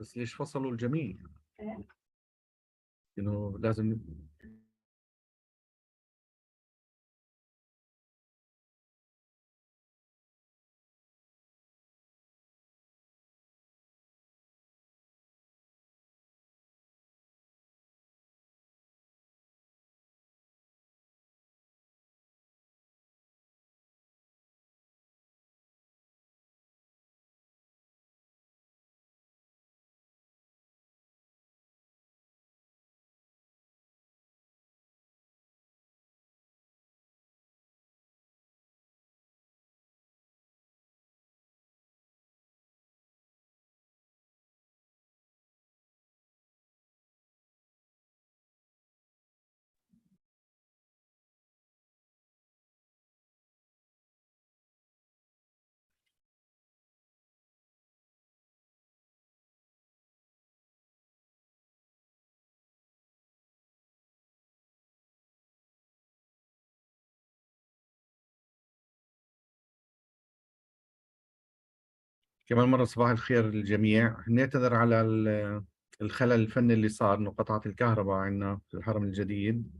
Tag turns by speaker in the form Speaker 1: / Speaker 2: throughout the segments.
Speaker 1: بس ليش فصلوا الجميع؟ إنه لازم كمان مرة صباح الخير للجميع. نعتذر على الخلل الفني اللي صار، إنه قطعت الكهرباء عندنا في الحرم الجديد،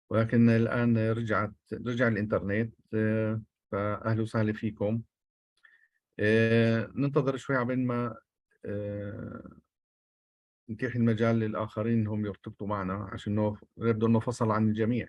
Speaker 1: ولكن الآن رجع الإنترنت. فأهلا وسهلا فيكم. ننتظر شوي عبين ما نتيح المجال للآخرين إنهم يرتبطوا معنا، عشان يبدو إنه فصل عن الجميع.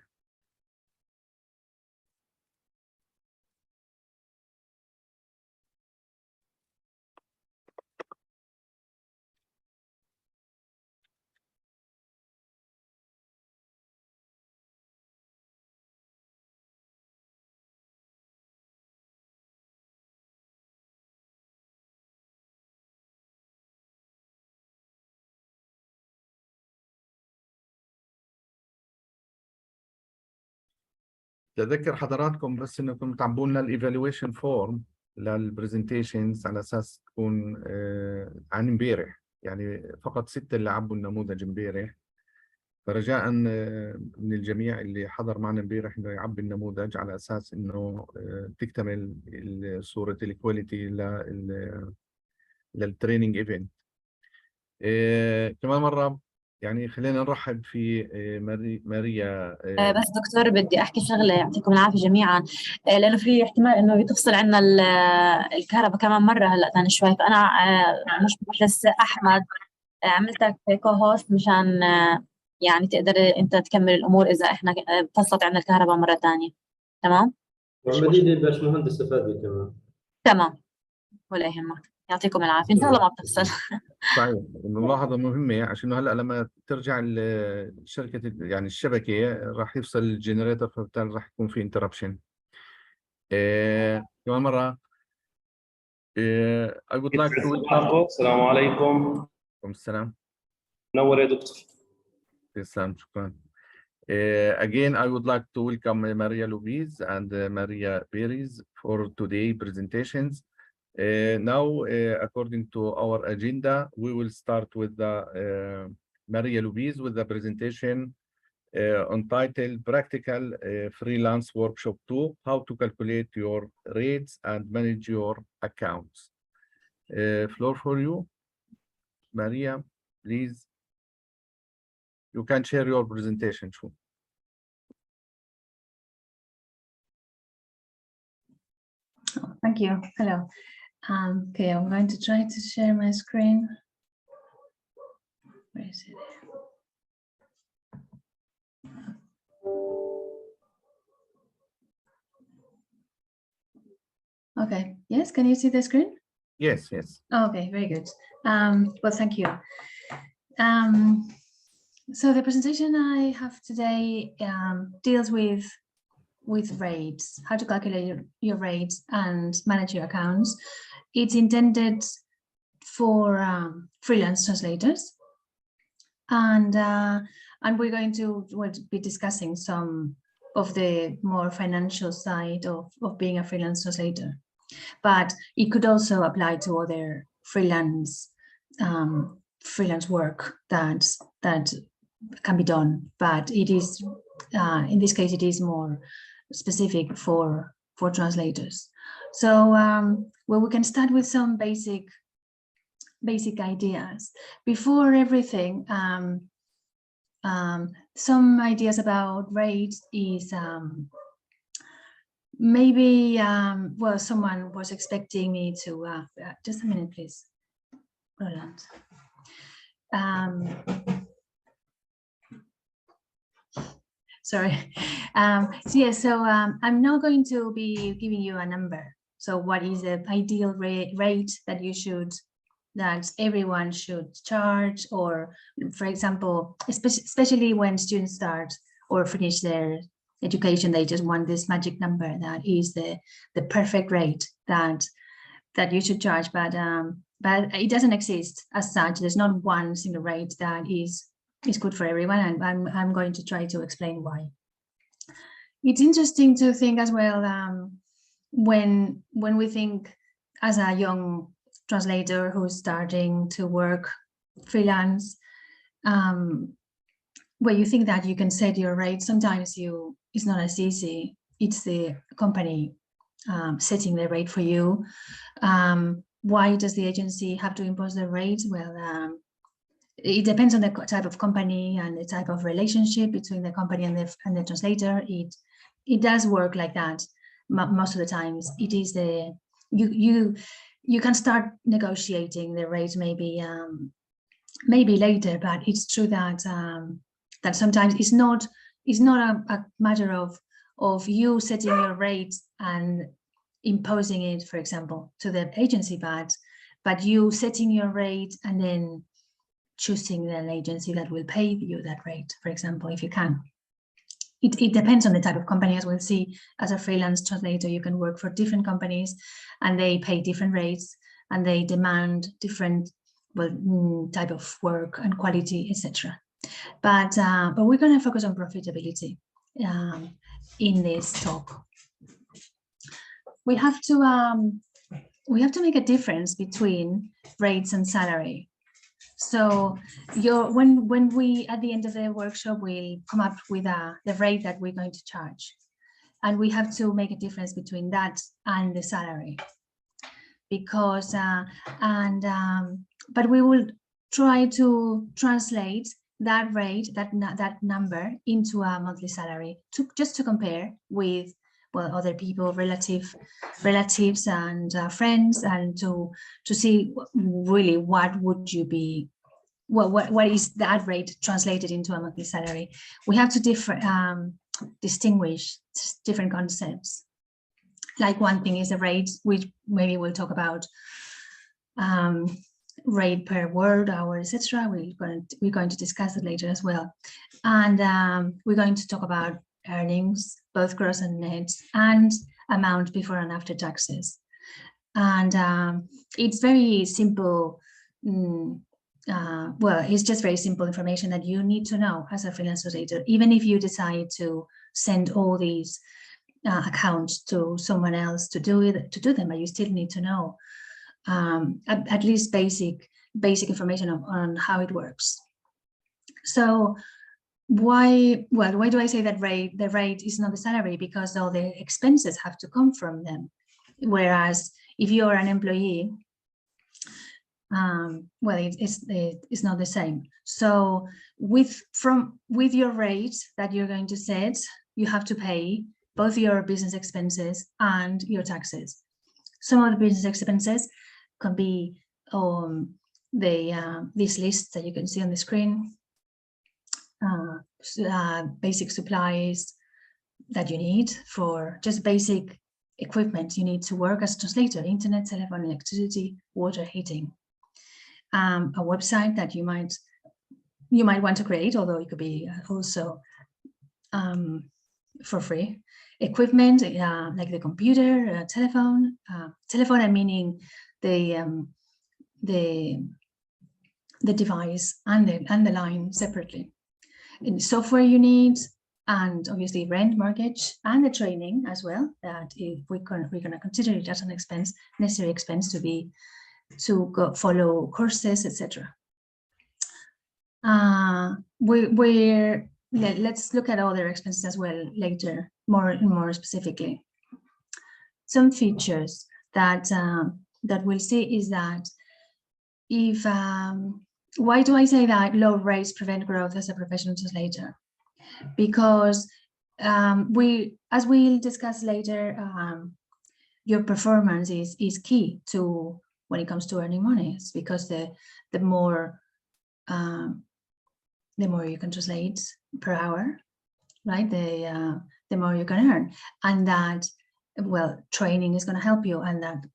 Speaker 1: تذكر حضراتكم بس انكم تعبوا لنا الايفالويشن فورم للبرزنتيشنز على اساس تكون عن امبارح، يعني فقط 6 اللي عبوا النموذج امبارح. فرجاء من الجميع اللي حضر معنا امبارح انه يعبي النموذج على اساس انه تكتمل صورة الكواليتي للتريننج ايفنت. كمان مرة يعني خلينا نرحب في ماريا.
Speaker 2: بس دكتور بدي احكي شغله، يعطيكم العافيه جميعا. لانه في احتمال انه تفصل عنا الكهرباء كمان مره هلا ثاني شوي، فانا مش بس احمد عملتك كو هوست مشان يعني تقدر انت تكمل الامور اذا احنا فصلت عنا الكهرباء مره ثانيه. تمام؟
Speaker 3: وعملي لي باشمهندس فادي كمان.
Speaker 2: تمام، ولا يهمك، يعطيكم العافيه، ان شاء الله ما بتفصل.
Speaker 1: صحيح، ملاحظة مهمة، عشان هلا لما ترجع الشركة يعني الشبكة راح يفصل الجنريتور، فبالتالي راح يكون في انتربشن. كمان مرة I would like to
Speaker 3: السلام عليكم.
Speaker 1: وعليكم السلام.
Speaker 3: منور يا دكتور.
Speaker 1: تسلم، شكرا. Again, I would like to welcome Maria Louise and Maria Perez for today's presentations. Now, according to our agenda, we will start with Maria Louise with the presentation entitled Practical Freelance Workshop 2, How to Calculate Your Rates and Manage Your Accounts. Floor for you. Maria, please. You can share your presentation too.
Speaker 4: Thank you. Hello. Okay, I'm going to try to share my screen. Where is it? Okay. Yes, can you see the screen?
Speaker 1: Yes, yes.
Speaker 4: Okay, very good. Well, thank you. So the presentation I have today deals with rates, how to calculate your rates and manage your accounts. It's intended for freelance translators, and we're going to be discussing some of the more financial side of being a freelance translator. But it could also apply to other freelance work that can be done. But it is in this case it is more specific for translators. So well, we can start with some basic ideas. Before everything, some ideas about rates is maybe, well, someone was expecting me to, just a minute, please, Roland. Sorry. So yeah, so I'm not going to be giving you a number. So what is the ideal rate that you should, that everyone should charge? Or for example, especially when students start or finish their education, they just want this magic number that is the perfect rate that you should charge, but it doesn't exist as such. There's not one single rate that is good for everyone, and I'm going to try to explain why. It's interesting to think as well, when we think as a young translator who's starting to work freelance, where you think that you can set your rate, sometimes it's not as easy. It's the company setting the rate for you. Why does the agency have to impose the rate? Well, it depends on the type of company and the type of relationship between the company and the translator. It does work like that. Most of the times, it is you can start negotiating the rate maybe later, but it's true that that sometimes it's not a matter of you setting your rate and imposing it, for example, to the agency, but you setting your rate and then choosing an agency that will pay you that rate, for example, if you can. It depends on the type of company. As we'll see, as a freelance translator, you can work for different companies and they pay different rates and they demand different type of work and quality, etc. But we're going to focus on profitability in this talk. We have to make a difference between rates and salary. So when we, at the end of the workshop, we'll come up with the rate that we're going to charge. And we have to make a difference between that and the salary. Because, but we will try to translate that rate, that number into a monthly salary, just to compare with, well, other people, relatives and friends, and to see really what would you be, well, what is that rate translated into a monthly salary. We have to distinguish different concepts. Like one thing is the rate, which maybe we'll talk about, rate per word, hour, etc. We're going to discuss it later as well. And we're going to talk about earnings, both gross and net, and amount before and after taxes. And it's very simple. Well, it's just very simple information that you need to know as a freelance translator. Even if you decide to send all these accounts to someone else to do them, but you still need to know at least basic information on how it works. So why do I say that the rate is not the salary? Because all the expenses have to come from them. Whereas if you're an employee, well, it's not the same. So with your rate that you're going to set, you have to pay both your business expenses and your taxes. Some of the business expenses can be these lists that you can see on the screen. Basic supplies that you need for just basic equipment you need to work as a translator: internet, telephone, electricity, water, heating. A website that you might want to create, although it could be also for free. Equipment like the computer, telephone. Telephone, I'm meaning the device and the line separately. In software you need, and obviously rent, mortgage, and the training as well. That if we're going to consider it as an expense, necessary expense to go follow courses, etc. Let's look at other expenses as well later, more specifically. Some features that we'll see is that if why do I say that low rates prevent growth as a professional translator? Because as we'll discuss later, your performance is key to when it comes to earning money. It's because the more you can translate per hour, right? The more you can earn, and that, well, training is going to help you, and that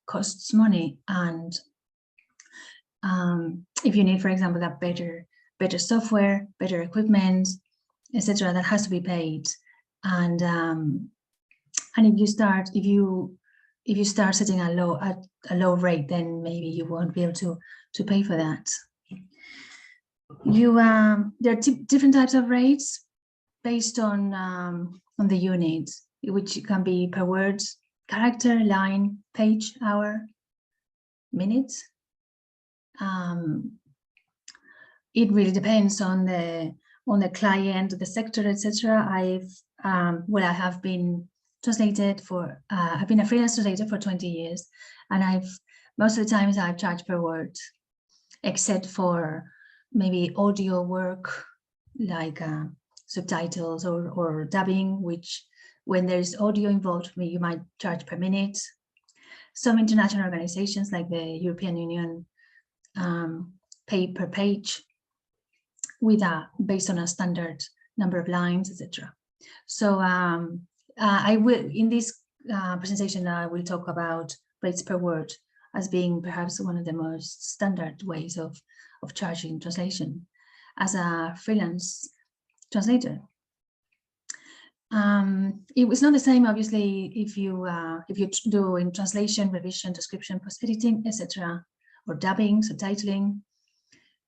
Speaker 4: costs money. And if you need, for example, that better software, better equipment, etc., that has to be paid. And if you start setting a low rate, then maybe you won't be able to pay for that. There are different types of rates based on the unit, which can be per word, character, line, page, hour, minute. It really depends on the client, the sector, etc. I have been translated for. I've been a freelance translator for 20 years, and most of the times I've charged per word, except for maybe audio work like subtitles or dubbing, which when there's audio involved, you might charge per minute. Some international organizations like the European Union pay per page based on a standard number of lines, etc. So I will, in this presentation, I will talk about rates per word as being perhaps one of the most standard ways of charging translation as a freelance translator. It was not the same, obviously, if you do in translation, revision, transcription, post-editing, etc., or dubbing, subtitling.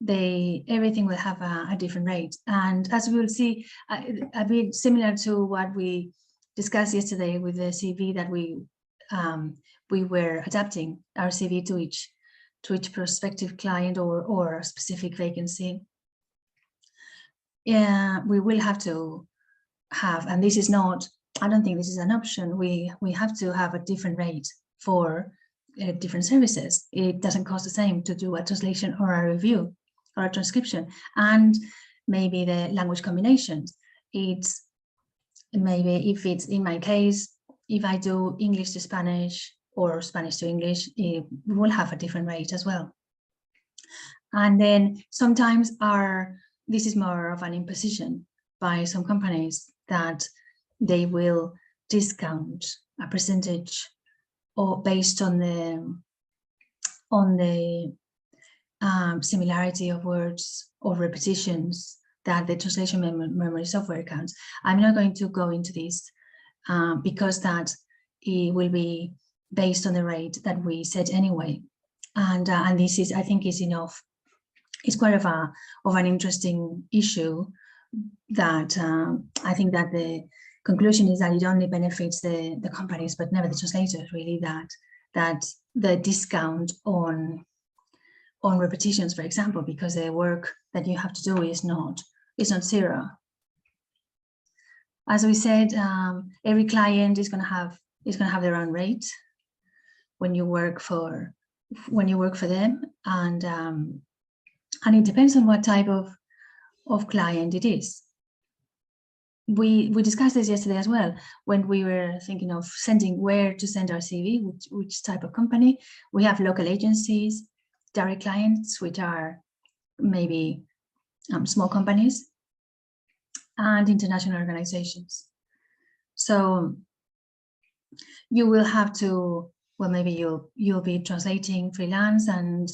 Speaker 4: Everything will have a different rate, and as we will see, a bit similar to what we discussed yesterday with the CV that we were adapting our CV to each prospective client or specific vacancy. Yeah, we will have to have, and this is not, I don't think this is an option. We have to have a different rate for different services. It doesn't cost the same to do a translation or a review or a transcription, and maybe the language combinations. It's maybe, if it's in my case, if I do English to Spanish or Spanish to English, it will have a different rate as well. And then sometimes this is more of an imposition by some companies that they will discount a percentage or based on the similarity of words or repetitions that the translation memory software counts. I'm not going to go into this because that it will be based on the rate that we set anyway, and this is, I think, is enough. It's quite of an interesting issue that I think that the conclusion is that it only benefits the companies, but never the translators, really, that the discount on repetitions, for example, because the work that you have to do is not zero. As we said, every client is going to have their own rate when you work for them, and it depends on what type of client it is. We discussed this yesterday as well when we were thinking of where to send our CV, which type of company. We have local agencies, direct clients, which are maybe small companies, and international organizations. So you will have to, well, maybe you'll be translating freelance, and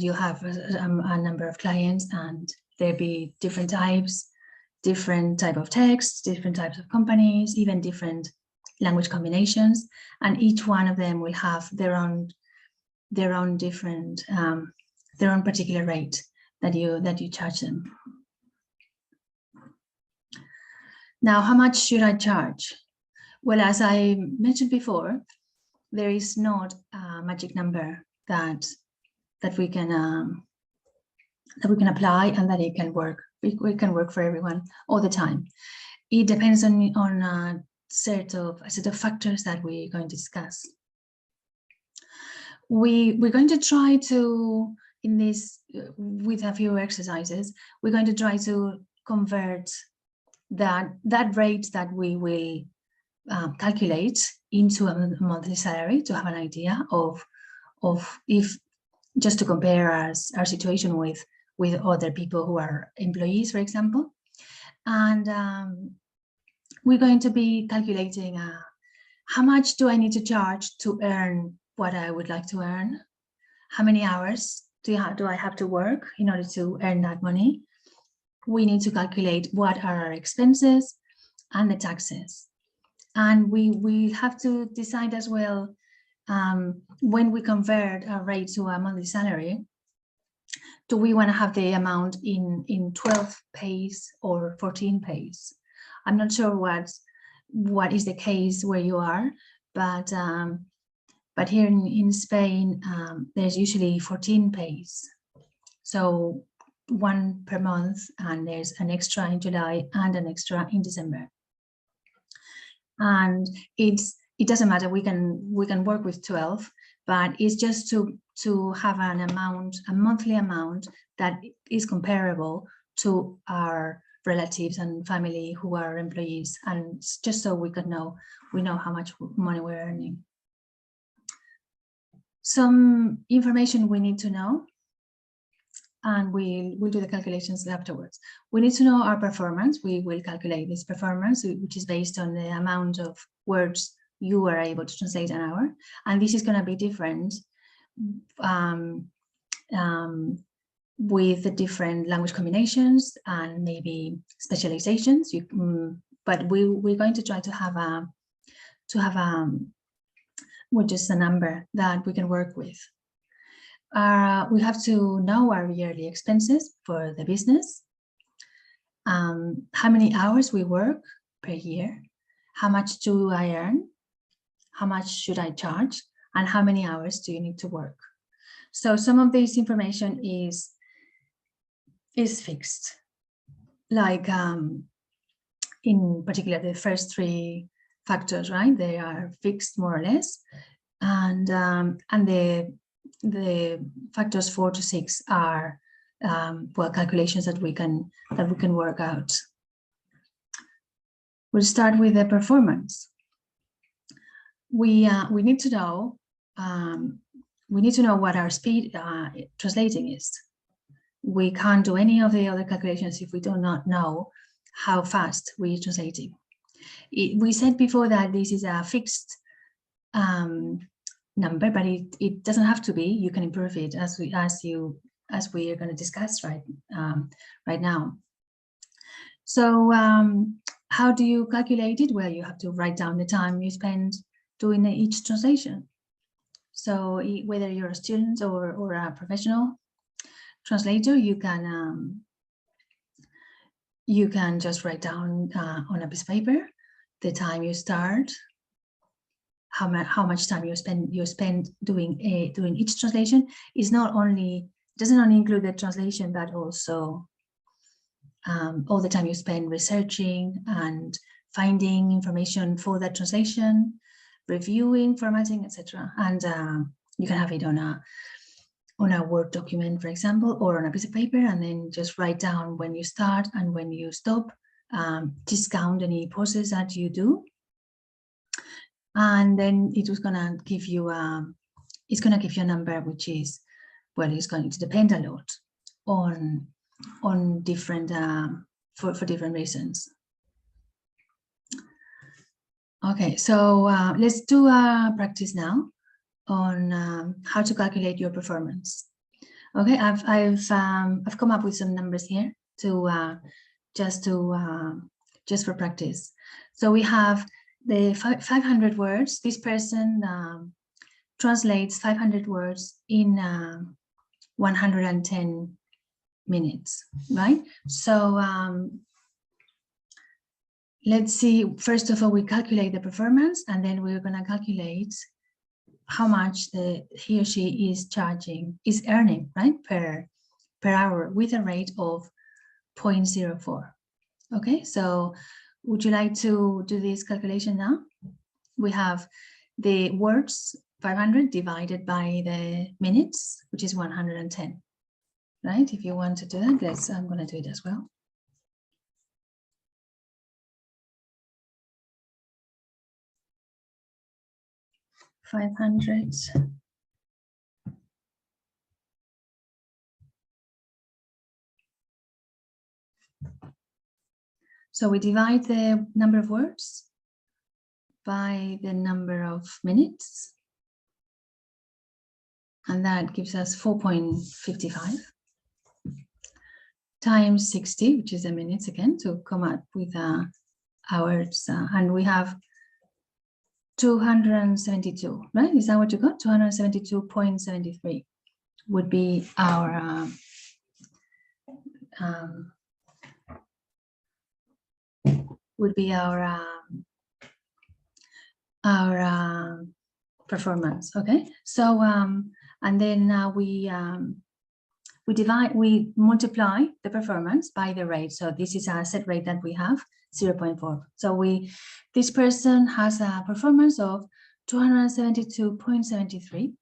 Speaker 4: you have a number of clients, and there'll be different type of texts, different types of companies, even different language combinations, and each one of them will have their own different their own particular rate that you charge them. Now, how much should I charge? Well, as I mentioned before, there is not a magic number that we can apply and that it can work. It can work for everyone all the time. It depends on a set of factors that we're going to discuss. we're going to try to, in this, with a few exercises, we're going to try to convert that rate that we will calculate into a monthly salary, to have an idea of if, just to compare our situation with other people who are employees, for example. And we're going to be calculating how much do I need to charge to earn what I would like to earn? How many hours do I have to work in order to earn that money? We need to calculate what are our expenses and the taxes. And we have to decide as well, when we convert our rate to a monthly salary, do we want to have the amount in 12 pays or 14 pays? I'm not sure what is the case where you are, but here in Spain, there's usually 14 pays. So 1 per month, and there's an extra in July and an extra in December. And it doesn't matter, we can work with 12, but it's just to have an amount, a monthly amount that is comparable to our relatives and family who are employees, and just so we know how much money we're earning. Some information we need to know, and we'll do the calculations afterwards. We need to know our performance. We will calculate this performance, which is based on the amount of words you are able to translate an hour. And this is going to be different with the different language combinations and maybe specializations. But we're going to try to have just a number that we can work with. We have to know our yearly expenses for the business, how many hours we work per year, how much do I earn, how much should I charge, and how many hours do you need to work. So some of this information is fixed, like in particular the first 3 factors, right? They are fixed more or less, and the factors 4 to 6 are well, calculations that we can work out. We'll start with the performance. We need to know what our speed translating is. We can't do any of the other calculations if we do not know how fast we're translating. We said before that this is a fixed number, but it doesn't have to be. You can improve it as we are going to discuss right now. So how do you calculate it? Well, you have to write down the time you spend doing each translation. So whether you're a student or a professional translator, you can just write down on a piece of paper the time you start, how much time you spend doing each translation. Doesn't only include the translation, but also all the time you spend researching and finding information for that translation, reviewing, formatting, etc. And you can have it on a Word document, for example, or on a piece of paper, and then just write down when you start and when you stop. Discount any pauses that you do, and then it was gonna give you a number which is, well, it's going to depend a lot on different for different reasons. Okay, so let's do a practice now on how to calculate your performance. Okay, I've come up with some numbers here to just for practice. So we have the 500 words. This person translates 500 words in 110 minutes, right? So let's see, first of all, we calculate the performance, and then we're going to calculate how much he or she is earning, right, per hour, with a rate of 0.04. Okay, so would you like to do this calculation now? We have the words 500 divided by the minutes, which is 110, right? If you want to do that, I'm going to do it as well. $500. So we divide the number of words by the number of minutes, and that gives us 4.55 times 60, which is the minutes again, to come up with hours, and we have 272, right? Is that what you got? 272.73 would be our performance. Okay, so and then we multiply the performance by the rate. So this is a set rate that we have, 0.4. So this person has a performance of 272.73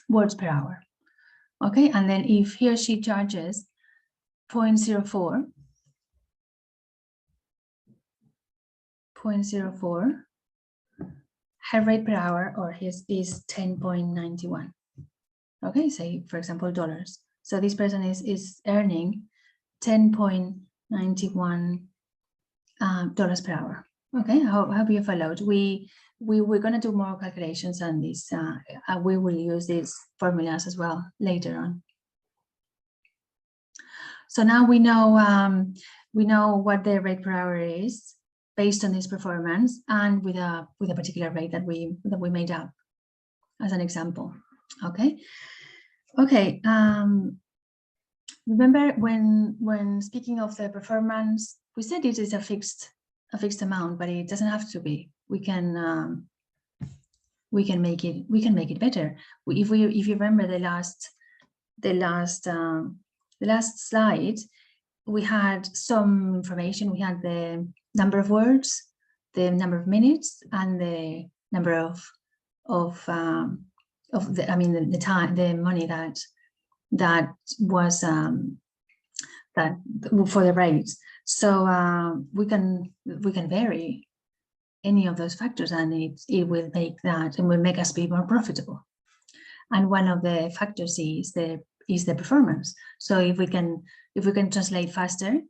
Speaker 4: words per hour. Okay, and then if he or she charges 0.04, her rate per hour or his is 10.91. Okay, say for example dollars. So this person is earning 10.91 dollars per hour. Okay, how hope you followed. We're going to do more calculations on this. We will use these formulas as well later on. So now we know what the rate per hour is based on this performance and with a particular rate that we made up as an example. Okay. Okay. Remember when speaking of the performance, we said it is a fixed amount, but it doesn't have to be. We can make it better. If you remember the last slide, we had some information. We had the number of words, the number of minutes, and the number of the time, the money that was that for the rates. So we can vary any of those factors, and it will make that, and will make us be more profitable. And one of the factors is the performance. So if we can translate faster,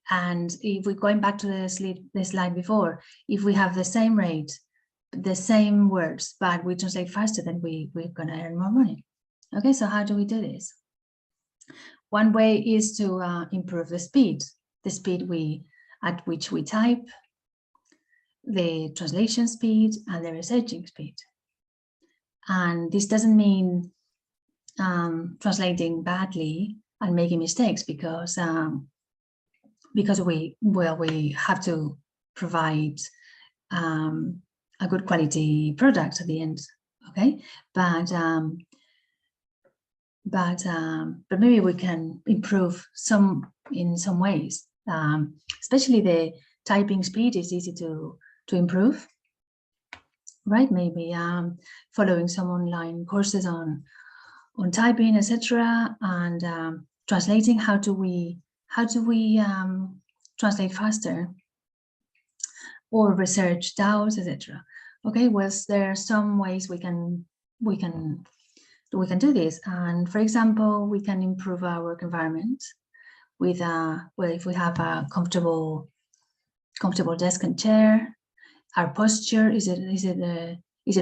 Speaker 4: and if we're going back to the slide before, if we have the same rate, the same words, but we translate faster, then we're going to earn more money. Okay, so how do we do this? One way is to improve the speed at which we type, the translation speed, and the researching speed. And this doesn't mean translating badly and making mistakes, because we have to provide a good quality product at the end. Okay, but maybe we can improve in some ways. Especially the typing speed is easy to improve, right? Maybe following some online courses on typing, etc., and translating. How do we translate faster, or research doubts, etc.? Okay, well, there are some ways we can do this. And for example, we can improve our work environment with if we have a comfortable desk and chair. Our posture, is it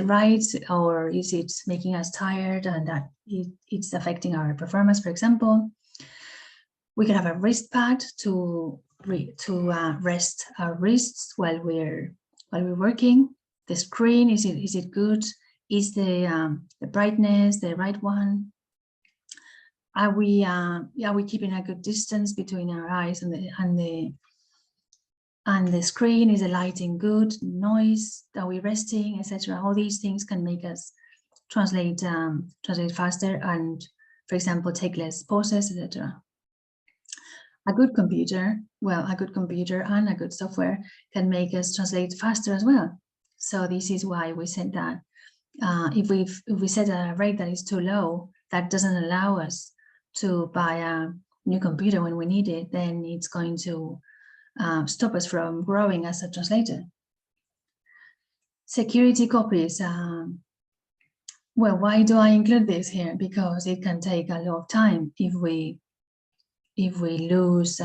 Speaker 4: right, or is it making us tired and that it's affecting our performance? For example, we can have a wrist pad to rest our wrists while we're working. The screen, is it good? Is the brightness the right one? Are we keeping a good distance between our eyes and the screen? Is the lighting good? Noise? Are we resting, etc.? All these things can make us translate faster, and, for example, take less pauses, etc. A good computer and a good software can make us translate faster as well. So this is why we said that if we set a rate that is too low, that doesn't allow us to buy a new computer when we need it, then it's going to stop us from growing as a translator. Security copies. Well, why do I include this here? Because it can take a lot of time if we lose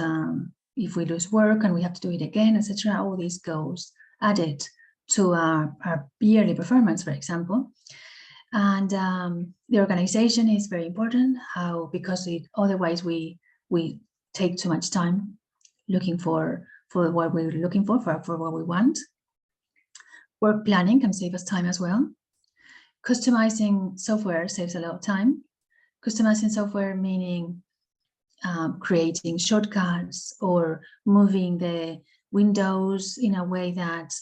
Speaker 4: work and we have to do it again, etc. All this goes added to our yearly performance, for example. And the organization is very important. Because otherwise we take too much time looking for what we're looking for what we want. Work planning can save us time as well. Customizing software saves a lot of time. Customizing software meaning creating shortcuts or moving the windows in a way that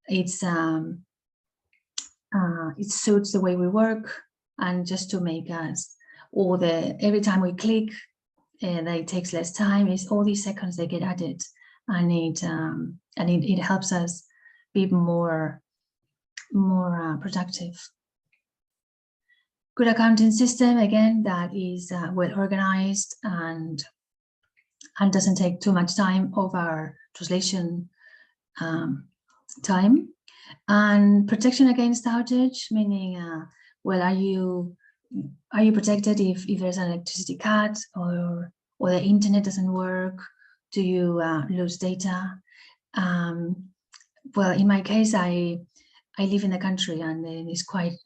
Speaker 4: it suits the way we work, and just to make us every time we click that it takes less time. Is all these seconds they get added, and it helps us be more productive. Good accounting system, again, that is well organized and doesn't take too much time of our translation time. And protection against outage, meaning well, are you protected if there's an electricity cut or the internet doesn't work? Do you lose data? Well, in my case, I live in the country, and it's quite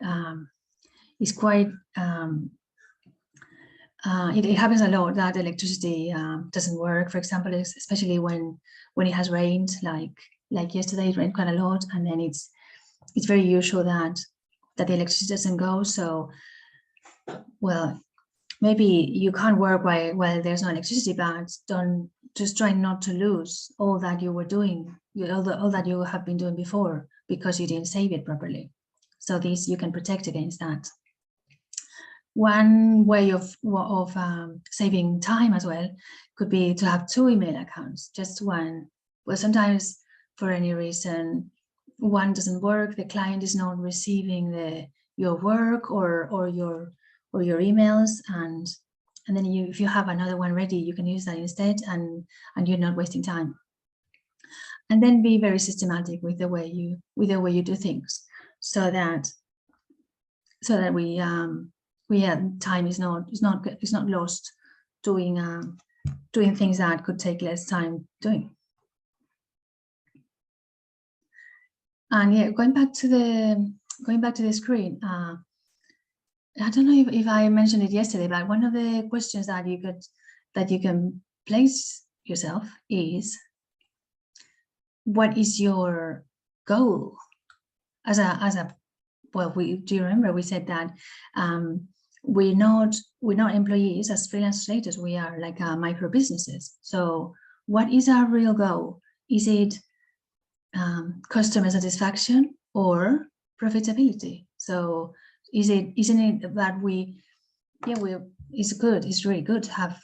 Speaker 4: it happens a lot that electricity doesn't work, for example, especially when it has rained, like yesterday. It rained quite a lot, and then it's very usual that the electricity doesn't go. So, well, maybe you can't work while there's no electricity, but just try not to lose all that you were doing, all that you have been doing before, because you didn't save it properly. So this, you can protect against that. One way of saving time as well could be to have 2 email accounts, just one. Well, sometimes for any reason one doesn't work, the client is not receiving your work or your emails, and then if you have another one ready, you can use that instead, and you're not wasting time. And then be very systematic with the way you do things, so that time is not lost doing things that could take less time doing. And yeah, going back to the screen, I don't know if I mentioned it yesterday, but one of the questions that you can place yourself is, what is your goal as a well, do you remember we said that we're not employees as freelance translators, we are like micro businesses. So what is our real goal? Is it customer satisfaction or profitability? So isn't it that it's really good to have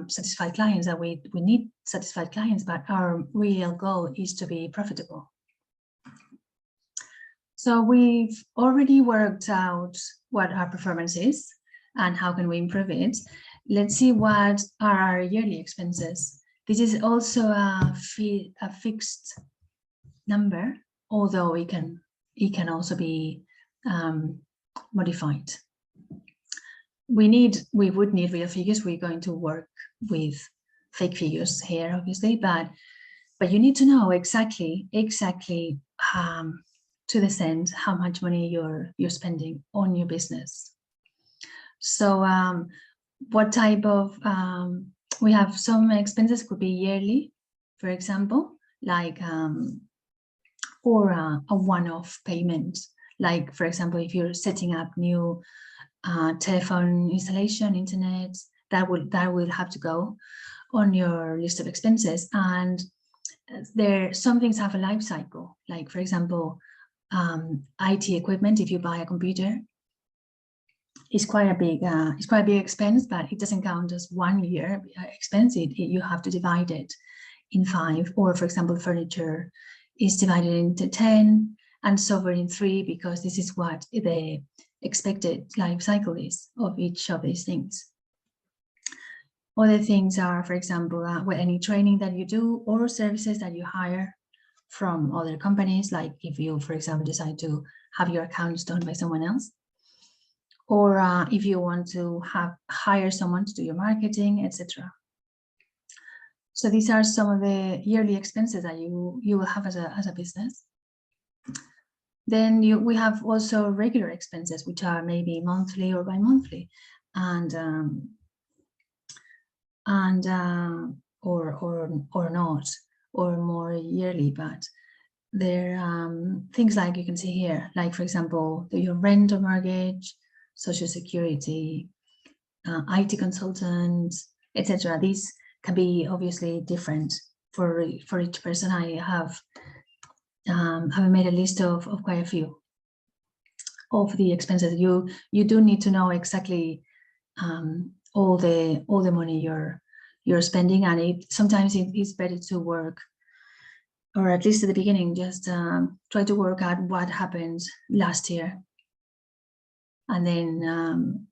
Speaker 4: satisfied clients, that we need satisfied clients, but our real goal is to be profitable. So we've already worked out what our performance is and how can we improve it. Let's see what are our yearly expenses. This is also a fixed number, although it can also be modified. We would need real figures. We're going to work with fake figures here, obviously, but you need to know exactly to the cent how much money you're spending on your business. So what type of we have some expenses could be yearly, for example, like or a one-off payment, like for example, if you're setting up new telephone installation, internet, that will have to go on your list of expenses. And some things have a life cycle, like for example, IT equipment. If you buy a computer, it's quite a big expense, but it doesn't count as 1 year expense. You have to divide it in 5. Or for example, furniture is divided into 10, and sovereign 3, because this is what the expected life cycle is of each of these things. Other things are, for example, any training that you do or services that you hire from other companies, like if you, for example, decide to have your accounts done by someone else, or if you want to hire someone to do your marketing, etc. So these are some of the yearly expenses that you will have as a business. Then we have also regular expenses, which are maybe monthly or bi-monthly, or not, or more yearly, but they're things like you can see here, like for example, your rent or mortgage, social security, IT consultants, etc. These can be obviously different for each person. I have made a list of quite a few of the expenses. You do need to know exactly all the money you're spending, and sometimes it is better to work, or at least at the beginning, just try to work out what happened last year, and then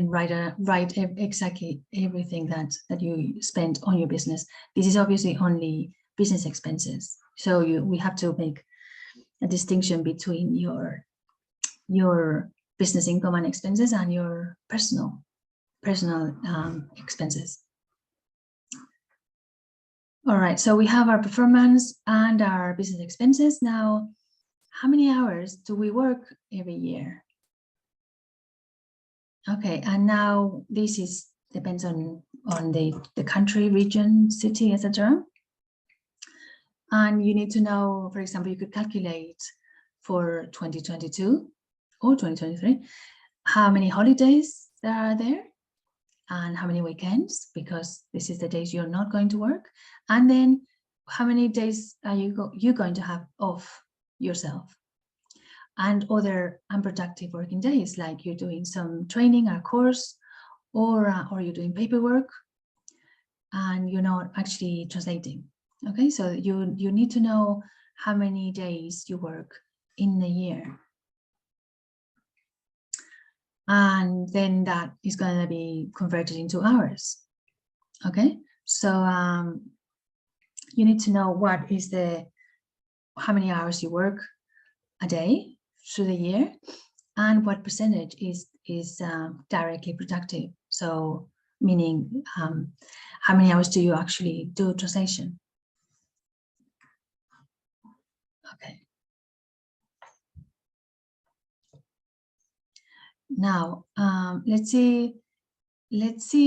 Speaker 4: write exactly everything that you spent on your business. This is obviously only business expenses, so we have to make a distinction between your business income and expenses and your personal expenses. All right, so we have our performance and our business expenses. Now, how many hours do we work every year? Okay, and now this depends on the country, region, city, etc. And you need to know, for example, you could calculate for 2022 or 2023 how many holidays there are there and how many weekends, because this is the days you're not going to work, and then how many days are you going to have off yourself, and other unproductive working days, like you're doing some training or course, or you're doing paperwork and you're not actually translating. Okay, so you need to know how many days you work in a year, and then that is going to be converted into hours. Okay, so you need to know how many hours you work a day through the year, and what percentage is directly productive. So meaning how many hours do you actually do translation? Okay. Now let's see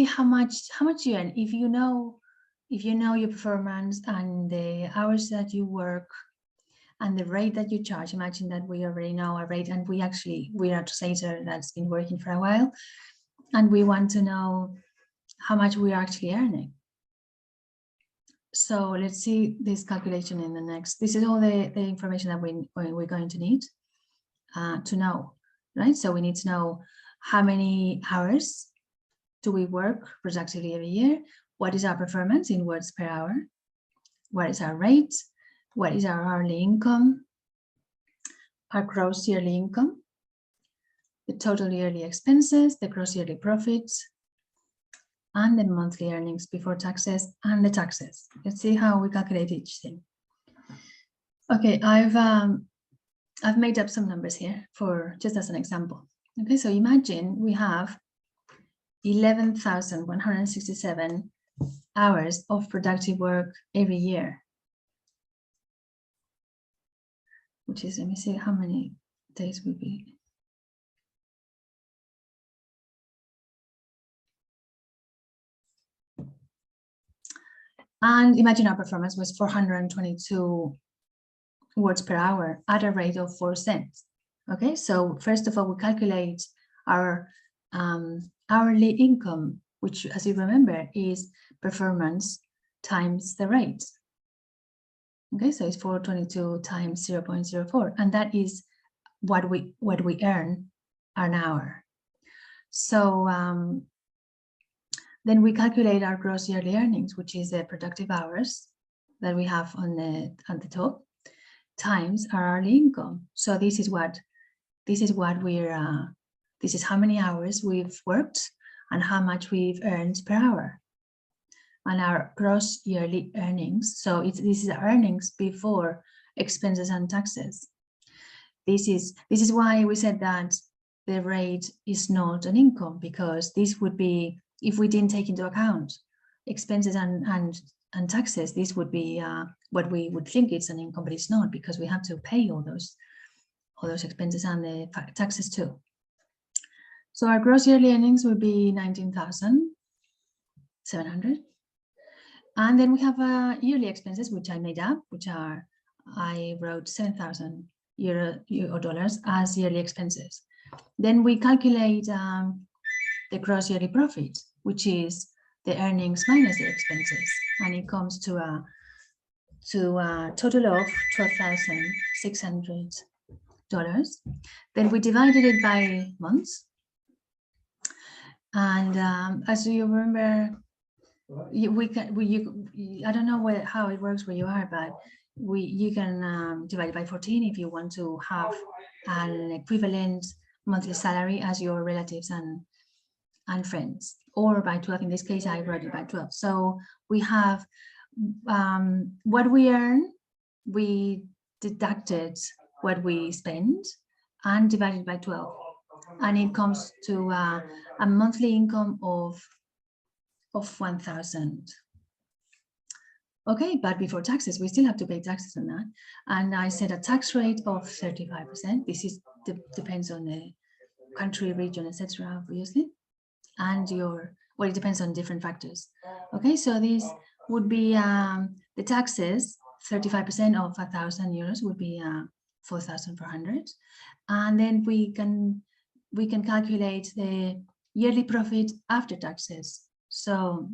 Speaker 4: how much you earn. If you know your performance and the hours that you work and the rate that you charge. Imagine that we already know a rate, and we are a translator that's been working for a while, and we want to know how much we are actually earning. So let's see this calculation in the next. This is all the information that we're going to need to know, right? So we need to know how many hours do we work productively every year? What is our performance in words per hour? What is our rate? What is our hourly income? Our gross yearly income? The total yearly expenses, the gross yearly profits, and the monthly earnings before taxes and the taxes. Let's see how we calculate each thing. Okay, I've made up some numbers here for just as an example. Okay, so imagine we have 11,167 hours of productive work every year, which is, let me see how many days would be. And imagine our performance was 422 words per hour at a rate of 4 cents. Okay, so first of all, we calculate our hourly income, which, as you remember, is performance times the rate. Okay, so it's 422 times 0.04, and that is what we earn an hour. So then we calculate our gross yearly earnings, which is the productive hours that we have on at the top times our hourly income. So this is what we're this is how many hours we've worked and how much we've earned per hour, and our gross yearly earnings. So this is earnings before expenses and taxes. This is why we said that the rate is not an income, because this would be, if we didn't take into account expenses and taxes, this would be what we would think it's an income, but it's not, because we have to pay all those expenses and the taxes too. So our gross yearly earnings would be 19,700. And then we have yearly expenses, which I made up, I wrote 7,000 euro or dollars as yearly expenses. Then we calculate the gross yearly profit, which is the earnings minus the expenses, and it comes to a total of $12,600. Then we divided it by months, and as you remember, I don't know how it works where you are, but you can divide it by 14 if you want to have an equivalent monthly salary as your relatives and friends, or by 12. In this case, I wrote it by 12. So we have what we earn, we deducted what we spend and divided by 12, and it comes to a monthly income of 1,000. Okay, but before taxes, we still have to pay taxes on that. And I said a tax rate of 35%. This is depends on the country, region, etc. obviously, and it depends on different factors. Okay, so this would be the taxes. 35% of 1,000 euros would be 4,400, and then we can calculate the yearly profit after taxes. So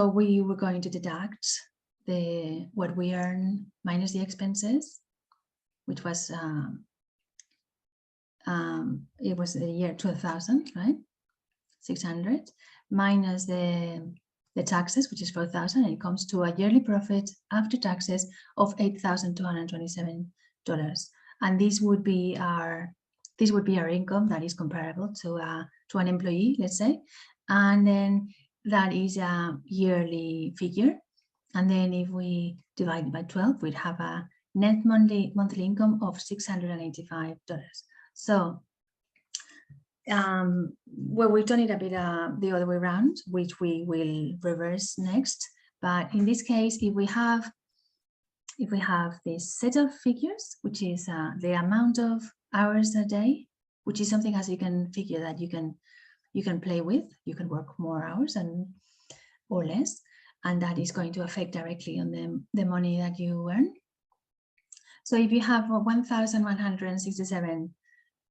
Speaker 4: we were going to deduct what we earn minus the expenses, which was it was a year 12,000, right? 600 minus the taxes, which is 4,000, and it comes to a yearly profit after taxes of $8,227. And this would be our income that is comparable to an employee, let's say, and then that is a yearly figure. And then if we divide it by 12, we'd have a net monthly income of $685. So well, we've done it a bit the other way around, which we will reverse next. But in this case, if we have this set of figures, which is the amount of hours a day, which is something, as you can figure, that you can play with. You can work more hours or less, and that is going to affect directly on the money that you earn. So if you have 1,167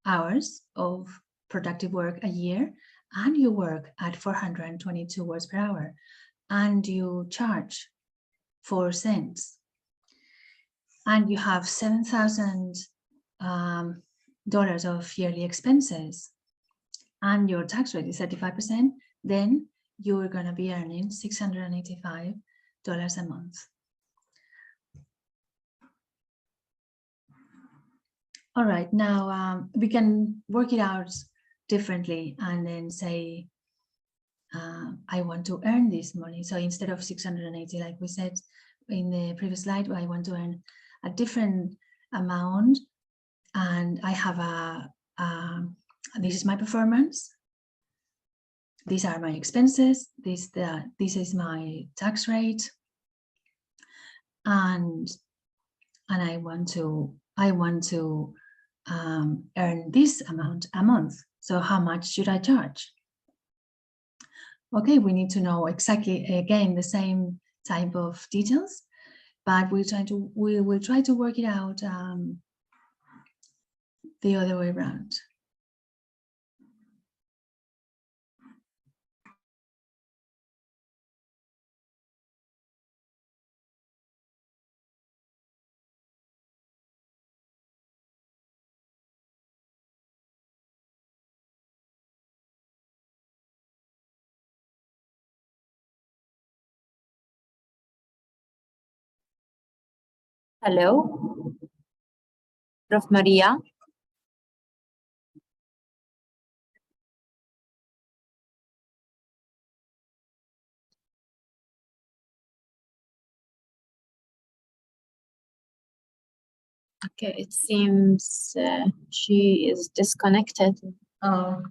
Speaker 4: hours of productive work a year, and you work at 422 words per hour, and you charge 4 cents, and you have $7,000 of yearly expenses, and your tax rate is 35%, then you're going to be earning $685 a month. All right, now we can work it out differently and then say, I want to earn this money. So instead of 680, like we said in the previous slide, I want to earn a different amount, and I have this is my performance. These are my expenses. This is my tax rate, and I want to earn this amount a month. So how much should I charge? Okay, we need to know exactly, again, the same type of details, but we will try to work it out the other way around.
Speaker 2: Hello, Prof. Maria. Okay, it seems she is disconnected.
Speaker 5: The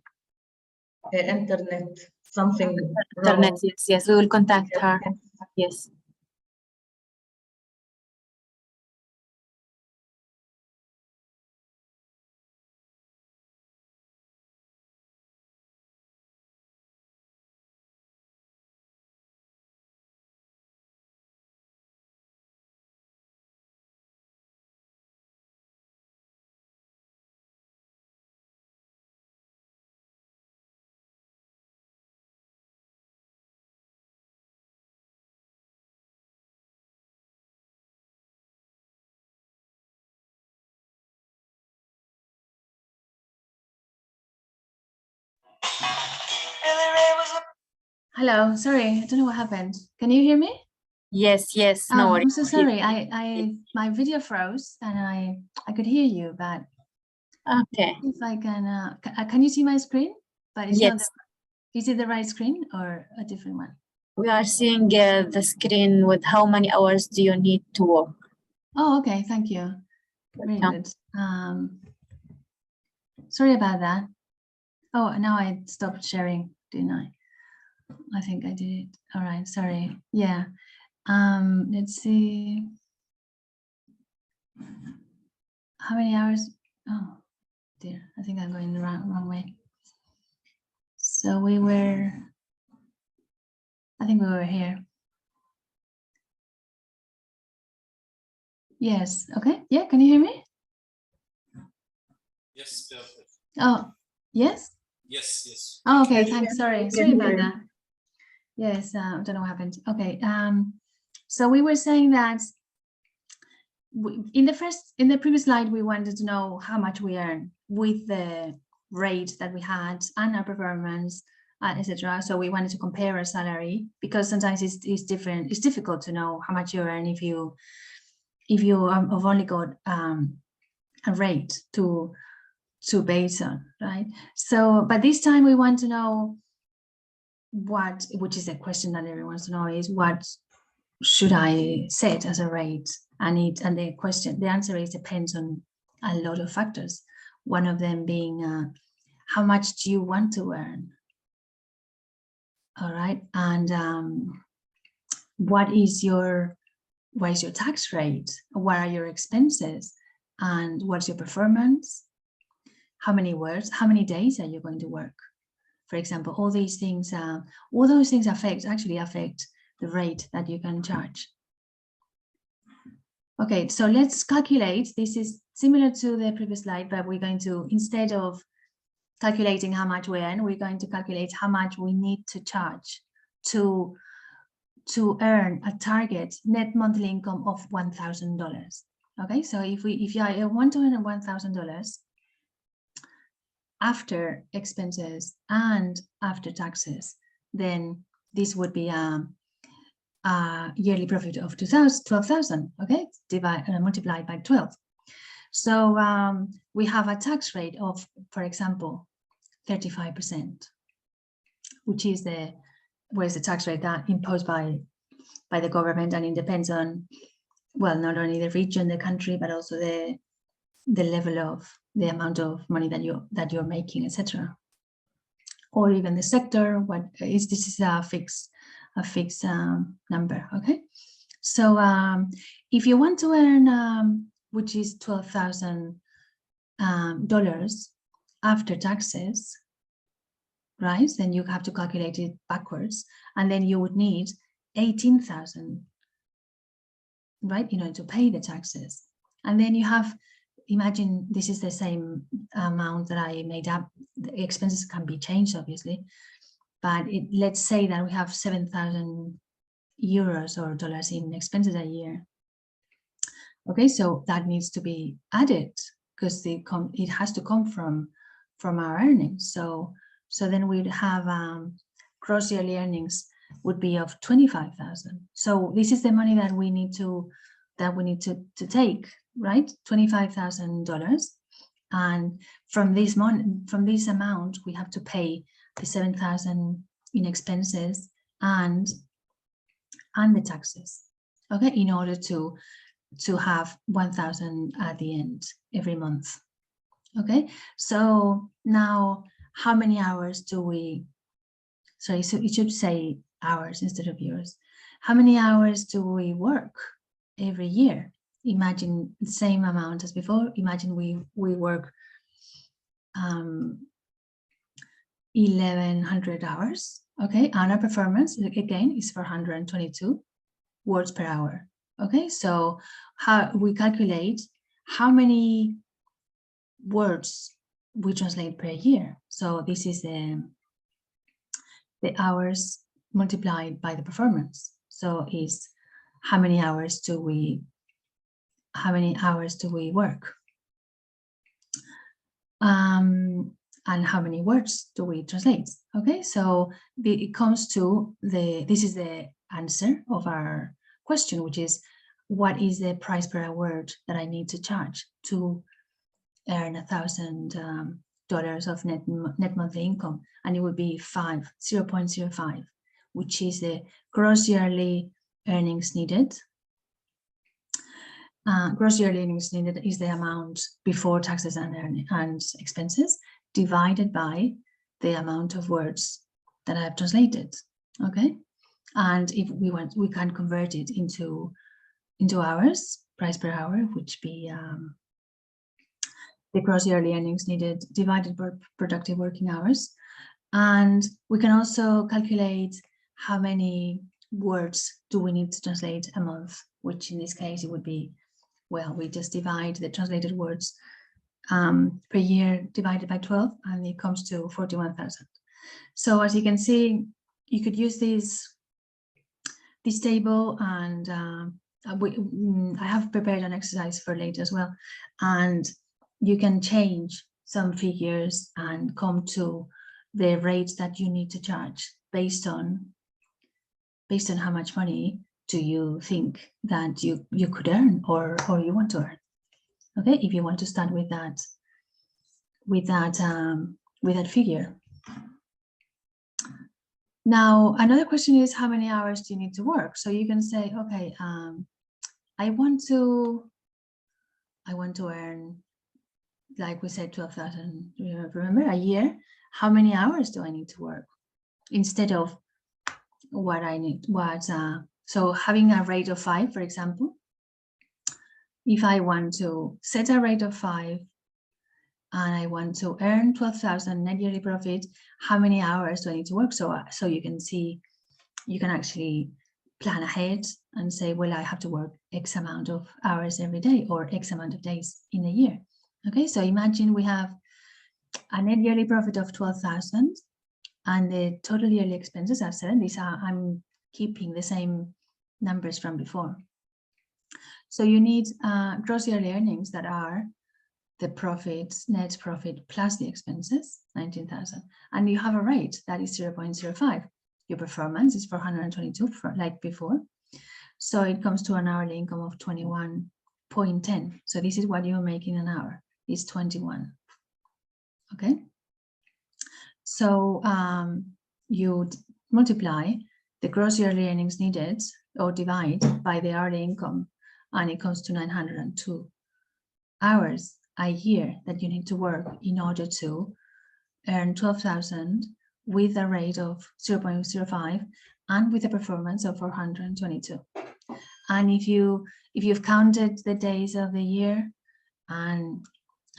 Speaker 5: internet, something
Speaker 2: Internet,
Speaker 5: wrong.
Speaker 2: yes, yes, we will contact her. Yes.
Speaker 4: Hello, sorry, I don't know what happened. Can you hear me?
Speaker 2: Yes, yes,
Speaker 4: Oh,
Speaker 2: no worries.
Speaker 4: I'm so sorry. My video froze and I could hear you, but
Speaker 2: Okay.
Speaker 4: if I can you see my screen? But it's not.
Speaker 2: Yes,
Speaker 4: Is it the right screen or a different one?
Speaker 2: we are seeing the screen with how many hours do you need to work.
Speaker 4: Oh, okay. Thank you. Very
Speaker 2: Yeah.
Speaker 4: good. Sorry about that. Oh, now I stopped sharing, didn't I? I think I did it. All right. Sorry. Yeah. Let's see. How many hours? Oh, dear. I think I'm going the wrong way. So we were, I think we were here. Yes. Okay. Yeah. Can you hear me?
Speaker 6: Yes, perfect.
Speaker 4: Oh, yes.
Speaker 6: Yes, yes.
Speaker 4: Oh, okay. Thanks. Sorry about that. Yes. I don't know what happened. Okay. So we were saying that in the previous slide, we wanted to know how much we earn with the rate that we had and our performance, etc. So we wanted to compare our salary because sometimes it's different. It's difficult to know how much you earn if you have only got a rate to base on, right? So, but this time we want to know which is a question that everyone wants to know, is what should I set as a rate? And the answer is depends on a lot of factors. One of them being how much do you want to earn? All right, and what is your tax rate? What are your expenses? And what's your performance? How many days are you going to work? For example, all those things actually affect the rate that you can charge. Okay, so let's calculate. This is similar to the previous slide, but we're going to, instead of calculating how much we earn, we're going to calculate how much we need to charge to earn a target net monthly income of $1,000. Okay, so if you want to earn $1,000 after expenses and after taxes, then this would be a yearly profit of 12,000. Okay, multiplied by 12. So we have a tax rate of, for example, 35%, which is the tax rate that imposed by the government, and it depends on, well, not only the region, the country, but also the level of the amount of money that you're making, etc. Or even the sector. This is a fixed number. Okay, so if you want to earn which is $12,000 after taxes, right? Then you have to calculate it backwards, and then you would need 18,000, right, in order to pay the taxes. And then you have, imagine this is the same amount that I made up. The expenses can be changed, obviously, but let's say that we have 7,000 euros or dollars in expenses a year. Okay, so that needs to be added because it has to come from our earnings. So then we'd have gross yearly earnings would be of 25,000. So this is the money that we need to that we need to take, right? $25,000. And from this amount, we have to pay the 7,000 in expenses and the taxes, okay, in order to have 1,000 at the end every month. Okay, so now how many hours do we, sorry, so it should say hours instead of years. How many hours do we work every year? Imagine the same amount as before. Imagine we work 1,100 hours, okay, and our performance again is 422 words per hour. Okay, so how we calculate how many words we translate per year. So this is the hours multiplied by the performance. So is how many hours do we work? And how many words do we translate? Okay, so it comes to this is the answer of our question, which is what is the price per word that I need to charge to earn $1,000 of net monthly income? And it would be 0.05, which is the gross yearly earnings needed. Gross yearly earnings needed is the amount before taxes and expenses divided by the amount of words that I have translated. Okay, and if we want, we can convert it into hours, price per hour, which be the gross yearly earnings needed divided by productive working hours. And we can also calculate how many words do we need to translate a month, which in this case it would be, well, we just divide the translated words per year divided by 12, and it comes to 41,000. So as you can see, you could use this table, and I have prepared an exercise for later as well, and you can change some figures and come to the rates that you need to charge based on how much money do you think that you could earn or you want to earn. Okay, if you want to start with that figure. Now, another question is how many hours do you need to work? So you can say, okay, I want to earn, like we said, 12,000. Remember, a year. How many hours do I need to work instead of what I need? So having a rate of 5, for example. If I want to set a rate of 5 and I want to earn 12,000 net yearly profit, how many hours do I need to work? So you can see, you can actually plan ahead and say, well, I have to work X amount of hours every day or X amount of days in a year. Okay, so imagine we have a net yearly profit of 12,000 and the total yearly expenses are 7. These are, I'm keeping the same numbers from before. So you need gross yearly earnings that are the profits, net profit plus the expenses, 19,000. And you have a rate that is 0.05. Your performance is 422 like before. So it comes to an hourly income of 21.10. So this is what you're making an hour, is 21. Okay. So you multiply the gross yearly earnings needed or divide by the hourly income, and it comes to 902 hours a year that you need to work in order to earn 12,000 with a rate of 0.05 and with a performance of 422. And if you've counted the days of the year and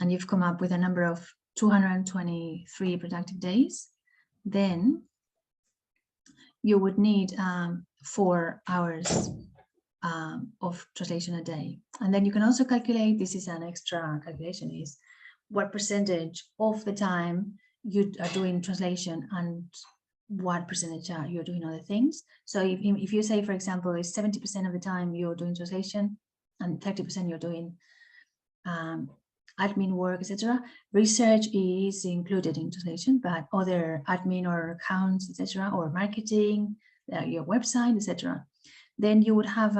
Speaker 4: you've come up with a number of 223 productive days, then you would need 4 hours of translation a day. And then you can also calculate, this is an extra calculation, is what percentage of the time you are doing translation and what percentage you're doing other things. So if you say, for example, it's 70% of the time you're doing translation and 30% you're doing admin work, etc. Research is included in translation, but other admin or accounts, etc., or marketing, your website, etc., then you would have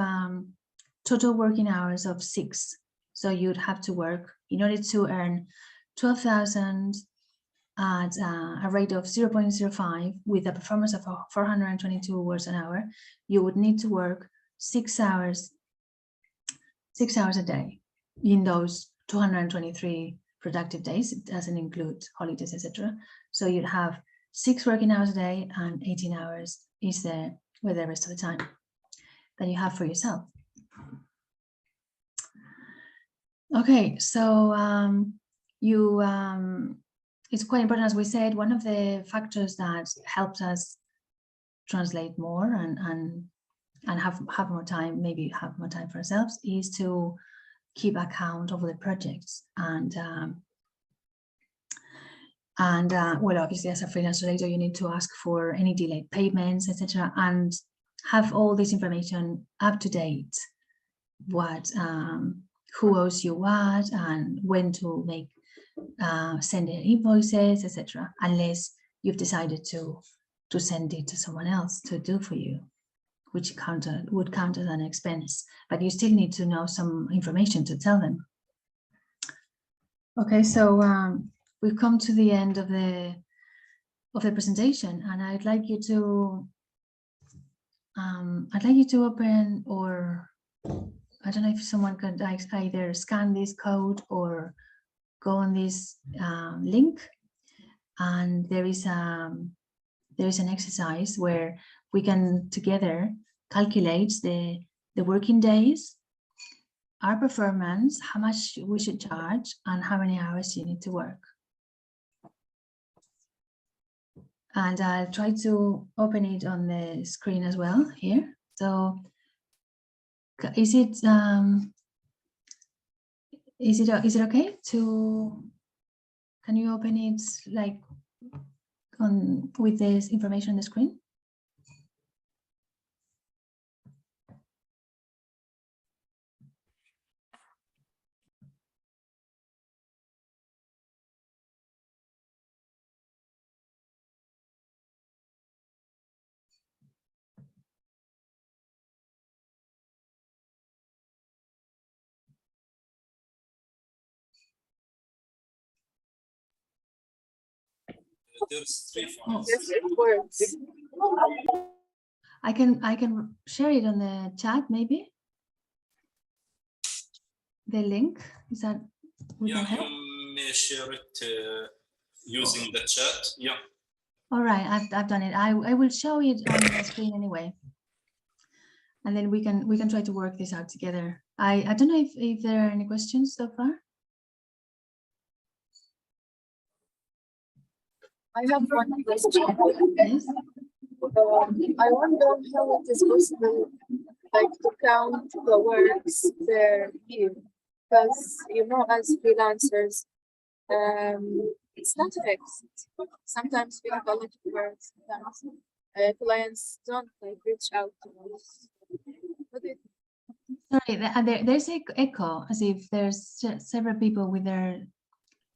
Speaker 4: total working hours of 6. So you'd have to work in order to earn 12,000 at a rate of 0.05 with a performance of 422 words an hour. You would need to work 6 hours a day in those 223 productive days. It doesn't include holidays, etc. So you'd have 6 working hours a day, and 18 hours is there with the rest of the time that you have for yourself. Okay, so it's quite important, as we said. One of the factors that helps us translate more and have more time, maybe have more time for ourselves, is to keep account of the projects and well, obviously as a freelance translator, you need to ask for any delayed payments, etc., and have all this information up to date. What who owes you what, and when to make send in invoices, etc., unless you've decided to send it to someone else to do for you, which would count as an expense, but you still need to know some information to tell them. Okay, so we've come to the end of the presentation, and I'd like you to open, or I don't know if someone could either scan this code or go on this link, and there is an exercise where we can together calculate the working days, our performance, how much we should charge, and how many hours you need to work. And I'll try to open it on the screen as well here. So is it okay to, can you open it like on with this information on the screen?
Speaker 6: There's 3 files.
Speaker 5: Yes, it works.
Speaker 4: I can share it on the chat, maybe. The link, is that we
Speaker 6: Yeah,
Speaker 4: can help?
Speaker 6: you may share it using the chat. Yeah.
Speaker 4: All right, I've done it. I will show it on the screen anyway, and then we can try to work this out together. I don't know if there are any questions so far.
Speaker 5: I have one question.
Speaker 4: Yes.
Speaker 5: I wonder how it is possible, like, to count the works per year, because as freelancers, it's not fixed. Sometimes we have a lot of works. Sometimes clients don't reach out to us. What do you think?
Speaker 4: Sorry, there's echo, as if there's several people with their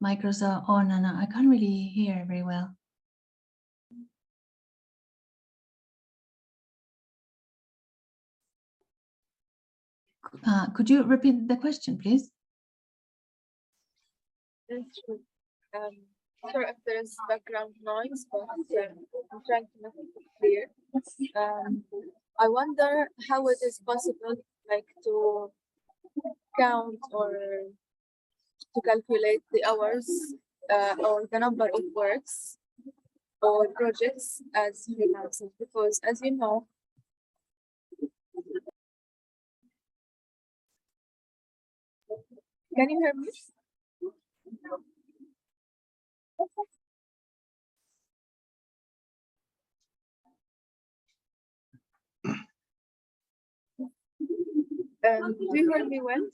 Speaker 4: micros on, and I can't really hear very well. Could you repeat the question, please?
Speaker 5: That's true. Sorry if there is background noise, but I'm trying to make it clear. I wonder how it is possible, like, to count or to calculate the hours or the number of works or projects as freelancers, because as you know, can you hear me? Do you hear me well?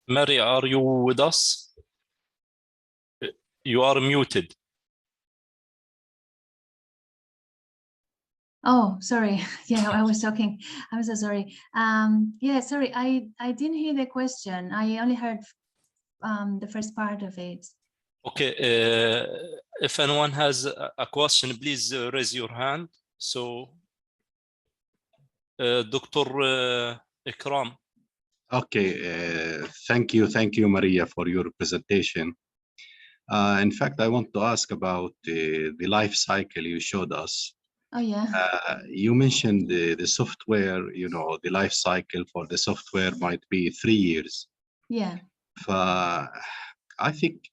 Speaker 6: Mary, are you with us? You are muted.
Speaker 4: Oh, sorry. Yeah, I was talking. I'm so sorry. Yeah, sorry. I didn't hear the question. I only heard the first part of it.
Speaker 6: Okay. If anyone has a question, please raise your hand. So, Dr. Ikram.
Speaker 7: Okay, thank you, Maria, for your presentation. In fact, I want to ask about the life cycle you showed us.
Speaker 4: Oh, yeah.
Speaker 7: You mentioned the software, you know, the life cycle for the software might be 3 years.
Speaker 4: Yeah.
Speaker 7: I think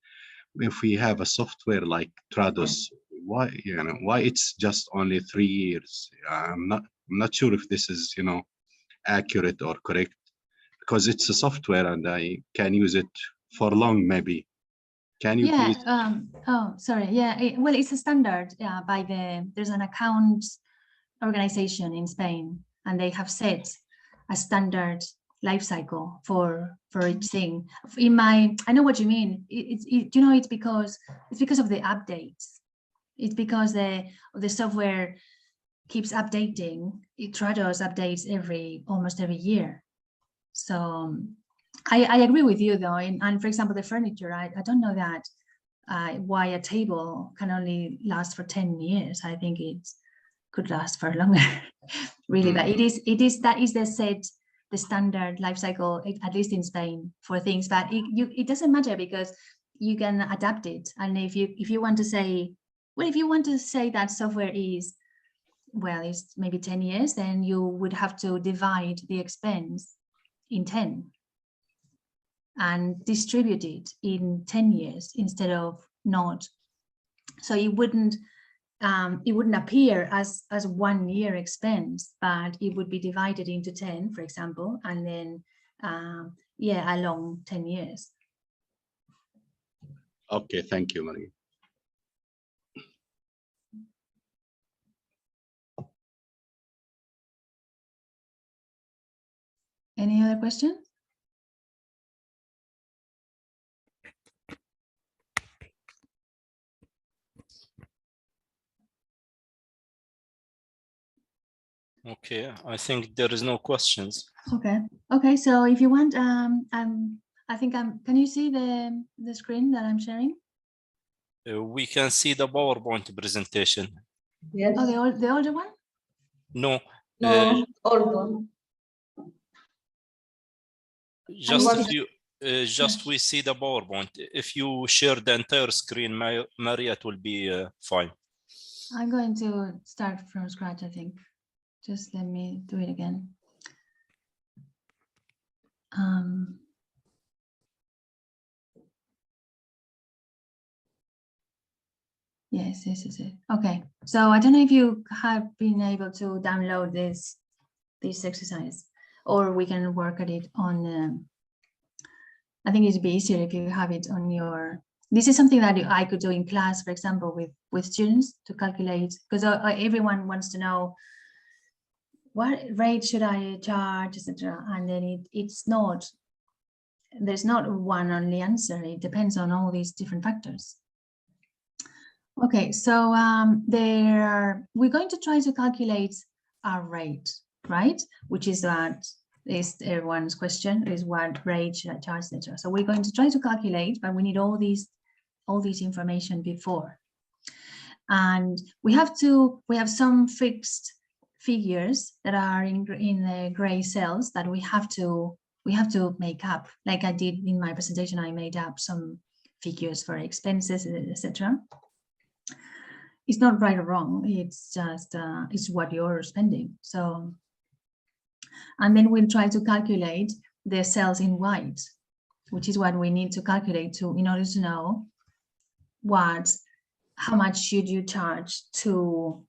Speaker 7: if we have a software like Trados, why it's just only 3 years? I'm not sure if this is, you know, accurate or correct, because it's a software and I can use it for long, maybe. Can you please?
Speaker 4: Oh, sorry. Yeah. Well, it's a standard by there's an account organization in Spain, and they have set a standard life cycle for each thing. I know what you mean. You know, it's because of the updates. It's because the software keeps updating. Trados updates almost every year. So I agree with you though. And for example, the furniture, I don't know that why a table can only last for 10 years. I think it could last for longer, really. But that is the standard life cycle, at least in Spain, for things. But it doesn't matter because you can adapt it. And if you want to say, well, if you want to say that software is, well, it's maybe 10 years, then you would have to divide the expense in 10 and distribute it in 10 years instead of not. So it wouldn't appear as 1 year expense, but it would be divided into 10, for example, and then yeah, along 10 years.
Speaker 7: Okay, thank you, Maria.
Speaker 4: Any other questions?
Speaker 6: Okay, I think there is no questions.
Speaker 4: Okay. So if you want, I think can you see the screen that I'm sharing?
Speaker 6: We can see the PowerPoint presentation.
Speaker 2: Yes.
Speaker 4: Oh, the older one?
Speaker 6: No.
Speaker 2: No, old one.
Speaker 6: Just we see the PowerPoint. If you share the entire screen, Maria, it will be fine.
Speaker 4: I'm going to start from scratch, I think. Just let me do it again. Yes, this is it. Okay, so I don't know if you have been able to download this exercise, or we can work at it on. I think it'd be easier if you have it on your. This is something that I could do in class, for example, with students to calculate, because everyone wants to know what rate should I charge, etc. And then it's not. There's not one only answer. It depends on all these different factors. Okay, so we're going to try to calculate our rate, right? Which is that is everyone's question, is what rate should I charge, etc. So we're going to try to calculate, but we need all this information before. And we have some fixed figures that are in the gray cells that we have to make up. Like I did in my presentation, I made up some figures for expenses, etc. It's not right or wrong. It's just it's what you're spending. So, and then we'll try to calculate the cells in white, which is what we need to calculate in order to know how much should you charge to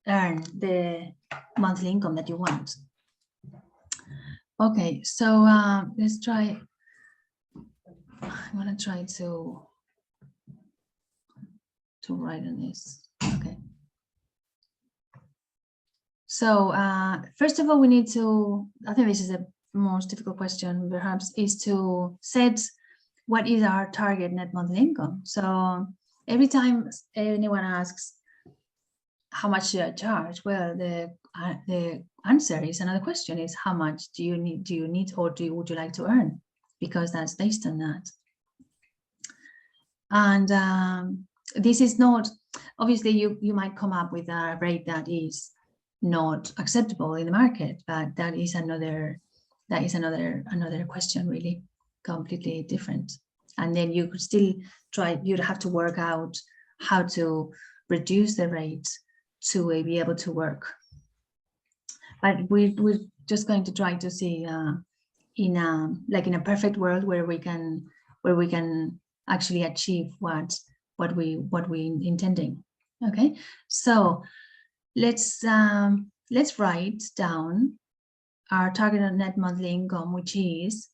Speaker 4: earn the monthly income that you want. Okay, so let's try. I'm gonna try to write on this. Okay. So first of all, we need to. I think this is most difficult question perhaps is to set what is our target net monthly income. So every time anyone asks how much should I charge, well, the answer is another question is how much do you need or would you like to earn, because that's based on that. And this is not, obviously you might come up with a rate that is not acceptable in the market, but that is another question, really completely different. And then you could still try, you'd have to work out how to reduce the rate to be able to work. But we're just going to try to see in a perfect world where we can actually achieve what we intending. Okay, so let's write down our target net monthly income, which is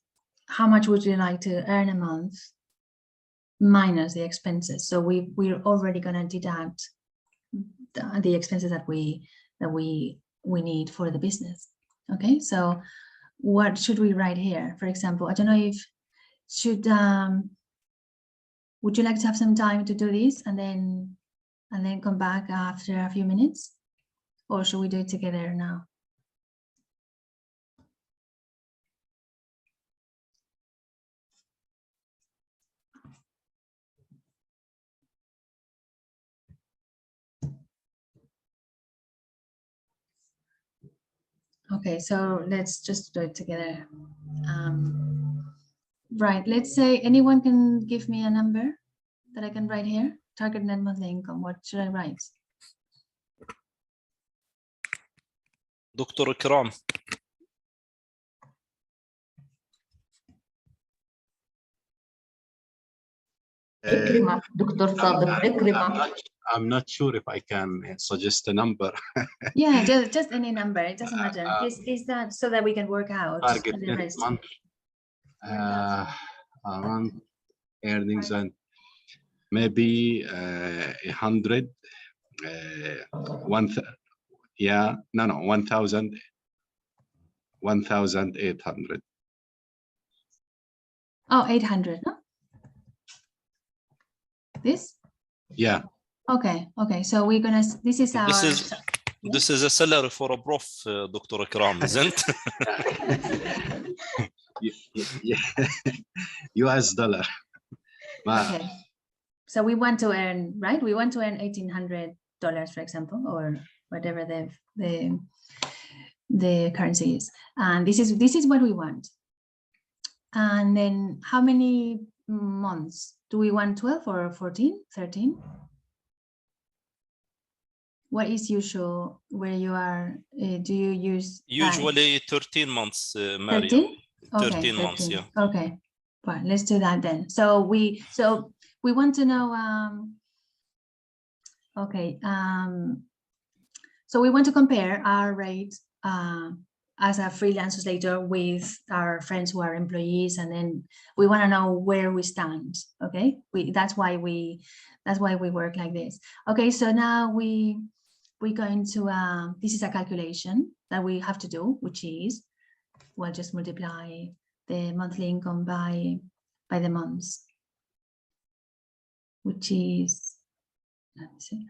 Speaker 4: how much would you like to earn a month minus the expenses. So we're already going to deduct the expenses that we need for the business. Okay, so what should we write here? For example, I don't know if would you like to have some time to do this and then come back after a few minutes, or should we do it together now? Okay, so let's just do it together. Right, let's say anyone can give me a number that I can write here. Target net monthly income, what should I write?
Speaker 6: Dr. Ikram.
Speaker 8: Dr. Sadiq,
Speaker 7: I'm not sure if I can suggest a number.
Speaker 4: Yeah, just any number, it doesn't matter. Is that so that we can work out
Speaker 7: Target
Speaker 4: the
Speaker 7: net
Speaker 4: rest?
Speaker 7: month, month earnings, and maybe 100, 1,800.
Speaker 4: Oh, 800, no? This?
Speaker 7: Yeah.
Speaker 4: Okay, so we're gonna, this is our...
Speaker 6: This is a salary for a prof, Dr. Ikram, isn't
Speaker 7: Yeah. US dollar.
Speaker 4: Okay, so we want to earn, right? We want to earn $1,800, for example, or whatever the currency is. And this is what we want. And then how many months? Do we want 12 or 14, 13? What is usual where you are? Do you use
Speaker 6: usually 13 months, Maria?
Speaker 4: 13? Okay,
Speaker 6: 13 months, yeah.
Speaker 4: Okay, fine. Let's do that then. So we want to know. So we want to compare our rate as a freelance translator with our friends who are employees, and then we want to know where we stand. Okay, that's why we work like this. Okay, so now we're going to this is a calculation that we have to do, which is we'll just multiply the monthly income by the months, which is, let me see,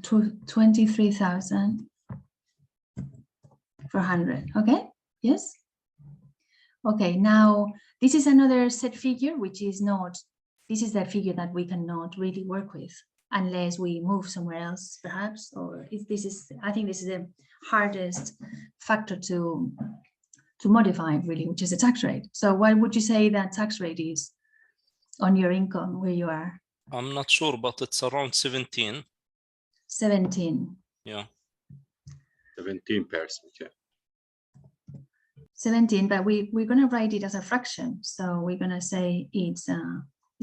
Speaker 4: 23,400. Okay, yes. Okay, now this is another set figure, which is not, this is the figure that we cannot really work with unless we move somewhere else, perhaps, or if this is, I think this is the hardest factor to modify, really, which is the tax rate. So what would you say that tax rate is on your income where you are?
Speaker 6: I'm not sure, but it's around 17.
Speaker 4: 17.
Speaker 6: Yeah.
Speaker 7: 17%. Yeah.
Speaker 4: 17, but we're going to write it as a fraction. So we're going to say it's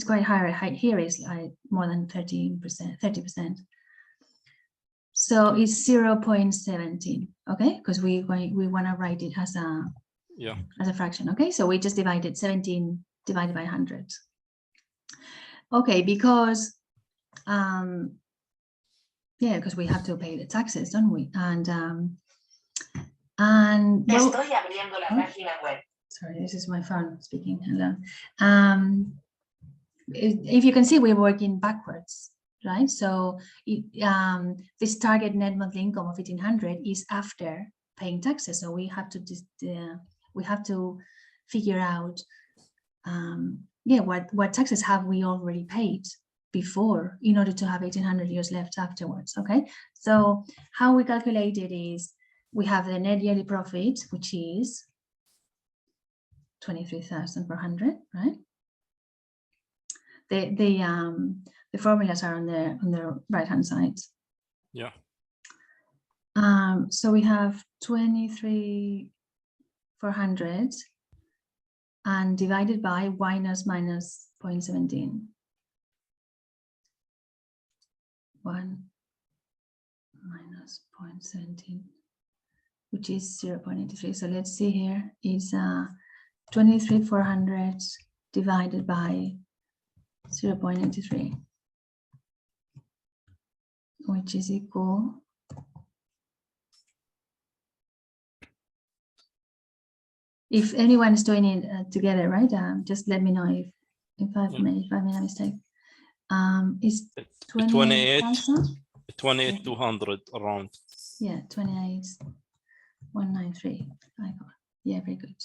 Speaker 4: quite higher. Here is like more than 30%. So it's 0.17. Okay, because we want to write it as a fraction. Okay, so we just divided 17 divided by 100. Okay, because because we have to pay the taxes, don't we? And And well,
Speaker 8: Estoy abriendo la página web.
Speaker 4: sorry, this is my phone speaking. Hello. If you can see, we're working backwards, right? So this target net monthly income of 1,800 is after paying taxes. So we have to figure out, what taxes have we already paid before in order to have 1,800 euros left afterwards. Okay, so how we calculate it is we have the net yearly profit, which is 23,400, right? The formulas are on the right hand side.
Speaker 6: Yeah.
Speaker 4: So we have 23,400 and divided by minus 0.17. 1 minus 0.17, which is 0.83. So let's see here is 23,400 divided by 0.83, which is equal if anyone is doing it together, right? Just let me know if I made a mistake. Is
Speaker 6: 28,200 around.
Speaker 4: Yeah, 28,193. I got, yeah, very good.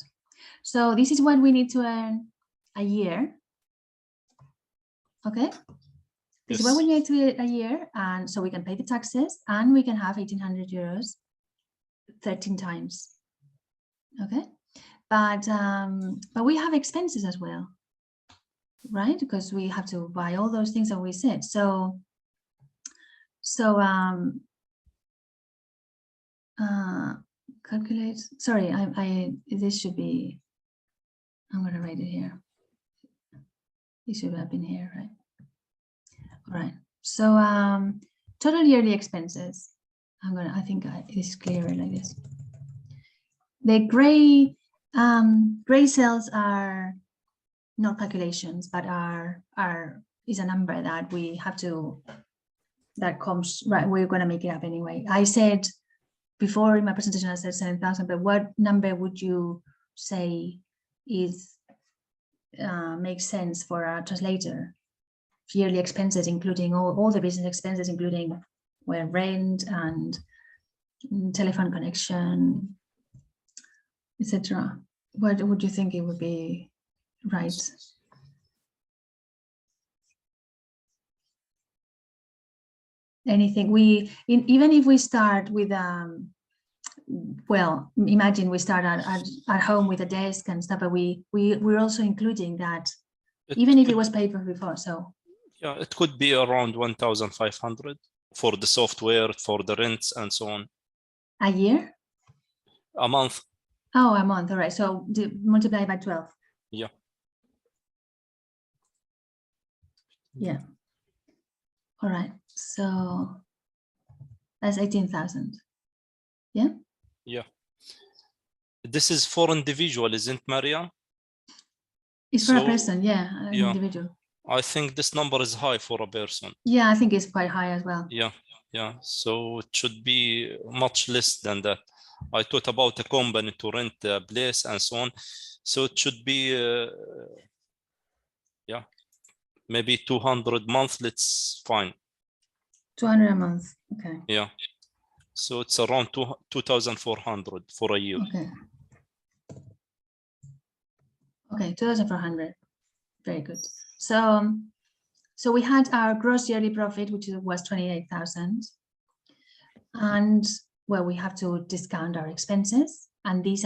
Speaker 4: So this is what we need to earn a year. Okay, this is what we need to earn a year, and so we can pay the taxes and we can have 1,800 euros 13 times. Okay, but we have expenses as well, right? Because we have to buy all those things that we said. So calculate. Sorry, this should be. I'm going to write it here. It should have been here, right? All right. So total yearly expenses. I think it is clearer like this. The gray cells are not calculations, but is a number that we have to, that comes, right, we're going to make it up anyway. I said before in my presentation, I said 7,000, but what number would you say is makes sense for a translator? Yearly expenses, including all the business expenses, including rent and telephone connection, etc. What would you think it would be right? Anything even if we start with well, imagine we start at home with a desk and stuff, but we're also including that even if it was paid for before. So
Speaker 6: yeah, it could be around 1,500 for the software, for the rents and so on.
Speaker 4: A year?
Speaker 6: A month.
Speaker 4: Oh, a month. All right. So multiply by 12.
Speaker 6: Yeah.
Speaker 4: Yeah. All right. So that's 18,000. Yeah.
Speaker 6: Yeah. This is for individual, isn't Maria?
Speaker 4: It's for a person. Yeah. An individual.
Speaker 6: I think this number is high for a person.
Speaker 4: Yeah, I think it's quite high as well.
Speaker 6: Yeah. Yeah. So it should be much less than that. I thought about a company to rent a place and so on. So it should be, yeah, maybe 200 monthly. It's fine.
Speaker 4: 200 a month. Okay.
Speaker 6: Yeah. So it's around 2,400 for a year.
Speaker 4: Okay. Okay, 2,400. Very good. So we had our gross yearly profit, which was 28,000. And well, we have to discount our expenses, and these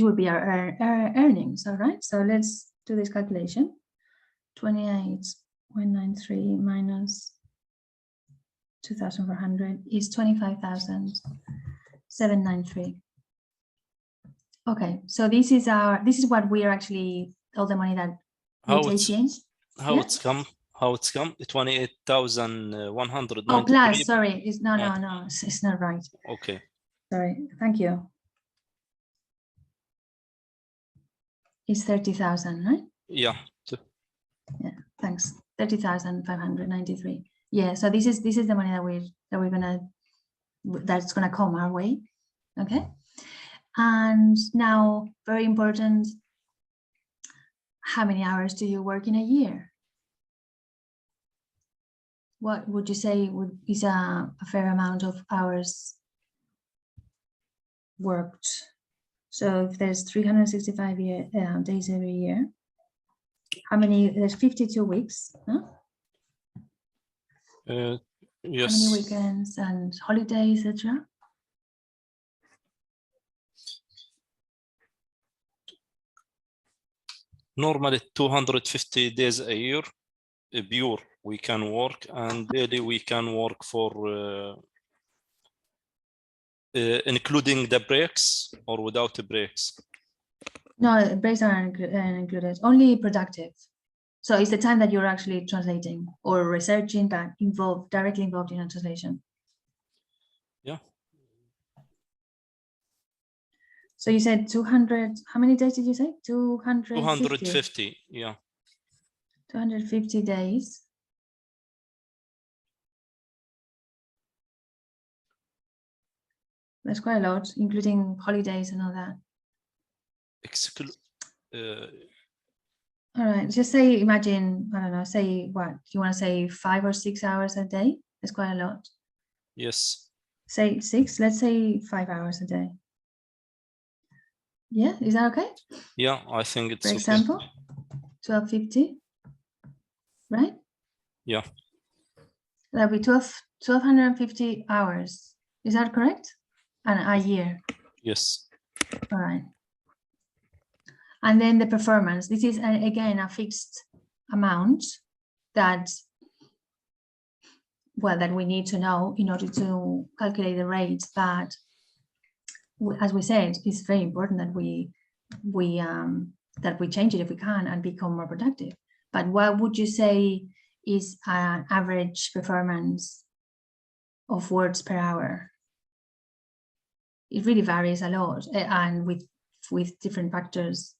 Speaker 4: would be our earnings. All right. So let's do this calculation. 28,193 minus 2,400 is 25,793. Okay, so this is what we are actually, all the money that we're taking.
Speaker 6: How it's come 28,193.
Speaker 4: Oh, plus, sorry, it's no, it's not right.
Speaker 6: Okay.
Speaker 4: Sorry, thank you. It's 30,000, right?
Speaker 6: Yeah.
Speaker 4: Yeah, thanks. 30,593. Yeah, so this is the money that we're gonna that's going to come our way. Okay. And now, very important, how many hours do you work in a year? What would you say is a fair amount of hours worked? So if there's 365 days every year, how many? There's 52 weeks. Huh?
Speaker 6: Yes.
Speaker 4: How many weekends and holidays, etc.?
Speaker 6: Normally 250 days a year, pure we can work, and daily we can work for including the breaks or without the breaks.
Speaker 4: No, breaks are included. Only productive. So it's the time that you're actually translating or researching that directly involved in a translation.
Speaker 6: Yeah.
Speaker 4: So you said 200, how many days did you say?
Speaker 6: 250, yeah.
Speaker 4: 250 days. That's quite a lot, including holidays and all that. All right, just say, imagine, I don't know, say what, you want to say 5 or 6 hours a day? That's quite a lot.
Speaker 6: Yes.
Speaker 4: Say 6, let's say 5 hours a day. Yeah, is that okay?
Speaker 6: Yeah, I think it's
Speaker 4: For
Speaker 6: okay.
Speaker 4: example, 1250, right?
Speaker 6: Yeah.
Speaker 4: That'll be 1250 hours. Is that correct? And a year.
Speaker 6: Yes.
Speaker 4: All right. And then the performance. This is again a fixed amount that, well, that we need to know in order to calculate the rates. But as we said, it's very important that we change it if we can and become more productive. But what would you say is an average performance of words per hour? It really varies a lot, and with different factors.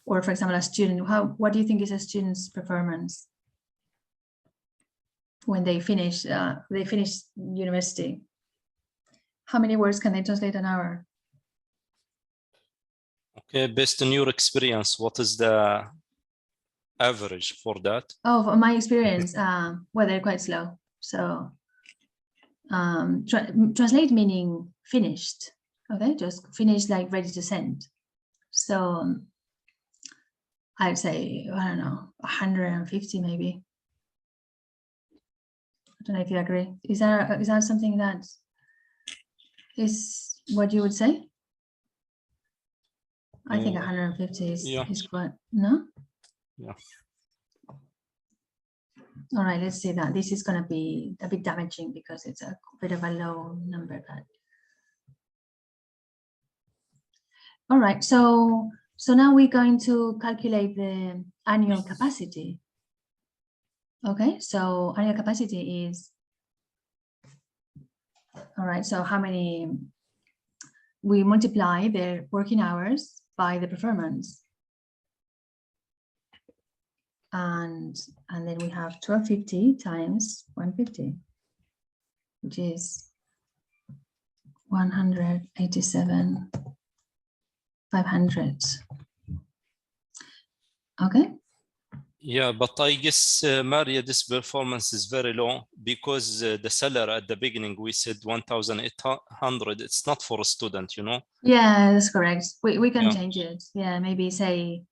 Speaker 4: Or for example, a student, what do you think is a student's performance when they finish university? How many words can they translate an hour?
Speaker 6: Okay, based on your experience, what is the average for that?
Speaker 4: Oh, from my experience, well, they're quite slow. So translate meaning finished, okay? Just finished, like ready to send. So I'd say, I don't know, 150 maybe. I don't know if you agree. Is that something that is what you would say? I think 150 is quite, no?
Speaker 6: Yeah.
Speaker 4: All right, let's see that. This is going to be a bit damaging because it's a bit of a low number. But all right, so now we're going to calculate the annual capacity. Okay, so annual capacity is, all right, so how many, we multiply their working hours by the performance. And then we have 1250 times 150, which is 187,500. Okay.
Speaker 6: Yeah, but I guess, Maria, this performance is very low because the salary at the beginning, we said 1,800. It's not for a student, you know?
Speaker 4: Yeah, that's correct. We can change it. Yeah, maybe say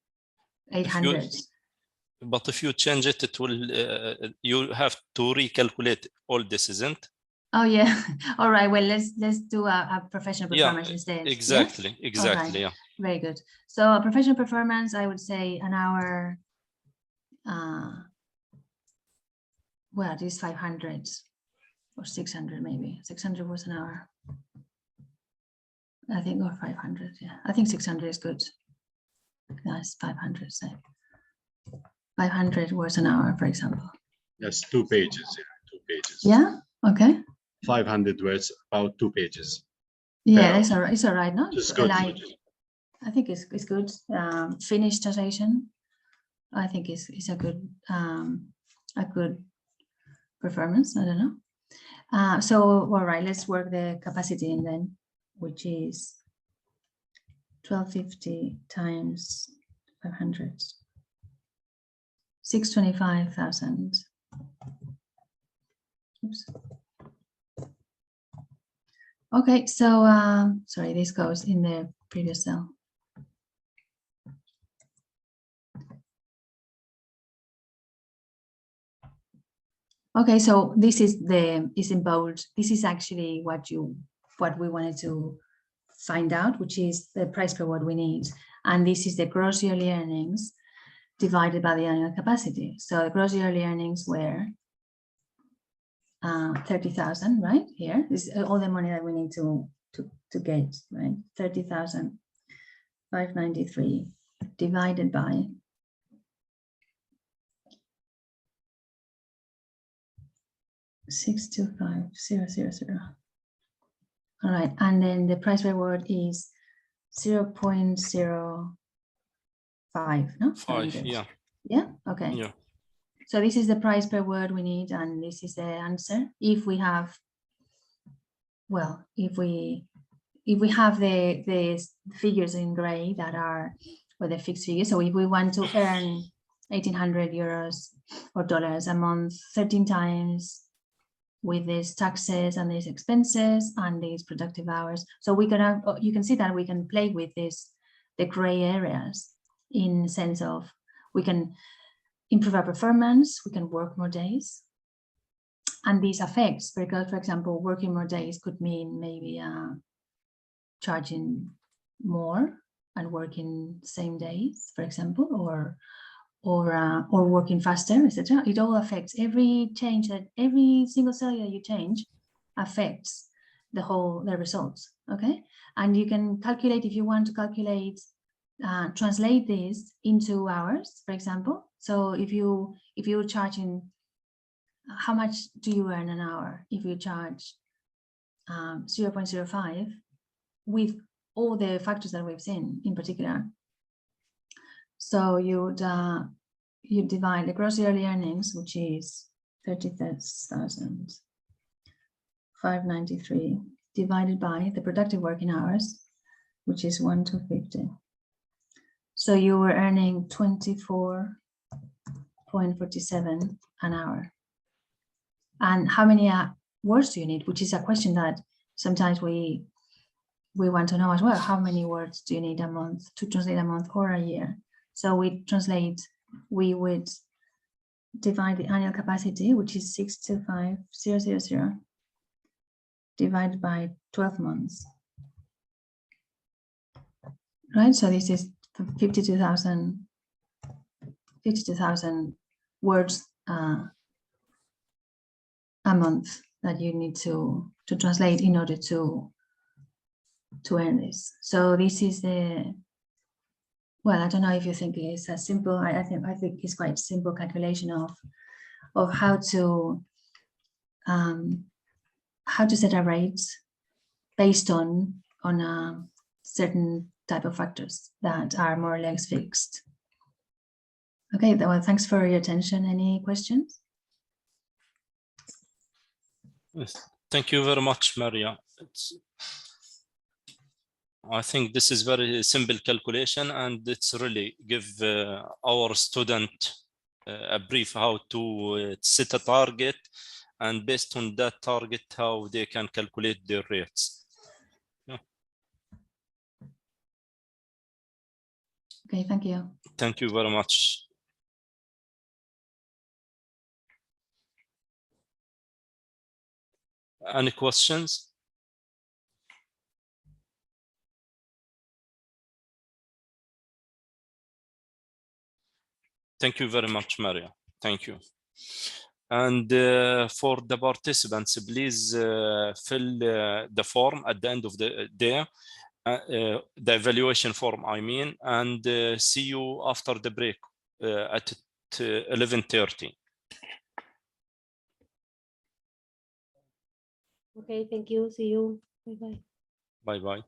Speaker 4: 800.
Speaker 6: But if you change it, it will, you have to recalculate all this, isn't?
Speaker 4: Oh yeah. All right. Well, let's do a professional performance instead.
Speaker 6: Exactly.
Speaker 4: Yeah?
Speaker 6: Exactly.
Speaker 4: Right.
Speaker 6: Yeah.
Speaker 4: Very good. So a professional performance, I would say an hour. Well, it is 500 or 600 maybe. 600 was an hour. I think, or 500. Yeah, I think 600 is good. That's 500. Say 500 words an hour, for example.
Speaker 7: Yes, 2 pages. Yeah, 2 pages.
Speaker 4: Yeah. Okay.
Speaker 7: 500 words, about 2 pages.
Speaker 4: Yeah, that's all right. It's all right, no?
Speaker 7: It's good.
Speaker 4: I think it's good. Finnish translation, I think is a good a good performance. I don't know. So, all right, let's work the capacity in then, which is 1250 times 500, 625,000. Oops. Okay, so sorry, this goes in the previous cell. Okay, so this is in bold. This is actually what we wanted to find out, which is the price per word we need. And this is the gross yearly earnings divided by the annual capacity. So the gross yearly earnings were 30,000, right? Here, this is all the money that we need to get, right? 30,593 divided by 625,000. All right, and then the price per word is 0.05, no?
Speaker 6: 5, yeah.
Speaker 4: Yeah, okay.
Speaker 6: Yeah.
Speaker 4: So this is the price per word we need, and this is the answer. If we have, well, if we have the figures in gray that are, or the fixed figures, so if we want to earn 1,800 euros or dollars a month 13 times with these taxes and these expenses and these productive hours, so we can have, you can see that we can play with this, the gray areas, in the sense of we can improve our performance, we can work more days. And these affects, because for example, working more days could mean maybe charging more and working same days, for example, or working faster, etc. It all affects every change, that every single cell that you change affects the results. Okay, and you can calculate, if you want to calculate, translate this into hours, for example. So if you're charging, how much do you earn an hour if you charge 0.05 with all the factors that we've seen in particular? So you divide the gross yearly earnings, which is 30,593, divided by the productive working hours, which is 1,250. So you were earning 24.47 an hour. And how many words do you need? Which is a question that sometimes we want to know as well. How many words do you need a month to translate a month or a year? So we would divide the annual capacity, which is 625,000, divided by 12 months. Right, so this is 52,000 words a month that you need to translate in order to earn this. So this is the, well, I don't know if you think it's a simple, I think it's quite simple calculation of how to set a rate based on a certain type of factors that are more or less fixed. Okay, well, thanks for your attention. Any questions?
Speaker 6: Yes. Thank you very much, Maria. I think this is very simple calculation, and it's really give our student a brief how to set a target, and based on that target, how they can calculate their rates. Yeah.
Speaker 4: Okay, thank you.
Speaker 6: Thank you very much. Any questions? Thank you very much, Maria. Thank you. And for the participants, please fill the form at the end of the day, the evaluation form, I mean, and see you after the break at 11:30.
Speaker 9: Okay, thank you. See you. Bye-bye.
Speaker 6: Bye-bye.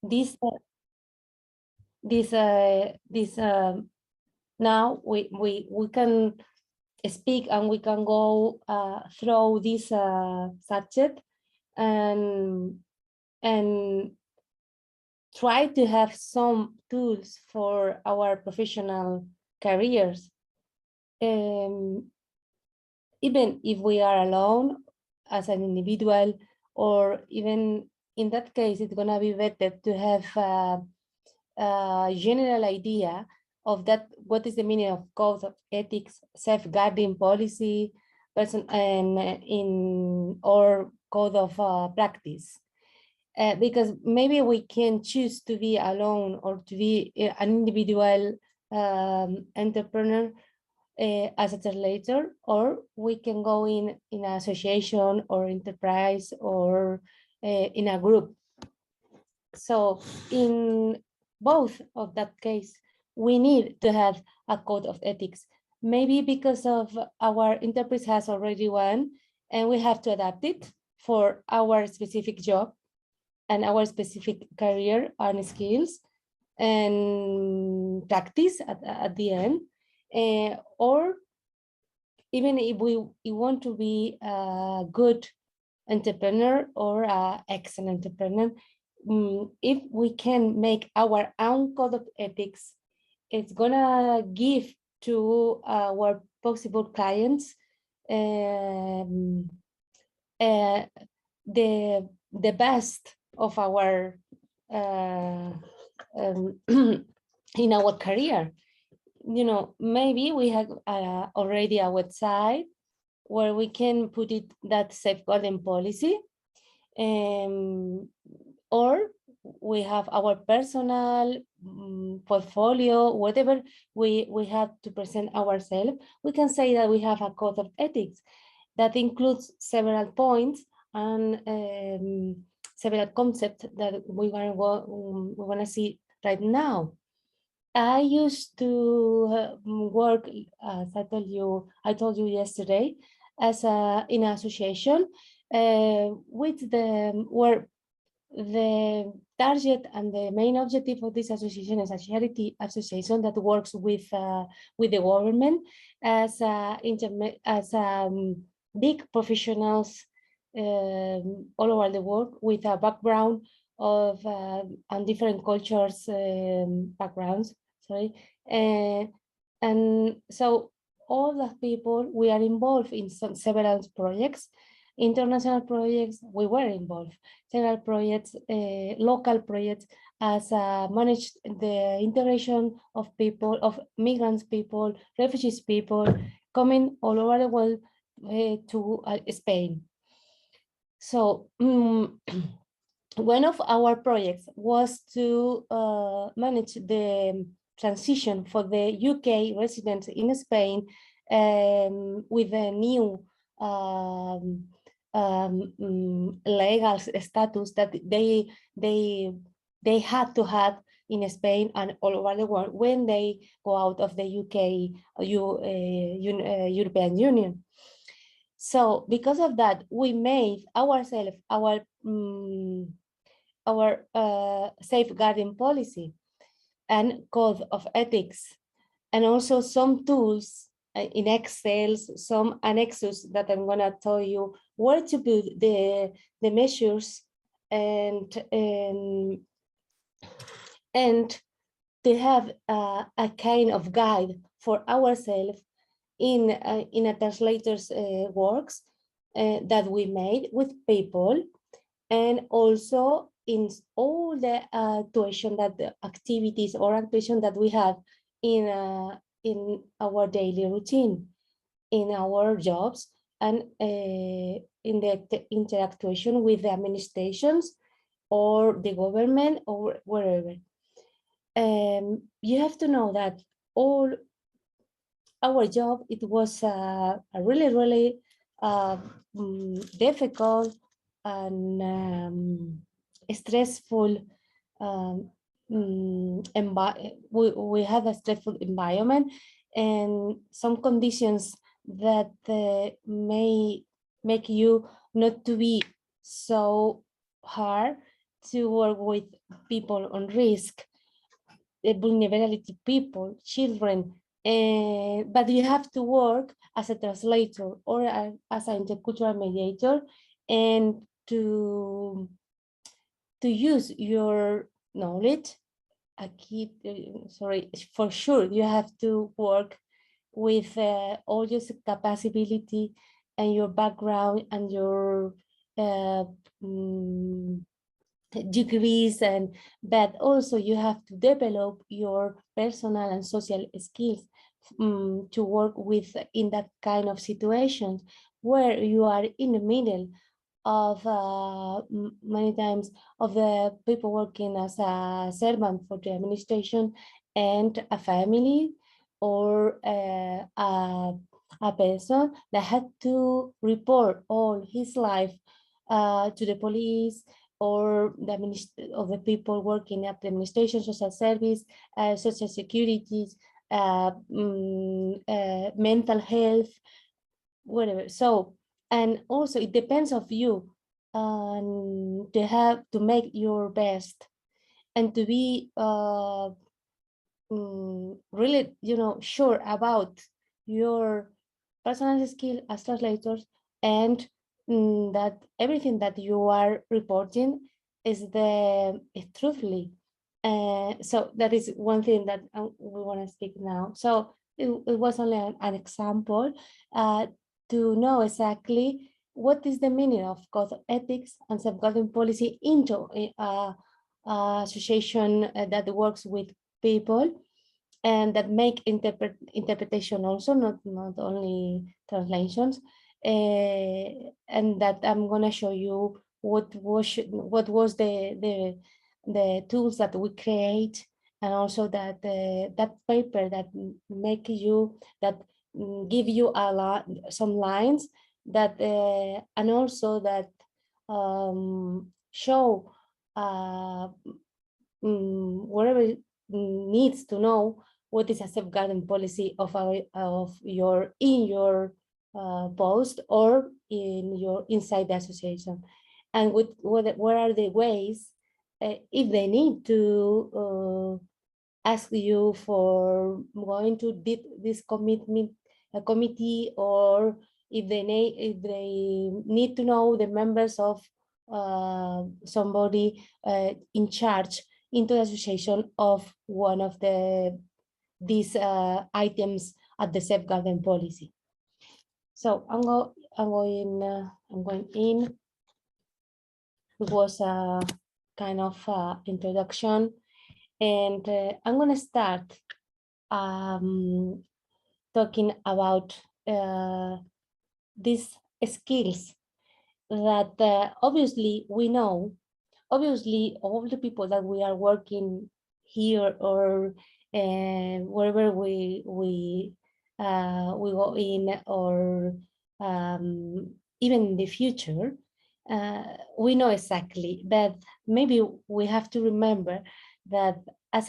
Speaker 9: this now we can speak and we can go through this subject and try to have some tools for our professional careers. Even if we are alone as an individual, or even in that case, it's gonna be better to have a general idea of that, what is the meaning of code of ethics, safeguarding policy, or code of practice. Because maybe we can choose to be alone or to be an individual entrepreneur as a translator, or we can go in an association or enterprise or in a group. So in both of that case, we need to have a code of ethics. Maybe because of our enterprise has already one, and we have to adapt it for our specific job and our specific career and skills and practice at the end. Or even if we want to be a good entrepreneur or an excellent entrepreneur, if we can make our own code of ethics, it's gonna give to our possible clients the best of our in our career. You know, maybe we have already a website where we can put it, that safeguarding policy, or we have our personal portfolio, whatever we have to present ourselves. We can say that we have a code of ethics that includes several points and several concepts that we want to see right now. I used to work, as I told you yesterday, as in an association with where the target and the main objective of this association is a charity association that works with the government as big professionals all over the world with a background of and different cultures backgrounds. Sorry, and so all the people, we are involved in several projects, international projects. We were involved several projects, local projects, as manage the integration of people, of migrants people, refugees people coming all over the world to Spain. So one of our projects was to manage the transition for the UK residents in Spain with a new legal status that they had to have in Spain and all over the world when they go out of the UK European Union. So because of that, we made ourselves our safeguarding policy and code of ethics, and also some tools in Excel, some annexes that I'm gonna tell you where to put the measures and to have a kind of guide for ourselves in a translator's works that we made with people, and also in all the activities or activation that we have in our daily routine, in our jobs, and in the interaction with the administrations or the government or wherever. You have to know that all our job, it was a really difficult and stressful we have a stressful environment and some conditions that may make you not to be so hard to work with people on risk, vulnerability people, children, but you have to work as a translator or as an intercultural mediator, and to use your knowledge. Sorry, for sure, you have to work with all your capability and your background and your degrees, but also you have to develop your personal and social skills to work with in that kind of situations where you are in the middle of many times of the people working as a servant for the administration and a family, or a person that had to report all his life to the police, or the people working at the administration, social service, social security, mental health, whatever. So, and also it depends of you to have to make your best and to be really, sure about your personal skill as translators, and that everything that you are reporting is truthfully. So that is one thing that we want to speak now. So it was only an example to know exactly what is the meaning of code of ethics and safeguarding policy into association that works with people and that make interpretation also, not only translations, and that I'm gonna show you what was the tools that we create, and also that that paper that make you give you some lines that and also that show whatever needs to know what is a safeguarding policy of your post or inside the association, and what are the ways if they need to ask you for going to this committee, or if they need to know the members of somebody in charge into the association of one of these items at the safeguarding policy. So I'm going in. It was a kind of introduction, and I'm going to start talking about these skills that obviously we know. Obviously, all the people that we are working here or wherever we go in, or even in the future, we know exactly, but maybe we have to remember that as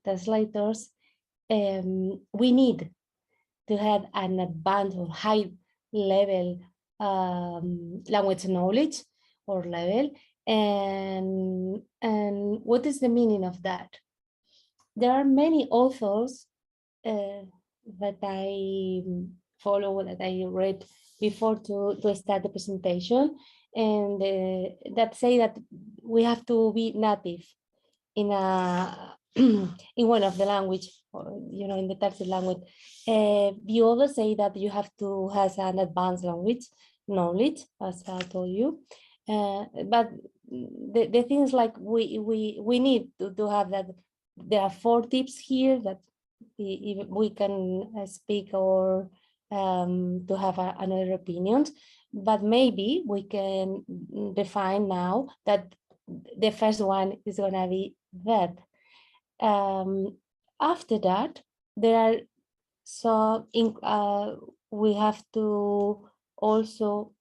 Speaker 9: translators, we need to have an advanced or high level language knowledge or level. And what is the meaning of that? There are many authors that I follow, that I read before to start the presentation, and that say that we have to be native in in one of the language, or in the target language. The others say that you have to have an advanced language knowledge, as I told you. But the things like we need to have that. There are 4 tips here that we can speak, or to have another opinions, but maybe we can define now that the first one is going to be that. After that, there are we have to also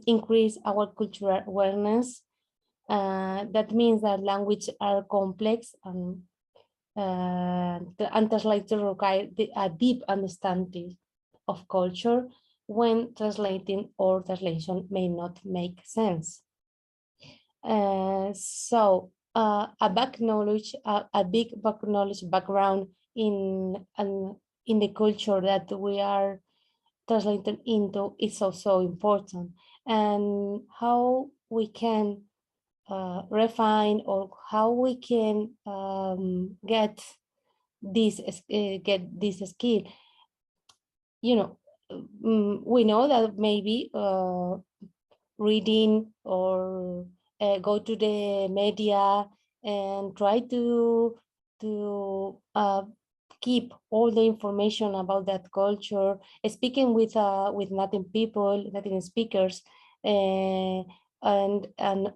Speaker 9: increase our cultural awareness. That means that language are complex, and translators require a deep understanding of culture when translating, or translation may not make sense. So a big background in the culture that we are translated into is also important, and how we can refine, or how we can get this skill. You know, we know that maybe reading or go to the media and try to keep all the information about that culture, speaking with native people, native speakers, and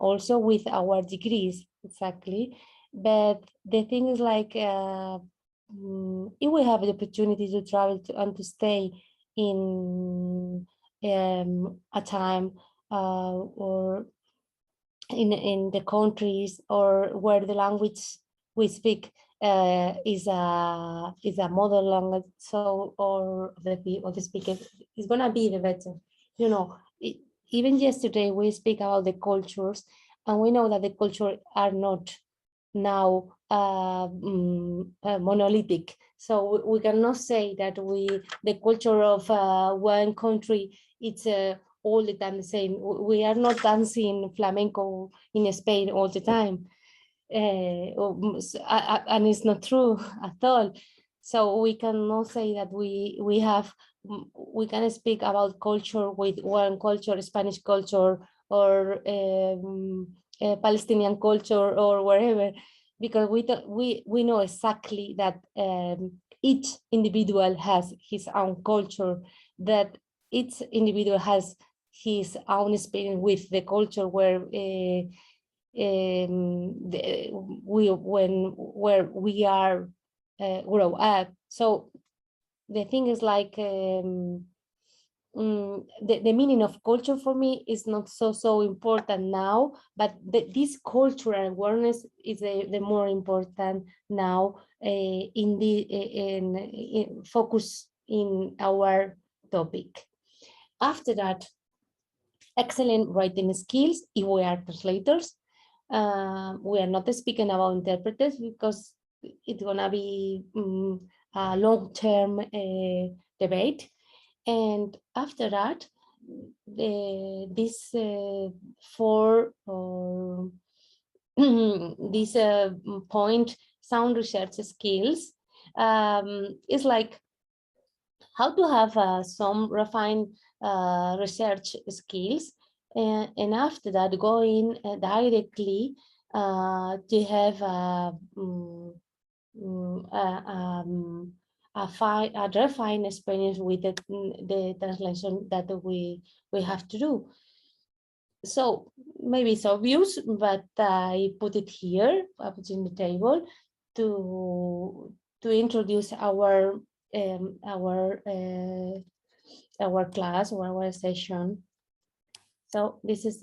Speaker 9: also with our degrees, exactly. But the thing is, like, if we have the opportunity to travel and to stay in a time or in the countries or where the language we speak is a mother language, so or the speaker is gonna be the better. You know, even yesterday we speak about the cultures, and we know that the cultures are not now monolithic. So we cannot say that the culture of one country, it's all the time the same. We are not dancing flamenco in Spain all the time. And it's not true at all. So we cannot say that we can speak about culture with one culture, Spanish culture, or Palestinian culture, or wherever, because we know exactly that each individual has his own culture, that each individual has his own experience with the culture where where we are grow up. So the thing is, like, the meaning of culture for me is not so important now, but this cultural awareness is the more important now in focus in our topic. After that, excellent writing skills if we are translators. We are not speaking about interpreters because it's gonna be a long-term debate. And after that, this four or this point, sound research skills, is like how to have some refined research skills, and after that going directly to have a refined experience with the translation that we have to do. So maybe it's obvious, but I put it here, I put it in the table to introduce our class or our session. So this is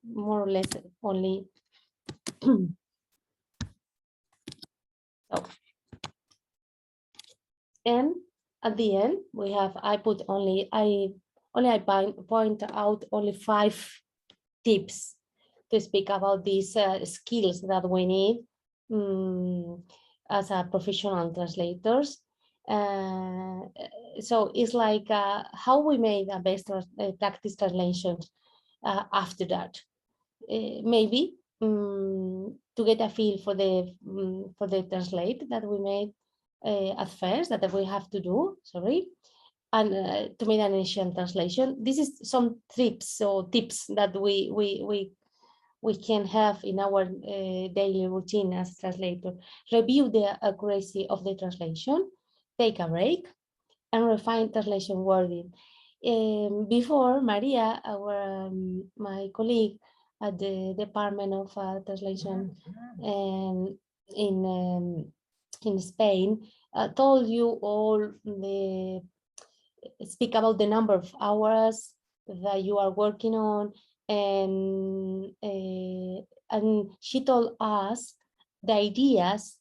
Speaker 9: more or less only. So, and at the end we have, I point out only 5 tips to speak about these skills that we need as a professional translators. So it's like how we made a best practice translation after that. Maybe to get a feel for the translate that we made at first, that we have to do, sorry, and to make an initial translation. This is some tips that we can have in our daily routine as translator. Review the accuracy of the translation, take a break, and refine translation wording. Before, Maria, my colleague at the Department of Translation and in Spain, told you all speak about the number of hours that you are working on, and she told us the ideas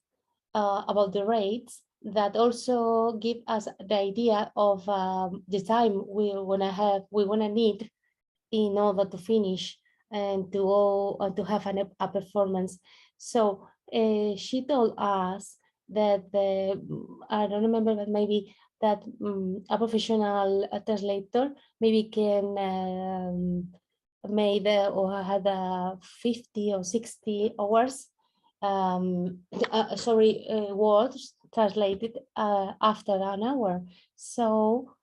Speaker 9: about the rates that also give us the idea of the time we wanna need in order to finish and to go to have a performance. So she told us that I don't remember, but maybe that a professional translator maybe can made or had 50 or 60 hours words translated after an hour. So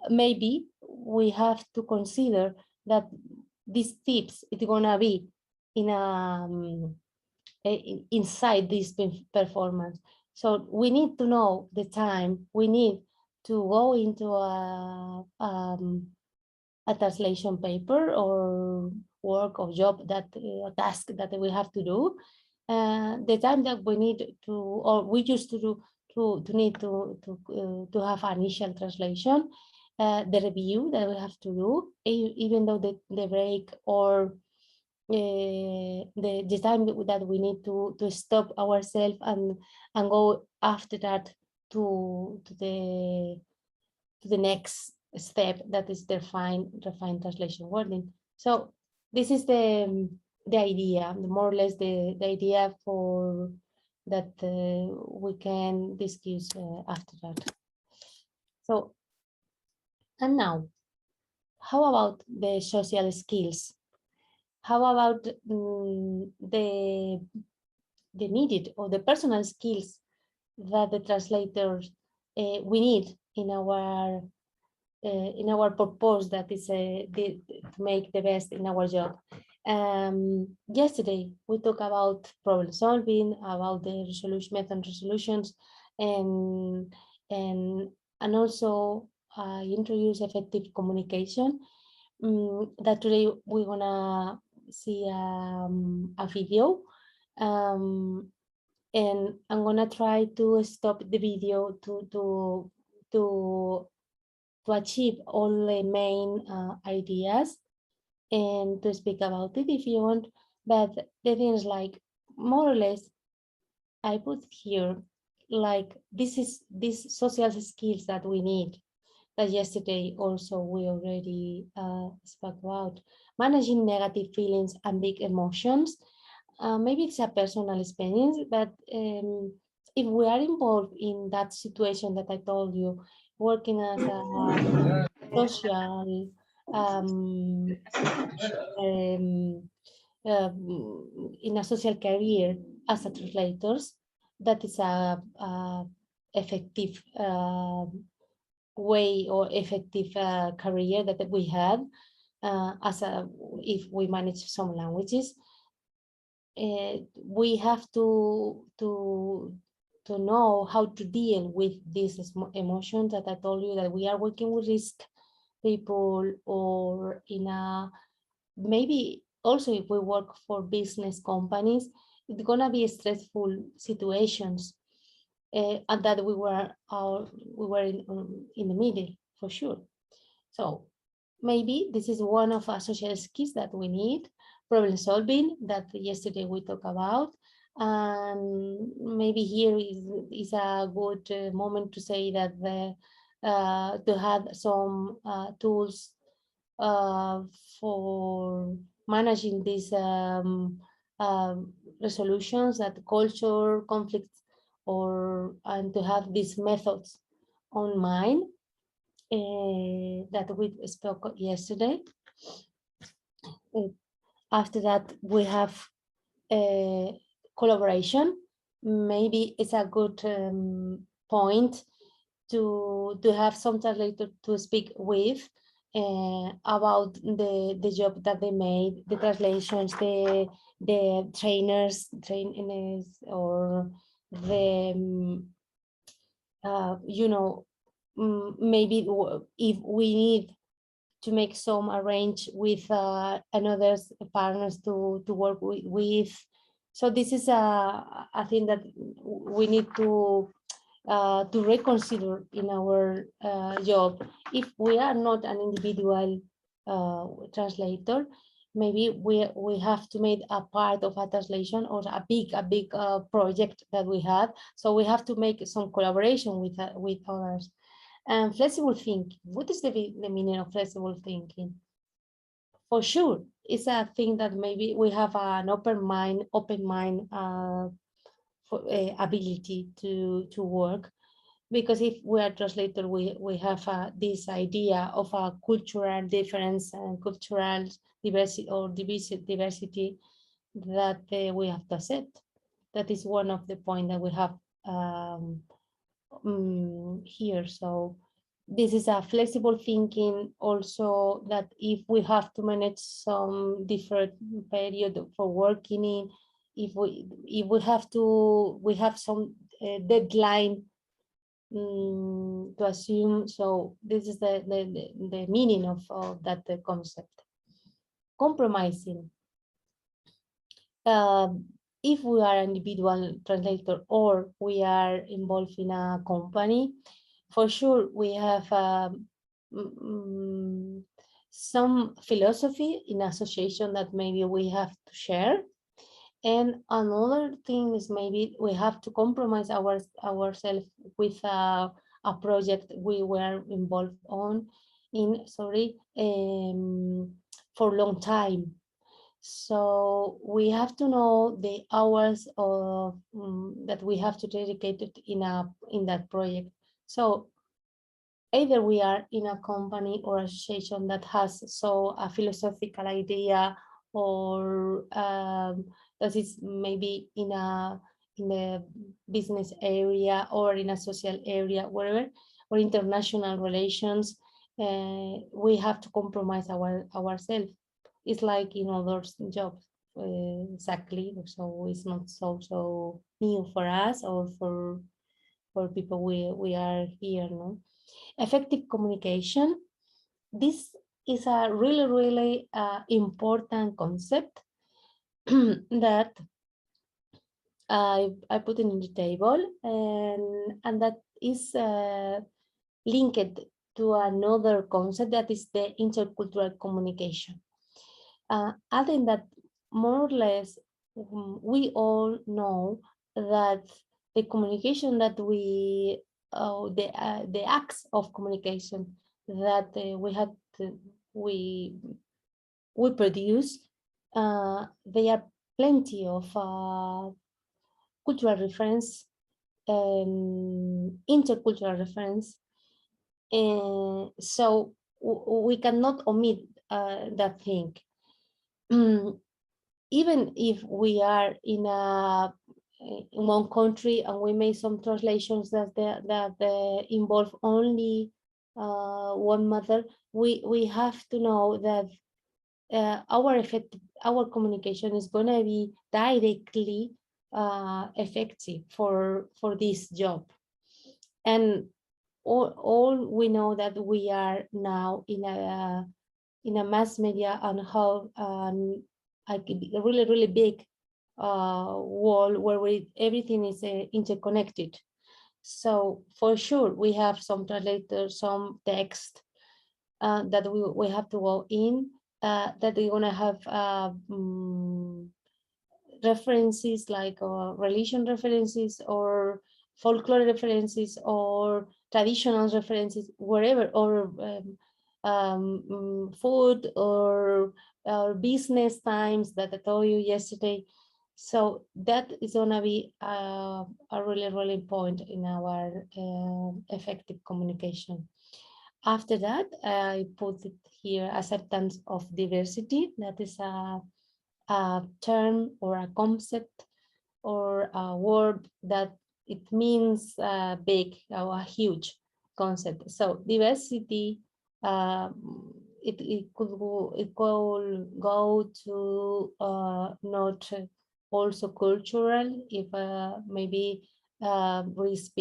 Speaker 9: maybe we have to consider that these tips it's gonna be in inside this performance. So we need to know the time we need to go into a translation paper or work or job that task that we have to do. The time that we need to, or we used to do, to need to have initial translation, the review that we have to do, even though the break or the time that we need to stop ourselves and go after that to the next step, that is the refine translation wording. So this is the idea, more or less the idea for that we can discuss after that. So, and now, how about the social skills? How about the needed or the personal skills that the translators we need in our purpose, that is to make the best in our job. Yesterday we talked about problem solving, about the resolutions, and also introduce effective communication. That today we're gonna see a video, and I'm gonna try to stop the video to achieve all the main ideas and to speak about it if you want. But the thing is, like, more or less I put here, like, these social skills that we need, that yesterday also we already spoke about. Managing negative feelings and big emotions. Maybe it's a personal experience, but if we are involved in that situation that I told you, working as a social in a social career as a translators, that is a effective way or effective career that we have if we manage some languages. We have to know how to deal with these emotions that I told you, that we are working with risk people, or in a, maybe also if we work for business companies, it's gonna be stressful situations, and that we were in the middle for sure. So maybe this is one of our social skills that we need. Problem solving, that yesterday we talked about, and maybe here is a good moment to say that to have some tools for managing these resolutions, that culture conflicts, and to have these methods on mind that we spoke yesterday. After that, we have collaboration. Maybe it's a good point to have some translator to speak with about the job that they made, the translations, the trainers, or the you know, maybe if we need to make some arrange with another partners to work with. So this is a thing that we need to reconsider in our job. If we are not an individual translator, maybe we have to make a part of a translation or a big project that we have. So we have to make some collaboration with others. And flexible thinking. What is the meaning of flexible thinking? For sure, it's a thing that maybe we have an open mind for, ability to work, because if we are translator, we have this idea of a cultural difference and cultural diversity or diversity that we have to accept. That is one of the points that we have here. So this is a flexible thinking also, that if we have to manage some different period for working in, if we have some deadline to assume. So this is the meaning of that concept. Compromising. If we are an individual translator or we are involved in a company, for sure we have some philosophy in association that maybe we have to share. And another thing is maybe we have to compromise ourselves with a project we were involved in for a long time. So we have to know the hours of that we have to dedicate it in that project. So either we are in a company or association that has a philosophical idea, or that is maybe in the business area or in a social area, wherever, or international relations, we have to compromise ourselves. It's like in other jobs, exactly. So it's not so new for us or for people we are here, no? Effective communication. This is a really important concept that I put in the table, and that is linked to another concept, that is the intercultural communication. I think that more or less we all know that the communication that the acts of communication that we produce, there are plenty of cultural reference and intercultural reference, so we cannot omit that thing. Even if we are in one country and we make some translations that involve only one mother, we have to know that our communication is going to be directly effective for this job. And all we know that we are now in a mass media and how a really big world where everything is interconnected. So for sure we have some translators, some text that we have to go in, that we're gonna have references like religion references or folklore references or traditional references, wherever, or food or business times that I told you yesterday. So that is gonna be a really point in our effective communication. After that, I put it here, acceptance of diversity. That is a term or a concept or a word that it means big or a huge concept. So diversity, it could go to not also cultural, if maybe risk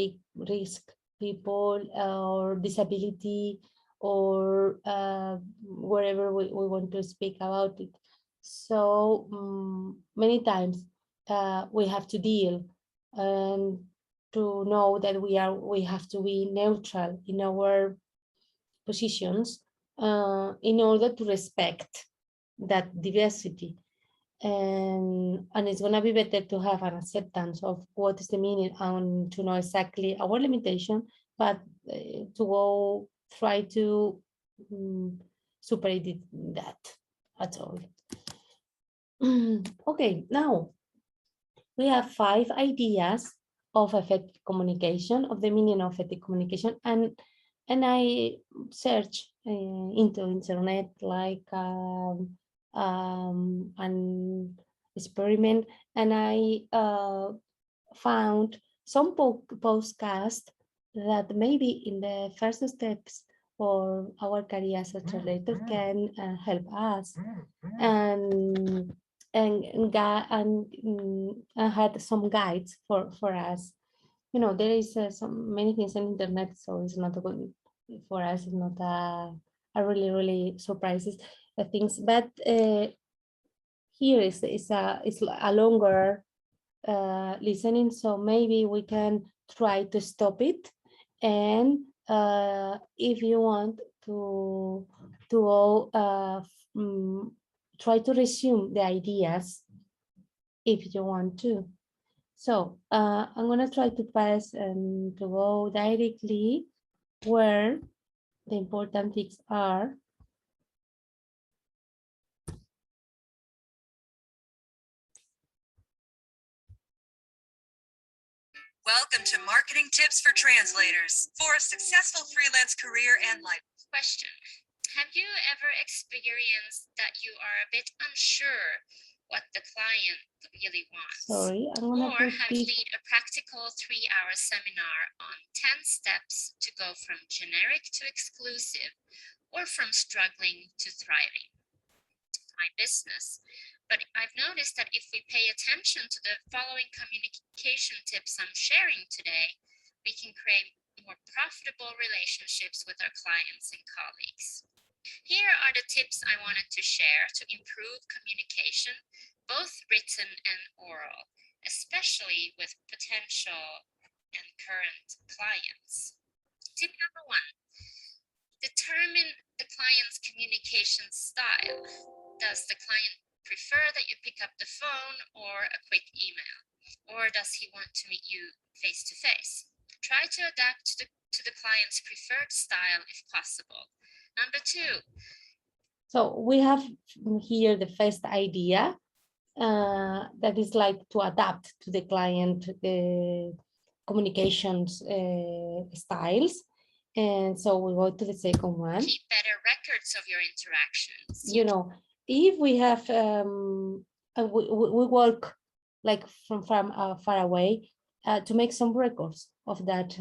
Speaker 9: people or disability or wherever we want to speak about it. So many times we have to deal and to know that we have to be neutral in our positions in order to respect that diversity. And it's going to be better to have an acceptance of what is the meaning and to know exactly our limitation, but to go try to superate that at all. Okay, now we have 5 ideas of effective communication, of the meaning of effective communication, and I search into internet like an experiment, and I found some podcast that maybe in the first steps for our career as a translator can help us, and I had some guides for us. You know, there is some many things on internet, so it's not a good for us. It's not a really surprises things, but here is a longer listening, so maybe we can try to stop it, and if you want to try to resume the ideas if you want to. So I'm gonna try to pass and to go directly where the important things are.
Speaker 10: Welcome to Marketing Tips for Translators for a successful freelance career and life.
Speaker 11: Question. Have you ever experienced that you are a bit unsure what the client really wants?
Speaker 9: Sorry, I'm gonna
Speaker 11: or have you
Speaker 9: repeat.
Speaker 11: lead a practical 3-hour seminar on 10 steps to go from generic to exclusive, or from struggling to thriving? My business. But I've noticed that if we pay attention to the following communication tips I'm sharing today, we can create more profitable relationships with our clients and colleagues. Here are the tips I wanted to share to improve communication, both written and oral, especially with potential and current clients. Tip number 1, determine the client's communication style. Does the client prefer that you pick up the phone or a quick email? Or does he want to meet you face to face? Try to adapt to the client's preferred style if possible. Number 2.
Speaker 9: So we have here the first idea that is like to adapt to the client communications styles. And so we go to the second one.
Speaker 11: Keep better records of your interactions.
Speaker 9: You know, if we have we work like from far away to make some records of that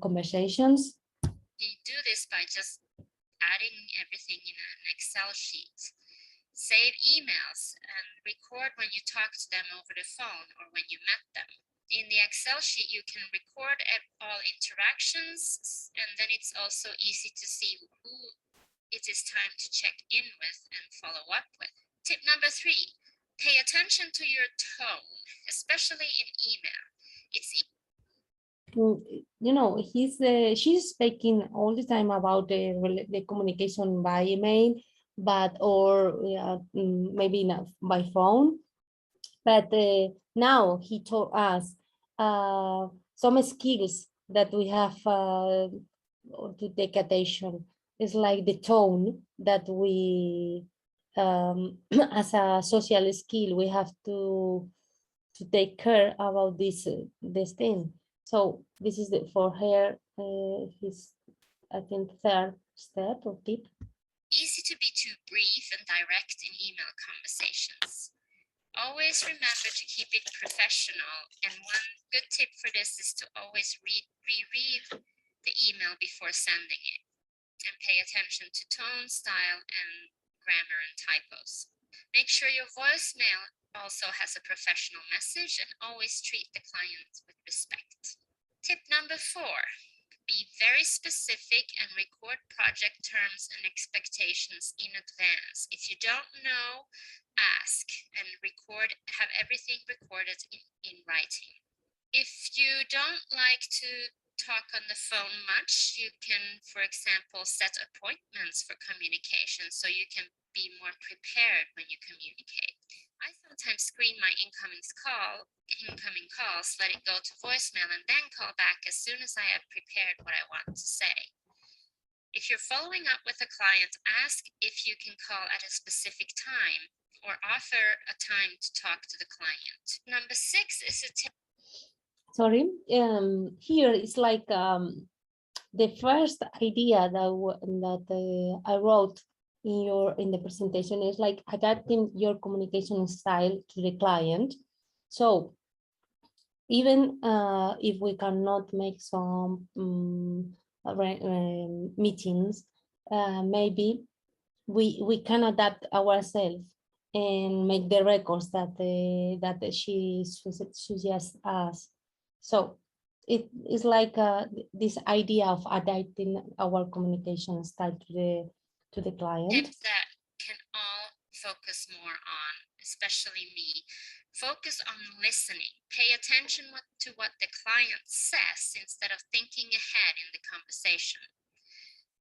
Speaker 9: conversations.
Speaker 11: You do this by just adding everything in an Excel sheet. Save emails and record when you talk to them over the phone or when you met them. In the Excel sheet, you can record all interactions, and then it's also easy to see who it is time to check in with and follow up with. Tip number 3, pay attention to your tone, especially in email. It's
Speaker 9: you know, she's speaking all the time about the communication by email, but or maybe not by phone. But now he taught us some skills that we have to take attention. It's like the tone that we, as a social skill, we have to take care about this thing. So this is for her, his, I think, third step or tip.
Speaker 11: Easy to be too brief and direct in email conversations. Always remember to keep it professional, and one good tip for this is to always reread the email before sending it, and pay attention to tone, style, and grammar and typos. Make sure your voicemail also has a professional message, and always treat the client with respect. Tip number 4, be very specific and record project terms and expectations in advance. If you don't know, ask and have everything recorded in writing. If you don't like to talk on the phone much, you can, for example, set appointments for communication so you can be more prepared when you communicate. I sometimes screen my incoming calls, let it go to voicemail, and then call back as soon as I have prepared what I want to say. If you're following up with a client, ask if you can call at a specific time or offer a time to talk to the client. Number 6 is a
Speaker 9: Sorry, here it's like the first idea that I wrote in the presentation is like adapting your communication style to the client. So even if we cannot make some meetings, maybe we can adapt ourselves and make the records that she suggests us. So it is like this idea of adapting our communication style to the client.
Speaker 11: tips that can all focus more on, especially me. Focus on listening. Pay attention to what the client says instead of thinking ahead in the conversation.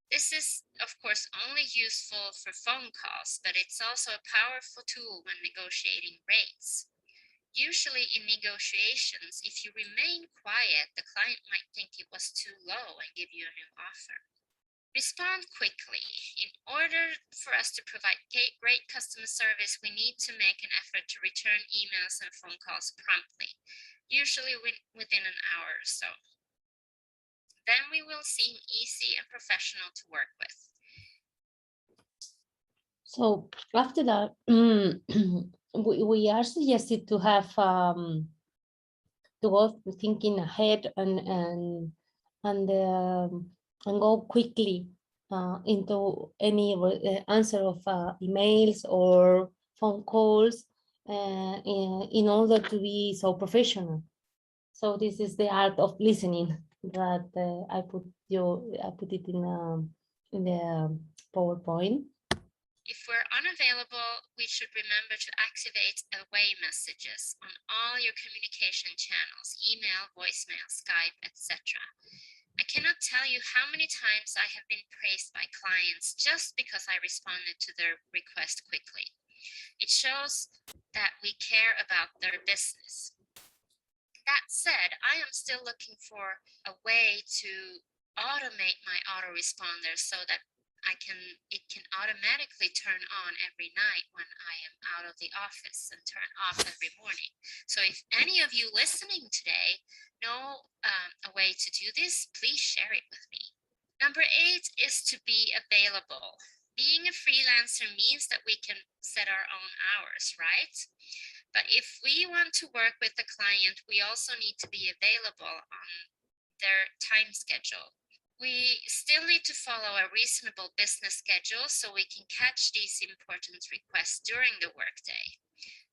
Speaker 11: This is, of course, only useful for phone calls, but it's also a powerful tool when negotiating rates. Usually in negotiations, if you remain quiet, the client might think it was too low and give you a new offer. Respond quickly. In order for us to provide great customer service, we need to make an effort to return emails and phone calls promptly, usually within an hour or so. Then we will seem easy and professional to work with.
Speaker 9: So after that, we are suggested to have to go thinking ahead and go quickly into any answer of emails or phone calls in order to be so professional. So this is the art of listening that I put it in the PowerPoint.
Speaker 11: If we're unavailable, we should remember to activate away messages on all your communication channels, email, voicemail, Skype, etc. I cannot tell you how many times I have been praised by clients just because I responded to their request quickly. It shows that we care about their business. That said, I am still looking for a way to automate my autoresponder so that it can automatically turn on every night when I am out of the office and turn off every morning. So if any of you listening today know a way to do this, please share it with me. Number 8 is to be available. Being a freelancer means that we can set our own hours, right? But if we want to work with the client, we also need to be available on their time schedule. We still need to follow a reasonable business schedule so we can catch these important requests during the workday.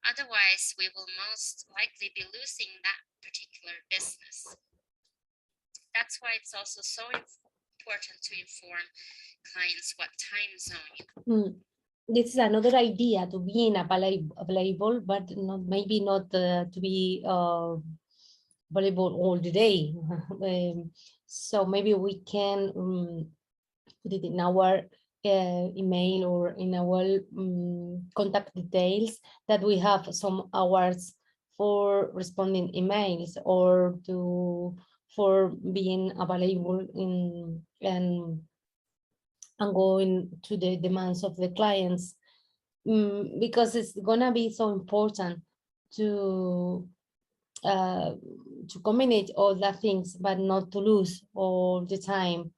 Speaker 11: Otherwise, we will most likely be losing that particular business. That's why it's also so important to inform clients what time zone.
Speaker 9: This is another idea, to be available, but maybe not to be available all the day. So maybe we can put it in our email or in our contact details that we have some hours for responding emails or for being available and going to the demands of the clients, because it's gonna be so important to combine all the things, but not to lose all the time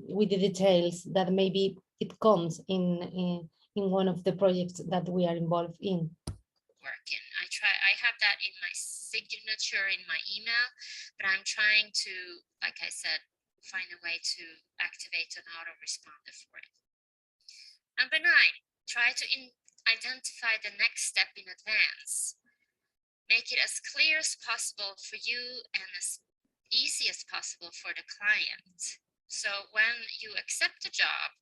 Speaker 9: with the details that maybe it comes in one of the projects that we are involved in.
Speaker 11: I have that in my signature in my email, but I'm trying to, like I said, find a way to activate an autoresponder for it. Number 9, try to identify the next step in advance. Make it as clear as possible for you and as easy as possible for the client. So when you accept a job,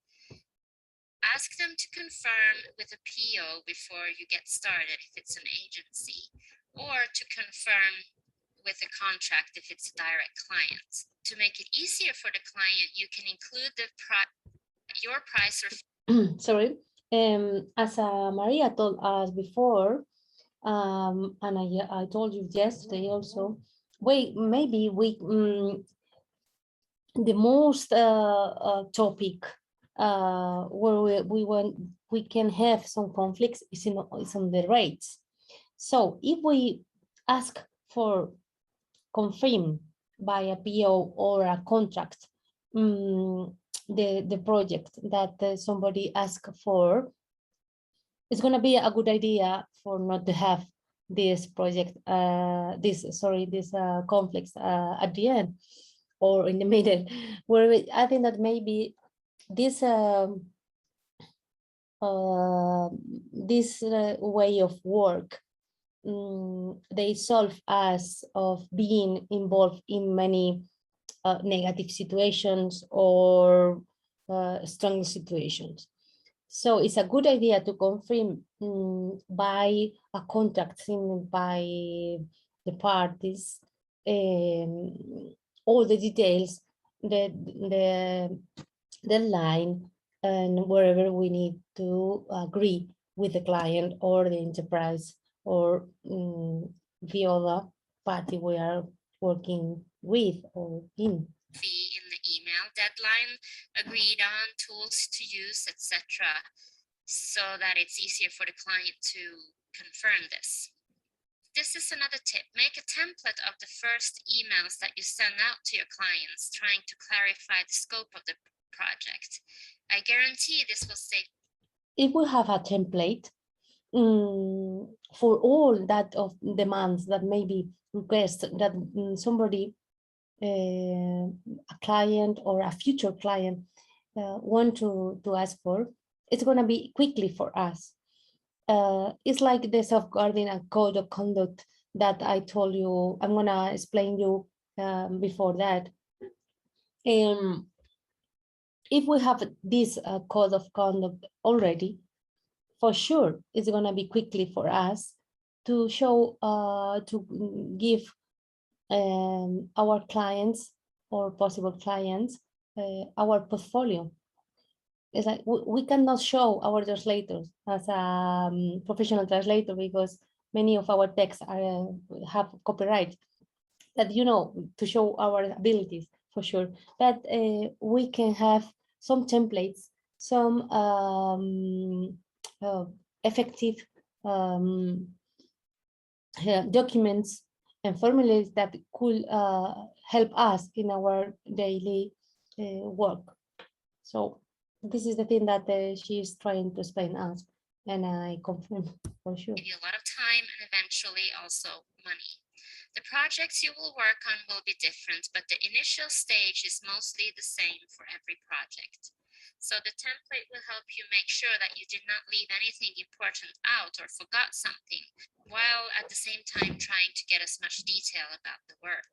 Speaker 11: ask them to confirm with a PO before you get started if it's an agency, or to confirm with a contract if it's a direct client. To make it easier for the client, you can include your price or
Speaker 9: sorry, as Maria told us before, and I told you yesterday also, maybe we the most topic where we can have some conflicts is on the rates. So if we ask for confirm by a PO or a contract the project that somebody asked for, it's going to be a good idea for not to have this project, this conflicts at the end or in the middle, where I think that maybe this way of work, they solve us of being involved in many negative situations or strong situations. So it's a good idea to confirm by a contract signed by the parties all the details, the line, and wherever we need to agree with the client or the enterprise or the other party we are working with or in.
Speaker 11: In the email deadline, agreed on tools to use, etc., so that it's easier for the client to confirm this. This is another tip. Make a template of the first emails that you send out to your clients, trying to clarify the scope of the project. I guarantee this will save.
Speaker 9: If we have a template for all that of demands that maybe request that somebody, a client or a future client want to ask for, it's going to be quickly for us. It's like the safeguarding a code of conduct that I told you. I'm going to explain you before that. If we have this code of conduct already, for sure, it's going to be quickly for us to show, to give our clients or possible clients our portfolio. It's like we cannot show our translators as a professional translator because many of our texts have copyright, that to show our abilities for sure. But we can have some templates, some effective documents and formulas that could help us in our daily work. So this is the thing that she is trying to explain us, and I confirm for sure.
Speaker 11: Give you a lot of time and eventually also money. The projects you will work on will be different, but the initial stage is mostly the same for every project. So the template will help you make sure that you did not leave anything important out or forgot something, while at the same time trying to get as much detail about the work.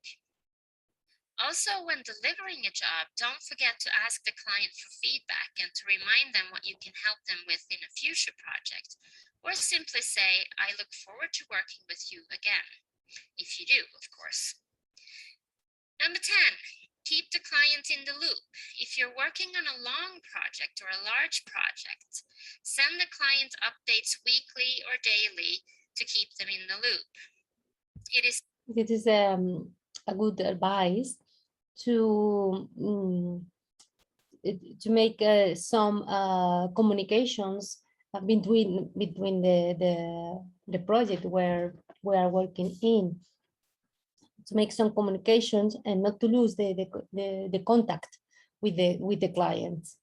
Speaker 11: Also, when delivering a job, don't forget to ask the client for feedback and to remind them what you can help them with in a future project, or simply say, I look forward to working with you again, if you do, of course. Number 10, keep the client in the loop. If you're working on a long project or a large project, send the client updates weekly or daily to keep them in the loop. It is
Speaker 9: a good advice to make some communications between the project where we are working in, to make some communications and not to lose the contact with the clients.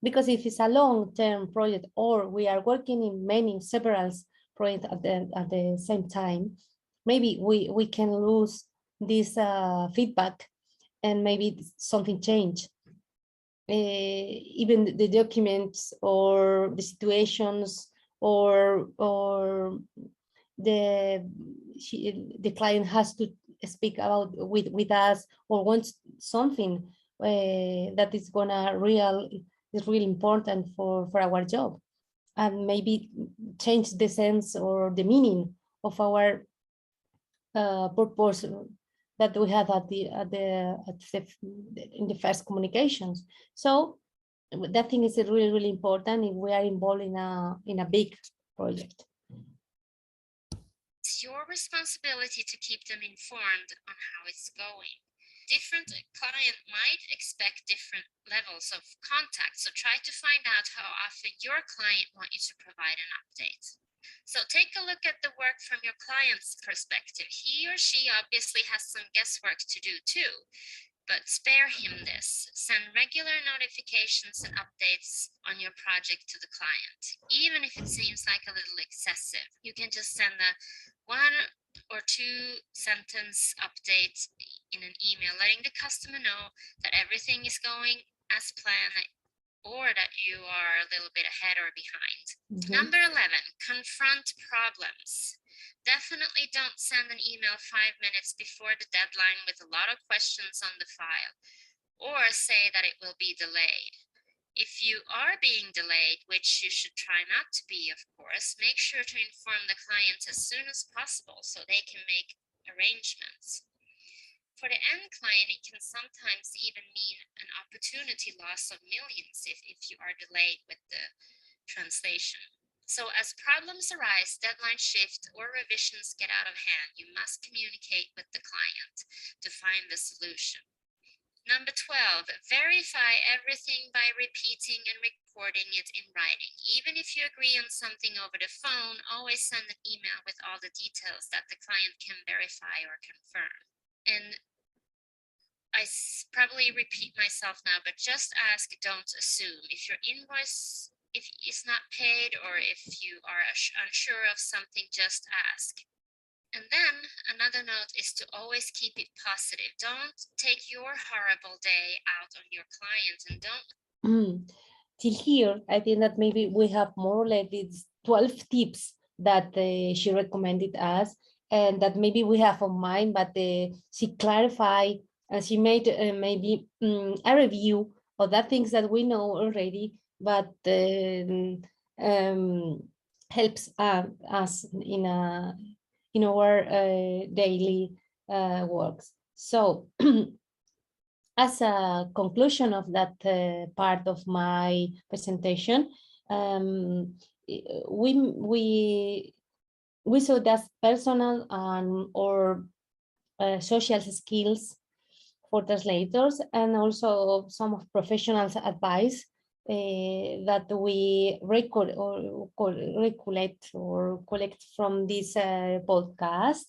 Speaker 9: Because if it's a long-term project or we are working in several projects at the same time, maybe we can lose this feedback and maybe something change. Even the documents or the situations or the client has to speak about with us or wants something that is is really important for our job, and maybe change the sense or the meaning of our purpose that we had in the first communications. So that thing is really important if we are involved in a big project.
Speaker 11: It's your responsibility to keep them informed on how it's going. different client might expect different levels of contact. So try to find out how often your client want you to provide an update. So take a look at the work from your client's perspective. He or she obviously has some guesswork to do too, but spare him this. Send regular notifications and updates on your project to the client. Even if it seems like a little excessive, you can just send a 1 or 2 sentence update in an email, letting the customer know that everything is going as planned or that you are a little bit ahead or behind. Number 11, confront problems. Definitely don't send an email 5 minutes before the deadline with a lot of questions on the file, or say that it will be delayed. If you are being delayed, which you should try not to be, of course, make sure to inform the client as soon as possible so they can make arrangements. For the end client, it can sometimes even mean an opportunity loss of millions if you are delayed with the translation. So as problems arise, deadline shift, or revisions get out of hand, you must communicate with the client to find the solution. Number 12, verify everything by repeating and recording it in writing. Even if you agree on something over the phone, always send an email with all the details that the client can verify or confirm. And I probably repeat myself now, but just ask, don't assume. If your invoice is not paid, or if you are unsure of something, just ask. And then another note is to always keep it positive. Don't take your horrible day out on your client, and don't.
Speaker 9: Till here, I think that maybe we have more or less these 12 tips that she recommended us, and that maybe we have on mind, but she clarified and she made maybe a review of the things that we know already, but helps us in our daily works. So as a conclusion of that part of my presentation, we saw that personal or social skills for translators, and also some of professionals' advice that we collect from this podcast,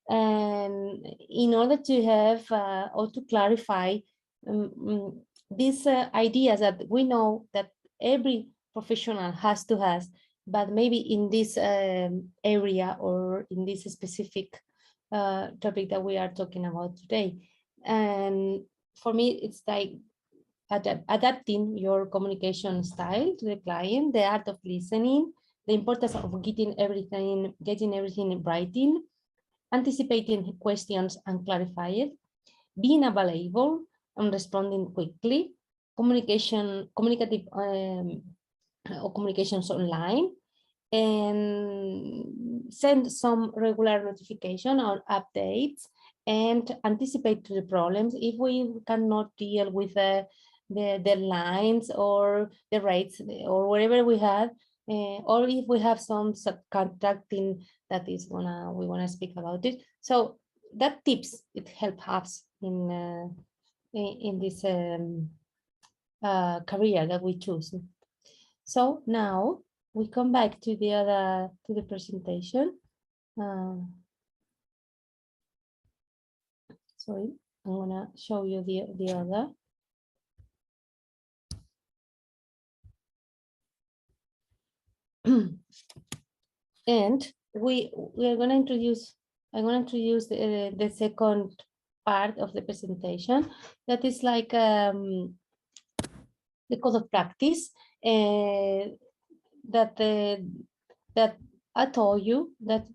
Speaker 9: and in order to have or to clarify these ideas that we know that every professional has to have, but maybe in this area or in this specific topic that we are talking about today. And for me, it's like adapting your communication style to the client, the art of listening, the importance of getting everything in writing, anticipating questions and clarify it, being available and responding quickly, communicative or communications online, and send some regular notification or updates, and anticipate to the problems if we cannot deal with the deadlines or the rates or whatever we have, or if we have some subcontracting that is we wanna speak about it. So that tips, it helps us in this career that we choose. So now we come back to the presentation. Sorry, I'm gonna show you the other. And we are going to introduce. I'm going to introduce the second part of the presentation. That is like the code of practice. That I told you that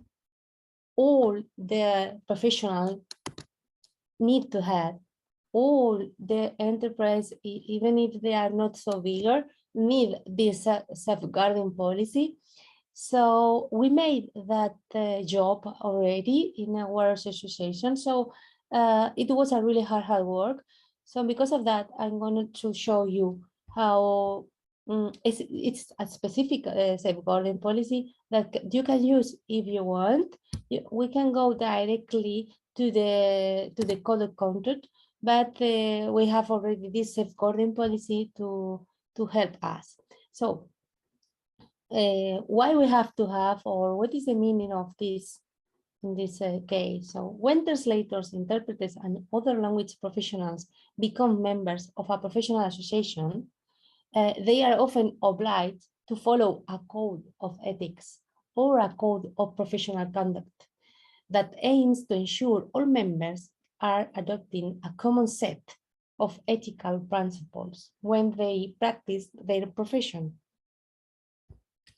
Speaker 9: all the professionals need to have, all the enterprise, even if they are not so bigger, need this safeguarding policy. So we made that job already in our association. So it was a really hard work. So because of that, I'm going to show you how it's a specific safeguarding policy that you can use if you want. We can go directly to the code of conduct, but we have already this safeguarding policy to help us. So why we have to have, or what is the meaning of this in this case? So when translators, interpreters, and other language professionals become members of a professional association, they are often obliged to follow a code of ethics or a code of professional conduct that aims to ensure all members are adopting a common set of ethical principles when they practice their profession.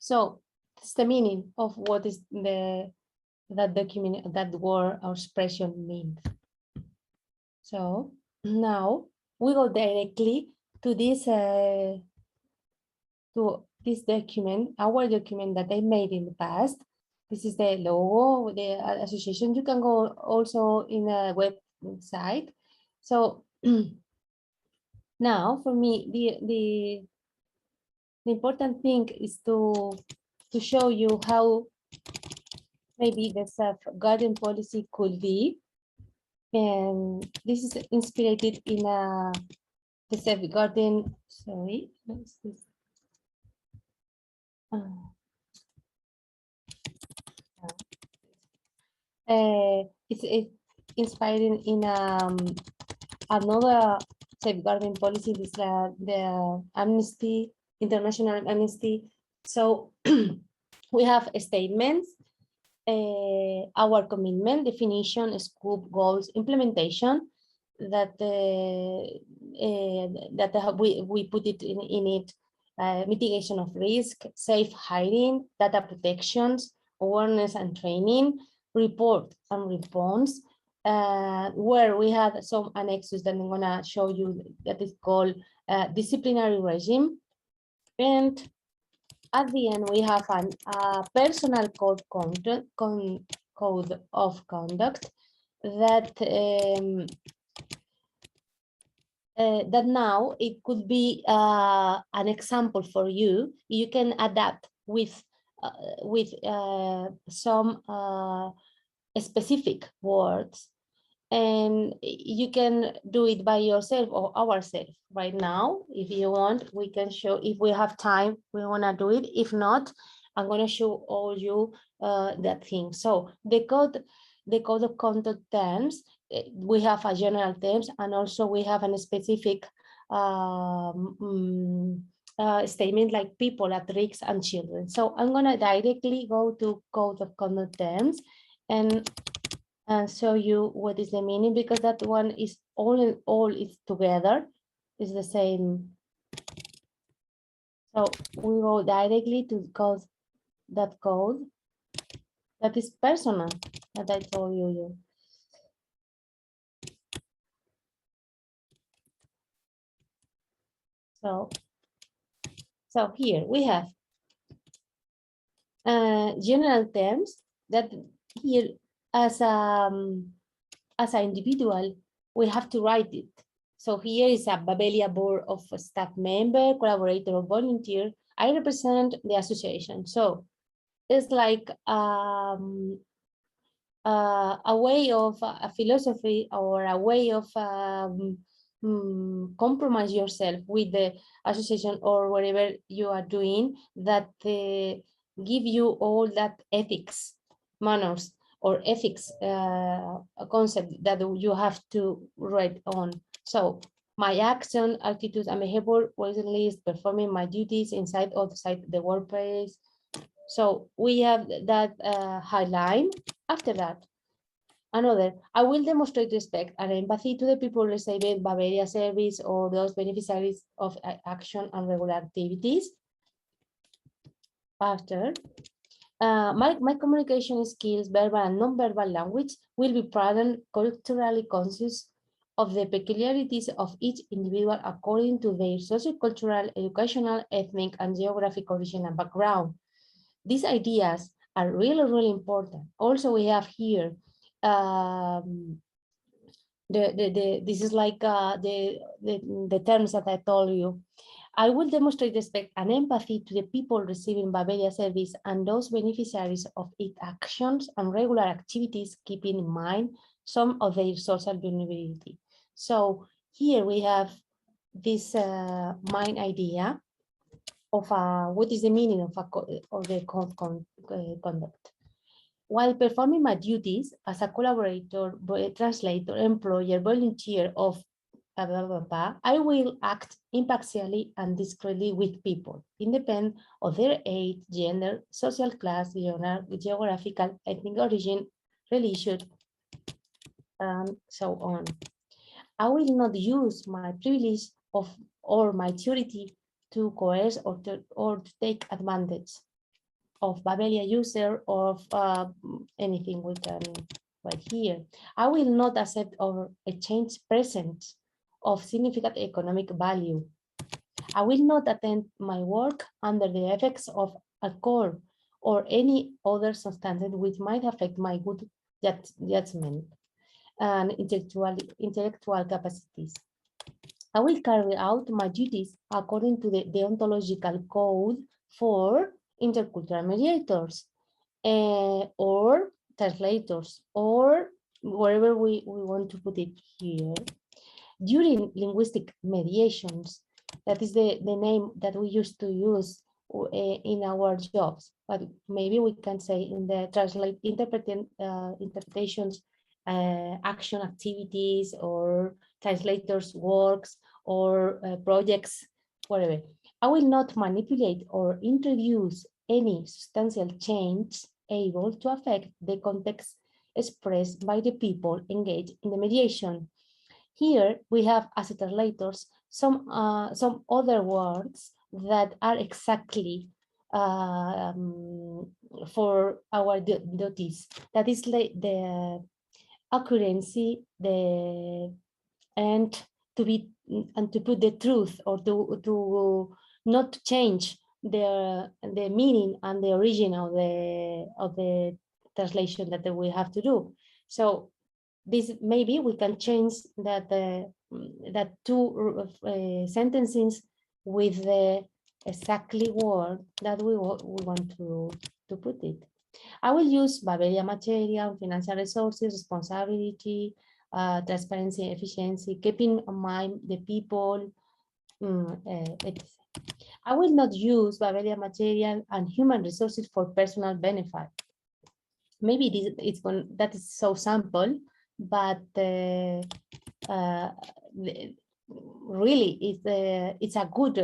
Speaker 9: So that's the meaning of what is that document, that word or expression means. So now we go directly to this document, our document that I made in the past. This is the logo, the association. You can go also in a website. So now for me, the important thing is to show you how maybe the safeguarding policy could be. And this is inspired in the safeguarding, sorry, what's this? It's inspiring in another safeguarding policy, this the Amnesty, International Amnesty. So we have statements, our commitment, definition, scope, goals, implementation, that we put it in it, mitigation of risk, safe hiring, data protections, awareness and training, report and response, where we have some annexes that I'm gonna show you that is called disciplinary regime. And at the end, we have a personal code of conduct that that now it could be an example for you. You can adapt with some specific words, and you can do it by yourself or ourselves. Right now, if you want, we can show, if we have time, we want to do it. If not, I'm going to show all you that thing. So the code of conduct terms, we have a general terms, and also we have a specific statement like people at risk and children. So I'm going to directly go to code of conduct terms and show you what is the meaning, because that one is all in all is together, is the same. So we go directly to code that is personal, that I told you. So here we have general terms that here as an individual, we have to write it. So here is a Babelia board of a staff member, collaborator, or volunteer. I represent the association. So it's like a way of a philosophy, or a way of compromise yourself with the association or whatever you are doing, that give you all that ethics, manners, or ethics concept that you have to write on. So my action, attitudes, and behavior recently is performing my duties inside or outside the workplace. So we have that highline. After that, another, I will demonstrate respect and empathy to the people receiving Bavaria service or those beneficiaries of action and regular activities. After, my communication skills, verbal and non-verbal language, will be proud and culturally conscious of the peculiarities of each individual according to their socio-cultural, educational, ethnic, and geographic origin and background. These ideas are really, really important. Also, we have here, this is like the terms that I told you. I will demonstrate respect and empathy to the people receiving Bavaria service and those beneficiaries of its actions and regular activities, keeping in mind some of their social vulnerability. So here we have this main idea of what is the meaning of the code conduct. While performing my duties as a collaborator, translator, employer, volunteer of blah, blah, blah, blah, I will act impartially and discreetly with people, independent of their age, gender, social class, geographical, ethnic origin, religion, and so on. I will not use my privilege or my authority to coerce or to take advantage of Babelia user or of anything we can write here. I will not accept or exchange presents of significant economic value. I will not attend my work under the effects of alcohol or any other substance which might affect my good judgment and intellectual capacities. I will carry out my duties according to the deontological code for intercultural mediators or translators, or wherever we want to put it here. During linguistic mediations, that is the name that we used to use in our jobs, but maybe we can say in the interpretations, action activities, or translators works, or projects, whatever. I will not manipulate or introduce any substantial change able to affect the context expressed by the people engaged in the mediation. Here we have as translators some other words that are exactly for our duties. That is like the accuracy, and to put the truth, or to not change the meaning and the origin of the translation that we have to do. So this maybe we can change that that two sentences with the exactly word that we want to put it. I will use Babelia material, financial resources, responsibility, transparency, efficiency, keeping in mind the people, etc. I will not use Babelia material and human resources for personal benefit. Maybe that is so sample, but really it's a good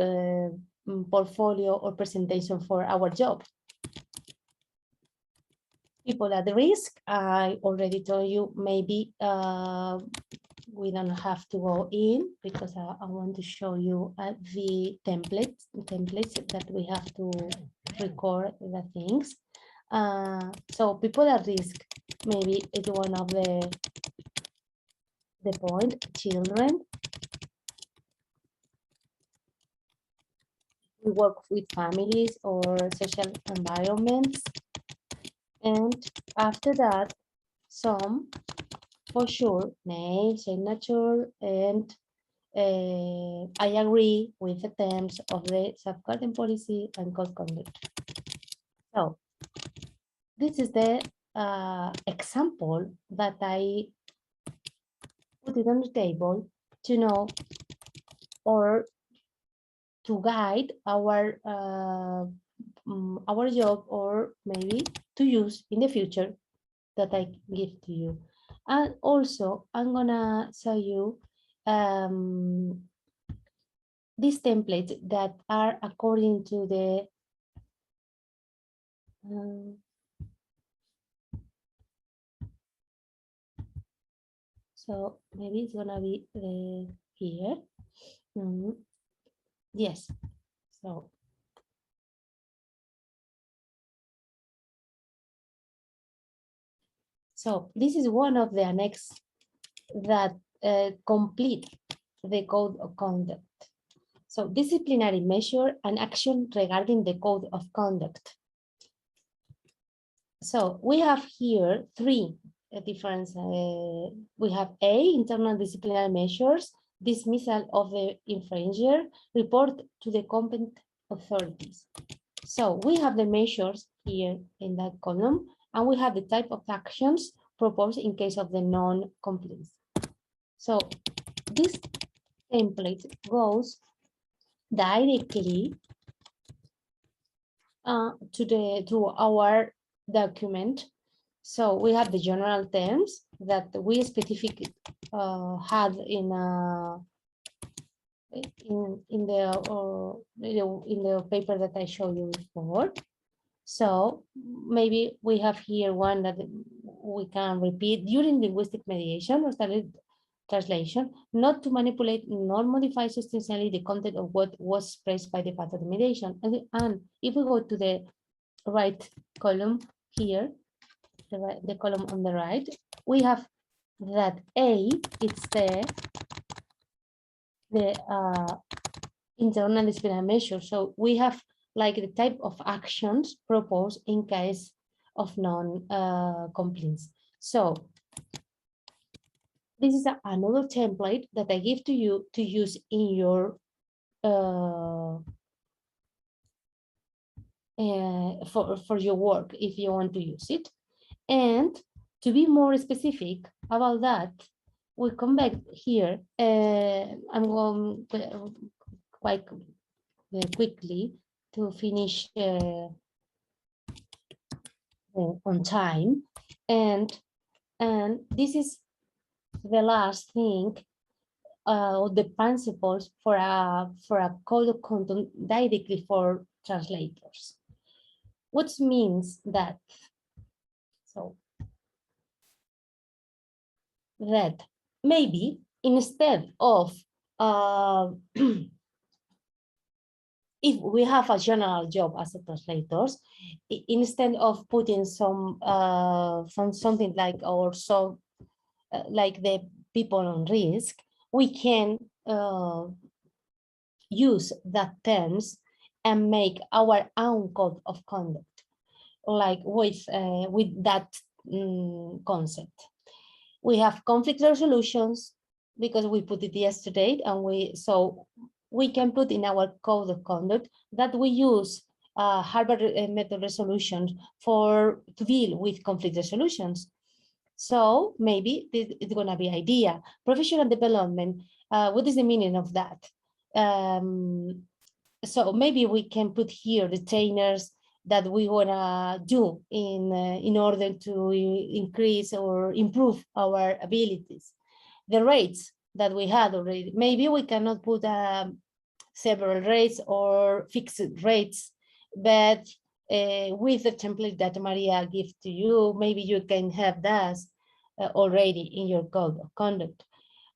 Speaker 9: portfolio or presentation for our job. People at risk, I already told you, maybe we don't have to go in, because I want to show you the templates that we have to record the things. So people at risk, maybe it's one of the point. Children, we work with families or social environments. And after that, some, for sure, name, signature, and I agree with the terms of the safeguarding policy and code conduct. So this is the example that I put it on the table to know, or to guide our job, or maybe to use in the future, that I give to you. And also I'm gonna show you these templates that are according to the so maybe it's gonna be here. Yes, so this is one of the annex that complete the code of conduct. So disciplinary measure and action regarding the code of conduct. So we have here three different, we have A, internal disciplinary measures, dismissal of the infringer, report to the competent authorities. So we have the measures here in that column, and we have the type of actions proposed in case of the non-compliance. So this template goes directly to our document. So we have the general terms that we specifically had in the paper that I showed you before. So maybe we have here one that we can repeat during linguistic mediation or translation, not to manipulate nor modify substantially the content of what was expressed by the path of the mediation. And if we go to the right column here, the column on the right, we have that A, it's the internal disciplinary measure. So we have like the type of actions proposed in case of non-compliance. So this is another template that I give to you to use in your for your work if you want to use it. And to be more specific about that, we come back here. I'm going quite quickly to finish on time, and this is the last thing, the principles for a code of conduct directly for translators. Which means that that maybe instead of if we have a general job as a translators, instead of putting some something like or so like the people on risk, we can use that terms and make our own code of conduct, like with that concept. We have conflict resolutions because we put it yesterday, and so we can put in our code of conduct that we use Harvard method resolutions to deal with conflict resolutions. So maybe it's going to be idea. Professional development, what is the meaning of that? So maybe we can put here the trainers that we want to do in order to increase or improve our abilities. The rates that we had already, maybe we cannot put several rates or fixed rates, but with the template that Maria gives to you, maybe you can have that already in your code of conduct.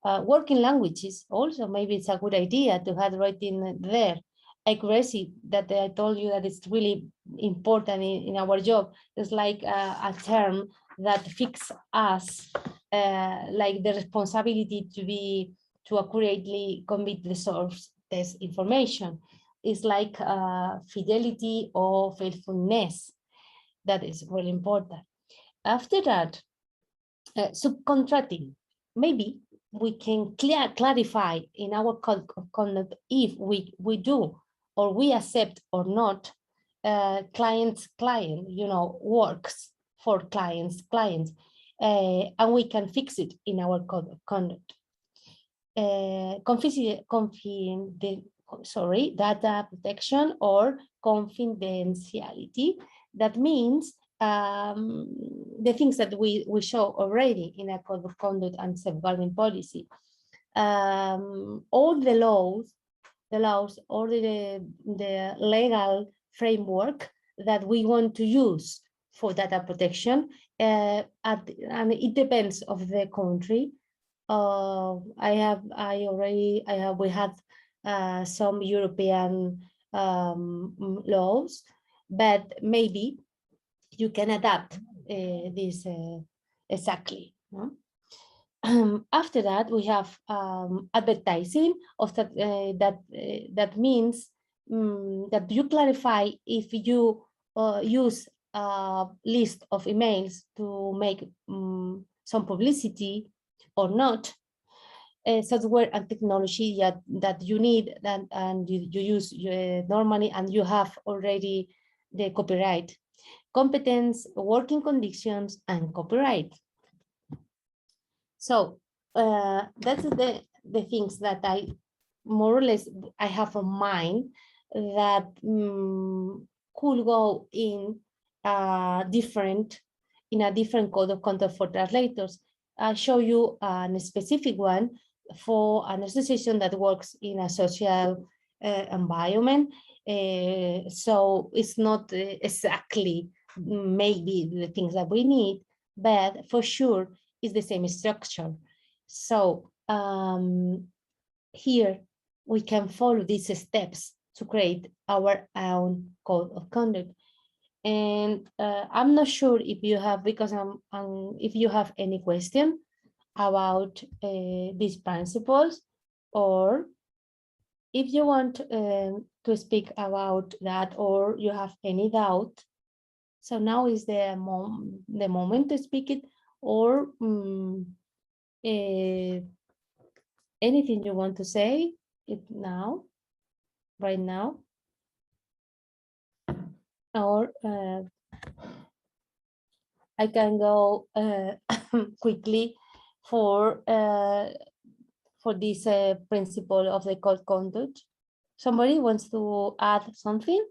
Speaker 9: Working languages also, maybe it's a good idea to have writing there. Accuracy, that I told you that it's really important in our job, is like a term that fixes us like the responsibility to accurately commit the source test information. It's like fidelity or faithfulness. That is really important. After that, subcontracting. Maybe we can clarify in our code of conduct if we do or we accept or not client, works for clients, and we can fix it in our code of conduct. Data protection or confidentiality. That means the things that we show already in a code of conduct and safeguarding policy. All the laws, or the legal framework that we want to use for data protection, and it depends of the country. We had some European laws, but maybe you can adapt this exactly. No? After that, we have advertising of that. That means that you clarify if you use a list of emails to make some publicity or not. Software and technology that you need and you use normally, and you have already the copyright. Competence, working conditions, and copyright. So that's the things that I more or less I have on mind that could go in a different code of conduct for translators. I'll show you a specific one for an association that works in a social environment. So it's not exactly maybe the things that we need, but for sure it's the same structure. So here we can follow these steps to create our own code of conduct. And I'm not sure if you have, because if you have any question about these principles, or if you want to speak about that, or you have any doubt. So now is the moment to speak it, or anything you want to say it now, right now, or I can go quickly for this principle of the code conduct. Somebody wants to add something?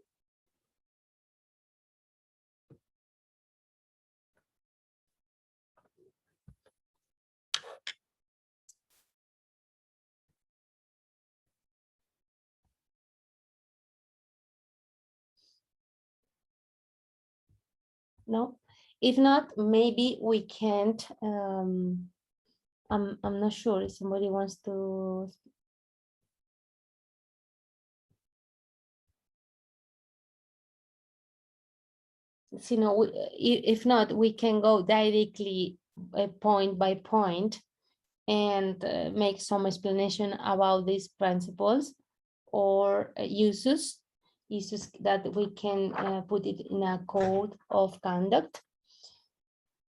Speaker 9: No, if not, maybe we can't. I'm not sure if somebody wants to. So, you know, if not, we can go directly point by point and make some explanation about these principles or uses that we can put it in a code of conduct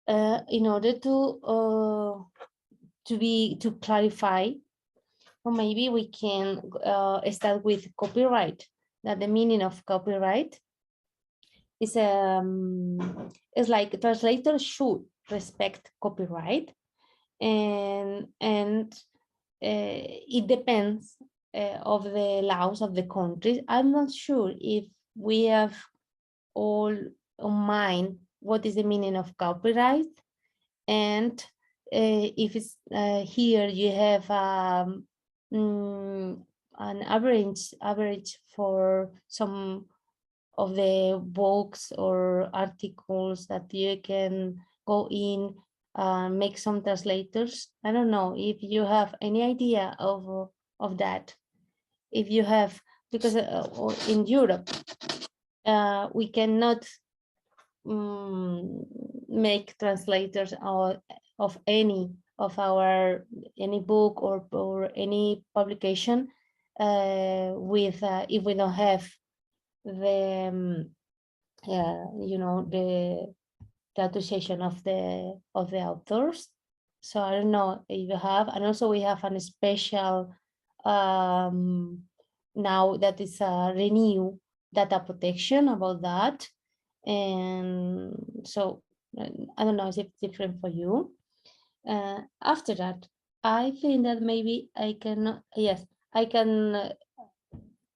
Speaker 9: in order to clarify. Or maybe we can start with copyright. That the meaning of copyright is like translators should respect copyright, and it depends of the laws of the countries. I'm not sure if we have all on mind what is the meaning of copyright, and if it's here you have an average for some of the books or articles that you can go in, make some translators. I don't know if you have any idea of that. If you have, because in Europe, we cannot make translators of any of any book or any publication with if we don't have the you know, the association of the authors. So I don't know if you have, and also we have a special now that is renew data protection about that. And so I don't know if it's different for you. After that, I think that maybe I can, yes, I can,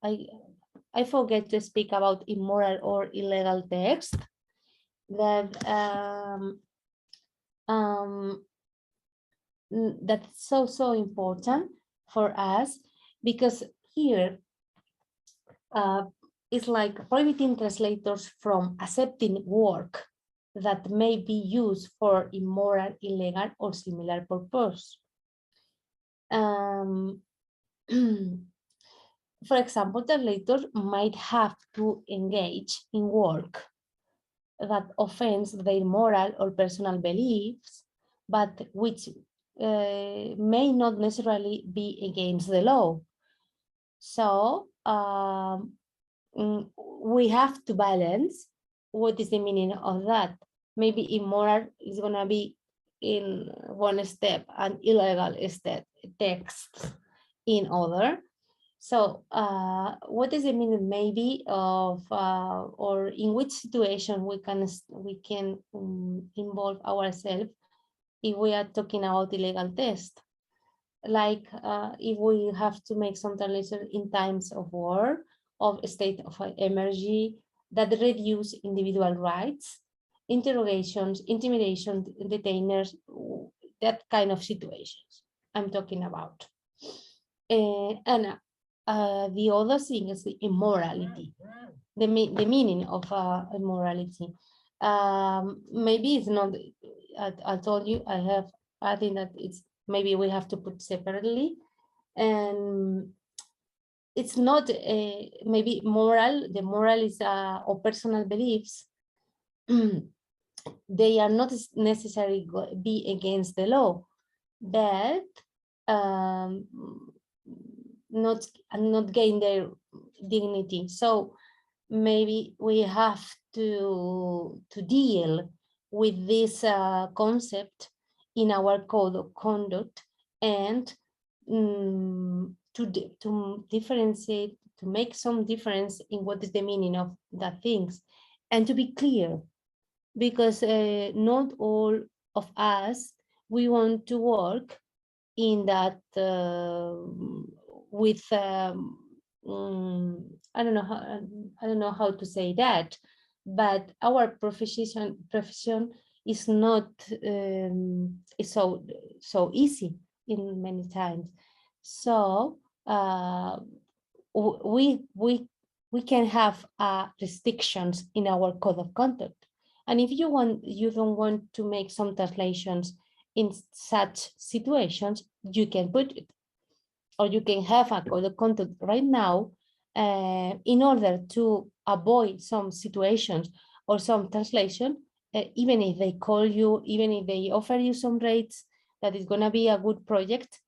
Speaker 9: I forget to speak about immoral or illegal text. That's so important for us, because here it's like prohibiting translators from accepting work that may be used for immoral, illegal, or similar purpose. For example, translators might have to engage in work that offends their moral or personal beliefs, but which may not necessarily be against the law. So we have to balance what is the meaning of that. Maybe immoral is going to be in one step and illegal text in other. So what is the meaning maybe of or in which situation we can involve ourselves if we are talking about illegal text? like if we have to make some translation in times of war, of state of emergency, that reduce individual rights, interrogations, intimidation, detainers, that kind of situations I'm talking about. And the other thing is the immorality, the meaning of immorality. Maybe it's not, I told you, I think that it's, maybe we have to put separately, and it's not maybe moral, the moral is or personal beliefs. They are not necessarily be against the law, but not gain their dignity. So maybe we have to deal with this concept in our code of conduct, and to differentiate, to make some difference in what is the meaning of that things, and to be clear, because not all of us, we want to work in that with I don't know how to say that, but our profession is not is so easy in many times. So we can have restrictions in our code of conduct, and if you don't want to make some translations in such situations, you can put it, or you can have a code of conduct right now in order to avoid some situations or some translation, even if they call you, even if they offer you some rates that is going to be a good project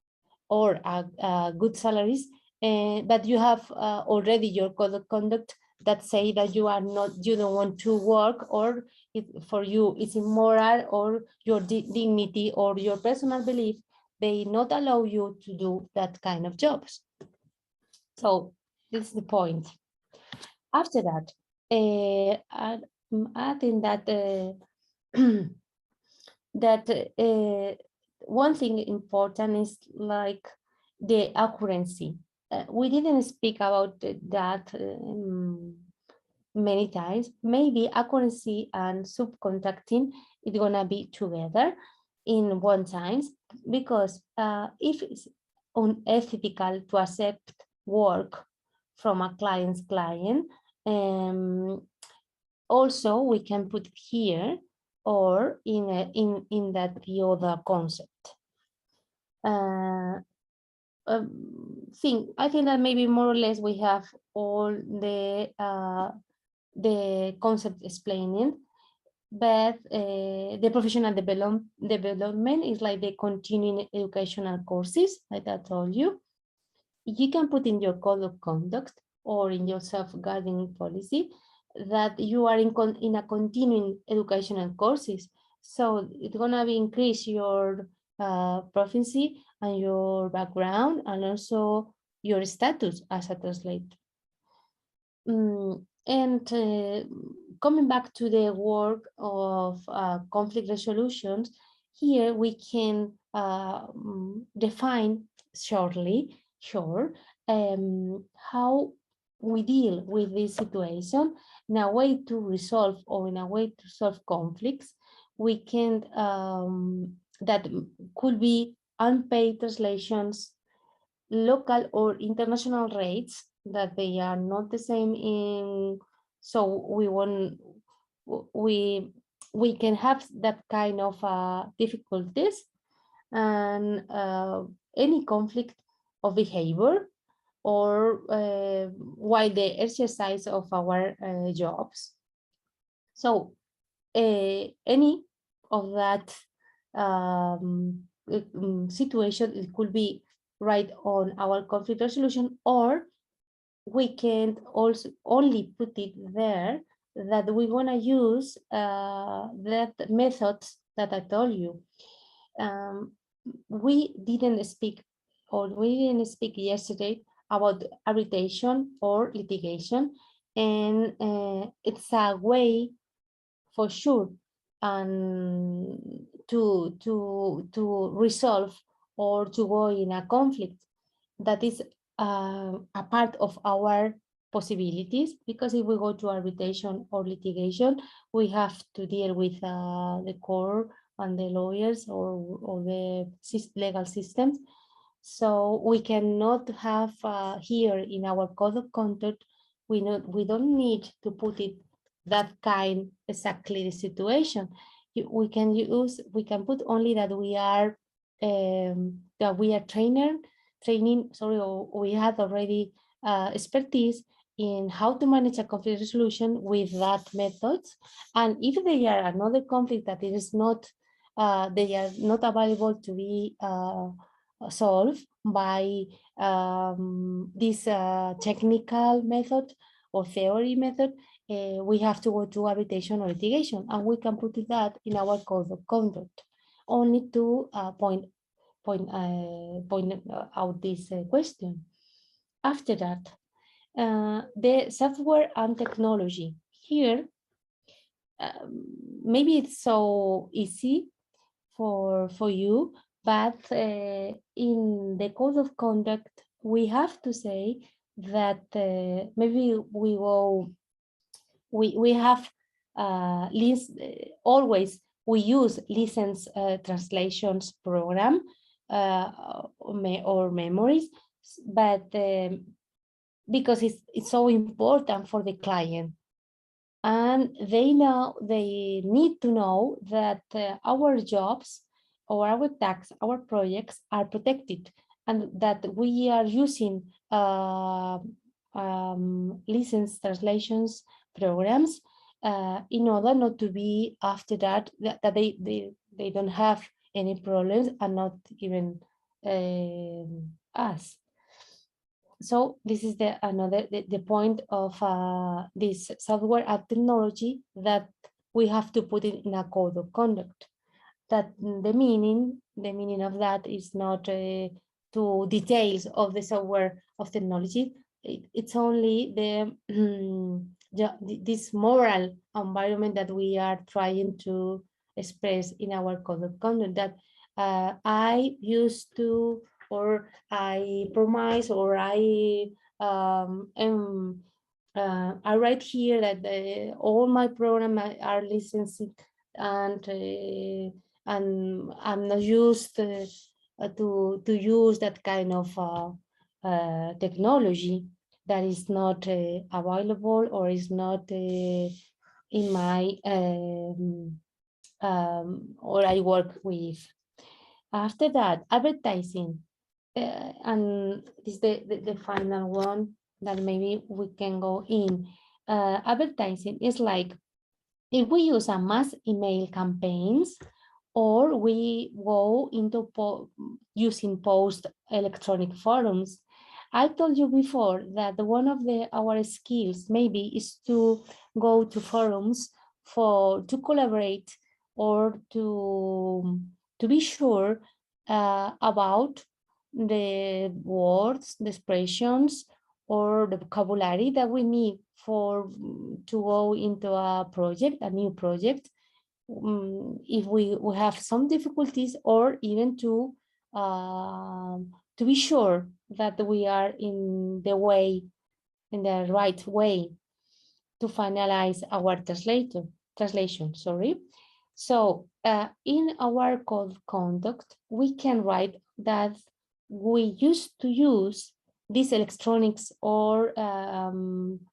Speaker 9: or a good salaries, but you have already your code of conduct that say that you don't want to work, or for you it's immoral, or your dignity or your personal belief, they not allow you to do that kind of jobs. So this is the point. After that, I think that that one thing important is like the accuracy. We didn't speak about that many times. Maybe accuracy and subcontracting is gonna be together in one time, because if it's unethical to accept work from a client's client, also we can put here, or in that the other concept. I think that maybe more or less we have all the concept explaining, but the professional development is like the continuing educational courses, like I told you. You can put in your code of conduct or in your safeguarding policy that you are in a continuing educational courses. So it's gonna be increase your proficiency and your background, and also your status as a translator. And coming back to the work of conflict resolutions, here we can define shortly how we deal with this situation in a way to resolve, or in a way to solve conflicts. We can that could be unpaid translations, local or international rates, that they are not the same in, so we can have that kind of difficulties, and any conflict of behavior, or while the exercise of our jobs. So any of that situation, it could be right on our conflict resolution, or we can also only put it there that we want to use that methods that I told you. We didn't speak yesterday about arbitration or litigation, and it's a way for sure and to resolve or to go in a conflict. That is a part of our possibilities, because if we go to arbitration or litigation, we have to deal with the court and the lawyers or the legal systems. So we cannot have here in our code of conduct, we don't need to put it that kind exactly the situation. We can put only that we are training, sorry, or we have already expertise in how to manage a conflict resolution with that method. And if there are another conflict that it is not, they are not available to be solved by this technical method or theory method, we have to go to arbitration or litigation, and we can put that in our code of conduct only to point out this question. After that, the software and technology. Here, maybe it's so easy for you, but in the code of conduct, we have to say that maybe we have always we use license translations program or memories, but because it's so important for the client, and they need to know that our jobs or our tasks, our projects are protected, and that we are using license translations programs in order not to be after that they don't have any problems, and not even us. So this is the point of this software and technology, that we have to put it in a code of conduct. That the meaning of that is not to details of the software of technology. It's only this moral environment that we are trying to express in our code of conduct, that I used to, or I promise, or I write here that all my programs are licensed, and I'm not used to use that kind of technology that is not available, or is not in my or I work with. After that, advertising, and this is the final one that maybe we can go in. Advertising is like if we use a mass email campaigns, or we go into using post electronic forums. I told you before that one of our skills maybe is to go to forums to collaborate, or to be sure about the words, the expressions, or the vocabulary that we need to go into a new project. If we have some difficulties, or even to be sure that we are in the right way to finalize our translation. So in our code of conduct, we can write that we used to use these electronics or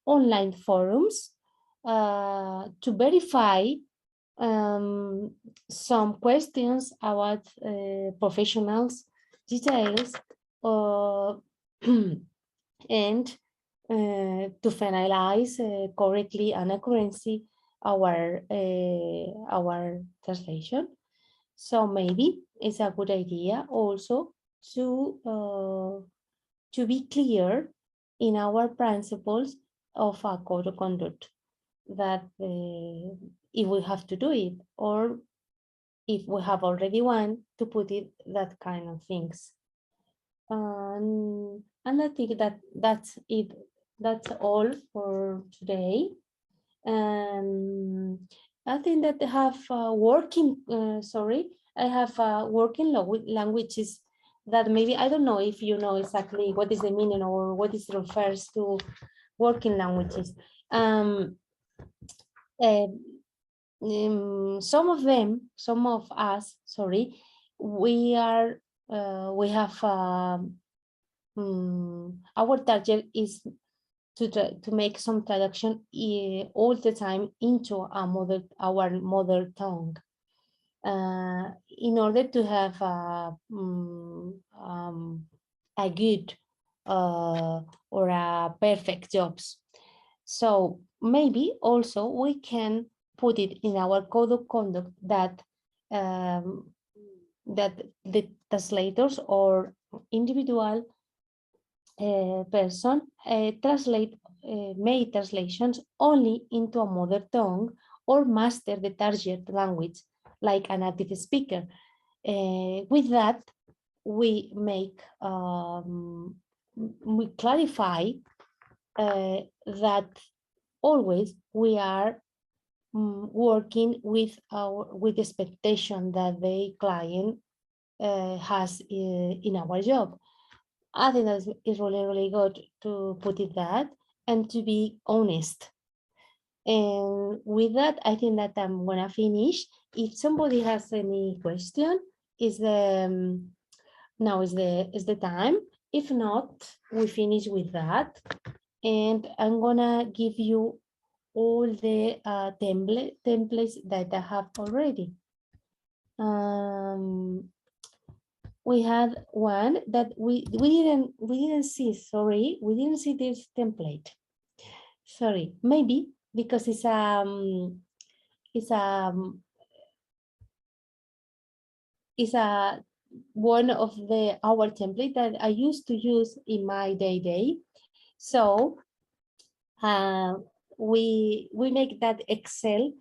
Speaker 9: online forums to verify some questions about professionals' details, and to finalize correctly and accuracy our translation. So maybe it's a good idea also to be clear in our principles of a code of conduct, that if we have to do it, or if we have already one, to put it that kind of things. And I think that's it. That's all for today. I think that I have working languages that maybe, I don't know if you know exactly what is the meaning or what is refers to working languages. Some of us, sorry, we have our target is to make some traduction all the time into our mother tongue, in order to have a good or a perfect jobs. So maybe also we can put it in our code of conduct that that the translators or individual person made translations only into a mother tongue or master the target language like a native speaker. With that, we make we clarify that always we are working with the expectation that the client has in our job. I think that is really, really good to put it that and to be honest. And with that, I think that I'm gonna finish. If somebody has any question, now is the time. If not, we finish with that. And I'm gonna give you all the templates that I have already. We had one that we didn't see. Sorry, we didn't see this template. Sorry, maybe because it's one of our template that I used to use in my day. So we make that Excel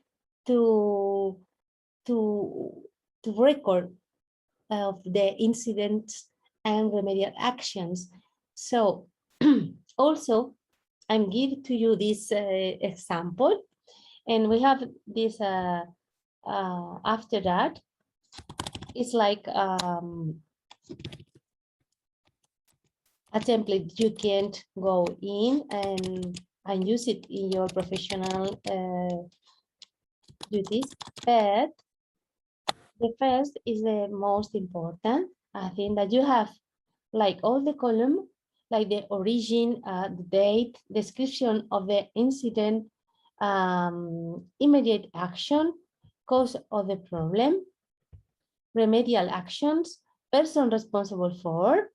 Speaker 9: to record of the incidents and remedial actions. So also I'm giving to you this example, and we have this after that. It's like a template you can go in and use it in your professional duties. But the first is the most important. I think that you have like all the column, like the origin, the date, description of the incident, immediate action, cause of the problem, remedial actions, person responsible for,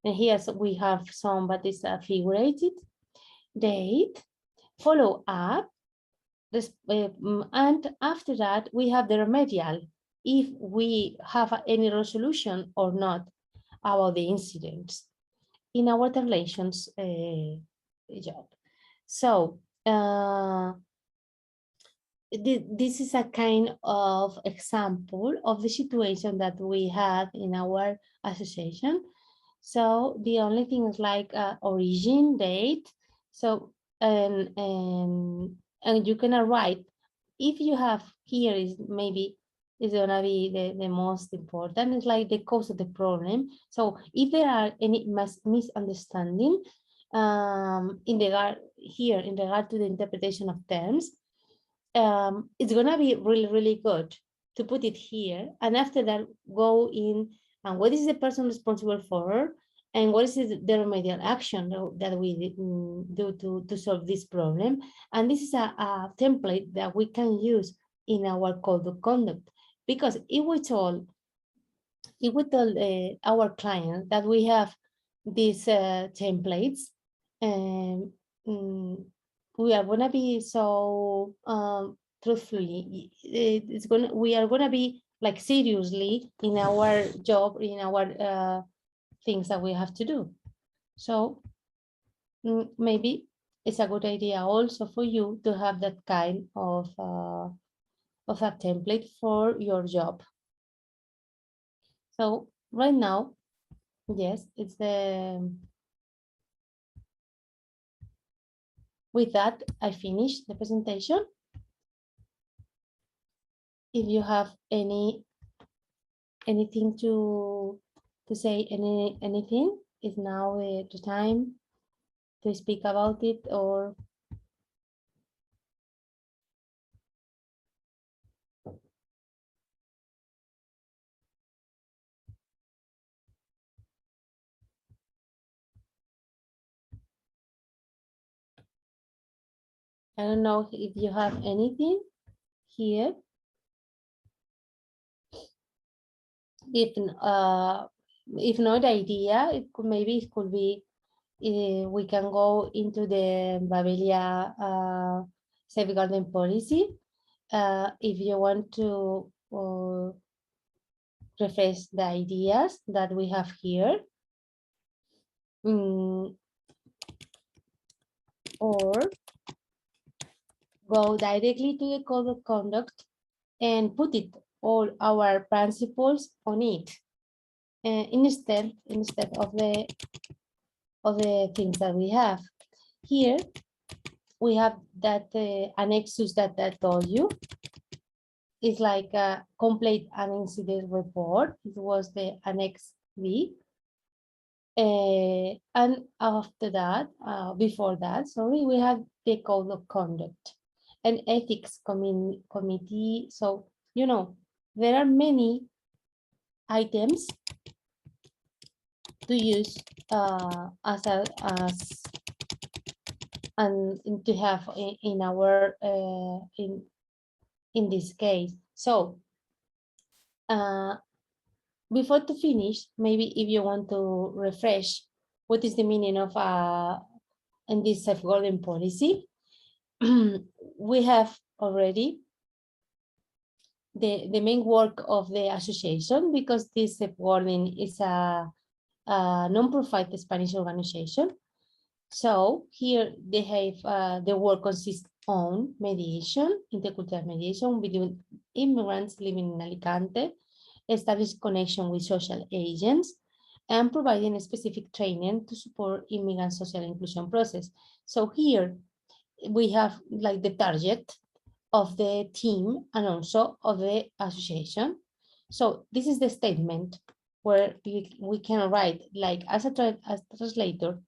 Speaker 9: and here we have some, but it's figurated, date, follow up, and after that we have the remedial, if we have any resolution or not about the incidents in our translations job. So this is a kind of example of the situation that we have in our association. So the only thing is like origin, date. So and you can write, if you have here is maybe is gonna be the most important. It's like the cause of the problem. So if there are any misunderstanding in regard to the interpretation of terms, it's gonna be really, really good to put it here, and after that go in and what is the person responsible for, and what is the remedial action that we do to solve this problem. And this is a template that we can use in our code of conduct, because if we told our client that we have these templates, we are gonna be so truthfully, we are gonna be like seriously in our job, in our things that we have to do. So maybe it's a good idea also for you to have that kind of a template for your job. So right now, yes, it's with that, I finished the presentation. If you have anything to to say anything? Is now the time to speak about it, or I don't know if you have anything here. If not idea, maybe it could be we can go into the Babelia safeguarding policy. If you want to refresh the ideas that we have here, or go directly to the code of conduct and put it all our principles on it, instead of the things that we have here. We have that annexus that I told you. It's like a complete an incident report. It was the Annex B. And after that, before that, sorry, we have the code of conduct and ethics committee. So, you know, there are many items to use and to have in our in this case. So before to finish, maybe if you want to refresh what is the meaning of in this safeguarding policy, we have already the main work of the association, because this safeguarding is a non-profit Spanish organization. So here they have the work consists on mediation, intercultural mediation between immigrants living in Alicante, establish connection with social agents, and providing a specific training to support immigrant social inclusion process. So here we have like the target of the team and also of the association. So this is the statement where we can write, like as a translator,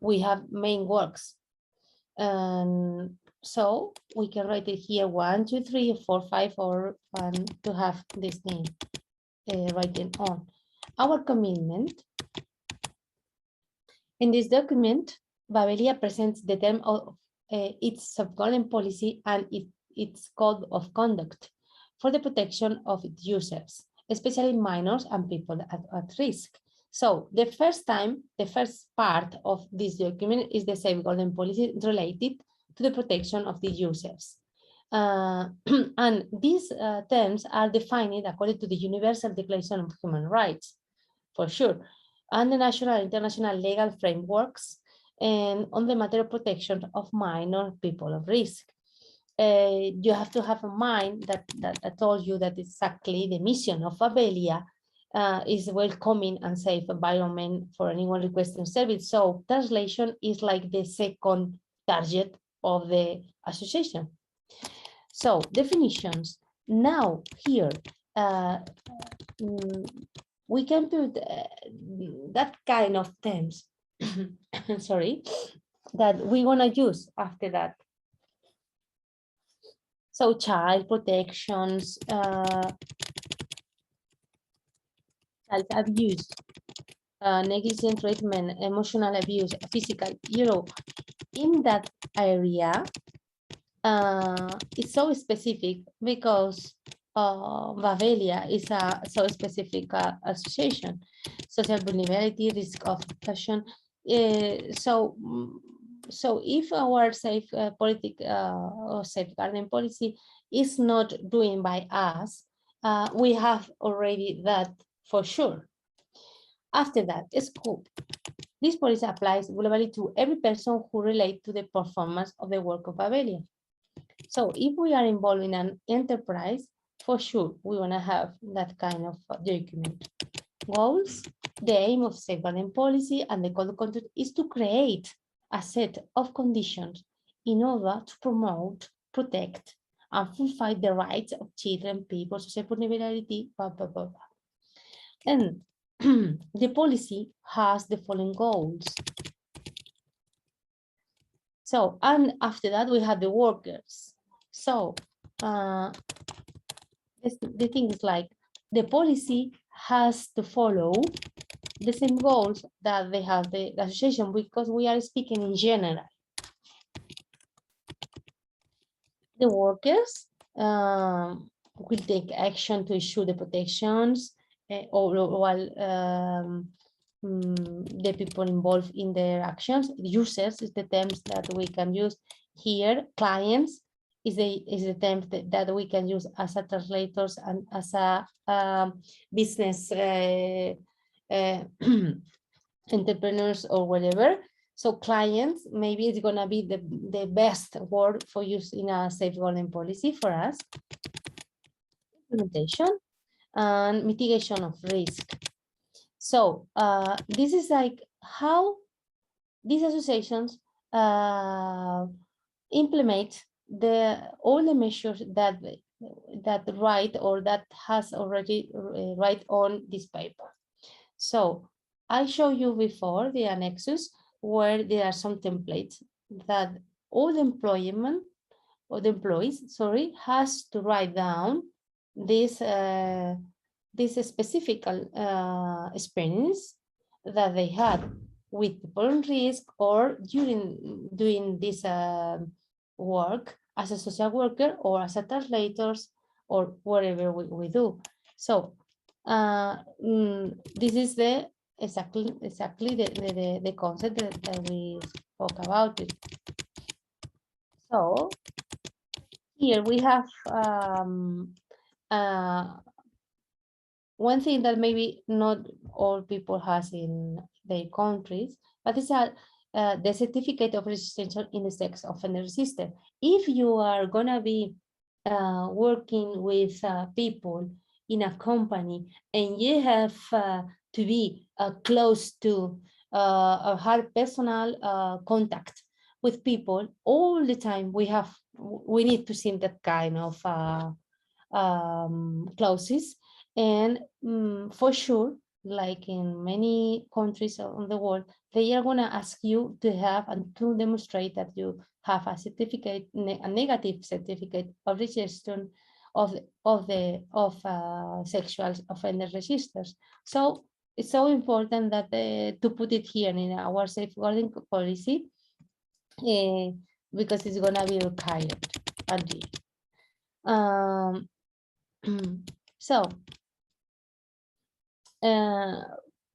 Speaker 9: we have main works. So we can write it here 1, 2, 3, 4, 5, or to have this name written on. Our commitment. In this document, Babelia presents the term of its safeguarding policy and its code of conduct for the protection of its users, especially minors and people at risk. So the first part of this document is the safeguarding policy related to the protection of the users. And these terms are defined according to the Universal Declaration of Human Rights, for sure, and the national and international legal frameworks, and on the matter of protection of minor people of risk. You have to have in mind that I told you that exactly the mission of Babelia is welcoming and safe environment for anyone requesting service. So translation is like the second target of the association. So definitions. Now here, we can put that kind of terms, sorry, that we want to use after that. So child protections, child abuse, negligent treatment, emotional abuse, physical, you know, in that area, it's so specific because Babelia is a so specific association, social vulnerability, risk of exclusion. So if our or safeguarding policy is not doing by us, we have already that for sure. After that, scope. This policy applies globally to every person who relates to the performance of the work of Babelia. So if we are involved in an enterprise, for sure, we want to have that kind of document. Goals. The aim of safeguarding policy and the code of conduct is to create a set of conditions in order to promote, protect, and fulfill the rights of children, people, social vulnerability, blah, blah, blah, blah. And the policy has the following goals. So, and after that, we have the workers. So, the thing is like the policy has to follow the same goals that they have the association, because we are speaking in general. The workers will take action to issue the protections while the people involved in their actions. Users is the terms that we can use here. Clients is the term that we can use as a translators and as a business entrepreneurs or whatever. So clients, maybe it's gonna be the best word for use in a safeguarding policy for us. Implementation and mitigation of risk. So this is like how these associations implement all the measures that write or that has already write on this paper. So I showed you before the annexes where there are some templates that all the employment or the employees, sorry, has to write down this specific experience that they had with people on risk or during doing this work as a social worker or as a translators or whatever we do. So this is exactly the concept that we spoke about it. So here we have one thing that maybe not all people has in their countries, but it's the certificate of registration in the sex offender register. If you are gonna be working with people in a company and you have to be close to or have personal contact with people all the time, we need to see that kind of clauses. And for sure, like in many countries around the world, they are going to ask you to have and to demonstrate that you have a certificate, a negative certificate of registration of sexual offender registers. So it's so important that to put it here in our safeguarding policy, because it's going to be required. So,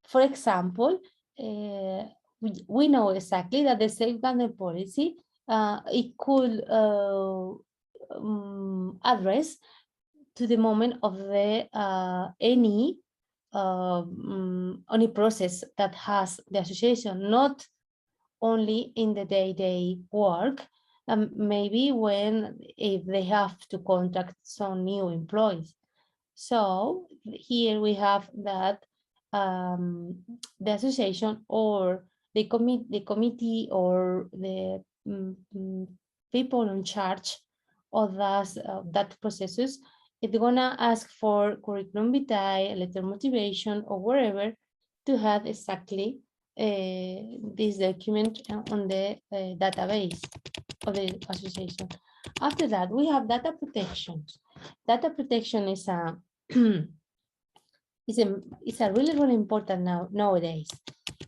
Speaker 9: for example, we know exactly that the safeguarding policy it could address to the moment of the any process that has the association, not only in the day-to-day work, maybe if they have to contact some new employees. So here we have that the association or the committee or the people in charge of that processes, it's gonna ask for curriculum vitae, letter motivation, or wherever to have exactly this document on the database of the association. After that, we have data protection. Data protection is a really important nowadays.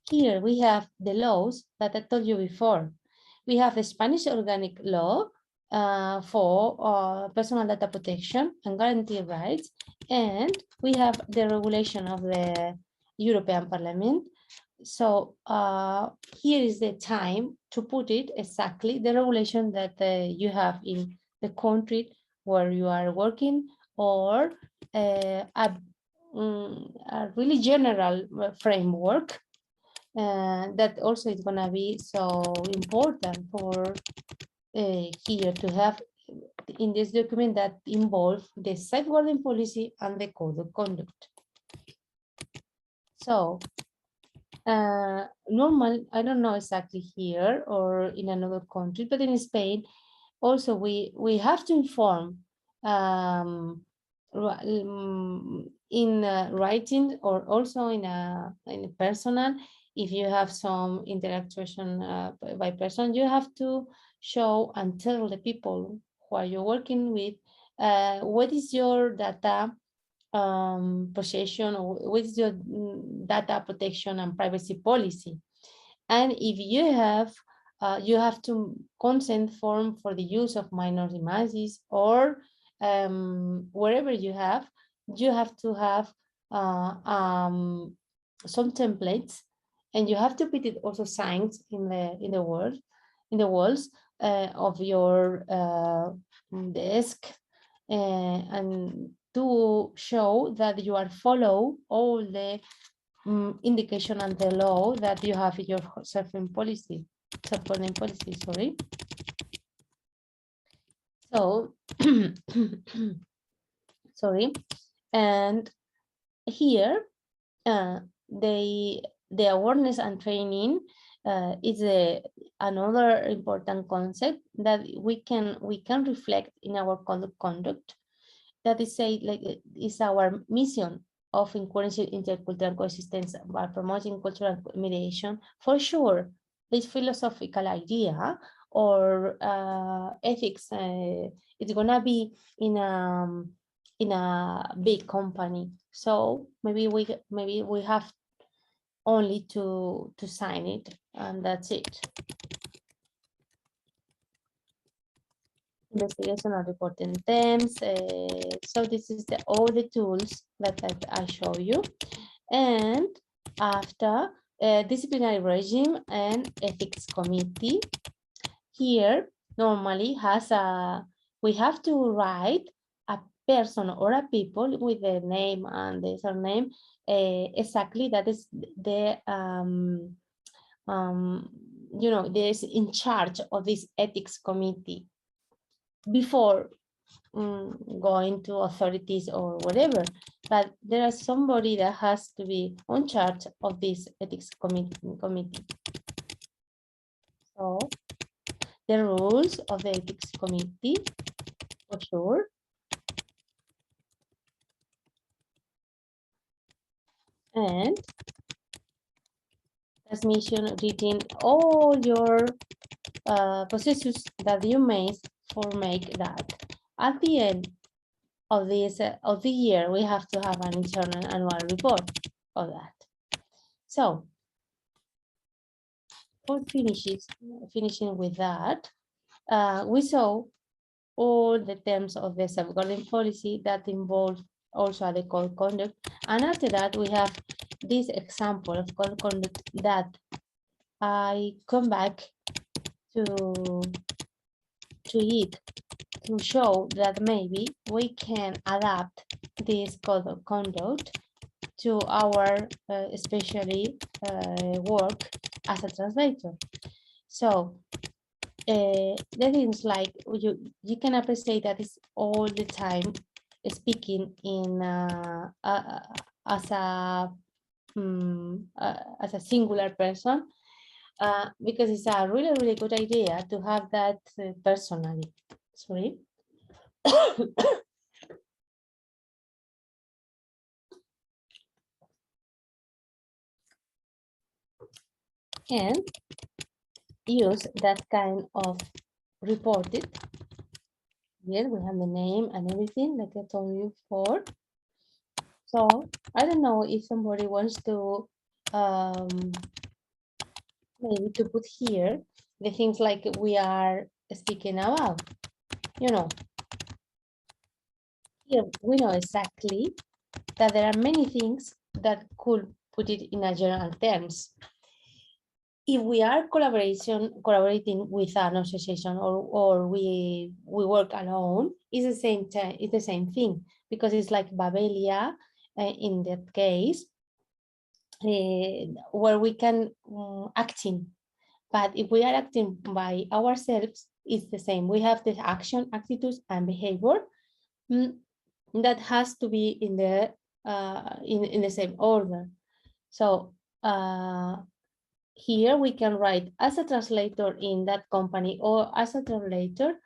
Speaker 9: Here we have the laws that I told you before. We have the Spanish organic law for personal data protection and guarantee rights, and we have the regulation of the European Parliament. So here is the time to put it exactly the regulation that you have in the country where you are working, or a really general framework that also is going to be so important for here to have in this document that involve the safeguarding policy and the code of conduct. So normal, I don't know exactly here or in another country, but in Spain also we have to inform in writing or also in a personal. If you have some interaction by person, you have to show and tell the people who are you working with what is your data possession, or what is your data protection and privacy policy. And if you have to consent form for the use of minor images, or wherever you have to have some templates, and you have to put it also signs in the walls of your desk, and to show that you are follow all the indication and the law that you have in your self-employment policy. Sorry. So, sorry, and here the awareness and training is another important concept that we can reflect in our code of conduct. That is is our mission of encouraging intercultural coexistence by promoting cultural mediation. For sure, this philosophical idea or ethics, it's gonna be in a big company. So maybe we have only to sign it, and that's it. Investigation or reporting terms. So this is all the tools that I show you. And after disciplinary regime and ethics committee, here normally we have to write a person or a people with the name and the surname exactly. That is the there's in charge of this ethics committee before going to authorities or whatever, but there is somebody that has to be on charge of this ethics committee. So the rules of the ethics committee, for sure. And transmission written all your processes that you made for make that. At the end of this of the year, we have to have an internal annual report of that. So for finishing with that, we saw all the terms of the safeguarding policy that involve also the code of conduct. And after that, we have this example of code of conduct that I come back to it to show that maybe we can adapt this code of conduct to our especially work as a translator. So the things like you can appreciate that it's all the time speaking in as a singular person, because it's a really good idea to have that personally. Sorry. And use that kind of reported. Here we have the name and everything like I told you before. So I don't know if somebody wants to maybe to put here the things like we are speaking about. You know, here we know exactly that there are many things that could put it in a general terms. If we are collaborating with an association or we work alone, it's the same thing, because it's like Babelia in that case, where we can acting. But if we are acting by ourselves, it's the same. We have the action, attitudes, and behavior that has to be in the same order. So here we can write as a translator in that company, or as a translator,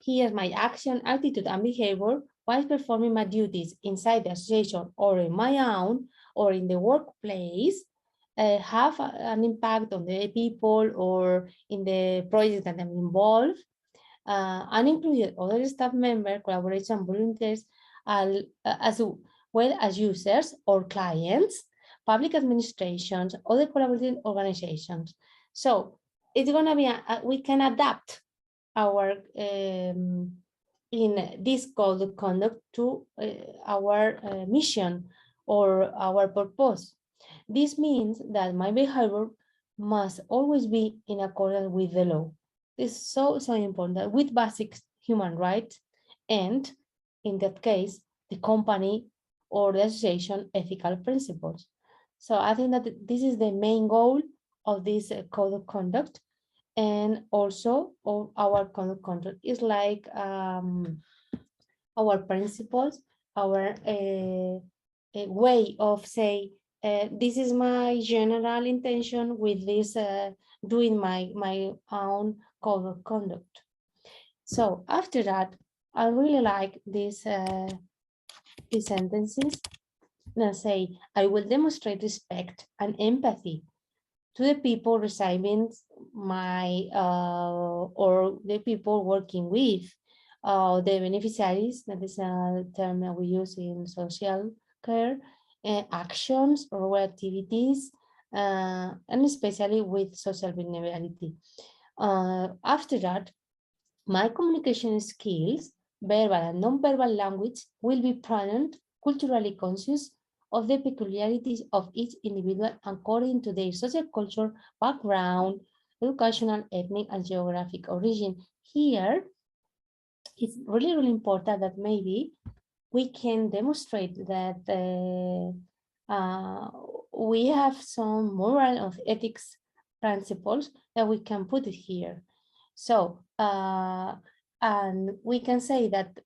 Speaker 9: here's my action, attitude, and behavior while performing my duties inside the association or in my own or in the workplace, have an impact on the people or in the project that I'm involved, and included other staff members, collaborators, and volunteers, as well as users or clients, public administrations, other collaborating organizations. So it's going to be, we can adapt our, in this code of conduct to our mission or our purpose. This means that my behavior must always be in accordance with the law. This is so important, with basic human rights, and in that case, the company or the association ethical principles. So I think that this is the main goal of this code of conduct, and also of our code of conduct is like our principles, our way of say, this is my general intention with this, doing my own code of conduct. So after that, I really like these sentences. Now say, I will demonstrate respect and empathy to the people receiving my, or the people working with, the beneficiaries, that is a term that we use in social care, actions or activities, and especially with social vulnerability. After that, my communication skills, verbal and non-verbal language, will be present, culturally conscious of the peculiarities of each individual according to their social culture, background, educational, ethnic, and geographic origin. Here, it's really, really important that maybe we can demonstrate that we have some moral of ethics principles that we can put it here. So, and we can say that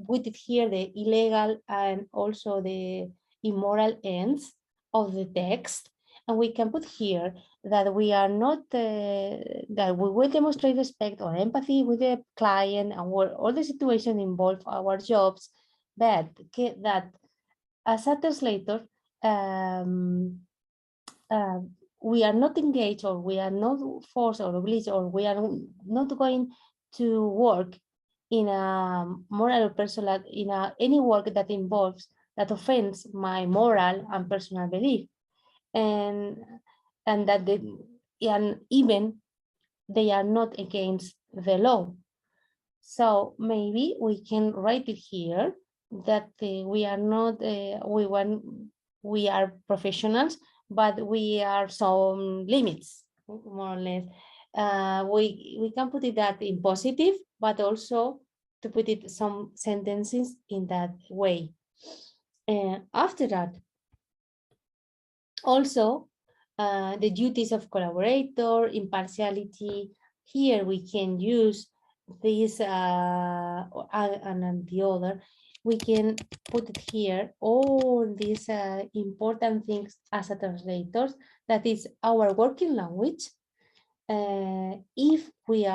Speaker 9: put it here the illegal and also the immoral ends of the text, and we can put here that we are not, that we will demonstrate respect or empathy with the client and all the situation involve our jobs, but that as a translator, we are not engaged, or we are not forced or obliged, or we are not going to work in a moral or personal, in any work that involves, that offends my moral and personal belief, and that and even they are not against the law. So maybe we can write it here that we are not, we are professionals, but we are some limits, more or less. We can put it that in positive, but also to put it some sentences in that way. After that, also the duties of collaborator, impartiality. Here we can use this and the other. We can put it here, all these important things as a translators, that is our working language. If we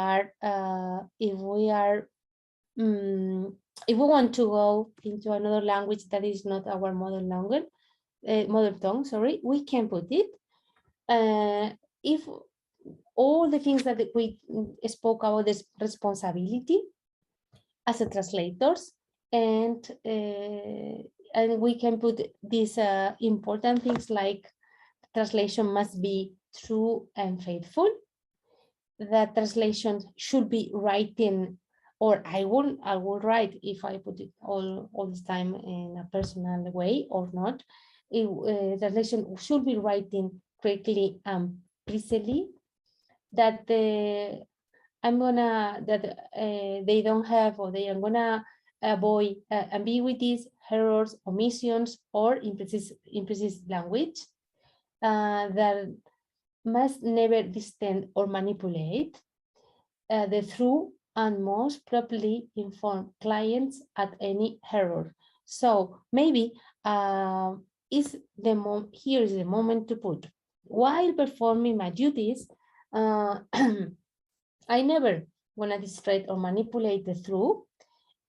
Speaker 9: want to go into another language that is not our mother language, mother tongue, sorry, we can put it. If all the things that we spoke about, this responsibility as a translators, and we can put these important things like translation must be true and faithful, that translation should be writing, or I will write if I put it all this time in a personal way or not. Translation should be writing correctly and precisely, that they don't have, or they are gonna avoid ambiguities, errors, omissions, or imprecise language, that must never distend or manipulate the true and most properly inform clients at any error. So maybe here is the moment to put, while performing my duties, I never want to distract or manipulate the truth,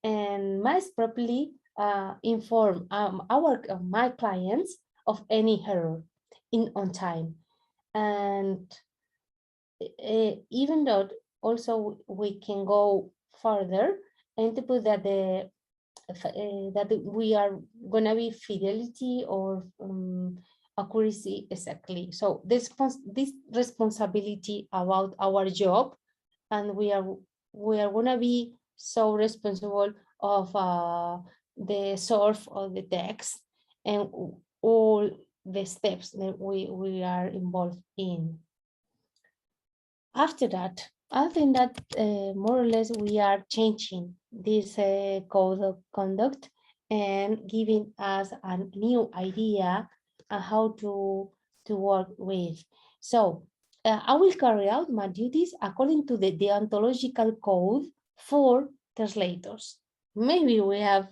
Speaker 9: and must properly inform my clients of any error on time. And even though also we can go further and to put that that we are gonna be fidelity or accuracy exactly. So this responsibility about our job, and we are gonna be so responsible of the source of the text and all the steps that we are involved in. After that, I think that more or less we are changing this code of conduct and giving us a new idea on how to work with. So I will carry out my duties according to the deontological code for translators. Maybe we have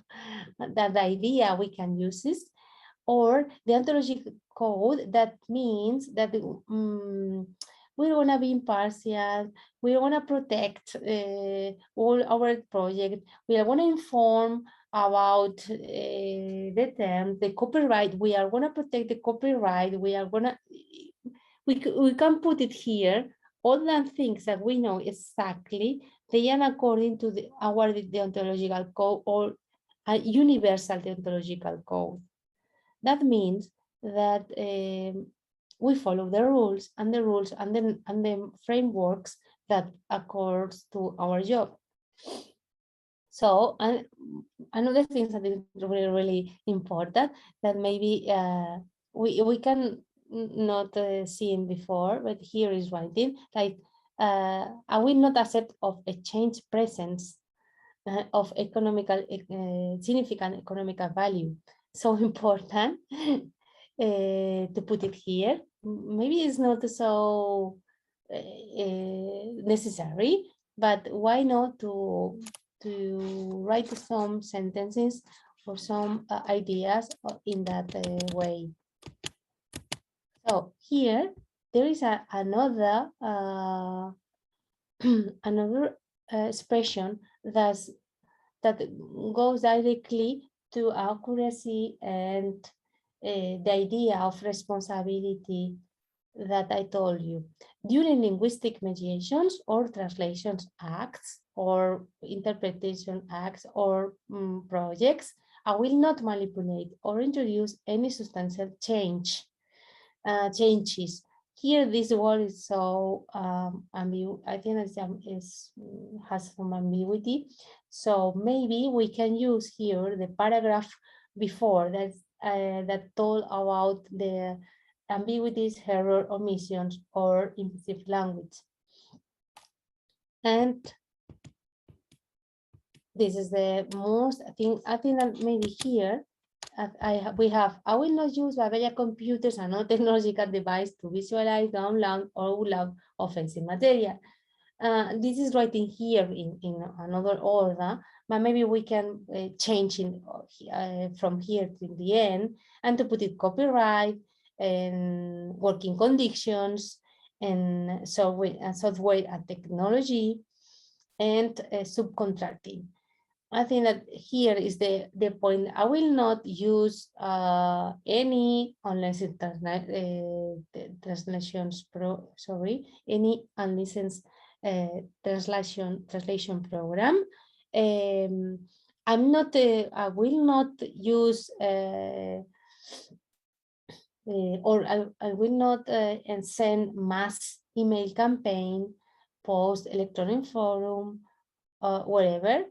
Speaker 9: that idea we can use this, or the ontological code that means that we want to be impartial, we want to protect all our project, we want to inform about the term, the copyright, we are going to protect the copyright, we are going to, we can put it here, all the things that we know exactly, they are according to our deontological code or a universal deontological code. That means that we follow the rules and the frameworks that accords to our job. So another thing that is really, really important that maybe we can not see before, but here is writing like I will not accept of a change presence of significant economical value. So important to put it here. Maybe it's not so necessary, but why not to write some sentences or some ideas in that way. So here there is another another expression that goes directly to accuracy and the idea of responsibility that I told you. During linguistic mediations or translations acts or interpretation acts or projects, I will not manipulate or introduce any substantial changes. Here, this word is so ambiguous. I think it has some ambiguity. So maybe we can use here the paragraph before that told about the ambiguities, error, omissions, or implicit language. And this is the most, I think that maybe here, I will not use Babel computers and no technological device to visualize, download, or upload offensive material. This is writing here in another order, but maybe we can change from here to the end and to put it copyright and working conditions and software and technology and subcontracting. I think that here is the point. I will not use any unless translations any unlicensed translation program. I'm not. I will not use or I will not send mass email campaign, post electronic forum, whatever.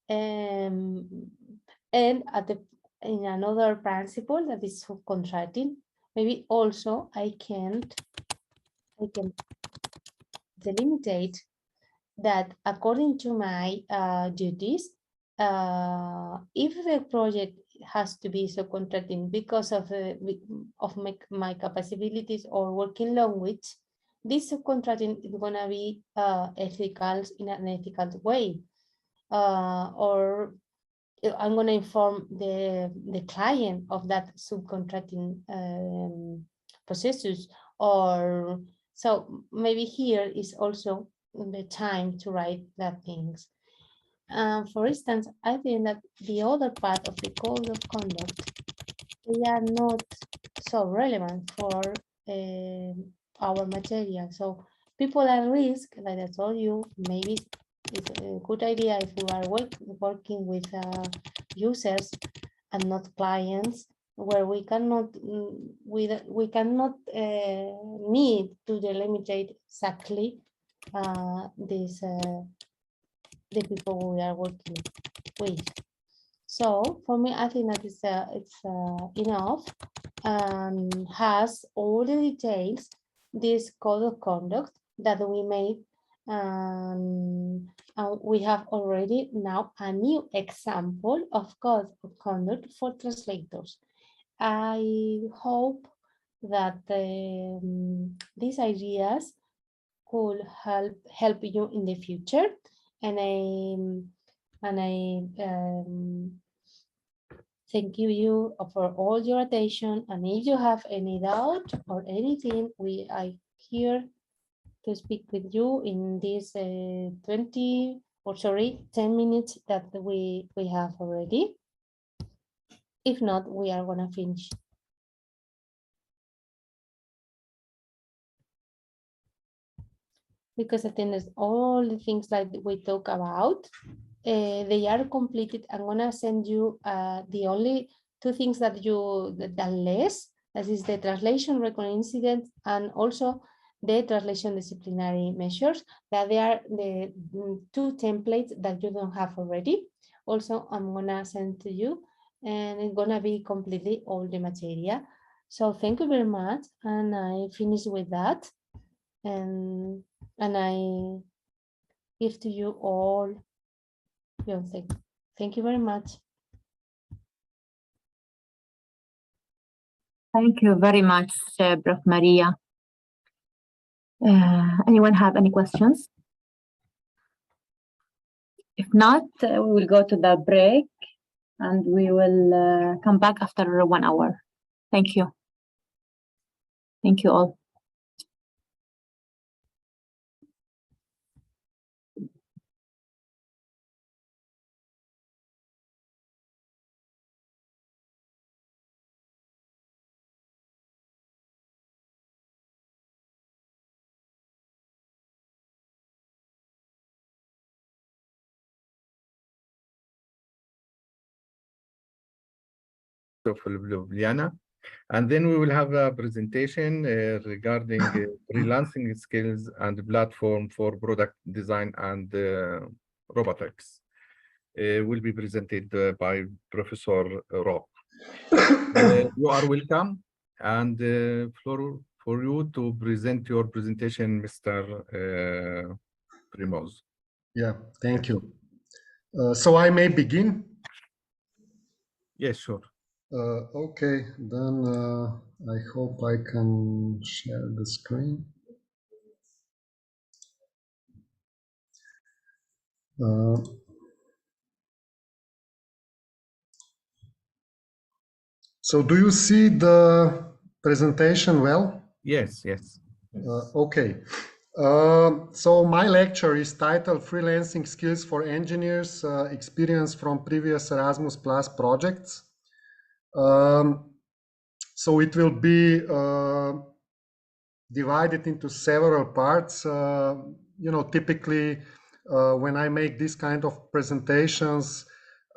Speaker 9: And in another principle that is subcontracting, maybe also I can delimitate that according to my duties, if the project has to be subcontracting because of my capabilities or working language, this subcontracting is going to be ethical in an ethical way. Or I'm going to inform the client of that subcontracting processes, or so maybe here is also the time to write that things. For instance, I think that the other part of the code of conduct, they are not so relevant for our material. So people at risk, like I told you, maybe it's a good idea if we are working with users and not clients, where we cannot need to delimitate exactly the people we are working with. So for me, I think that it's enough and has all the details, this code of conduct that we made. And we have already now a new example of code of conduct for translators. I hope that these ideas could help you in the future, and I thank you for all your attention. And if you have any doubt or anything, I here to speak with you in this 10 minutes that we have already. If not, we are gonna finish. Because I think that's all the things that we talk about, they are completed. I'm gonna send you the only two things that less, that is the translation record incident and also the translation disciplinary measures, that they are the two templates that you don't have already. Also, I'm gonna send to you, and it's gonna be completely all the material. So thank you very much, and I finish with that. And I give to you all your thing. Thank you very much.
Speaker 2: Thank you very much, Prof. Maria. Anyone have any questions? If not, we will go to the break and we will come back after 1 hour. Thank you. Thank you all.
Speaker 1: Of Ljubljana. And then we will have a presentation regarding freelancing skills and platform for product design and robotics. Will be presented by Professor Rob. You are welcome, and for you to present your presentation, Mr. Primoz.
Speaker 12: Yeah, thank you. So I may begin?
Speaker 1: Yes, sure.
Speaker 12: Okay, then I hope I can share the screen. So do you see the presentation well?
Speaker 1: Yes, yes.
Speaker 12: Okay. So my lecture is titled Freelancing Skills for Engineers, Experience from Previous Erasmus Plus Projects. So it will be divided into several parts. You know, typically when I make this kind of presentations,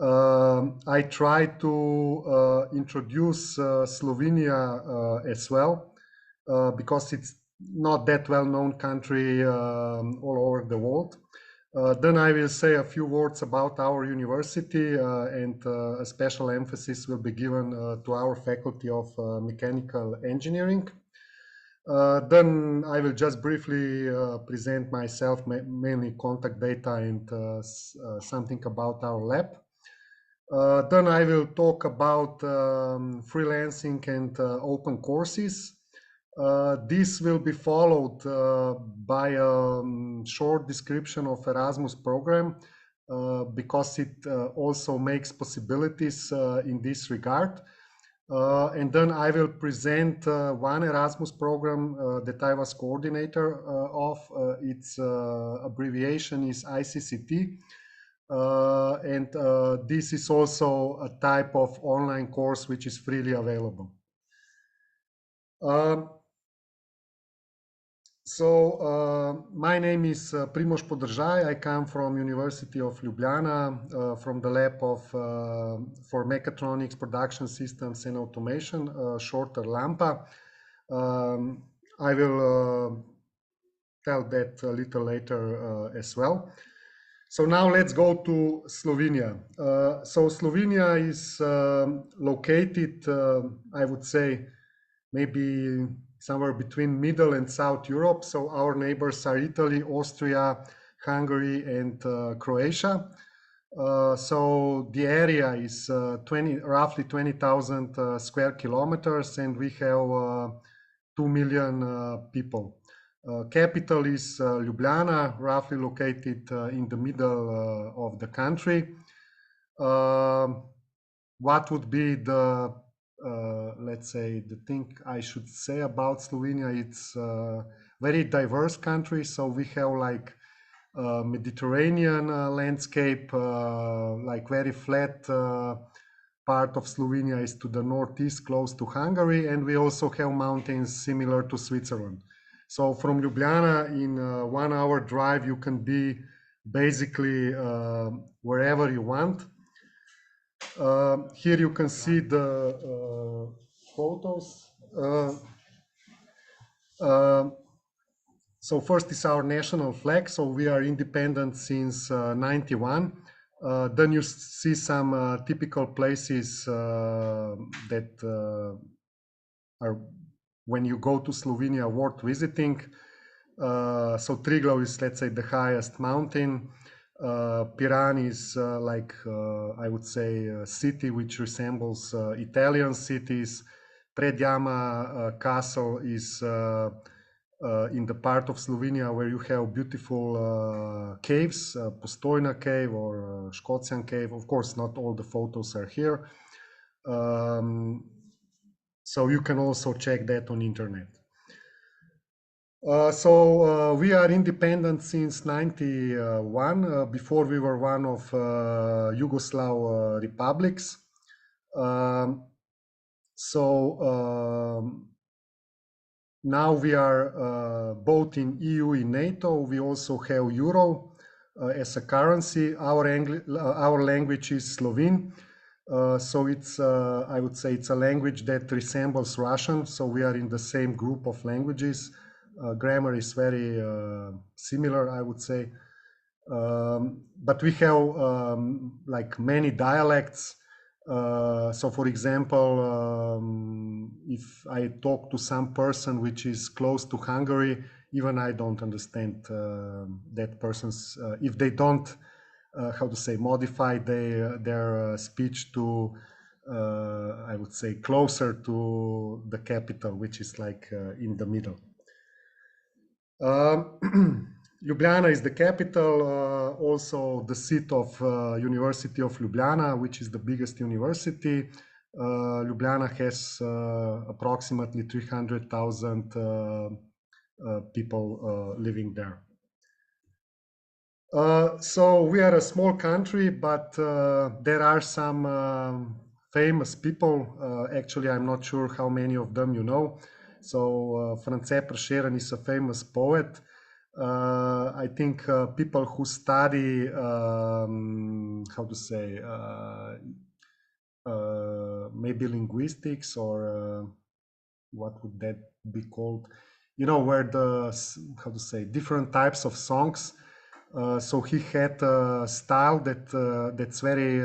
Speaker 12: I try to introduce Slovenia as well, because it's not that well-known country all over the world. Then I will say a few words about our university, and a special emphasis will be given to our faculty of mechanical engineering. Then I will just briefly present myself, mainly contact data and something about our lab. Then I will talk about freelancing and open courses. This will be followed by a short description of Erasmus program, because it also makes possibilities in this regard. And then I will present one Erasmus program that I was coordinator of. Its abbreviation is ICCT, and this is also a type of online course which is freely available. My name is Primož Podržaj. I come from University of Ljubljana, from the lab of for mechatronics, production systems and automation, shorter LAMPA. I will tell that a little later as well. So now let's go to Slovenia. So Slovenia is located, I would say, maybe somewhere between Middle and South Europe. So our neighbors are Italy, Austria, Hungary, and Croatia. So the area is roughly 20,000 square kilometers, and we have 2 million people. Capital is Ljubljana, roughly located in the middle of the country. What would be the, let's say, the thing I should say about Slovenia? It's a very diverse country. So we have like Mediterranean landscape, like very flat part of Slovenia is to the northeast, close to Hungary, and we also have mountains similar to Switzerland. So from Ljubljana, in 1 hour drive, you can be basically wherever you want. Here you can see the photos. So first is our national flag. So we are independent since 91. Then you see some typical places that are, when you go to Slovenia, worth visiting. So Triglav is, let's say, the highest mountain. Piran is like, I would say, a city which resembles Italian cities. Predjama castle is in the part of Slovenia where you have beautiful caves, Postojna cave or Škocjan cave. Of course, not all the photos are here. So you can also check that on internet. We are independent since 91. Before we were one of Yugoslav republics. Now we are both in EU and NATO. We also have Euro as a currency. Our language is Slovene. So it's, I would say, it's a language that resembles Russian. So we are in the same group of languages. Grammar is very similar, I would say. But we have like many dialects. So for example, if I talk to some person which is close to Hungary, even I don't understand that person's, if they don't, how to say, modify their speech to, I would say, closer to the capital, which is like in the middle. Ljubljana is the capital, also the seat of University of Ljubljana, which is the biggest university. Ljubljana has approximately 300,000 people living there. So we are a small country, but there are some famous people. Actually, I'm not sure how many of them you know. So France Prešeren is a famous poet. I think people who study, how to say, maybe linguistics or what would that be called? You know, where the, how to say, different types of songs. So he had a style that that's very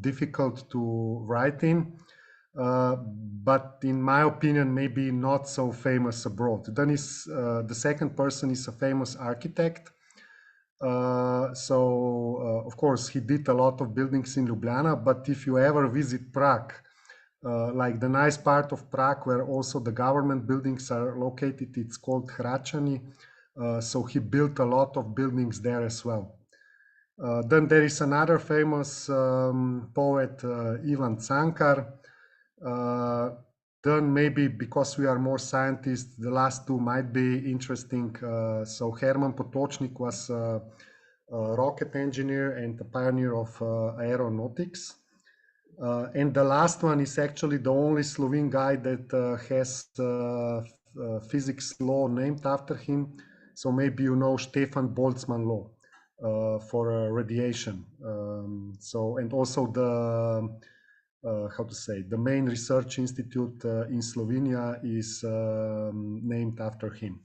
Speaker 12: difficult to write in. But in my opinion, maybe not so famous abroad. Then is the second person is a famous architect. Of course, he did a lot of buildings in Ljubljana, but if you ever visit Prague, like the nice part of Prague where also the government buildings are located, it's called Hradčany. So he built a lot of buildings there as well. Then there is another famous poet, Ivan Cankar. Then maybe because we are more scientists, the last two might be interesting. So Herman Potočnik was rocket engineer and a pioneer of aeronautics. And the last one is actually the only Slovene guy that has physics law named after him. So maybe you know Stefan Boltzmann law for radiation. So, and also the, how to say, the main research institute in Slovenia is named after him.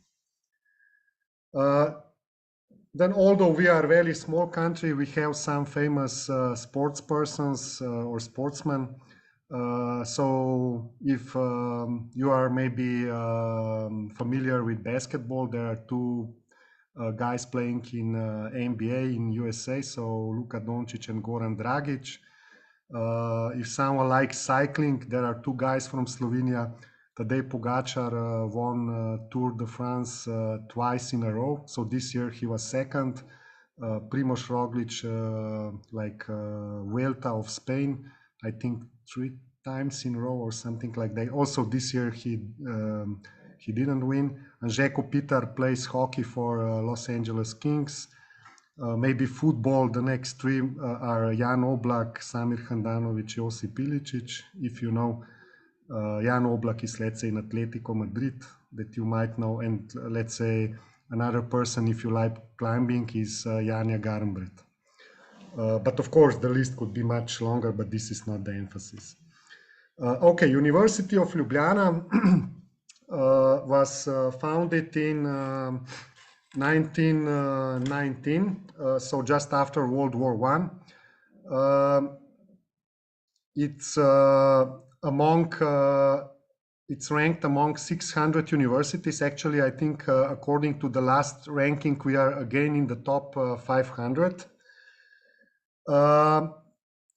Speaker 12: Then, although we are a very small country, we have some famous sports persons or sportsmen. So if you are maybe familiar with basketball, there are two guys playing in NBA in USA, so Luka Doncic and Goran Dragic. If someone likes cycling, there are two guys from Slovenia. Tadej Pogačar won Tour de France twice in a row. So this year he was second. Primož Roglič, Vuelta of Spain, I think 3 times in a row or something like that. Also this year he didn't win. And Željko Peter plays hockey for Los Angeles Kings. Maybe football, the next three are Jan Oblak, Samir Handanovic, Josip Ilicic, if you know. Jan Oblak is, let's say, in Atletico Madrid that you might know, and let's say another person, if you like climbing, is Janja Garnbret. But of course, the list could be much longer, but this is not the emphasis. Okay, University of Ljubljana was founded in 1919, so just after World War I. It's ranked among 600 universities. Actually, I think according to the last ranking, we are again in the top 500.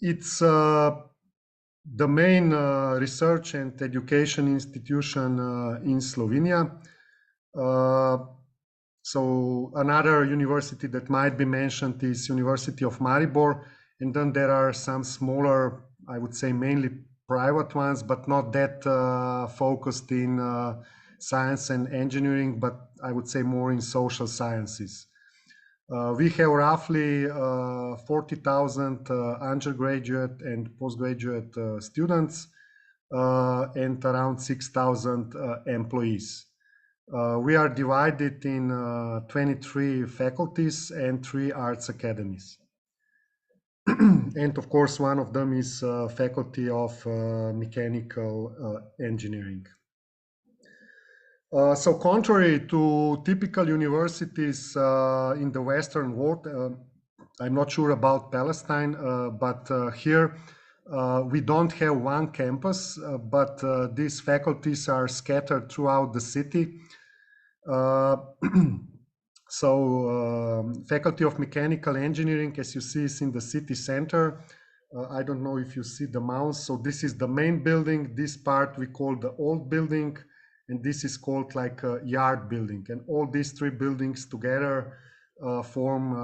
Speaker 12: It's the main research and education institution in Slovenia. So another university that might be mentioned is University of Maribor, and then there are some smaller, I would say mainly private ones, but not that focused in science and engineering, but I would say more in social sciences. We have roughly 40,000 undergraduate and postgraduate students and around 6,000 employees. We are divided in 23 faculties and 3 arts academies. And of course, one of them is Faculty of Mechanical Engineering. So contrary to typical universities in the Western world, I'm not sure about Palestine, but here we don't have one campus, but these faculties are scattered throughout the city. So Faculty of Mechanical Engineering, as you see, is in the city center. I don't know if you see the mouse. So this is the main building. This part we call the old building, and this is called like a yard building. And all these 3 buildings together form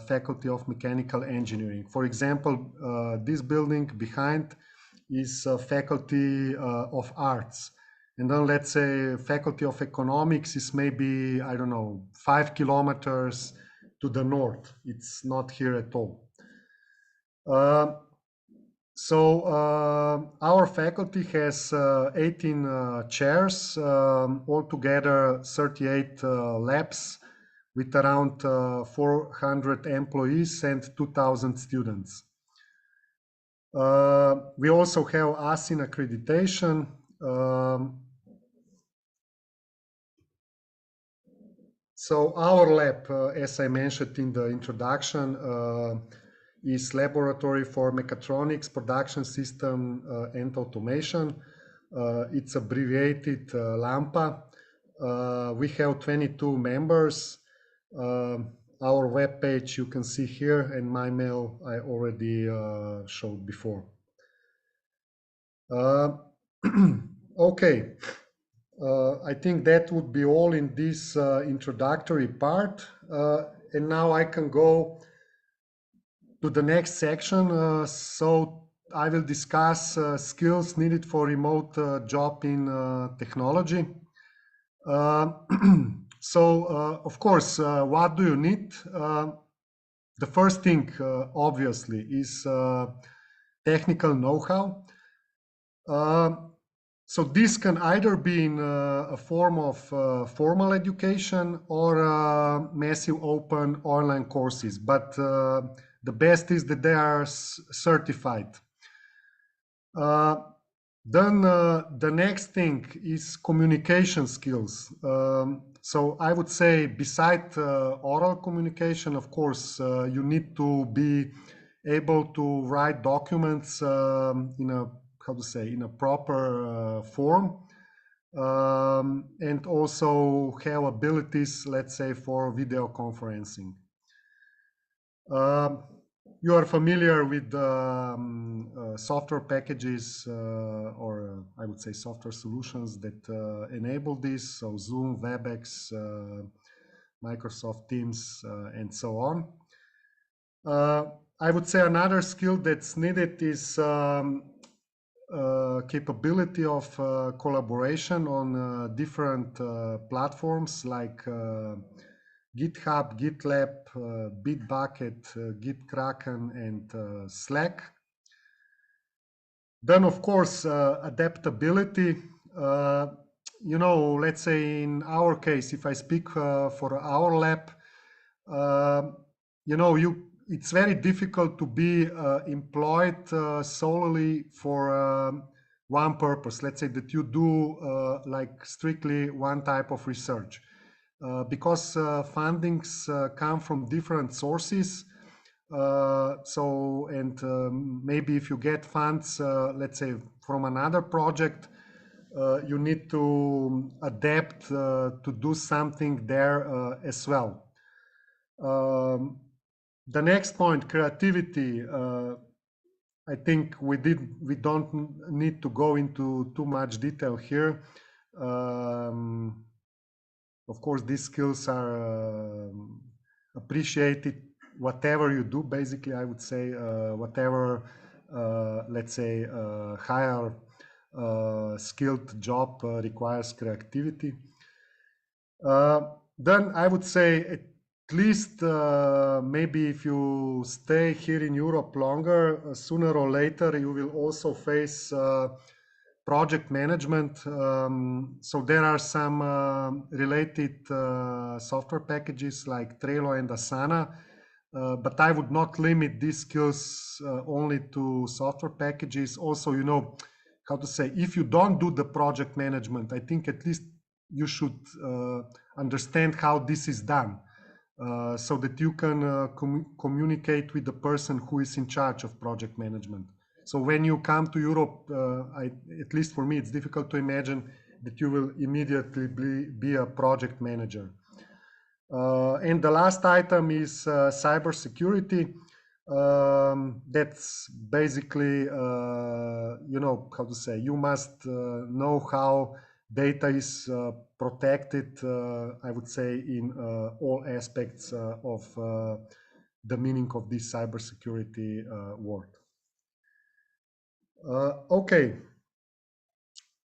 Speaker 12: Faculty of Mechanical Engineering. For example, this building behind is Faculty of Arts. And then let's say Faculty of Economics is maybe, I don't know, 5 kilometers to the north. It's not here at all. Our faculty has 18 chairs, altogether 38 labs with around 400 employees and 2,000 students. We also have ASIN accreditation. So our lab, as I mentioned in the introduction, is Laboratory for Mechatronics, Production System and Automation. It's abbreviated LAMPA. We have 22 members. Our web page you can see here, and my mail I already showed before. Okay. I think that would be all in this introductory part. And now I can go to the next section. So I will discuss skills needed for remote job in technology. So, of course, what do you need? The first thing, obviously, is technical know-how. So this can either be in a form of formal education or massive open online courses, but the best is that they are certified. Then the next thing is communication skills. So I would say beside oral communication, of course, you need to be able to write documents in a, how to say, in a proper form, and also have abilities, let's say, for video conferencing. You are familiar with software packages or I would say software solutions that enable this, so Zoom, WebEx, Microsoft Teams, and so on. I would say another skill that's needed is capability of collaboration on different platforms like GitHub, GitLab, Bitbucket, Gitkraken, and Slack. Then, of course, adaptability. You know, let's say in our case, if I speak for our lab, you know, it's very difficult to be employed solely for one purpose. Let's say that you do like strictly one type of research. Because fundings come from different sources. Maybe if you get funds, let's say from another project, you need to adapt to do something there as well. The next point, creativity. I think we don't need to go into too much detail here. Of course, these skills are appreciated whatever you do. Basically, I would say whatever, let's say, higher skilled job requires creativity. Then I would say at least maybe if you stay here in Europe longer, sooner or later you will also face project management. So there are some related software packages like Trello and Asana, but I would not limit these skills only to software packages. Also, you know, how to say, if you don't do the project management, I think at least you should understand how this is done, so that you can communicate with the person who is in charge of project management. So when you come to Europe, at least for me, it's difficult to imagine that you will immediately be a project manager. And the last item is cybersecurity. That's basically, you know, how to say, you must know how data is protected, I would say, in all aspects of the meaning of this cybersecurity word. Okay,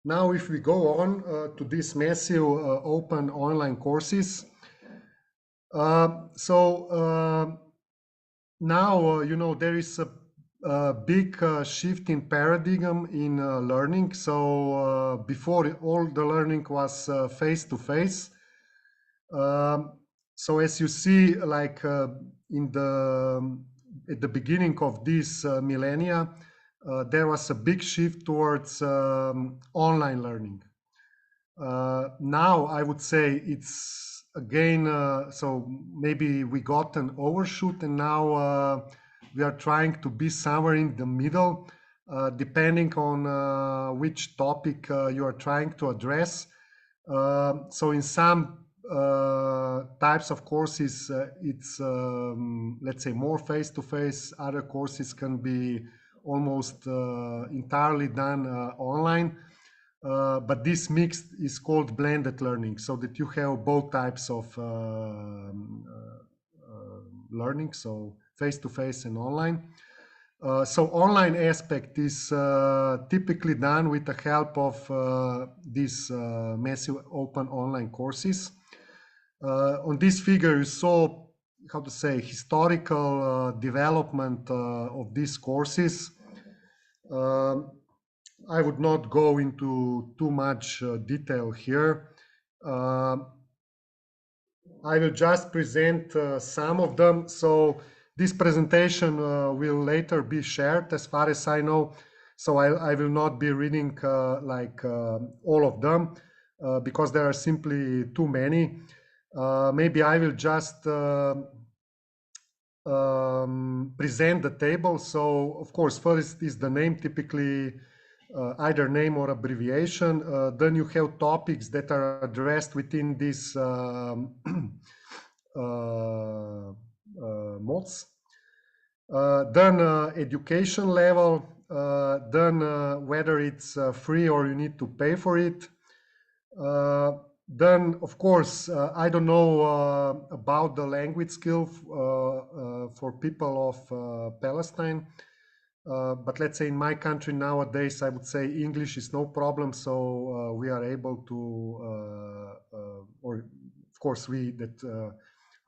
Speaker 12: now if we go on to these massive open online courses. Now, you know, there is a big shift in paradigm in learning. So before, all the learning was face-to-face. So as you see, like at the beginning of this millennia, there was a big shift towards online learning. Now I would say it's again, so maybe we got an overshoot, and now we are trying to be somewhere in the middle, depending on which topic you are trying to address. So in some types of courses, it's let's say more face-to-face. Other courses can be almost entirely done online. But this mix is called blended learning, so that you have both types of learning, so face-to-face and online. So online aspect is typically done with the help of these massive open online courses. On this figure, you saw how to say, historical development of these courses. I would not go into too much detail here. I will just present some of them. So this presentation will later be shared as far as I know. So I will not be reading all of them because there are simply too many. Maybe I will just present the table. So of course, first is the name, typically either name or abbreviation. Then you have topics that are addressed within these modes. Then education level, then whether it's free or you need to pay for it. Then, of course, I don't know about the language skill for people of Palestine. But let's say in my country nowadays, I would say English is no problem. So we are able to, or of course we that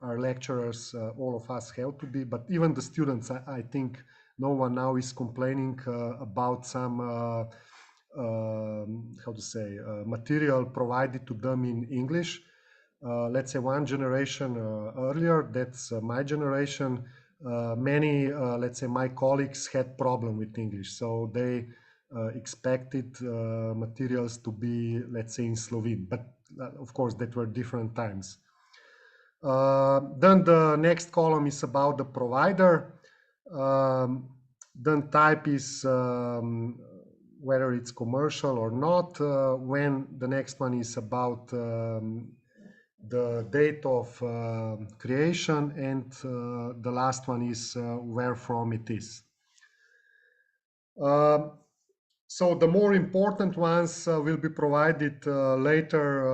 Speaker 12: are lecturers, all of us have to be, but even the students, I think no one now is complaining about some, how to say, material provided to them in English. Let's say one generation earlier, that's my generation, many, let's say, my colleagues had problem with English, so they expected materials to be, let's say, in Slovene, but of course that were different times. Then the next column is about the provider. Then type is whether it's commercial or not. When the next one is about the date of creation, and the last one is where from it is. So the more important ones will be provided later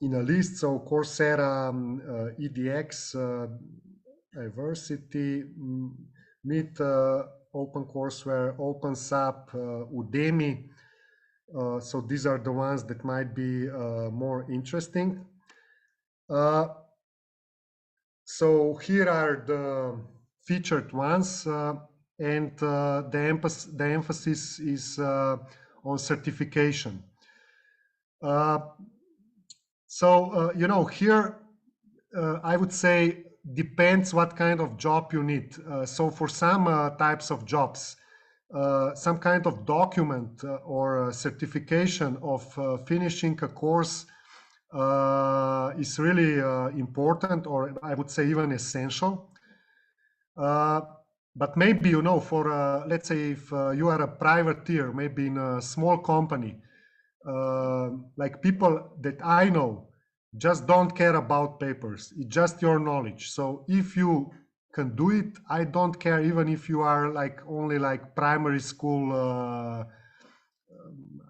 Speaker 12: in a list. So Coursera, EDX, Diversity, Meet, OpenCourseWare, OpenSAP, Udemy. So these are the ones that might be more interesting. So here are the featured ones, and the emphasis is on certification. You know, here I would say depends what kind of job you need. So for some types of jobs, some kind of document or certification of finishing a course is really important, or I would say even essential. But maybe, you know, for let's say if you are a privateer, maybe in a small company, like people that I know just don't care about papers. It's just your knowledge. So if you can do it, I don't care even if you are like only like primary school, I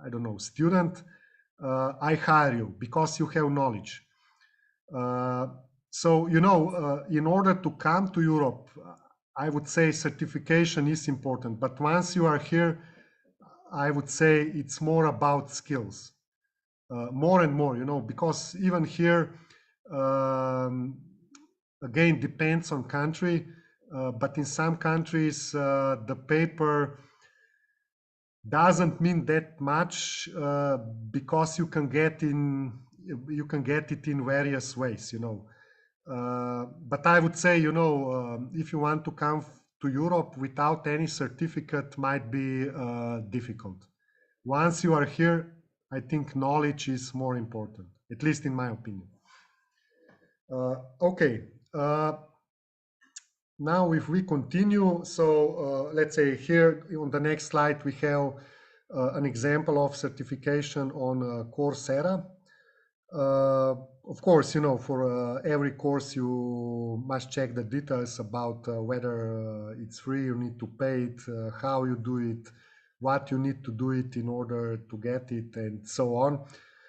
Speaker 12: don't know, student. I hire you because you have knowledge. So, you know, in order to come to Europe, I would say certification is important. But once you are here, I would say it's more about skills. More and more, you know, because even here, again, depends on country, but in some countries, the paper doesn't mean that much because you can get it in various ways, you know. But I would say, you know, if you want to come to Europe without any certificate, might be difficult. Once you are here, I think knowledge is more important, at least in my opinion. Okay. Now, if we continue, so let's say here on the next slide, we have an example of certification on Coursera. Of course, you know, for every course, you must check the details about whether it's free, you need to pay it, how you do it, what you need to do it in order to get it, and so on.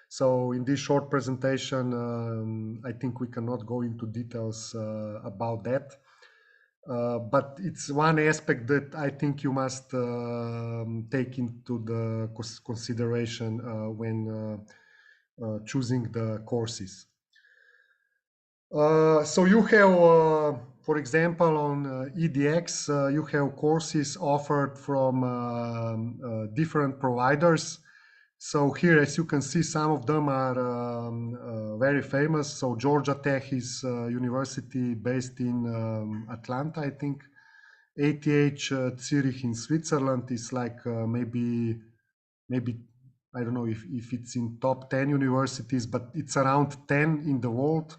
Speaker 12: So in this short presentation, I think we cannot go into details about that. But it's one aspect that I think you must take into the consideration when choosing the courses. So you have, for example, on EDX, you have courses offered from different providers. So here, as you can see, some of them are very famous. So Georgia Tech is a university based in Atlanta, I think. ATH Zurich in Switzerland is like maybe I don't know if it's in top 10 universities, but it's around 10 in the world.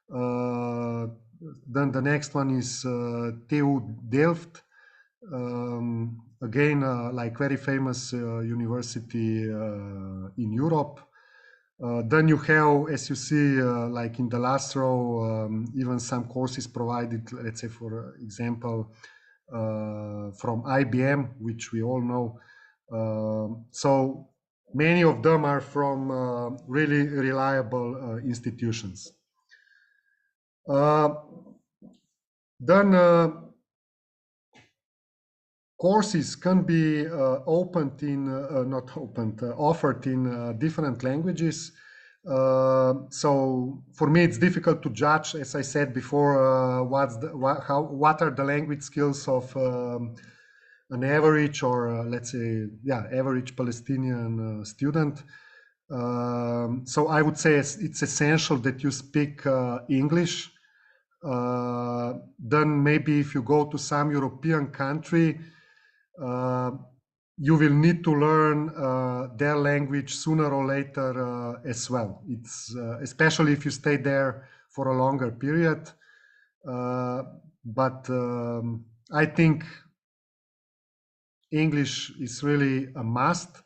Speaker 12: Then the next one is TU Delft. Again, like very famous university in Europe. Then you have, as you see, like in the last row, even some courses provided, let's say, for example, from IBM, which we all know. So many of them are from really reliable institutions. Then courses can be offered in different languages. So for me, it's difficult to judge, as I said before, what are the language skills of an average or let's say, average Palestinian student. So I would say it's essential that you speak English. Then maybe if you go to some European country, you will need to learn their language sooner or later as well. It's especially if you stay there for a longer period. But I think English is really a must.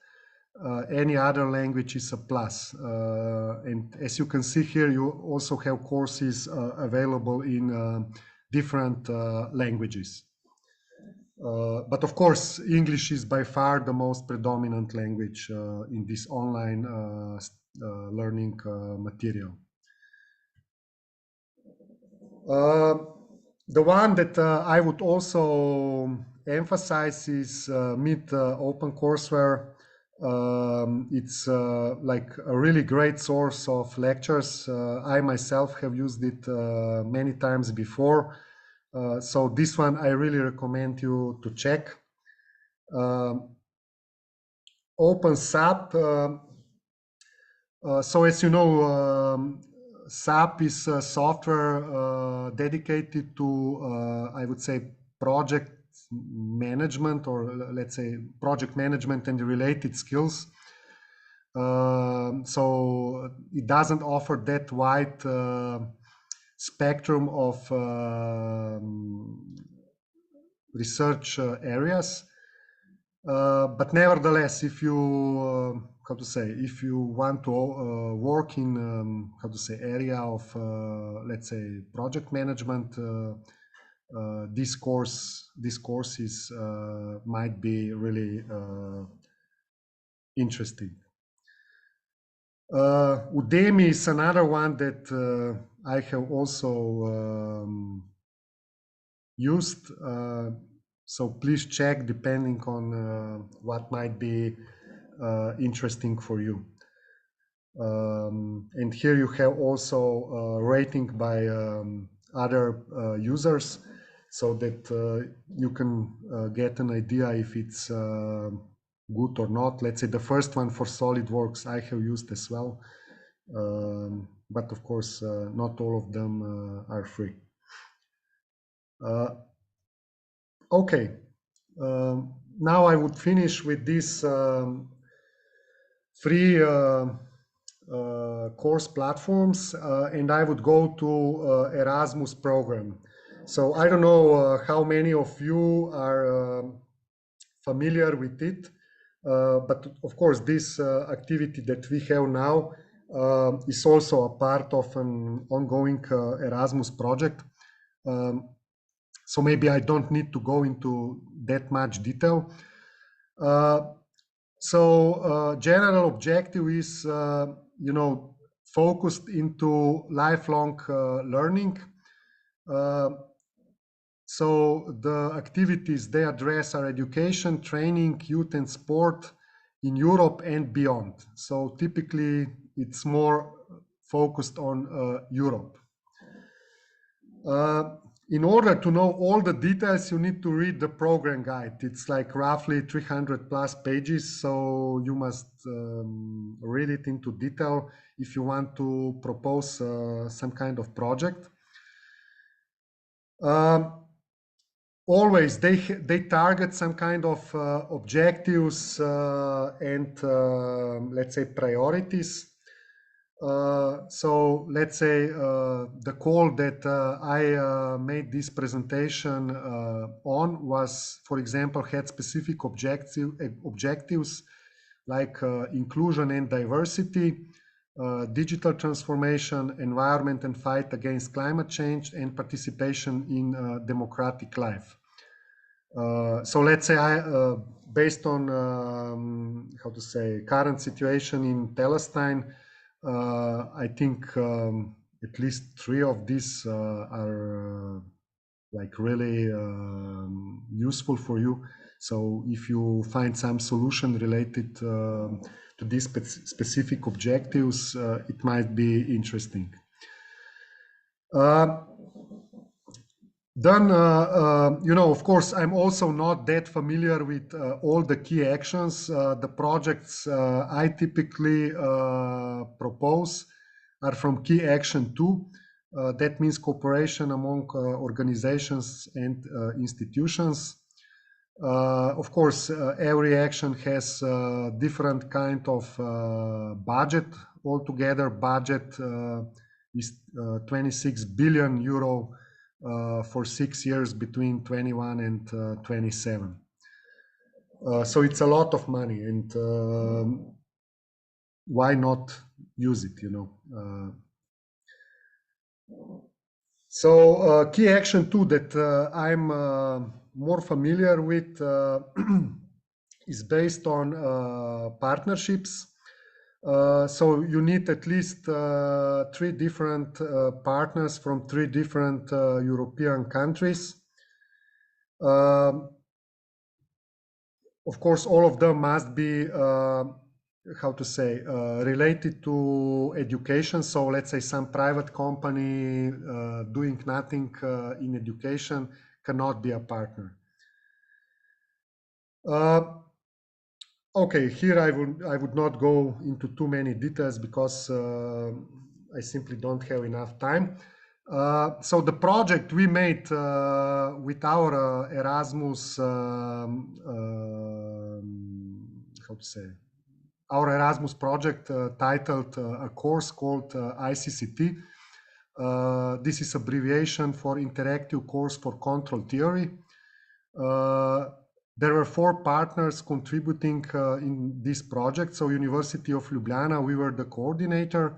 Speaker 12: Any other language is a plus. And as you can see here, you also have courses available in different languages. But of course, English is by far the most predominant language in this online learning material. The one that I would also emphasize is Meet OpenCourseWare. It's like a really great source of lectures. I myself have used it many times before. So this one I really recommend you to check. OpenSAP. So as you know, SAP is software dedicated to, I would say, project management, or let's say project management and related skills. So it doesn't offer that wide spectrum of research areas. But nevertheless, if you if you want to work in area of let's say project management, these courses might be really interesting. Udemy is another one that I have also used. So please check depending on what might be interesting for you. And here you have also rating by other users, so that you can get an idea if it's good or not. Let's say the first one for SolidWorks I have used as well, but of course not all of them are free. Okay, now I would finish with this free course platforms, and I would go to Erasmus program. So I don't know how many of you are familiar with it, but of course this activity that we have now is also a part of an ongoing Erasmus project. So maybe I don't need to go into that much detail. General objective is, focused into lifelong learning. So the activities they address are education, training, youth and sport in Europe and beyond. So typically it's more focused on Europe. In order to know all the details, you need to read the program guide. It's like roughly 300 plus pages, so you must read it into detail if you want to propose some kind of project. Always they target some kind of objectives and let's say priorities. So let's say the call that I made this presentation on was, for example, had specific objectives like inclusion and diversity, digital transformation, environment and fight against climate change, and participation in democratic life. So let's say based on how to say current situation in Palestine, I think at least 3 of these are like really useful for you. So if you find some solution related to these specific objectives, it might be interesting. Then, you know, of course, I'm also not that familiar with all the key actions. The projects I typically propose are from key action 2. That means cooperation among organizations and institutions. Of course, every action has different kind of budget. Altogether, budget is 26 billion euro for 6 years between 21 and 27. So it's a lot of money, and why not use it, you know? So key action 2 that I'm more familiar with is based on partnerships. So you need at least 3 different partners from 3 different European countries. Of course, all of them must be, how to say, related to education. So let's say some private company doing nothing in education cannot be a partner. Okay, here I would not go into too many details because I simply don't have enough time. So the project we made with our Erasmus, how to say, our Erasmus project titled a course called ICCT. This is abbreviation for Interactive Course for Control Theory. There were 4 partners contributing in this project. So University of Ljubljana, we were the coordinator.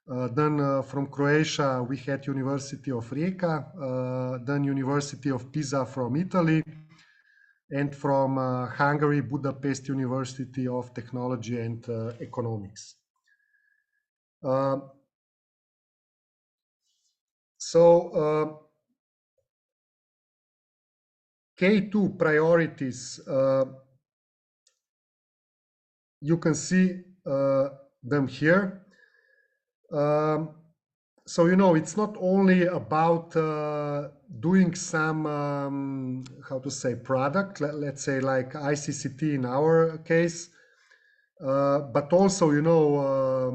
Speaker 12: Then from Croatia, we had University of Rijeka, then University of Pisa from Italy, and from Hungary, Budapest University of Technology and Economics. K2 priorities, you can see them here. So, you know, it's not only about doing some, how to say, product, let's say like ICCT in our case, but also, you know,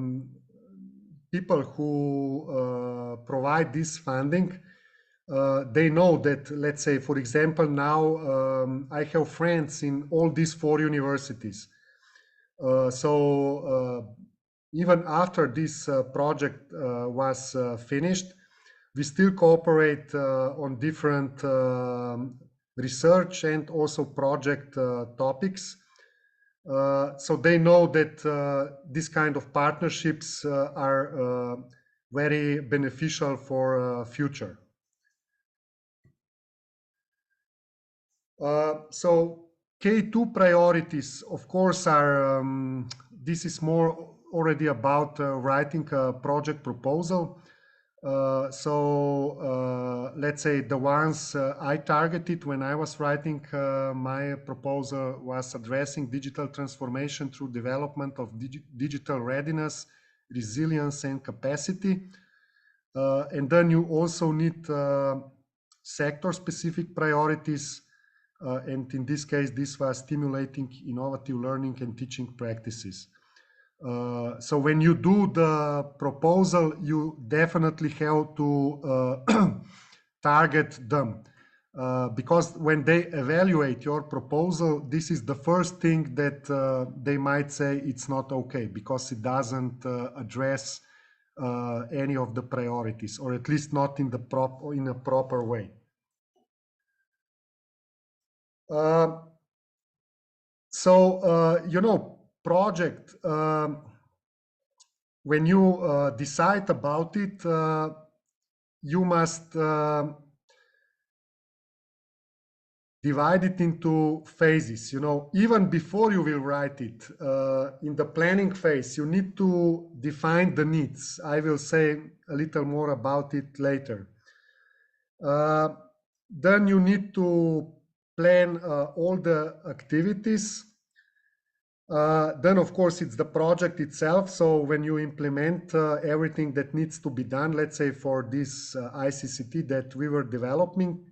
Speaker 12: people who provide this funding, they know that, let's say, for example, now I have friends in all these 4 universities. So even after this project was finished, we still cooperate on different research and also project topics. So they know that this kind of partnerships are very beneficial for future. So K2 priorities, of course, are, this is more already about writing a project proposal. So let's say the ones I targeted when I was writing my proposal was addressing digital transformation through development of digital readiness, resilience, and capacity. And then you also need sector-specific priorities. And in this case, this was stimulating innovative learning and teaching practices. So when you do the proposal, you definitely have to target them. Because when they evaluate your proposal, this is the first thing that they might say it's not okay, because it doesn't address any of the priorities, or at least not in a proper way. You know, project, when you decide about it, you must divide it into phases. You know, even before you will write it, in the planning phase, you need to define the needs. I will say a little more about it later. Then you need to plan all the activities. Then, of course, it's the project itself. So when you implement everything that needs to be done, let's say for this ICCT that we were developing,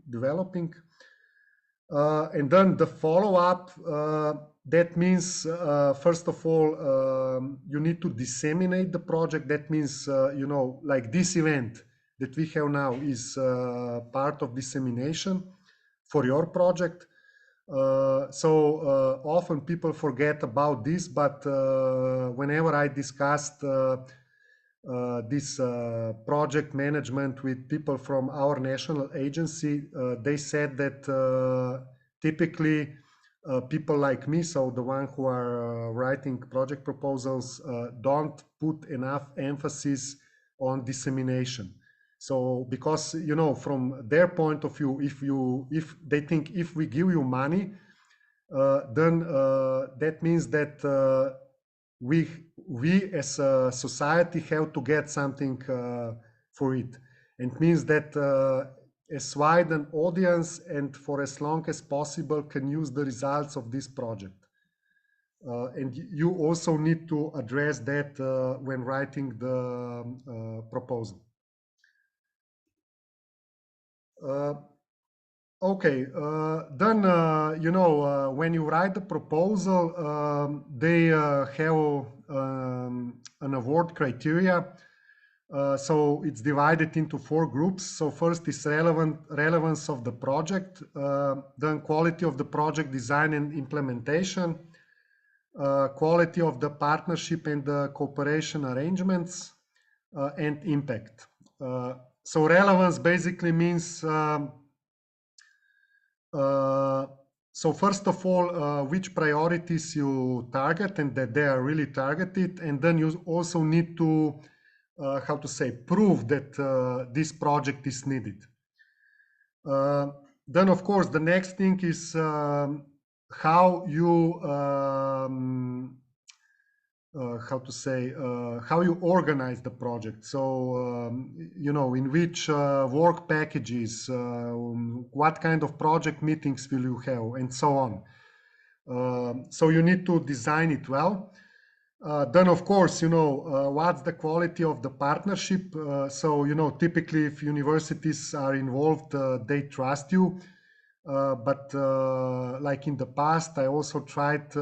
Speaker 12: and then the follow-up, that means, first of all, you need to disseminate the project. That means, you know, like this event that we have now is part of dissemination for your project. Often people forget about this, but whenever I discussed this project management with people from our national agency, they said that typically people like me, so the one who are writing project proposals, don't put enough emphasis on dissemination. So because, you know, from their point of view, if they think if we give you money, then that means that we as a society have to get something for it. And it means that as wide an audience and for as long as possible can use the results of this project. And you also need to address that when writing the proposal. Okay, then, you know, when you write the proposal, they have an award criteria. So it's divided into 4 groups. So first is relevance of the project, then quality of the project design and implementation, quality of the partnership and the cooperation arrangements, and impact. So relevance basically means so first of all, which priorities you target and that they are really targeted, and then you also need to, how to say, prove that this project is needed. Then, of course, the next thing is how you, how to say, how you organize the project. So, you know, in which work packages, what kind of project meetings will you have, and so on. So you need to design it well. Then, of course, you know, what's the quality of the partnership? So, you know, typically if universities are involved, they trust you. But like in the past, I also tried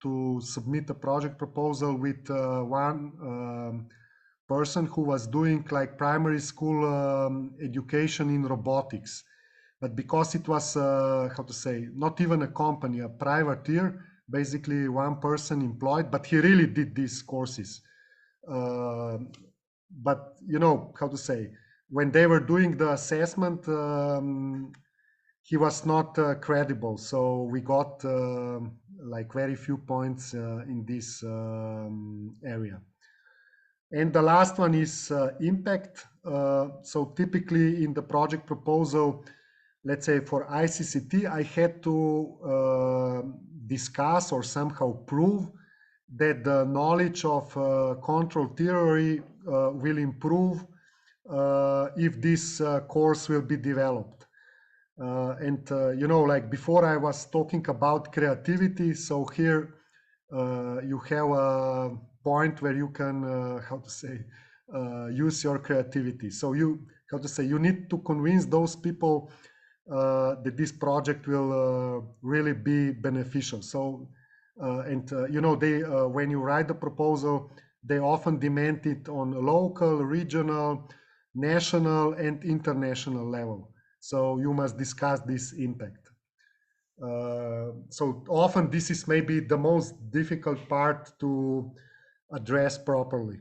Speaker 12: to submit a project proposal with one person who was doing like primary school education in robotics. But because it was, how to say, not even a company, a privateer, basically one person employed, but he really did these courses. But, you know, how to say, when they were doing the assessment, he was not credible. So we got like very few points in this area. And the last one is impact. So typically in the project proposal, let's say for ICCT, I had to discuss or somehow prove that the knowledge of control theory will improve if this course will be developed. You know, like before I was talking about creativity. So here you have a point where you can, how to say, use your creativity. So you, how to say, you need to convince those people that this project will really be beneficial. So, you know, they when you write the proposal, they often demand it on a local, regional, national, and international level. So you must discuss this impact. So often this is maybe the most difficult part to address properly.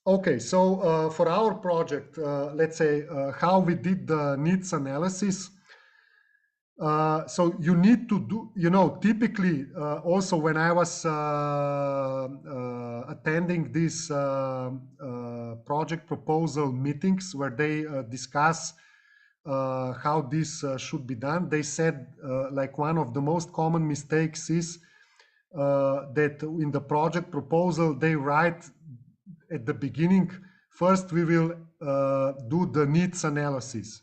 Speaker 12: Okay, so for our project, let's say how we did the needs analysis. So you need to do, you know, typically also when I was attending these project proposal meetings where they discuss how this should be done, they said like one of the most common mistakes is that in the project proposal they write at the beginning, first we will do the needs analysis,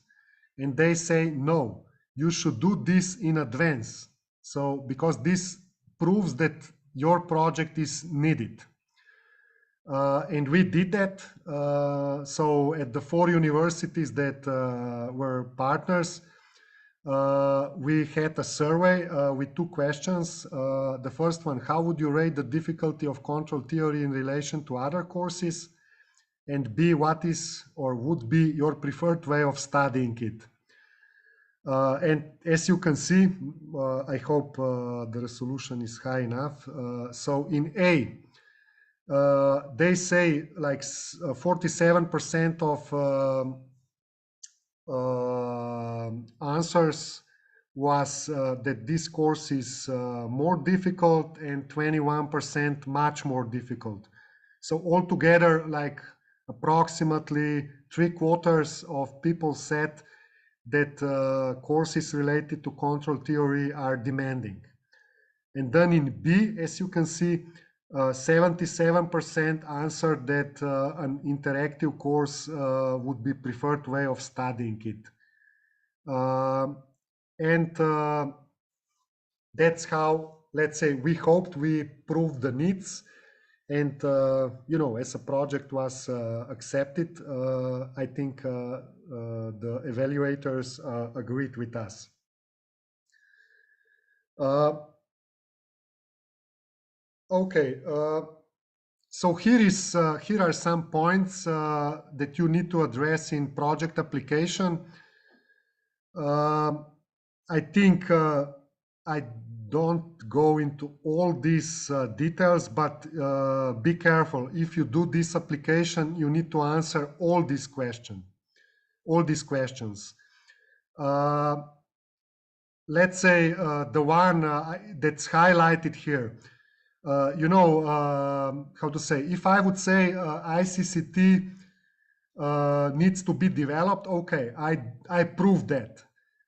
Speaker 12: and they say no, you should do this in advance. So because this proves that your project is needed. And we did that. So at the 4 universities that were partners, we had a survey with 2 questions. The first one, how would you rate the difficulty of control theory in relation to other courses? And B, what is or would be your preferred way of studying it? And as you can see, I hope the resolution is high enough. So in A, they say like 47% of answers was that this course is more difficult, and 21% much more difficult. So altogether, like approximately 3/4 of people said that courses related to control theory are demanding. And then in B, as you can see, 77% answered that an interactive course would be preferred way of studying it. And that's how, let's say, we hoped we proved the needs. And, you know, as a project was accepted, I think the evaluators agreed with us. Okay, so here are some points that you need to address in project application. I think I don't go into all these details, but be careful. If you do this application, you need to answer all these questions. Let's say the one that's highlighted here. You know, how to say, if I would say ICCT needs to be developed, okay, I proved that.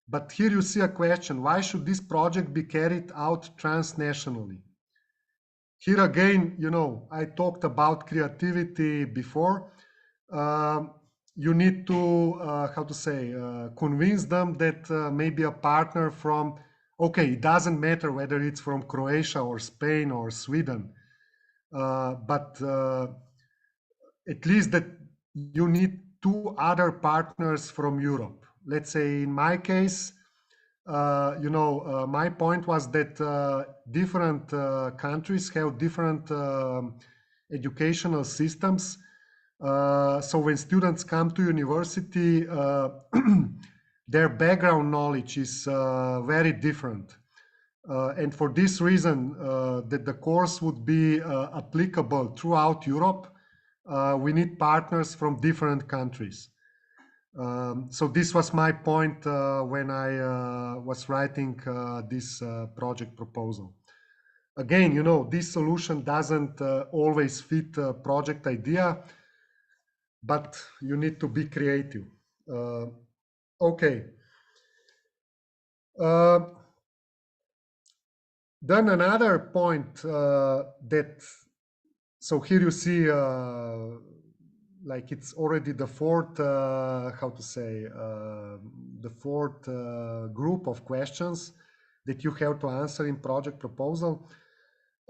Speaker 12: But here you see a question, why should this project be carried out transnationally? Here again, you know, I talked about creativity before. You need to, how to say, convince them that maybe a partner from, okay, it doesn't matter whether it's from Croatia or Spain or Sweden, but at least that you need 2 other partners from Europe. Let's say in my case, you know, my point was that different countries have different educational systems. So when students come to university, their background knowledge is very different. And for this reason, that the course would be applicable throughout Europe, we need partners from different countries. So this was my point when I was writing this project proposal. Again, you know, this solution doesn't always fit a project idea, but you need to be creative. Okay. Then another point that, so here you see like it's already the 4th, how to say, the 4th group of questions that you have to answer in project proposal.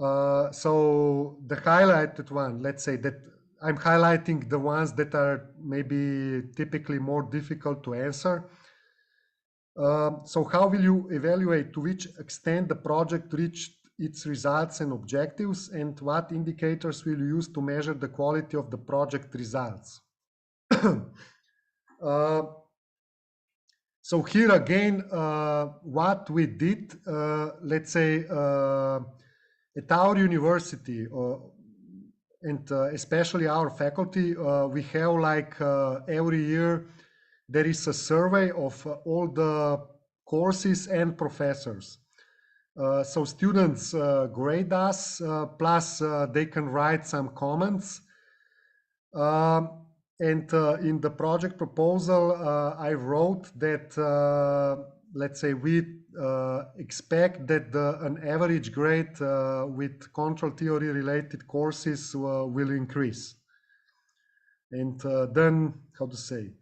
Speaker 12: So the highlighted one, let's say that I'm highlighting the ones that are maybe typically more difficult to answer. So how will you evaluate to which extent the project reached its results and objectives, and what indicators will you use to measure the quality of the project results? So here again, what we did, let's say, at our university, and especially our faculty, we have like every year, there is a survey of all the courses and professors. So students grade us, plus they can write some comments. And in the project proposal, I wrote that, let's say, we expect that an average grade with control theory related courses will increase. And then, how to say,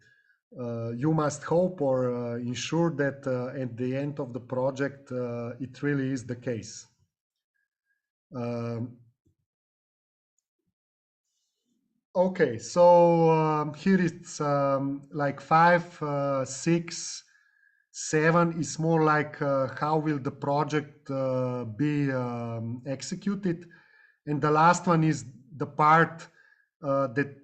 Speaker 12: you must hope or ensure that at the end of the project, it really is the case. Okay, so here it's like 5, 6, 7 is more like how will the project be executed, and the last one is the part that,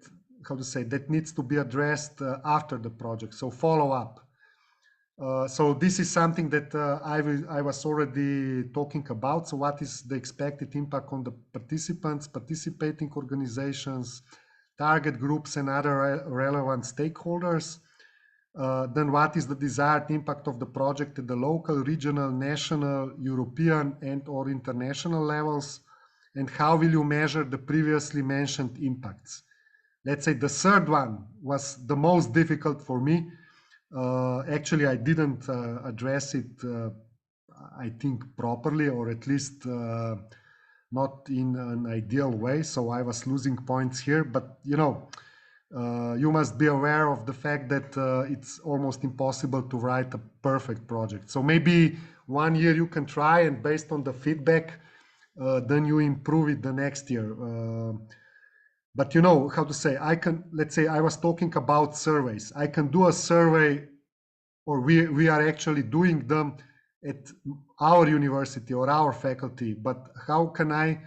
Speaker 12: how to say, that needs to be addressed after the project, so follow up. So this is something that I was already talking about. So what is the expected impact on the participants, participating organizations, target groups, and other relevant stakeholders? Then what is the desired impact of the project at the local, regional, national, European, and or international levels? And how will you measure the previously mentioned impacts? Let's say the third one was the most difficult for me. Actually, I didn't address it, I think, properly, or at least not in an ideal way. So I was losing points here, but you know, you must be aware of the fact that it's almost impossible to write a perfect project. So maybe 1 year you can try, and based on the feedback, then you improve it the next year. But you know, how to say, I can, let's say I was talking about surveys. I can do a survey, or we are actually doing them at our university or our faculty, but how can I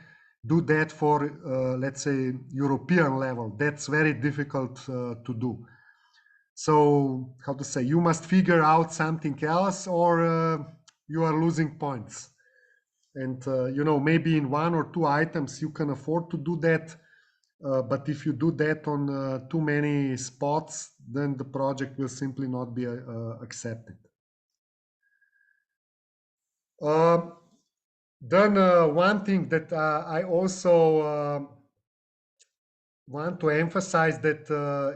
Speaker 12: do that for, let's say, European level? That's very difficult to do. So, how to say, you must figure out something else, or you are losing points. And, you know, maybe in 1 or 2 items you can afford to do that. But if you do that on too many spots, then the project will simply not be accepted. Then one thing that I also want to emphasize that,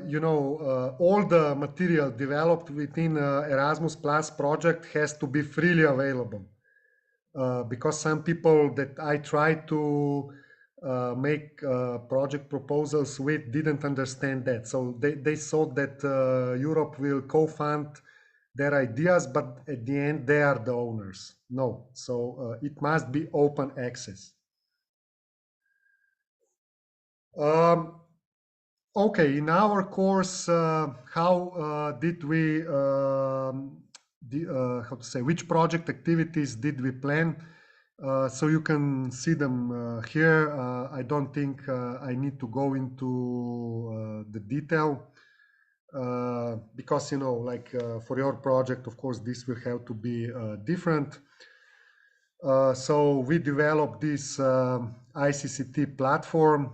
Speaker 12: you know, all the material developed within Erasmus Plus project has to be freely available. Because some people that I tried to make project proposals with didn't understand that. So they thought that Europe will co-fund their ideas, but at the end they are the owners. No, so it must be open access. Okay, in our course, how did we, how to say, which project activities did we plan? So you can see them here. I don't think I need to go into the detail because, you know, like for your project, of course, this will have to be different. So we developed this ICCT platform.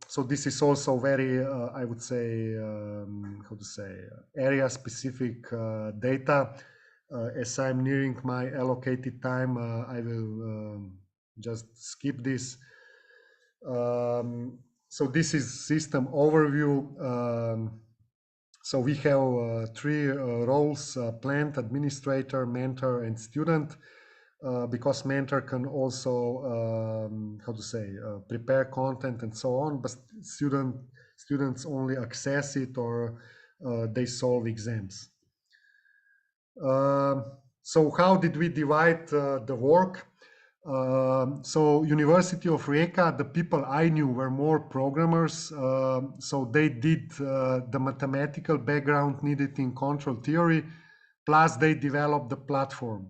Speaker 12: So this is also very, I would say, how to say, area-specific data. As I'm nearing my allocated time, I will just skip this. So this is system overview. So we have 3 roles, plant, administrator, mentor, and student. Because mentor can also, how to say, prepare content and so on, but students only access it, or they solve exams. So how did we divide the work? So University of Rijeka, the people I knew were more programmers, so they did the mathematical background needed in control theory, plus they developed the platform.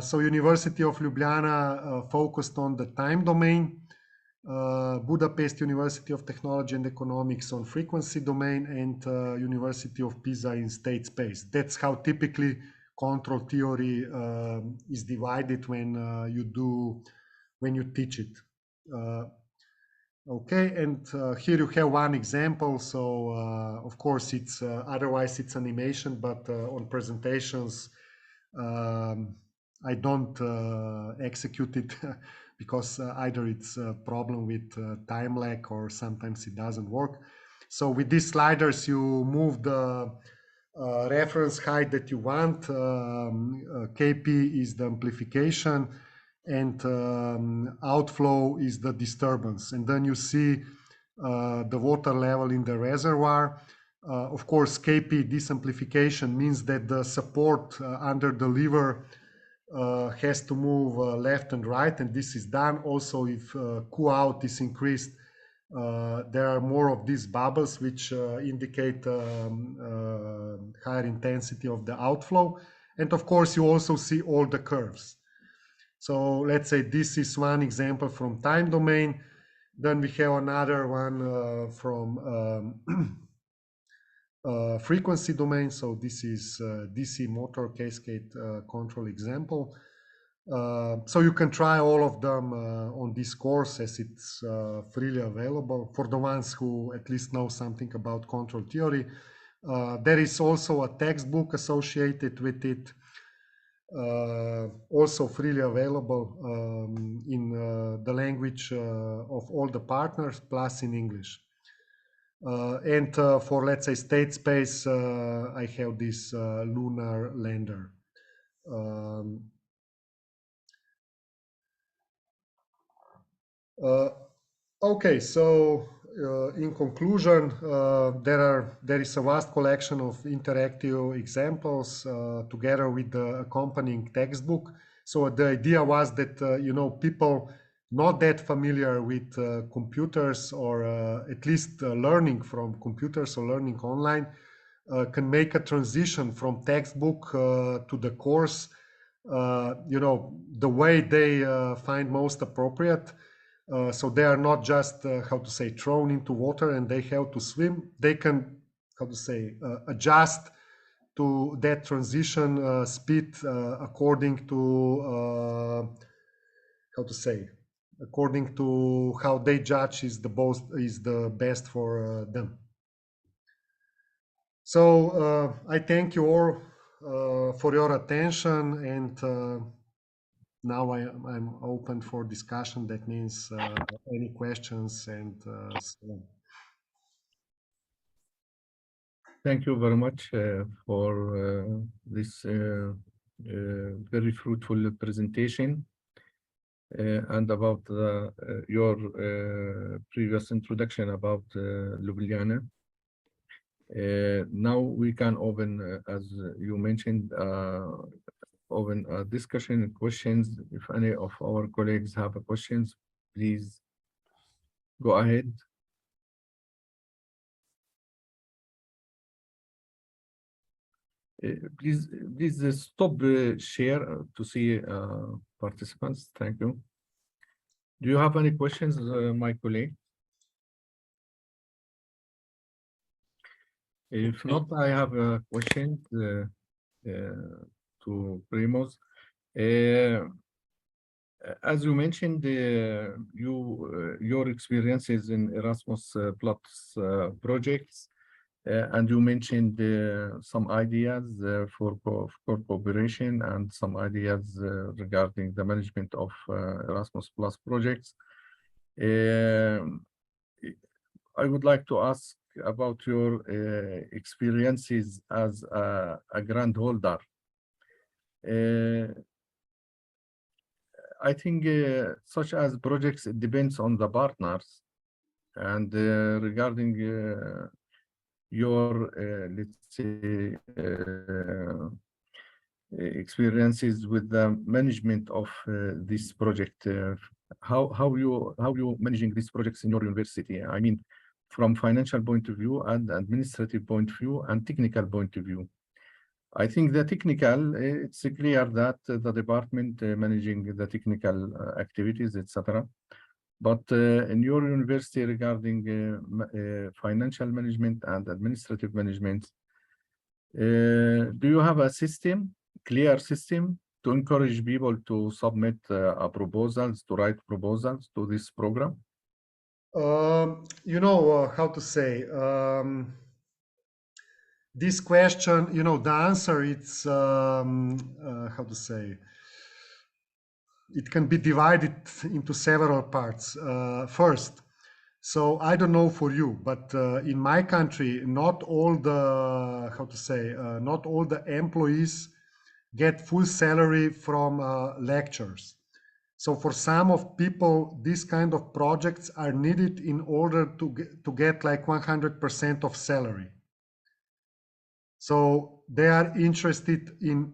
Speaker 12: So University of Ljubljana focused on the time domain, Budapest University of Technology and Economics on frequency domain, and University of Pisa in state space. That's how typically control theory is divided when you teach it. Okay, and here you have one example. So of course it's otherwise it's animation, but on presentations I don't execute it because either it's a problem with time lag or sometimes it doesn't work. So with these sliders, you move the reference height that you want. KP is the amplification, and outflow is the disturbance. And then you see the water level in the reservoir. Of course, KP disamplification means that the support under the lever has to move left and right, and this is done. Also, if Q out is increased, there are more of these bubbles which indicate higher intensity of the outflow. And of course, you also see all the curves. So let's say this is one example from time domain. Then we have another one from frequency domain. So this is DC motor cascade control example. So you can try all of them on this course, as it's freely available for the ones who at least know something about control theory. There is also a textbook associated with it, also freely available in the language of all the partners, plus in English. And for, let's say, state space, I have this lunar lander. Okay, so in conclusion, there is a vast collection of interactive examples together with the accompanying textbook. So the idea was that people not that familiar with computers, or at least learning from computers or learning online, can make a transition from textbook to the course, the way they find most appropriate. So they are not just, how to say, thrown into water and they have to swim. They can, how to say, adjust to that transition speed according to, how to say, according to how they judge is the best for them. So I thank you all for your attention, and now I'm open for discussion. That means any questions and so on.
Speaker 1: Thank you very much for this very fruitful presentation and about your previous introduction about Ljubljana. Now we can open, as you mentioned, open a discussion and questions. If any of our colleagues have questions, please go ahead. Please stop share to see participants. Thank you. Do you have any questions, my colleague? If not, I have a question to Primoz. As you mentioned, your experiences in Erasmus Plus projects, and you mentioned some ideas for cooperation and some ideas regarding the management of Erasmus Plus projects. I would like to ask about your experiences as a grant holder. I think such as projects, it depends on the partners, and regarding your let's say experiences with the management of this project. How you managing these projects in your university? I mean, from financial point of view and administrative point of view and technical point of view. I think the technical, it's clear that the department managing the technical activities, etc. But in your university regarding financial management and administrative management, do you have a system, clear system to encourage people to submit proposals, to write proposals to this program?
Speaker 12: You know, how to say, this question, you know, the answer, it's, how to say, it can be divided into several parts. First, so I don't know for you, but in my country, not all the, how to say, not all the employees get full salary from lectures. So for some of people, these kind of projects are needed in order to get like 100% of salary. So they are interested in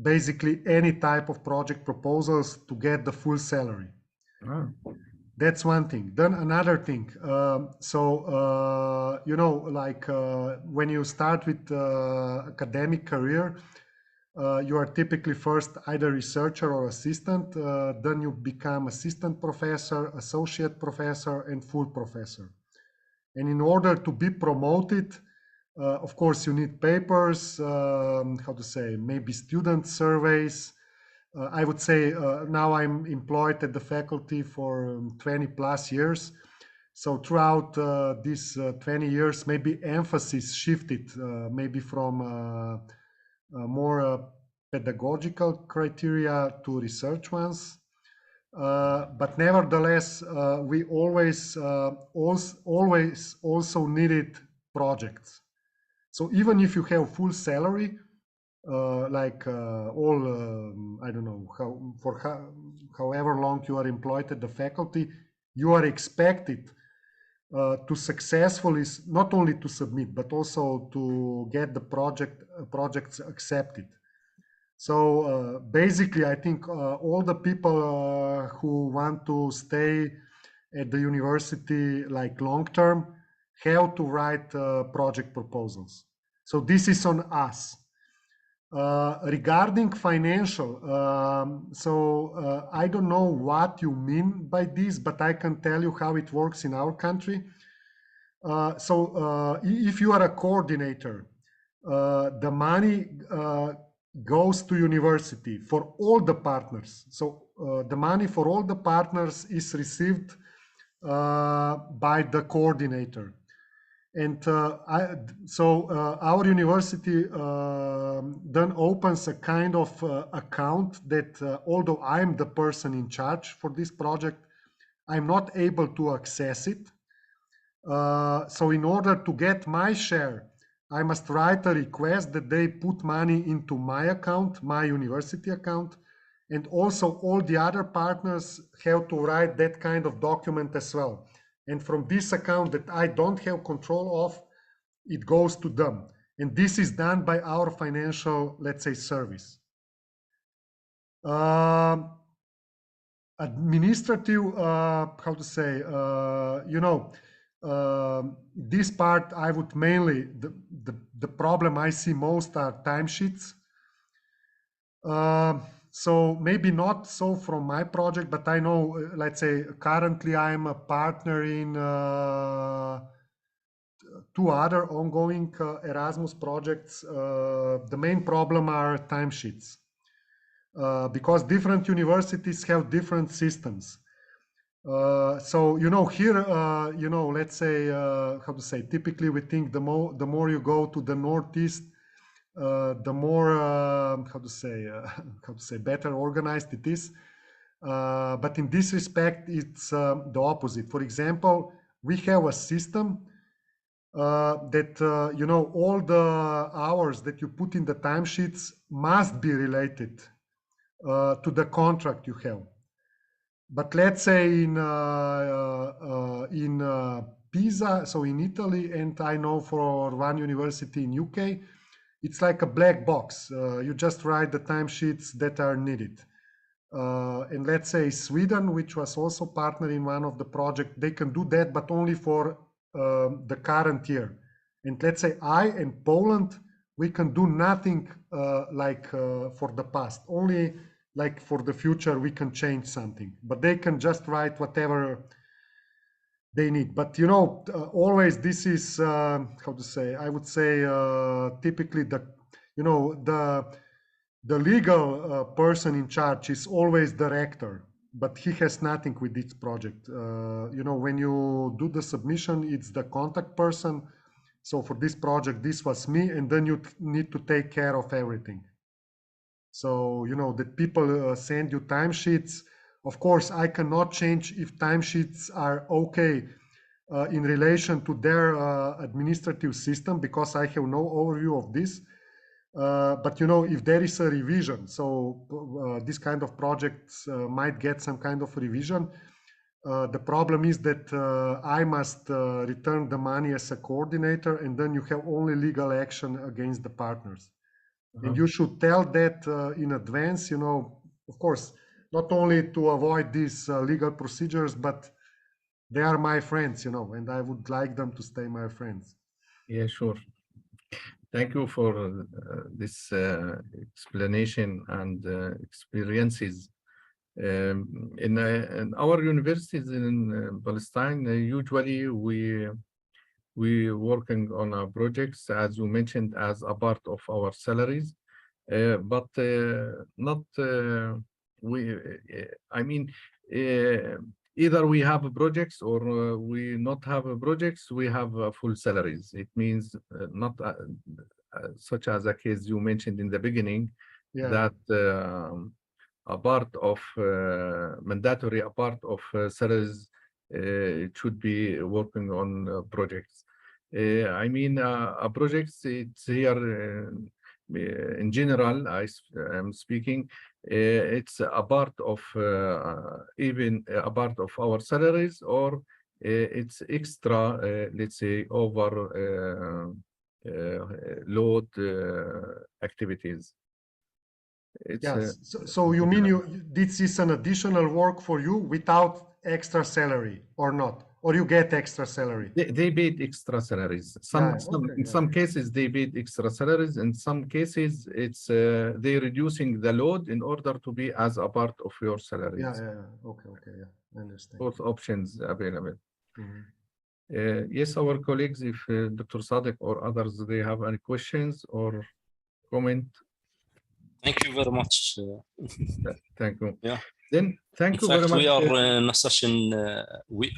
Speaker 12: basically any type of project proposals to get the full salary.
Speaker 1: Ah.
Speaker 12: That's one thing. Then another thing. You know, like when you start with academic career, you are typically first either researcher or assistant. Then you become assistant professor, associate professor, and full professor. And in order to be promoted, of course, you need papers, how to say, maybe student surveys. I would say now I'm employed at the faculty for 20 plus years. So throughout these 20 years, maybe emphasis shifted, maybe from more pedagogical criteria to research ones. But nevertheless, we always also needed projects. So even if you have full salary, like I don't know, however long you are employed at the faculty, you are expected to successfully, not only to submit, but also to get the projects accepted. So basically, I think all the people who want to stay at the university like long term have to write project proposals. So this is on us. Regarding financial, I don't know what you mean by this, but I can tell you how it works in our country. If you are a coordinator, the money goes to university for all the partners. So the money for all the partners is received by the coordinator. And our university then opens a kind of account that although I'm the person in charge for this project, I'm not able to access it. So in order to get my share, I must write a request that they put money into my account, my university account, and also all the other partners have to write that kind of document as well. And from this account that I don't have control of, it goes to them. And this is done by our financial, let's say, service. Administrative, how to say, you know, this part I would mainly, the problem I see most are timesheets. So maybe not so from my project, but I know, let's say, currently I'm a partner in 2 other ongoing Erasmus projects. The main problem are timesheets because different universities have different systems. So, you know, here, you know, let's say, how to say, typically we think the more you go to the Northeast, the more how to say better organized it is. But in this respect, it's the opposite. For example, we have a system that you know, all the hours that you put in the timesheets must be related to the contract you have. But let's say in Pisa, so in Italy, and I know for one university in UK, it's like a black box. You just write the timesheets that are needed. And let's say Sweden, which was also partner in one of the projects, they can do that, but only for the current year. And let's say I and Poland, we can do nothing for the past. Only like for the future, we can change something. But they can just write whatever they need. But you know, always this is how to say. I would say typically the legal person in charge is always the rector, but he has nothing with this project. You know, when you do the submission, it's the contact person. So for this project, this was me, and then you need to take care of everything. So, you know, that people send you timesheets. Of course, I cannot change if timesheets are okay in relation to their administrative system, because I have no overview of this. But you know, if there is a revision, so this kind of projects might get some kind of revision. The problem is that I must return the money as a coordinator, and then you have only legal action against the partners. And you should tell that in advance, you know, of course, not only to avoid these legal procedures, but they are my friends, you know, and I would like them to stay my friends.
Speaker 1: Yeah, sure. Thank you for this explanation and experiences. In our universities in Palestine, usually we working on projects, as you mentioned, as a part of our salaries, but not I mean, either we have projects or we not have projects. We have full salaries. It means not such as a case you mentioned in the beginning, that a part of mandatory, a part of salaries it should be working on projects. I mean, projects, it's here in general, I'm speaking, it's a part of even a part of our salaries, or it's extra, let's say, over load activities.
Speaker 12: Yes. So you mean this is an additional work for you without extra salary or not? Or you get extra salary?
Speaker 1: They paid extra salaries. In some cases they paid extra salaries. In some cases it's they reducing the load in order to be as a part of your salaries.
Speaker 12: Okay, I understand.
Speaker 1: Both options available. Yes, our colleagues, if Dr. Sadiq or others, they have any questions or comment.
Speaker 6: Thank you very much.
Speaker 1: Thank you.
Speaker 6: Yeah.
Speaker 1: Then thank you very much.
Speaker 6: We are in a session.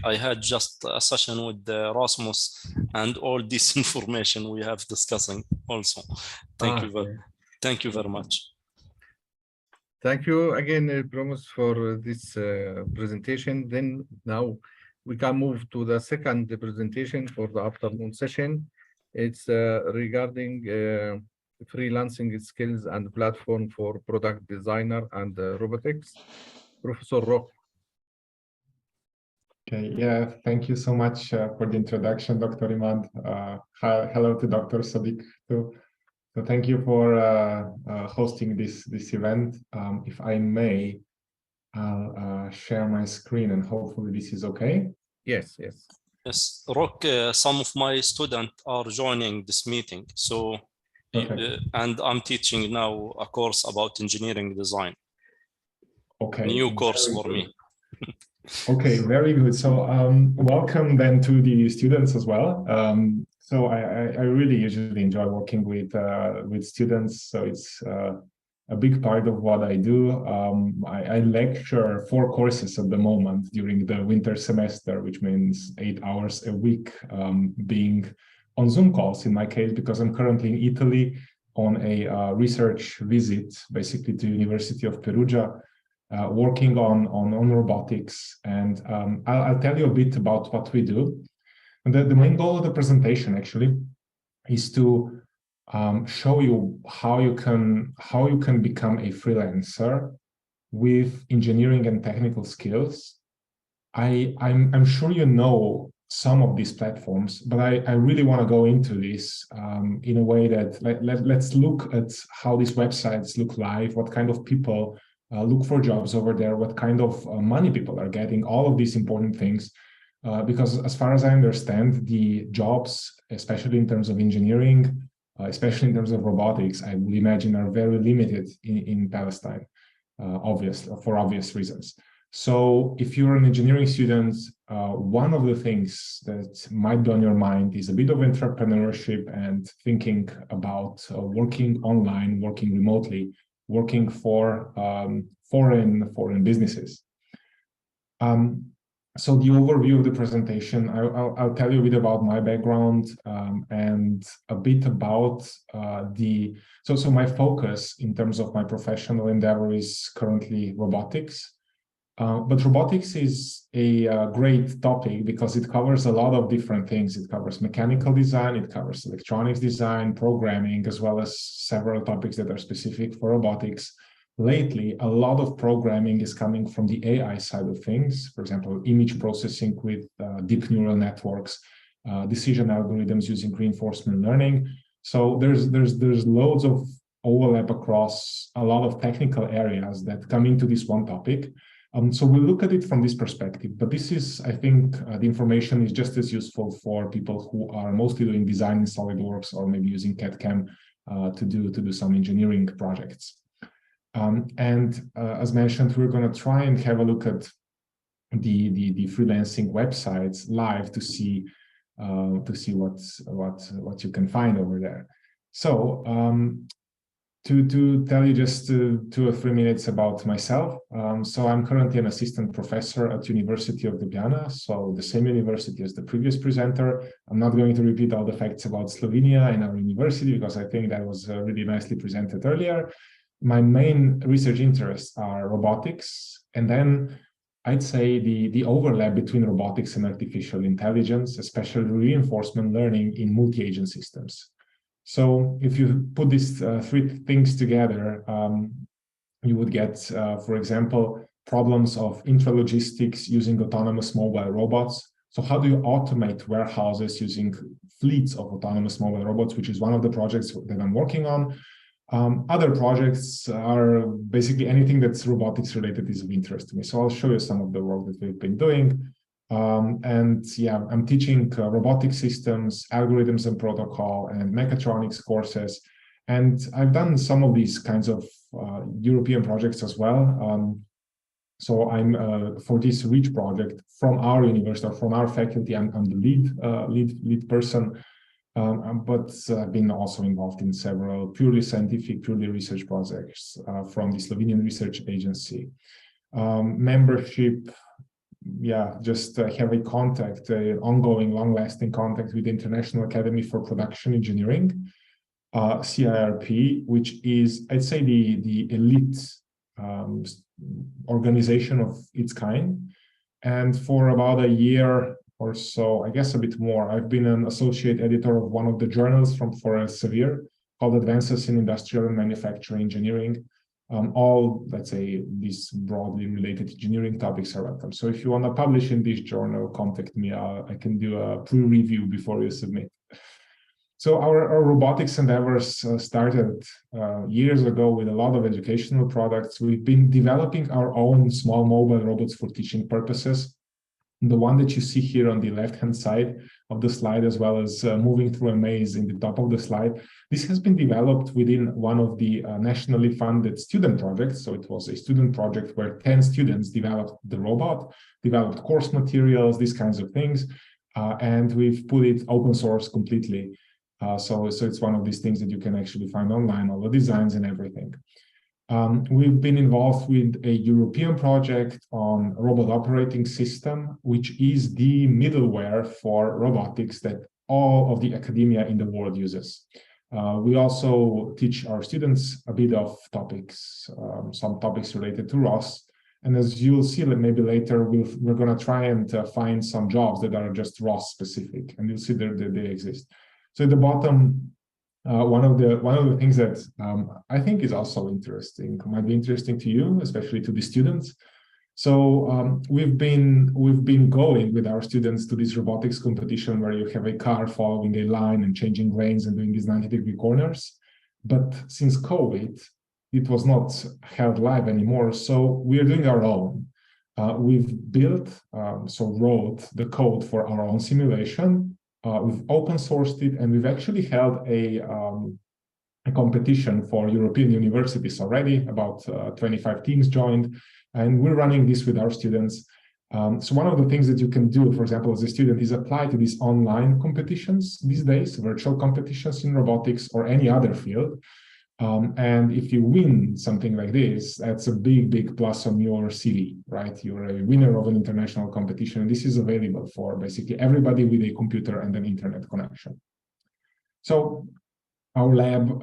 Speaker 6: I had just a session with Rasmus, and all this information we have discussing also. Thank you very much.
Speaker 1: Thank you again, Promise, for this presentation. Then now we can move to the second presentation for the afternoon session. It's regarding freelancing skills and platform for product designer and robotics. Professor Rock.
Speaker 13: Okay, yeah, thank you so much for the introduction, Dr. Imad. Hello to Dr. Sadiq too. So thank you for hosting this event. If I may, I'll share my screen and hopefully this is okay.
Speaker 1: Yes.
Speaker 6: Yes, Rock, some of my students are joining this meeting. So, and I'm teaching now a course about engineering design.
Speaker 13: Okay.
Speaker 6: New course for me.
Speaker 13: Okay, very good. So welcome then to the students as well. So I really usually enjoy working with students. So it's a big part of what I do. I lecture 4 courses at the moment during the winter semester, which means 8 hours a week, being on Zoom calls in my case, because I'm currently in Italy on a research visit, basically to University of Perugia, working on robotics. And I'll tell you a bit about what we do. And the main goal of the presentation actually is to show you how you can become a freelancer with engineering and technical skills. I'm sure you know some of these platforms, but I really want to go into this in a way that let's look at how these websites look live, what kind of people look for jobs over there, what kind of money people are getting, all of these important things. Because as far as I understand, the jobs, especially in terms of engineering, especially in terms of robotics, I would imagine are very limited in Palestine, obviously, for obvious reasons. So if you're an engineering student, one of the things that might be on your mind is a bit of entrepreneurship and thinking about working online, working remotely, working for foreign businesses. So the overview of the presentation, I'll tell you a bit about my background and a bit about so my focus in terms of my professional endeavor is currently robotics. But robotics is a great topic because it covers a lot of different things. It covers mechanical design, it covers electronics design, programming, as well as several topics that are specific for robotics. Lately, a lot of programming is coming from the AI side of things. For example, image processing with deep neural networks, decision algorithms using reinforcement learning. So there's loads of overlap across a lot of technical areas that come into this one topic. So we'll look at it from this perspective, but this is, I think, the information is just as useful for people who are mostly doing design in SolidWorks or maybe using CAD/CAM to do some engineering projects. As mentioned, we're going to try and have a look at the freelancing websites live to see what you can find over there. So to tell you just 2 or 3 minutes about myself. So I'm currently an assistant professor at University of Ljubljana, so the same university as the previous presenter. I'm not going to repeat all the facts about Slovenia and our university because I think that was really nicely presented earlier. My main research interests are robotics, and then I'd say the overlap between robotics and artificial intelligence, especially reinforcement learning in multi-agent systems. So if you put these 3 things together, you would get, for example, problems of intralogistics using autonomous mobile robots. So how do you automate warehouses using fleets of autonomous mobile robots, which is one of the projects that I'm working on. Other projects are basically anything that's robotics related is of interest to me. So I'll show you some of the work that we've been doing. I'm teaching robotic systems, algorithms and protocol, and mechatronics courses. And I've done some of these kinds of European projects as well. So I'm for this REACH project from our university, or from our faculty, I'm the lead person. But I've been also involved in several purely scientific, purely research projects from the Slovenian Research Agency. Membership, just have a contact, ongoing, long-lasting contact with the International Academy for Production Engineering, CIRP, which is, I'd say, the elite organization of its kind. And for about a year or so, I guess a bit more, I've been an associate editor of one of the journals for Elsevier called Advances in Industrial and Manufacturing Engineering. All, let's say, these broadly related engineering topics are welcome. So if you want to publish in this journal, contact me. I can do a pre-review before you submit. So our robotics endeavors started years ago with a lot of educational products. We've been developing our own small mobile robots for teaching purposes. The one that you see here on the left-hand side of the slide, as well as moving through a maze in the top of the slide, this has been developed within one of the nationally funded student projects. So it was a student project where 10 students developed the robot, developed course materials, these kinds of things, and we've put it open source completely. So it's one of these things that you can actually find online, all the designs and everything. We've been involved with a European project on robot operating system, which is the middleware for robotics that all of the academia in the world uses. We also teach our students a bit of topics, some topics related to ROS. And as you'll see maybe later, we're going to try and find some jobs that are just ROS specific, and you'll see that they exist. So at the bottom, one of the things that I think is also interesting, might be interesting to you, especially to the students, So we've been going with our students to this robotics competition where you have a car following a line and changing lanes and doing these 90-degree corners. But since COVID, it was not held live anymore. So we are doing our own. We've built, wrote the code for our own simulation. We've open sourced it, and we've actually held a competition for European universities already. About 25 teams joined, and we're running this with our students. So one of the things that you can do, for example, as a student, is apply to these online competitions these days, virtual competitions in robotics or any other field. And if you win something like this, that's a big, big plus on your CV, right? You're a winner of an international competition. And this is available for basically everybody with a computer and an internet connection. So our lab,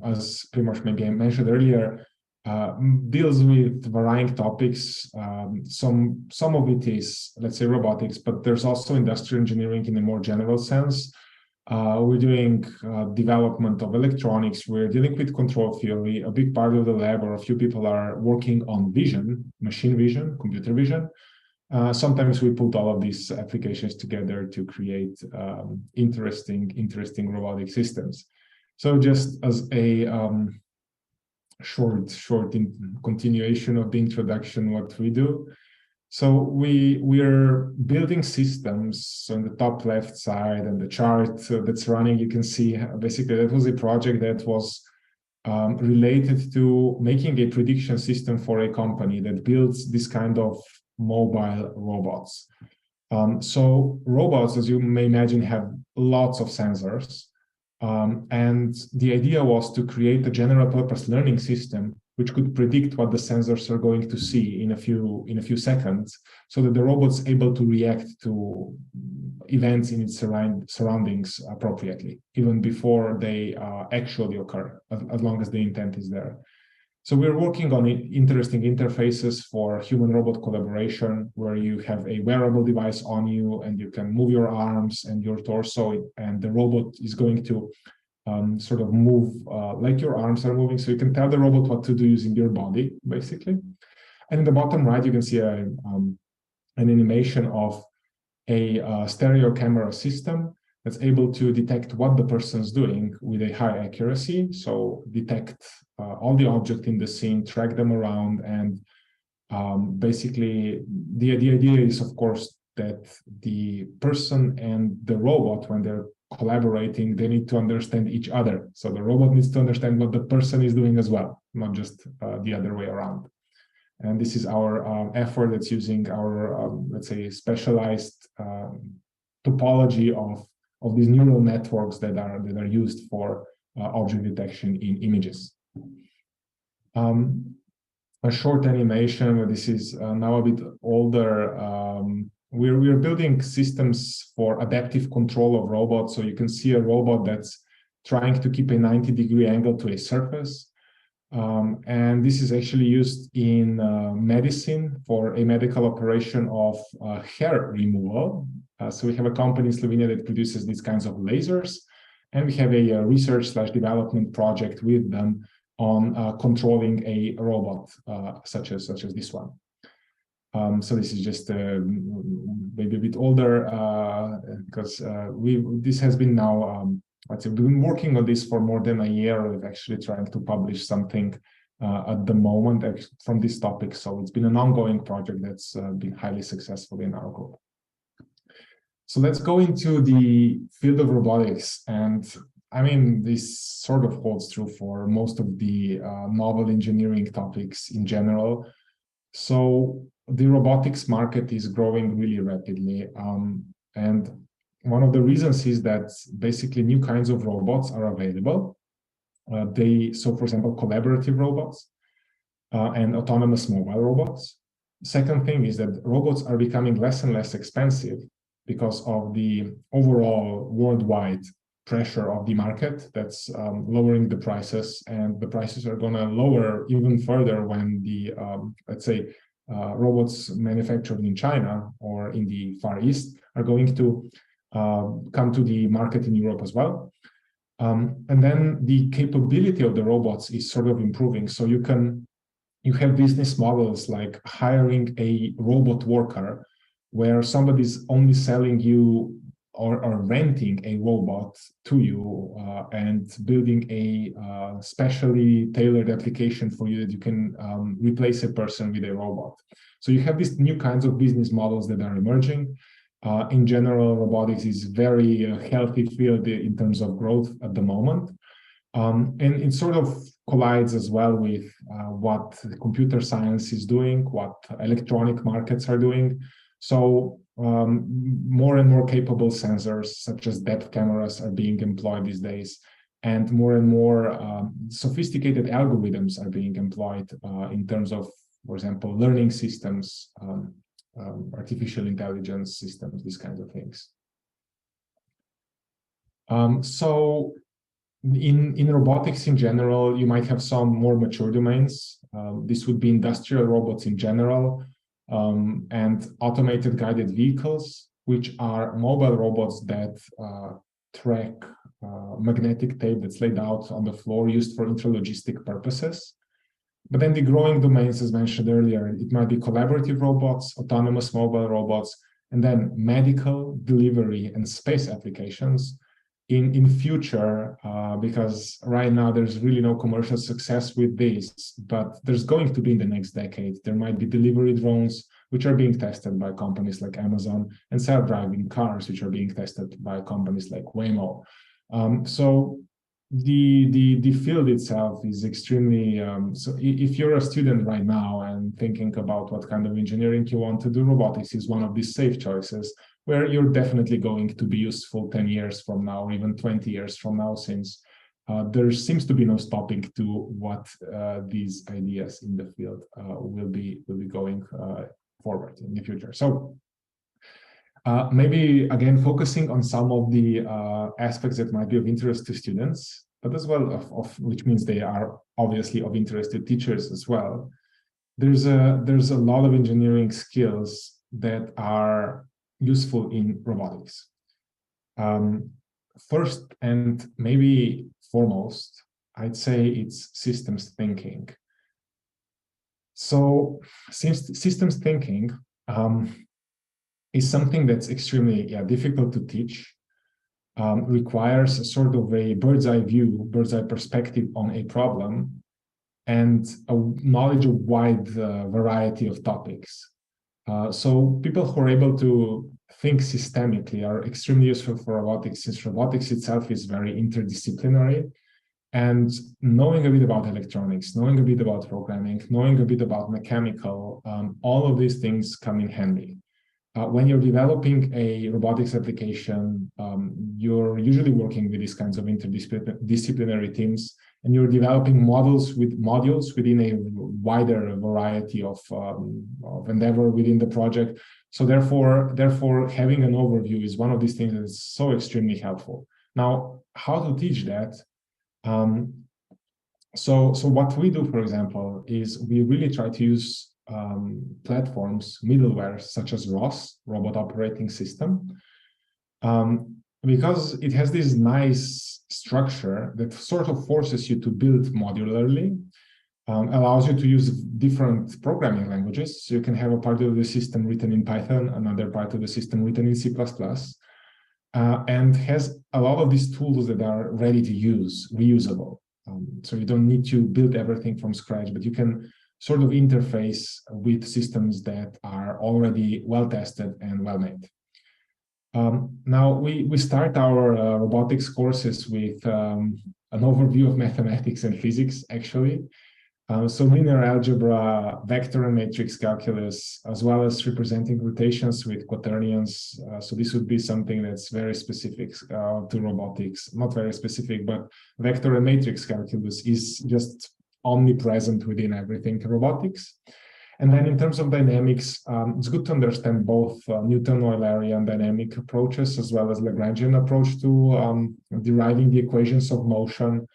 Speaker 13: as Primož maybe I mentioned earlier, deals with varying topics. Some of it is, let's say, robotics, but there's also industrial engineering in a more general sense. We're doing development of electronics. We're dealing with control theory. A big part of the lab, or a few people, are working on vision, machine vision, computer vision. Sometimes we put all of these applications together to create interesting robotic systems. So just as a short continuation of the introduction, what we do. So we're building systems on the top left side, and the chart that's running, you can see basically that was a project that was related to making a prediction system for a company that builds this kind of mobile robots. So robots, as you may imagine, have lots of sensors. And the idea was to create a general purpose learning system which could predict what the sensors are going to see in a few seconds, so that the robot's able to react to events in its surroundings appropriately, even before they actually occur, as long as the intent is there. So we're working on interesting interfaces for human-robot collaboration, where you have a wearable device on you and you can move your arms and your torso, and the robot is going to sort of move like your arms are moving. So you can tell the robot what to do using your body, basically. And in the bottom right, you can see an animation of a stereo camera system that's able to detect what the person's doing with a high accuracy. So detect all the objects in the scene, track them around, and basically the idea is, of course, that the person and the robot, when they're collaborating, they need to understand each other. So the robot needs to understand what the person is doing as well, not just the other way around. And this is our effort that's using our, let's say, specialized topology of these neural networks that are used for object detection in images. A short animation, where this is now a bit older. We're building systems for adaptive control of robots. So you can see a robot that's trying to keep a 90-degree angle to a surface. And this is actually used in medicine for a medical operation of hair removal. So we have a company in Slovenia that produces these kinds of lasers. And we have a research/development project with them on controlling a robot such as this one. So this is just maybe a bit older because this has been now, let's say, we've been working on this for more than a year. We're actually trying to publish something at the moment from this topic. So it's been an ongoing project that's been highly successful in our group. So let's go into the field of robotics. And I mean, this sort of holds true for most of the novel engineering topics in general. So the robotics market is growing really rapidly. And one of the reasons is that basically new kinds of robots are available. So for example, collaborative robots and autonomous mobile robots. Second thing is that robots are becoming less and less expensive because of the overall worldwide pressure of the market that's lowering the prices, and the prices are going to lower even further when the, let's say, robots manufactured in China or in the Far East are going to come to the market in Europe as well. And then the capability of the robots is sort of improving. So you can you have business models like hiring a robot worker, where somebody's only selling you or renting a robot to you and building a specially tailored application for you that you can replace a person with a robot. So you have these new kinds of business models that are emerging. In general, robotics is very healthy field in terms of growth at the moment. And it sort of collides as well with what computer science is doing, what electronic markets are doing. So more and more capable sensors, such as depth cameras, are being employed these days, and more sophisticated algorithms are being employed in terms of, for example, learning systems, artificial intelligence systems, these kinds of things. So in robotics in general, you might have some more mature domains. This would be industrial robots in general, and automated guided vehicles, which are mobile robots that track magnetic tape that's laid out on the floor, used for intralogistic purposes. But then the growing domains, as mentioned earlier, it might be collaborative robots, autonomous mobile robots, and then medical, delivery, and space applications in future, because right now there's really no commercial success with this, but there's going to be in the next decade. There might be delivery drones, which are being tested by companies like Amazon, and self-driving cars, which are being tested by companies like Waymo. So the field itself is extremely, so if you're a student right now and thinking about what kind of engineering you want to do, robotics is one of these safe choices, where you're definitely going to be useful 10 years from now, or even 20 years from now, since there seems to be no stopping to what these ideas in the field will be going forward in the future. So maybe again focusing on some of the aspects that might be of interest to students, but as well of which means they are obviously of interest to teachers as well. There's a lot of engineering skills that are useful in robotics. First and maybe foremost, I'd say it's systems thinking. So systems thinking is something that's extremely difficult to teach, requires a sort of a bird's eye view, bird's eye perspective on a problem, and a knowledge of wide variety of topics. So people who are able to think systemically are extremely useful for robotics, since robotics itself is very interdisciplinary. And knowing a bit about electronics, knowing a bit about programming, knowing a bit about mechanical, all of these things come in handy. When you're developing a robotics application, you're usually working with these kinds of interdisciplinary teams, and you're developing modules within a wider variety of endeavor within the project. So therefore, having an overview is one of these things that is so extremely helpful. Now, how to teach that? So what we do, for example, is we really try to use platforms, middleware such as ROS, Robot Operating System, because it has this nice structure that sort of forces you to build modularly, allows you to use different programming languages. So you can have a part of the system written in Python, another part of the system written in C++, and has a lot of these tools that are ready to use, reusable. So you don't need to build everything from scratch, but you can sort of interface with systems that are already well tested and well made. Now we start our robotics courses with an overview of mathematics and physics, actually. So linear algebra, vector and matrix calculus, as well as representing rotations with quaternions. So this would be something that's very specific to robotics, not very specific, but vector and matrix calculus is just omnipresent within everything robotics. And then in terms of dynamics, it's good to understand both Newton-Eulerian dynamic approaches as well as Lagrangian approach to deriving the equations of motion,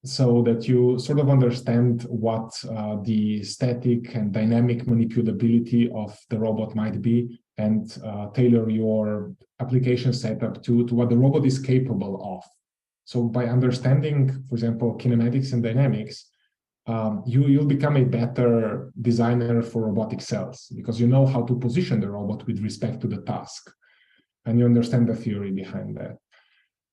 Speaker 13: so that you sort of understand what the static and dynamic manipulability of the robot might be, and tailor your application setup to what the robot is capable of. So by understanding, for example, kinematics and dynamics, you'll become a better designer for robotic cells because you know how to position the robot with respect to the task, and you understand the theory behind that.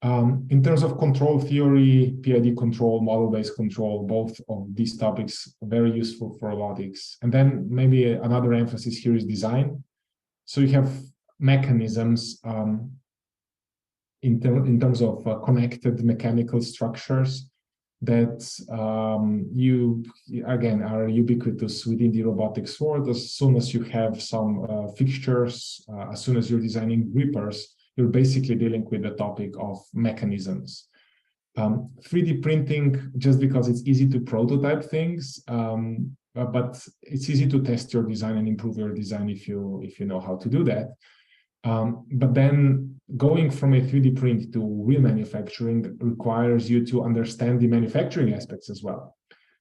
Speaker 13: In terms of control theory, PID control, model-based control, both of these topics are very useful for robotics. And then maybe another emphasis here is design. So you have mechanisms in terms of connected mechanical structures that you, again, are ubiquitous within the robotics world. As soon as you have some fixtures, as soon as you're designing grippers, you're basically dealing with the topic of mechanisms. 3D printing, just because it's easy to prototype things, but it's easy to test your design and improve your design if you know how to do that. But then going from a 3D print to real manufacturing requires you to understand the manufacturing aspects as well.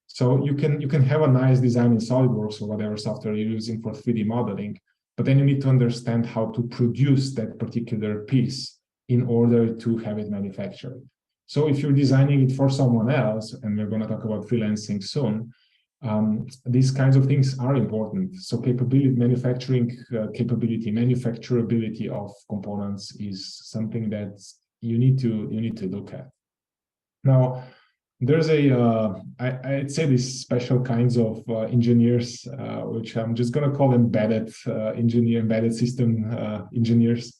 Speaker 13: So you can have a nice design in SolidWorks or whatever software you're using for 3D modeling, but then you need to understand how to produce that particular piece in order to have it manufactured. So if you're designing it for someone else, and we're going to talk about freelancing soon, these kinds of things are important. So manufacturability of components is something that you need to look at. Now, there's I'd say these special kinds of engineers, which I'm just going to call embedded system engineers,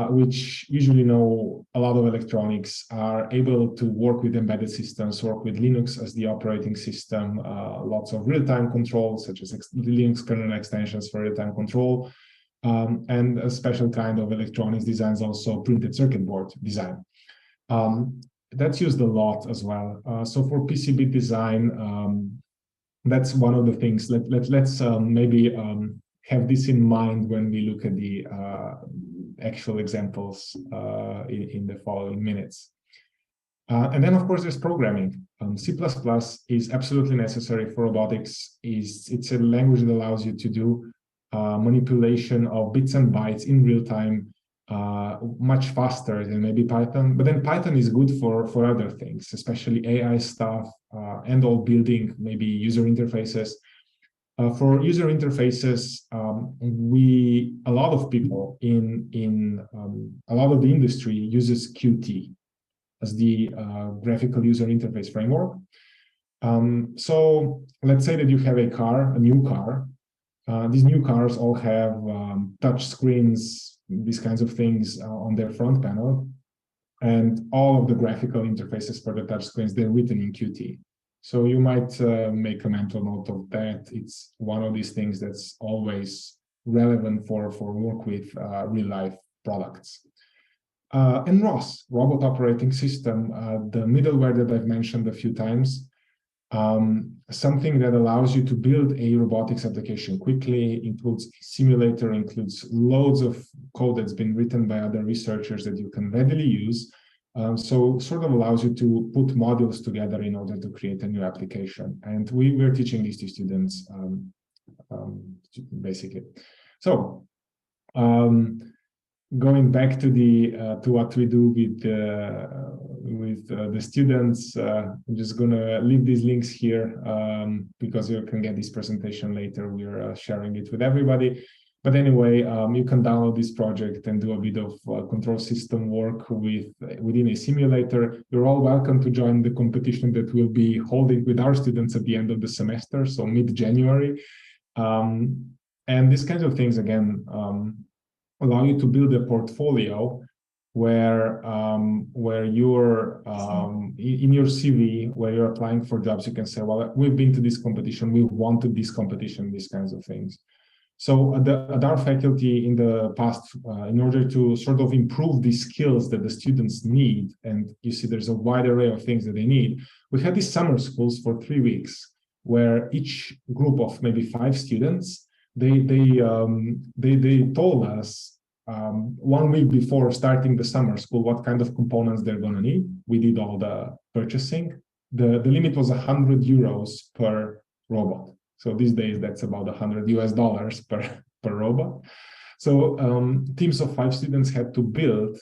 Speaker 13: which usually know a lot of electronics, are able to work with embedded systems, work with Linux as the operating system, lots of real-time control, such as Linux kernel extensions for real-time control, and a special kind of electronics designs, also printed circuit board design. That's used a lot as well. So for PCB design, that's one of the things. Let's maybe have this in mind when we look at the actual examples in the following minutes. And then, of course, there's programming. C++ is absolutely necessary for robotics. It's a language that allows you to do manipulation of bits and bytes in real time much faster than maybe Python. But then Python is good for other things, especially AI stuff and all building maybe user interfaces. For user interfaces, a lot of people in a lot of the industry uses Qt as the graphical user interface framework. So let's say that you have a new car. These new cars all have touch screens, these kinds of things on their front panel, and all of the graphical interfaces for the touch screens, they're written in Qt. So you might make a mental note of that. It's one of these things that's always relevant for work with real-life products. And ROS, Robot Operating System, the middleware that I've mentioned a few times, something that allows you to build a robotics application quickly, includes a simulator, includes loads of code that's been written by other researchers that you can readily use. So sort of allows you to put modules together in order to create a new application. And we're teaching this to students, basically. So going back to what we do with the students, I'm just going to leave these links here because you can get this presentation later. We're sharing it with everybody. But anyway, you can download this project and do a bit of control system work within a simulator. You're all welcome to join the competition that we'll be holding with our students at the end of the semester, so mid-January. And these kinds of things, again, allow you to build a portfolio where you're in your CV, where you're applying for jobs, you can say, well, we've been to this competition, we wanted this competition, these kinds of things. So at our faculty in the past, in order to sort of improve the skills that the students need, and you see there's a wide array of things that they need, we had these summer schools for 3 weeks, where each group of maybe 5 students, they told us 1 week before starting the summer school what kind of components they're going to need. We did all the purchasing. The limit was 100 euros per robot. So these days, that's about $100 US per robot. So teams of 5 students had to build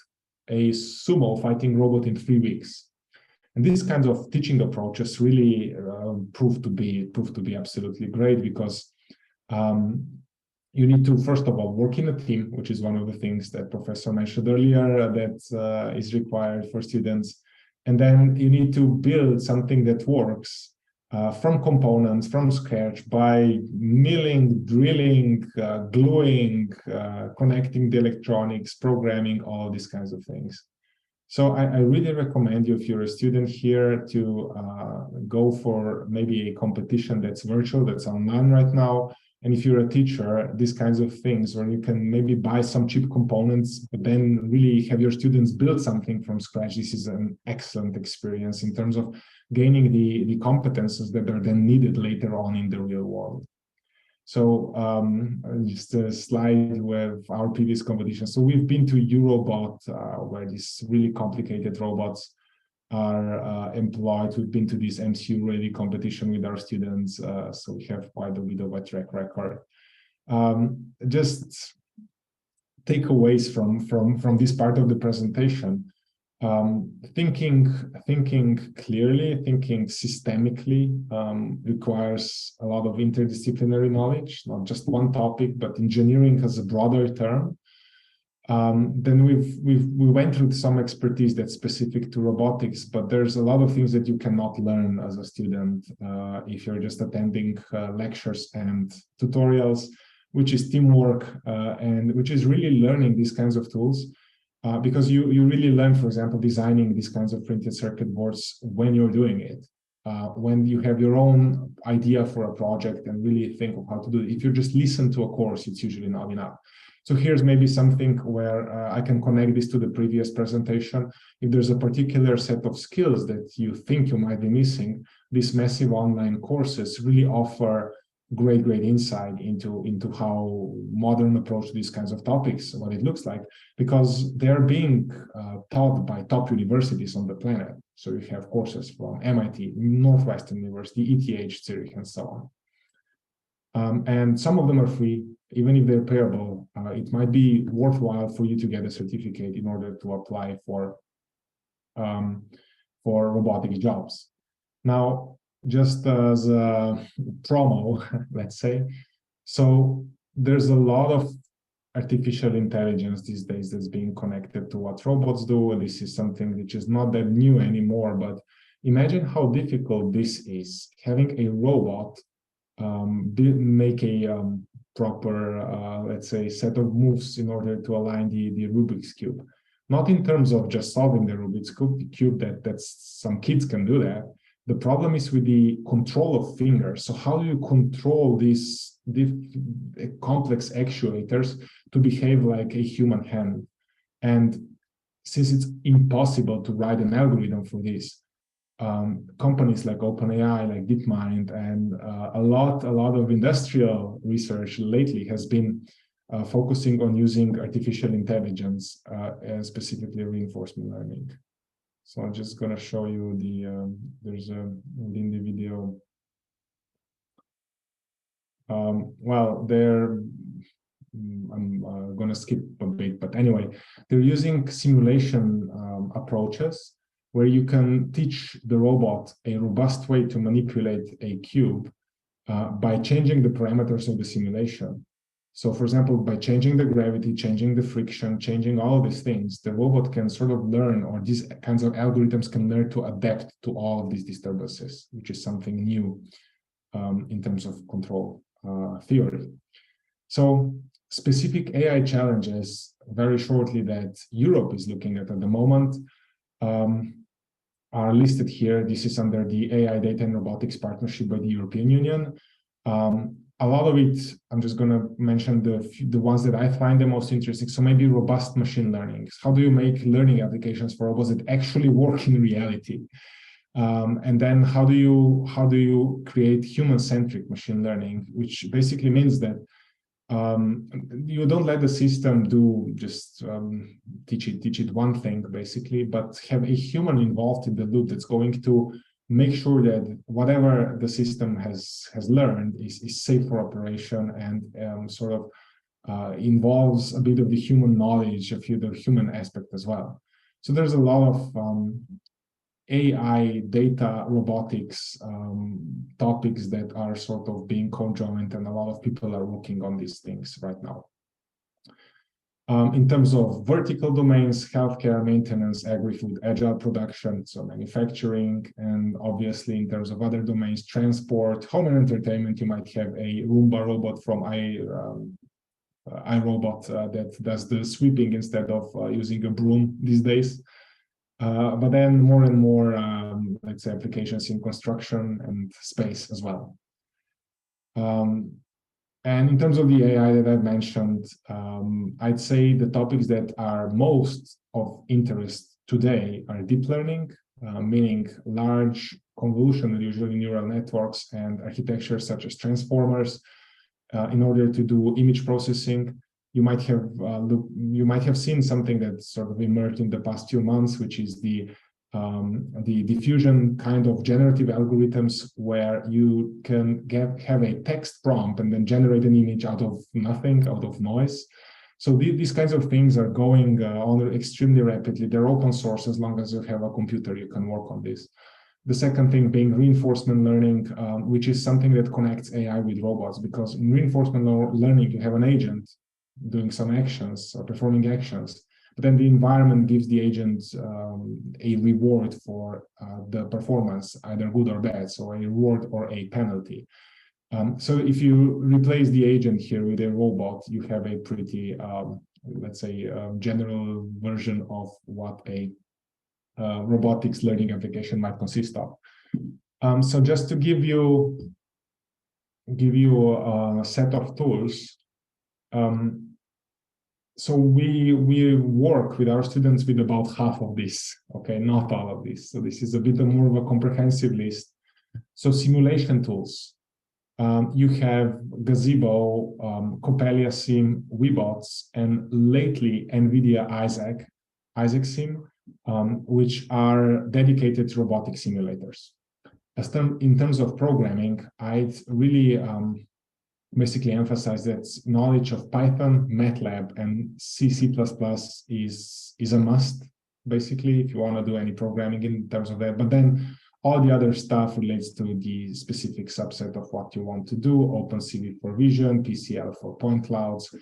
Speaker 13: a sumo fighting robot in 3 weeks. And these kinds of teaching approaches really proved to be absolutely great, because you need to, first of all, work in a team, which is one of the things that Professor mentioned earlier that is required for students. And then you need to build something that works from components, from scratch, by milling, drilling, gluing, connecting the electronics, programming, all these kinds of things. So I really recommend you, if you're a student here, to go for maybe a competition that's virtual, that's online right now. And if you're a teacher, these kinds of things where you can maybe buy some cheap components, but then really have your students build something from scratch. This is an excellent experience in terms of gaining the competences that are then needed later on in the real world. So just a slide with our previous competition. So we've been to Eurobot, where these really complicated robots are employed. We've been to this MCU ready competition with our students, so we have quite a bit of a track record. Just takeaways from this part of the presentation. Thinking clearly, thinking systemically requires a lot of interdisciplinary knowledge, not just one topic, but engineering as a broader term. Then we went through some expertise that's specific to robotics, but there's a lot of things that you cannot learn as a student if you're just attending lectures and tutorials, which is teamwork and which is really learning these kinds of tools. Because you really learn, for example, designing these kinds of printed circuit boards when you're doing it. When you have your own idea for a project and really think of how to do it. If you just listen to a course, it's usually not enough. So here's maybe something where I can connect this to the previous presentation. If there's a particular set of skills that you think you might be missing, these massive online courses really offer great insight into how modern approach these kinds of topics, what it looks like, because they're being taught by top universities on the planet. So you have courses from MIT, Northwestern University, ETH, Zurich, and so on. And some of them are free, even if they're payable. It might be worthwhile for you to get a certificate in order to apply for robotic jobs. Now, just as a promo, let's say, so there's a lot of artificial intelligence these days that's being connected to what robots do, and this is something which is not that new anymore, but imagine how difficult this is, having a robot make a proper, let's say, set of moves in order to align the Rubik's Cube. Not in terms of just solving the Rubik's Cube, that's some kids can do that. The problem is with the control of fingers. So how do you control these complex actuators to behave like a human hand? And since it's impossible to write an algorithm for this, companies like OpenAI, like DeepMind, and a lot of industrial research lately has been focusing on using artificial intelligence and specifically reinforcement learning. So I'm just going to show you there's within the video. Well, I'm going to skip a bit, but anyway, they're using simulation approaches where you can teach the robot a robust way to manipulate a cube by changing the parameters of the simulation. So, for example, by changing the gravity, changing the friction, changing all of these things, the robot can sort of learn, or these kinds of algorithms can learn to adapt to all of these disturbances, which is something new in terms of control theory. So, specific AI challenges, very shortly, that Europe is looking at the moment are listed here. This is under the AI Data and Robotics Partnership by the European Union. A lot of it, I'm just going to mention the ones that I find the most interesting. So maybe robust machine learning. How do you make learning applications for robots that actually work in reality? And then how do you create human-centric machine learning, which basically means that you don't let the system do just teach it one thing basically, but have a human involved in the loop that's going to make sure that whatever the system has learned is safe for operation and sort of involves a bit of the human knowledge, a few of the human aspect as well. So there's a lot of AI, data, robotics topics that are sort of being conjoined, and a lot of people are working on these things right now. In terms of vertical domains, healthcare, maintenance, agri-food, agile production, so manufacturing, and obviously in terms of other domains, transport, home and entertainment, you might have a Roomba robot from iRobot that does the sweeping instead of using a broom these days. But then more and more, let's say, applications in construction and space as well. And in terms of the AI that I've mentioned, I'd say the topics that are most of interest today are deep learning, meaning large convolutional, usually neural networks, and architectures such as transformers. In order to do image processing, you might have seen something that sort of emerged in the past few months, which is the diffusion kind of generative algorithms, where you can have a text prompt and then generate an image out of nothing, out of noise. So these kinds of things are going on extremely rapidly. They're open source. As long as you have a computer, you can work on this. The second thing being reinforcement learning, which is something that connects AI with robots, because in reinforcement learning, you have an agent doing some actions or performing actions, but then the environment gives the agent a reward for the performance, either good or bad, so a reward or a penalty. So if you replace the agent here with a robot, you have a pretty, let's say, general version of what a robotics learning application might consist of. So just to give you a set of tools, so we work with our students with about half of this, okay, not all of this. So this is a bit more of a comprehensive list. So simulation tools, you have Gazebo, Coppelia Sim, Webots, and lately NVIDIA Isaac Sim, which are dedicated to robotic simulators. In terms of programming, I'd really basically emphasize that knowledge of Python, MATLAB, and C++ is a must, basically, if you want to do any programming in terms of that. But then all the other stuff relates to the specific subset of what you want to do: OpenCV for vision, PCL for point clouds,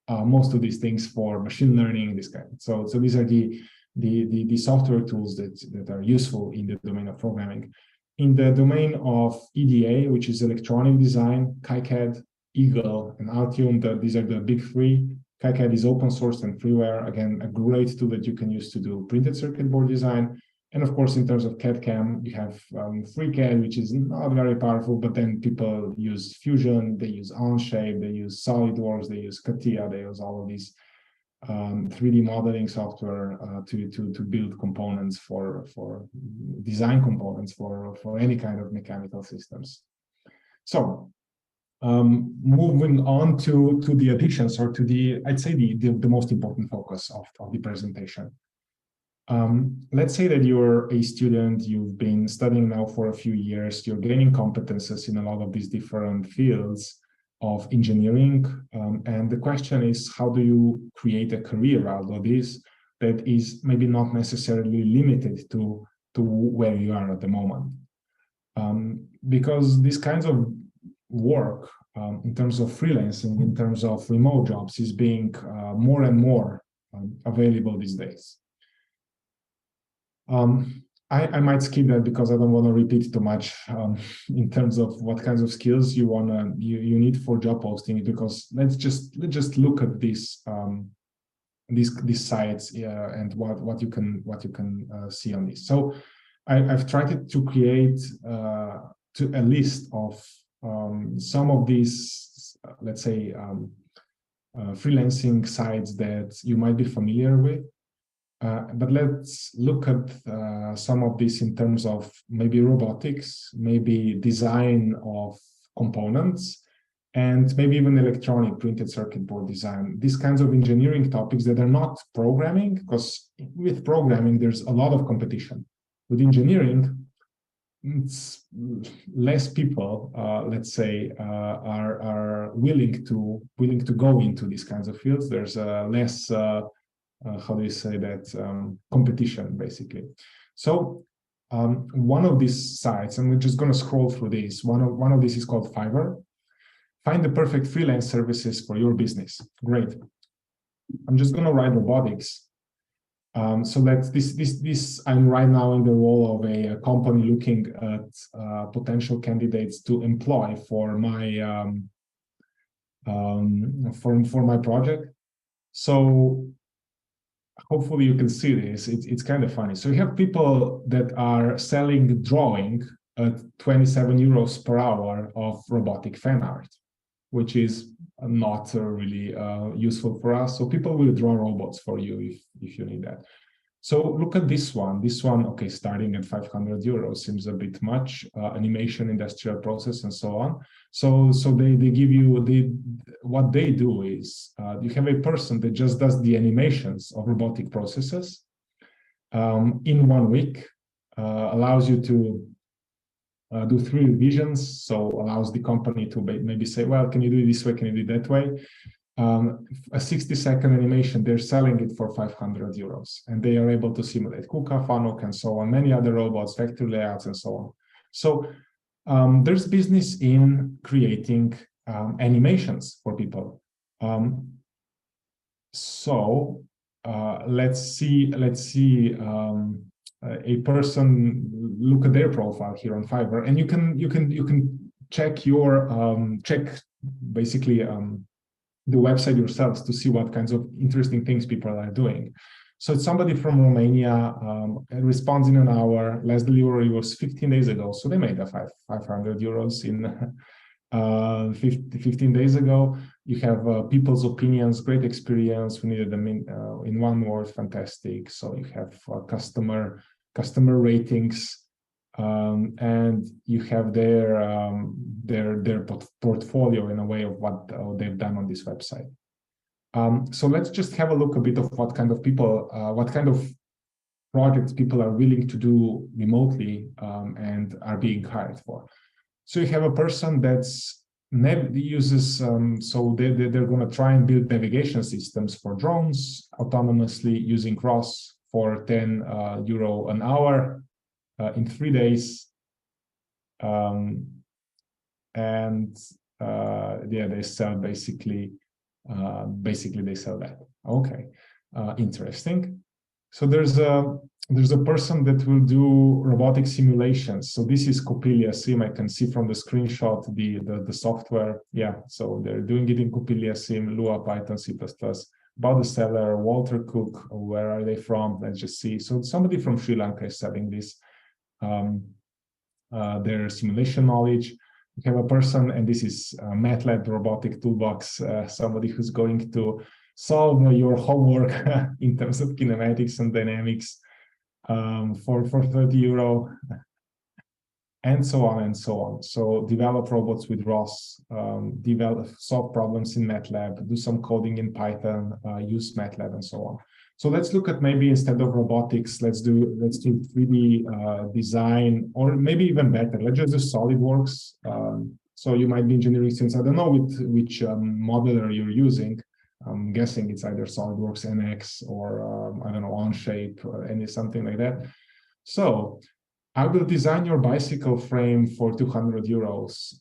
Speaker 13: most of these things for machine learning, this kind. So these are the software tools that are useful in the domain of programming. In the domain of EDA, which is electronic design, KiCad, Eagle, and Altium, these are the big three. KiCad is open source and freeware. Again, a great tool that you can use to do printed circuit board design. And of course, in terms of CAD/CAM, you have FreeCAD, which is not very powerful, but then people use Fusion, they use Onshape, they use SolidWorks, they use CATIA, they use all of these 3D modeling software to build components for design components for any kind of mechanical systems. So moving on to the additions, or to the, I'd say the most important focus of the presentation. Let's say that you're a student, you've been studying now for a few years, you're gaining competences in a lot of these different fields of engineering. And the question is, how do you create a career out of this that is maybe not necessarily limited to where you are at the moment? Because these kinds of work, in terms of freelancing, in terms of remote jobs, is being more and more available these days. I might skip that because I don't want to repeat too much in terms of what kinds of skills you need for job posting, because let's just look at these sites and what you can see on this. So I've tried to create a list of some of these, let's say, freelancing sites that you might be familiar with. But let's look at some of this in terms of maybe robotics, maybe design of components, and maybe even electronic printed circuit board design. These kinds of engineering topics that are not programming, because with programming, there's a lot of competition. With engineering, it's less people, let's say, are willing to go into these kinds of fields. There's less how do you say that, competition, basically. So one of these sites, and we're just going to scroll through these. One of these is called Fiverr. Find the perfect freelance services for your business. Great. I'm just going to write robotics. So let's this I'm right now in the role of a company looking at potential candidates to employ for my for my project. So hopefully you can see this. It's kind of funny. So you have people that are selling drawing at 27 euros per hour of robotic fan art, which is not really useful for us. So people will draw robots for you if you need that. So look at this one. This one, okay, starting at 500 euros seems a bit much. Animation, industrial process, and so on. So they give you what they do is you have a person that just does the animations of robotic processes in 1 week, allows you to do 3 revisions, so allows the company to maybe say, well, can you do it this way, can you do it that way? A 60-second animation, they're selling it for 500 euros, and they are able to simulate KUKA, FANUC, and so on, many other robots, factory layouts, and so on. So there's business in creating animations for people. Let's see a person, look at their profile here on Fiverr, and you can check your basically the website yourselves to see what kinds of interesting things people are doing. So it's somebody from Romania, responds in an hour, last delivery was 15 days ago, so they made a 500 euros in 15 days ago. You have people's opinions, great experience. We needed them in 1 word, fantastic. So you have customer ratings, and you have their portfolio in a way of what they've done on this website. So let's just have a look a bit of what kind of people, what kind of projects people are willing to do remotely and are being hired for. So you have a person that's uses, so they're going to try and build navigation systems for drones autonomously using ROS for 10 euro an hour in 3 days. Yeah, they sell basically they sell that. Okay, interesting. So there's a person that will do robotic simulations. So this is Copillia Sim. I can see from the screenshot the software. Yeah, so they're doing it in Copillia Sim, Lua, Python, C++. About the seller, Walter Cook. Where are they from? Let's just see. So somebody from Sri Lanka is selling this. Their simulation knowledge. You have a person, and this is MATLAB robotic toolbox. Somebody who's going to solve your homework in terms of kinematics and dynamics for 30 euro, and so on and so on. So develop robots with ROS, solve problems in MATLAB, do some coding in Python, use MATLAB, and so on. So let's look at maybe instead of robotics, let's do 3D design, or maybe even better, let's just do SolidWorks. So you might be engineering students. I don't know which modeler you're using. I'm guessing it's either SolidWorks NX or I don't know, Onshape or something like that. So I will design your bicycle frame for 200 euros.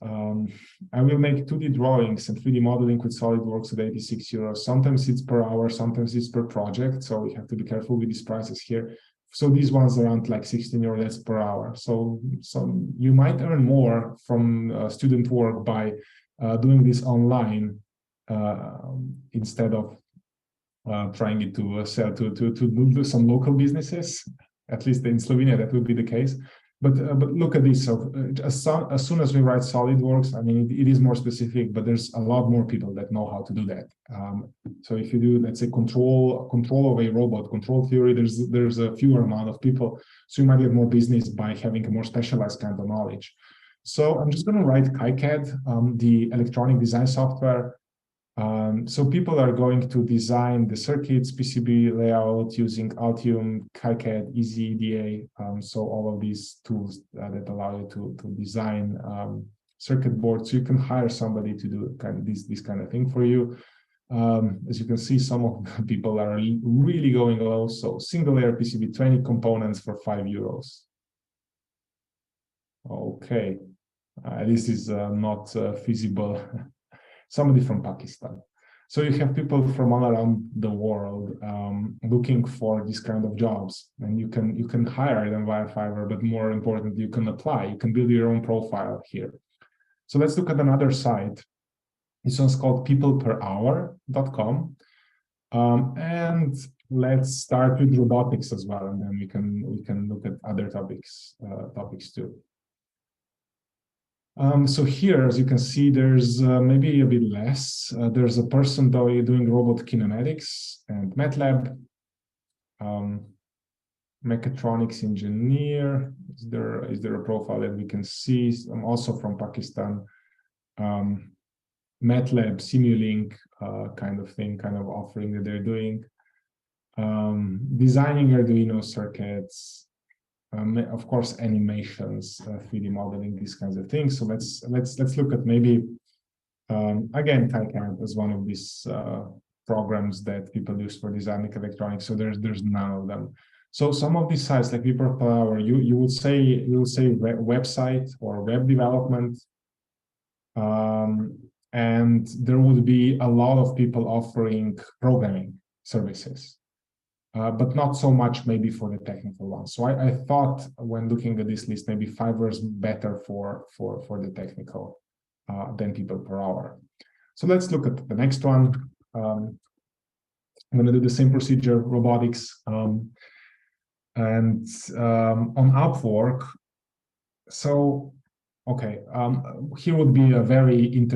Speaker 13: I will make 2D drawings and 3D modeling with SolidWorks at 86 euros. Sometimes it's per hour, sometimes it's per project. So we have to be careful with these prices here. So these ones around like 16 euros less per hour. So you might earn more from student work by doing this online instead of trying it to sell to do some local businesses. At least in Slovenia, that would be the case. But look at this. So as soon as we write SolidWorks, I mean, it is more specific, but there's a lot more people that know how to do that. So if you do, let's say, control of a robot, control theory, there's a fewer amount of people. So you might get more business by having a more specialized kind of knowledge. So I'm just going to write KiCad, the electronic design software. So people are going to design the circuits, PCB layout using Altium, KiCad, EasyEDA. So all of these tools that allow you to design circuit boards. So you can hire somebody to do this kind of thing for you. As you can see, some of the people are really going low. So single layer PCB, 20 components for 5 euros. Okay, this is not feasible. Somebody from Pakistan. So you have people from all around the world looking for this kind of jobs, and you can hire them via Fiverr, but more importantly, you can apply. You can build your own profile here. So let's look at another site. This one's called peopleperhour.com, and let's start with robotics as well, and then we can look at other topics too. So here, as you can see, there's maybe a bit less. There's a person doing robot kinematics and MATLAB, mechatronics engineer. Is there a profile that we can see? I'm also from Pakistan. MATLAB, Simulink kind of thing, kind of offering that they're doing. Designing Arduino circuits. Of course, animations, 3D modeling, these kinds of things. So let's look at maybe again KiCad as one of these programs that people use for designing electronics. So there's none of them. So some of these sites like People Per Hour, you would say website or web development, and there would be a lot of people offering programming services. But not so much maybe for the technical ones. So I thought when looking at this list, maybe Fiverr is better for the technical than People Per Hour. So let's look at the next one. I'm going to do the same procedure, robotics, and on Upwork. So okay, here would be a very an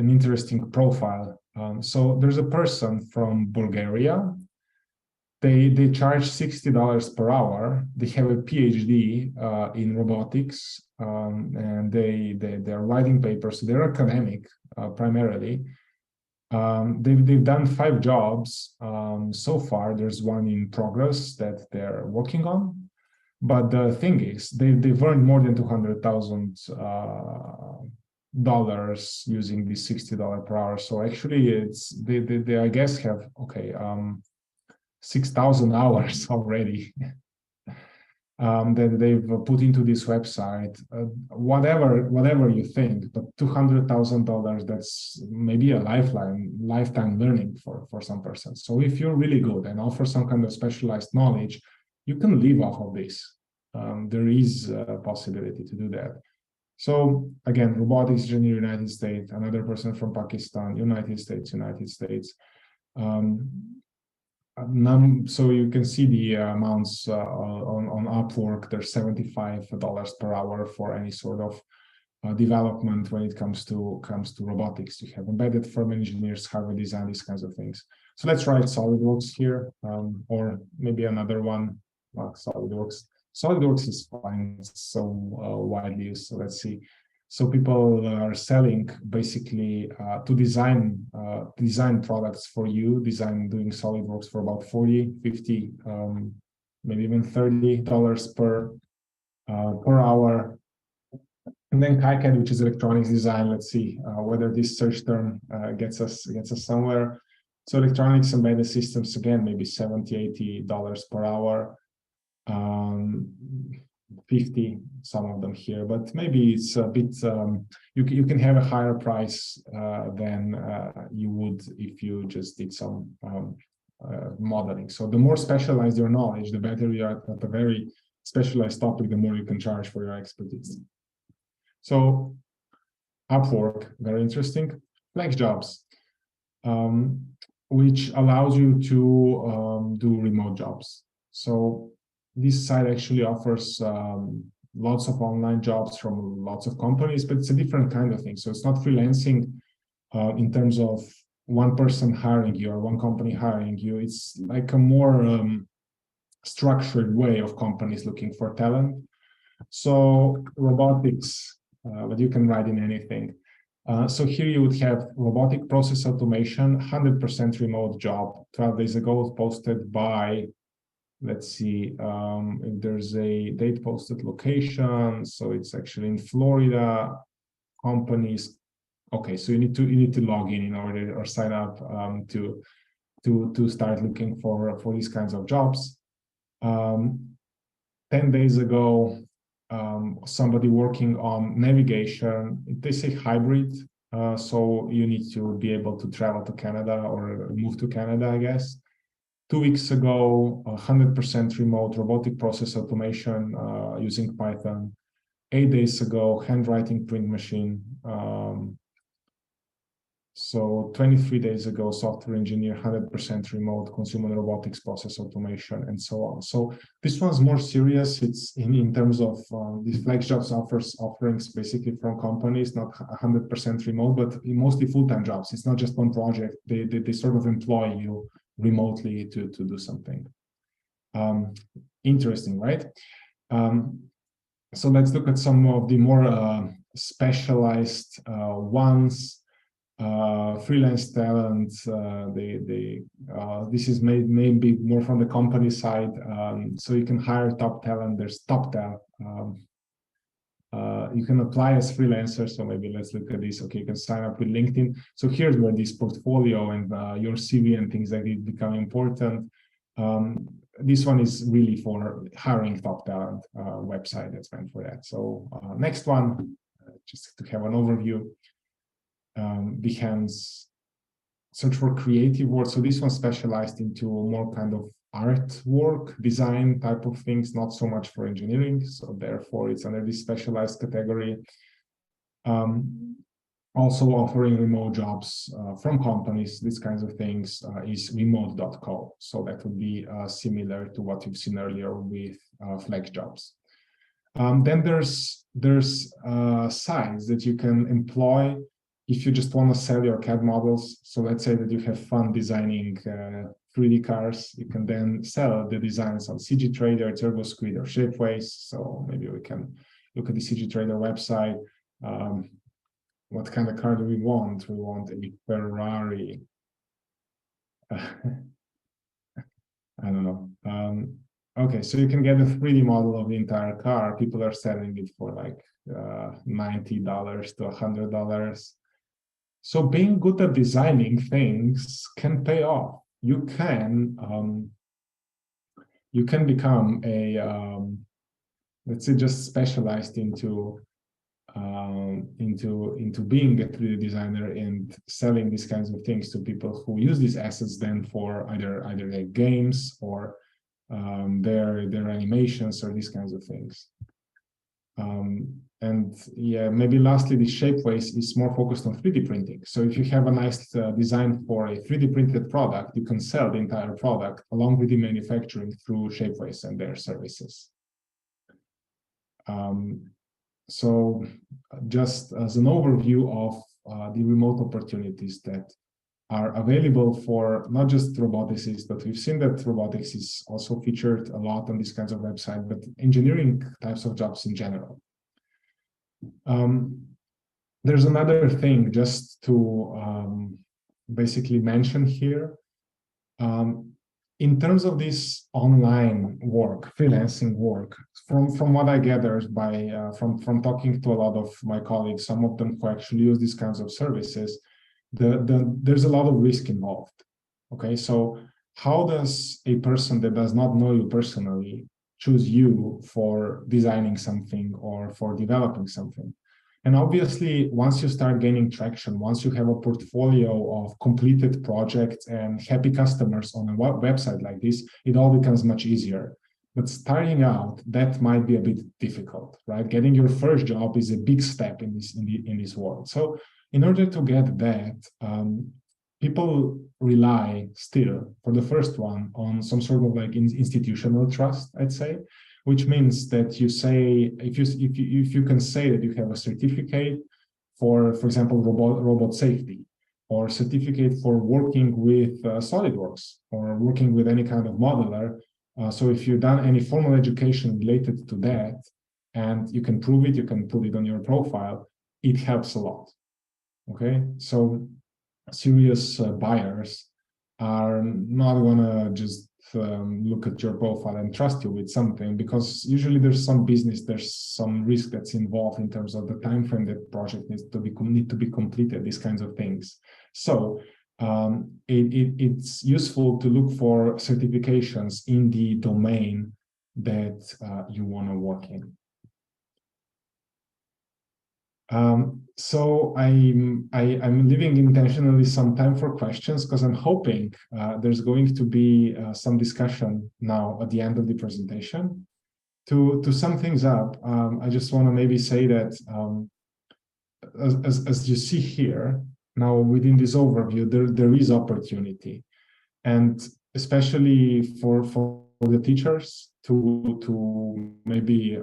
Speaker 13: interesting profile. So there's a person from Bulgaria. They charge $60 per hour. They have a PhD in robotics, and they're writing papers. So they're academic primarily. They've done 5 jobs so far. There's one in progress that they're working on. But the thing is, they've earned more than $200,000 using this $60 per hour. So actually, they I guess have 6,000 hours already that they've put into this website. Whatever you think, but $200,000, that's maybe a lifetime learning for some person. So if you're really good and offer some kind of specialized knowledge, you can live off of this. There is a possibility to do that. So again, robotics in the United States, another person from Pakistan, United States. So you can see the amounts on Upwork. There's $75 per hour for any sort of development when it comes to robotics. You have embedded firm engineers, hardware design, these kinds of things. So let's write SolidWorks here, or maybe another one like SolidWorks. SolidWorks is fine, it's so widely used. So let's see. So people are selling basically to design products for you, doing SolidWorks for about $40, $50, maybe even $30 per hour. And then KiCad, which is electronics design. Let's see whether this search term gets us somewhere. So electronics embedded systems, again, maybe $70, $80 per hour. 50, some of them here, but maybe it's a bit, you can have a higher price than you would if you just did some modeling. So the more specialized your knowledge, the better you are at a very specialized topic, the more you can charge for your expertise. So Upwork, very interesting. Flex jobs, which allows you to do remote jobs. So this site actually offers lots of online jobs from lots of companies, but it's a different kind of thing. So it's not freelancing in terms of one person hiring you or one company hiring you. It's like a more structured way of companies looking for talent. So robotics, but you can write in anything. So here you would have robotic process automation, 100% remote job, 12 days ago, posted by, let's see if there's a date posted location. So it's actually in Florida. Companies. Okay, so you need to log in order or sign up to start looking for these kinds of jobs. 10 days ago, somebody working on navigation. They say hybrid, so you need to be able to travel to Canada or move to Canada, I guess. 2 weeks ago, 100% remote robotic process automation using Python. 8 days ago, handwriting print machine. So 23 days ago, software engineer, 100% remote, consumer robotics process automation, and so on. So this one's more serious. It's in terms of these FlexJobs offerings basically from companies, not 100% remote, but mostly full-time jobs. It's not just one project. They sort of employ you remotely to do something. Interesting, right? So let's look at some of the more specialized ones. Freelance talent, this is maybe more from the company side, so you can hire top talent. There's top talent. You can apply as freelancer, so maybe let's look at this. Okay, you can sign up with LinkedIn. So here's where this portfolio and your CV and things like it become important. This one is really for hiring top talent website that's meant for that. So next one, just to have an overview. Behance, search for creative work. So this one specialized into more kind of artwork, design type of things, not so much for engineering. So therefore, it's under this specialized category. Also offering remote jobs from companies, these kinds of things is remote.co. So that would be similar to what you've seen earlier with FlexJobs. Then there's sites that you can employ if you just want to sell your CAD models. So let's say that you have fun designing 3D cars, you can then sell the designs on CG Trader, TurboSquid, or Shapeways. So maybe we can look at the CG Trader website. What kind of car do we want? We want a Ferrari. I don't know. Okay, so you can get a 3D model of the entire car. People are selling it for like $90 to $100. So being good at designing things can pay off. You can become a let's say just specialized into being a 3D designer and selling these kinds of things to people who use these assets then for either their games or their animations or these kinds of things. And yeah, maybe lastly, the Shapeways is more focused on 3D printing. So if you have a nice design for a 3D printed product, you can sell the entire product along with the manufacturing through Shapeways and their services. So just as an overview of the remote opportunities that are available for not just roboticists, but we've seen that robotics is also featured a lot on these kinds of websites, but engineering types of jobs in general. There's another thing just to basically mention here. In terms of this online work, freelancing work, from what I gathered from talking to a lot of my colleagues, some of them who actually use these kinds of services, there's a lot of risk involved. Okay, so how does a person that does not know you personally choose you for designing something or for developing something? And obviously, once you start gaining traction, once you have a portfolio of completed projects and happy customers on a website like this, it all becomes much easier. But starting out, that might be a bit difficult, right? Getting your first job is a big step in this world. So in order to get that, people rely still for the first one on some sort of like institutional trust, I'd say, which means that you say, if you can say that you have a certificate for example, robot safety, or certificate for working with SolidWorks or working with any kind of modeler. So if you've done any formal education related to that, and you can prove it, you can put it on your profile, it helps a lot. Okay, so serious buyers are not gonna just look at your profile and trust you with something, because usually there's some business, there's some risk that's involved in terms of the time frame that project needs to be completed, these kinds of things. So it's useful to look for certifications in the domain that you want to work in. So I'm leaving intentionally some time for questions because I'm hoping there's going to be some discussion now at the end of the presentation. To sum things up, I just want to maybe say that as you see here, now within this overview, there is opportunity. And especially for the teachers to maybe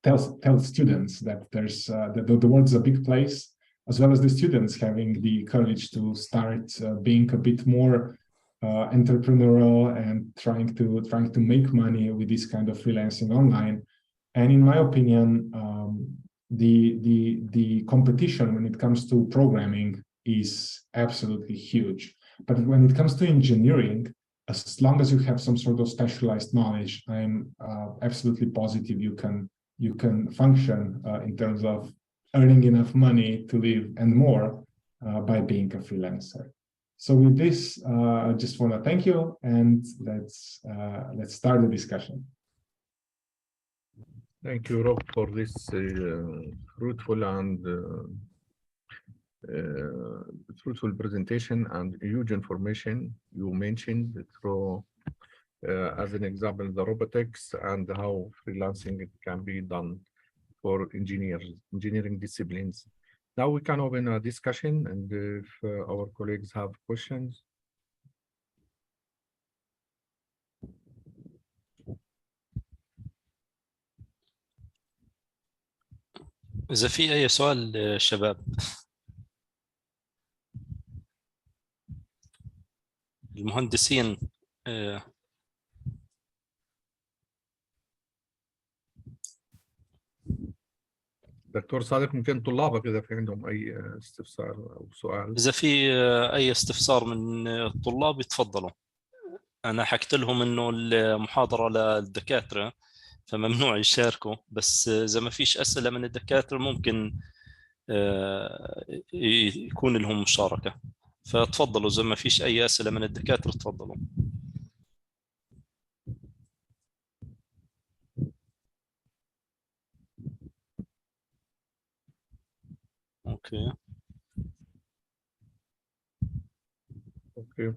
Speaker 13: tell students that there's that the world is a big place, as well as the students having the courage to start being a bit more entrepreneurial and trying to make money with this kind of freelancing online. And in my opinion, the competition when it comes to programming is absolutely huge. But when it comes to engineering, as long as you have some sort of specialized knowledge, I'm absolutely positive you can function in terms of earning enough money to live and more by being a freelancer. So with this, I just want to thank you, and let's start the discussion.
Speaker 1: Thank you, Rob, for this fruitful and fruitful presentation and huge information you mentioned through, as an example, the robotics and how freelancing it can be done for engineering disciplines. Now we can open a discussion, and if our colleagues have questions.
Speaker 6: إذا في أي سؤال شباب. المهندسين
Speaker 1: دكتور صادق، ممكن طلابك إذا في عندهم أي استفسار أو سؤال.
Speaker 6: إذا في أي استفسار من الطلاب يتفضلوا. أنا حكت لهم إنه المحاضرة للدكاترة فممنوع يشاركوا، بس إذا ما فيش أسئلة من الدكاترة ممكن يكون لهم مشاركة، فتفضلوا. إذا ما فيش أي أسئلة من الدكاترة تفضلوا. Okay.
Speaker 1: Okay.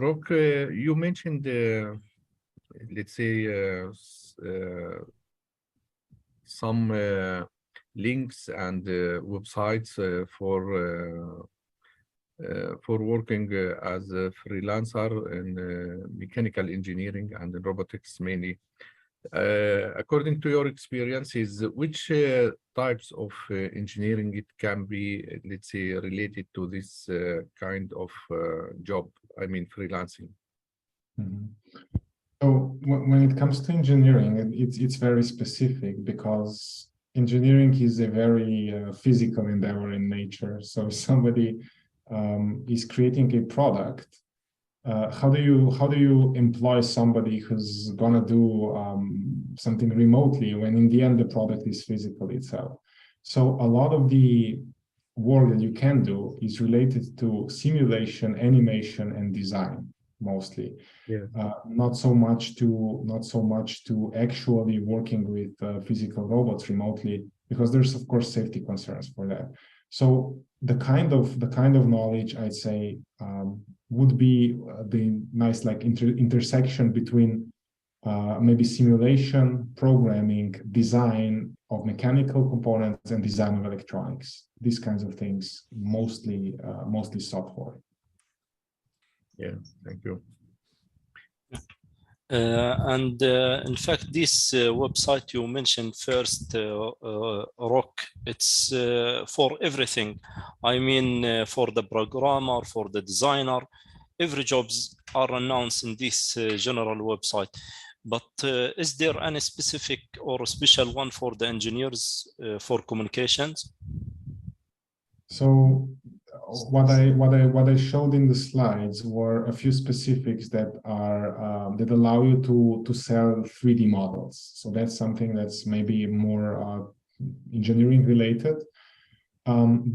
Speaker 1: Rob, you mentioned, let's say, some links and websites for working as a freelancer in mechanical engineering and in robotics mainly. According to your experiences, which types of engineering it can be, let's say, related to this kind of job, I mean freelancing?
Speaker 13: Mm-hmm. So when it comes to engineering, it's very specific because engineering is a very physical endeavor in nature. So if somebody is creating a product, how do you employ somebody who's gonna do something remotely when in the end the product is physical itself? So a lot of the work that you can do is related to simulation, animation, and design mostly.
Speaker 1: Yeah.
Speaker 13: Not so much to actually working with physical robots remotely, because there's of course safety concerns for that. So the kind of knowledge I'd say would be the nice like intersection between maybe simulation, programming, design of mechanical components, and design of electronics. These kinds of things mostly sought for.
Speaker 1: Yeah, thank you.
Speaker 6: And in fact, this website you mentioned first, Rock, it's for everything. I mean, for the programmer, for the designer, every jobs are announced in this general website. But is there any specific or special one for the engineers for communications?
Speaker 13: So what I showed in the slides were a few specifics that are that allow you to sell 3D models. So that's something that's maybe more engineering related.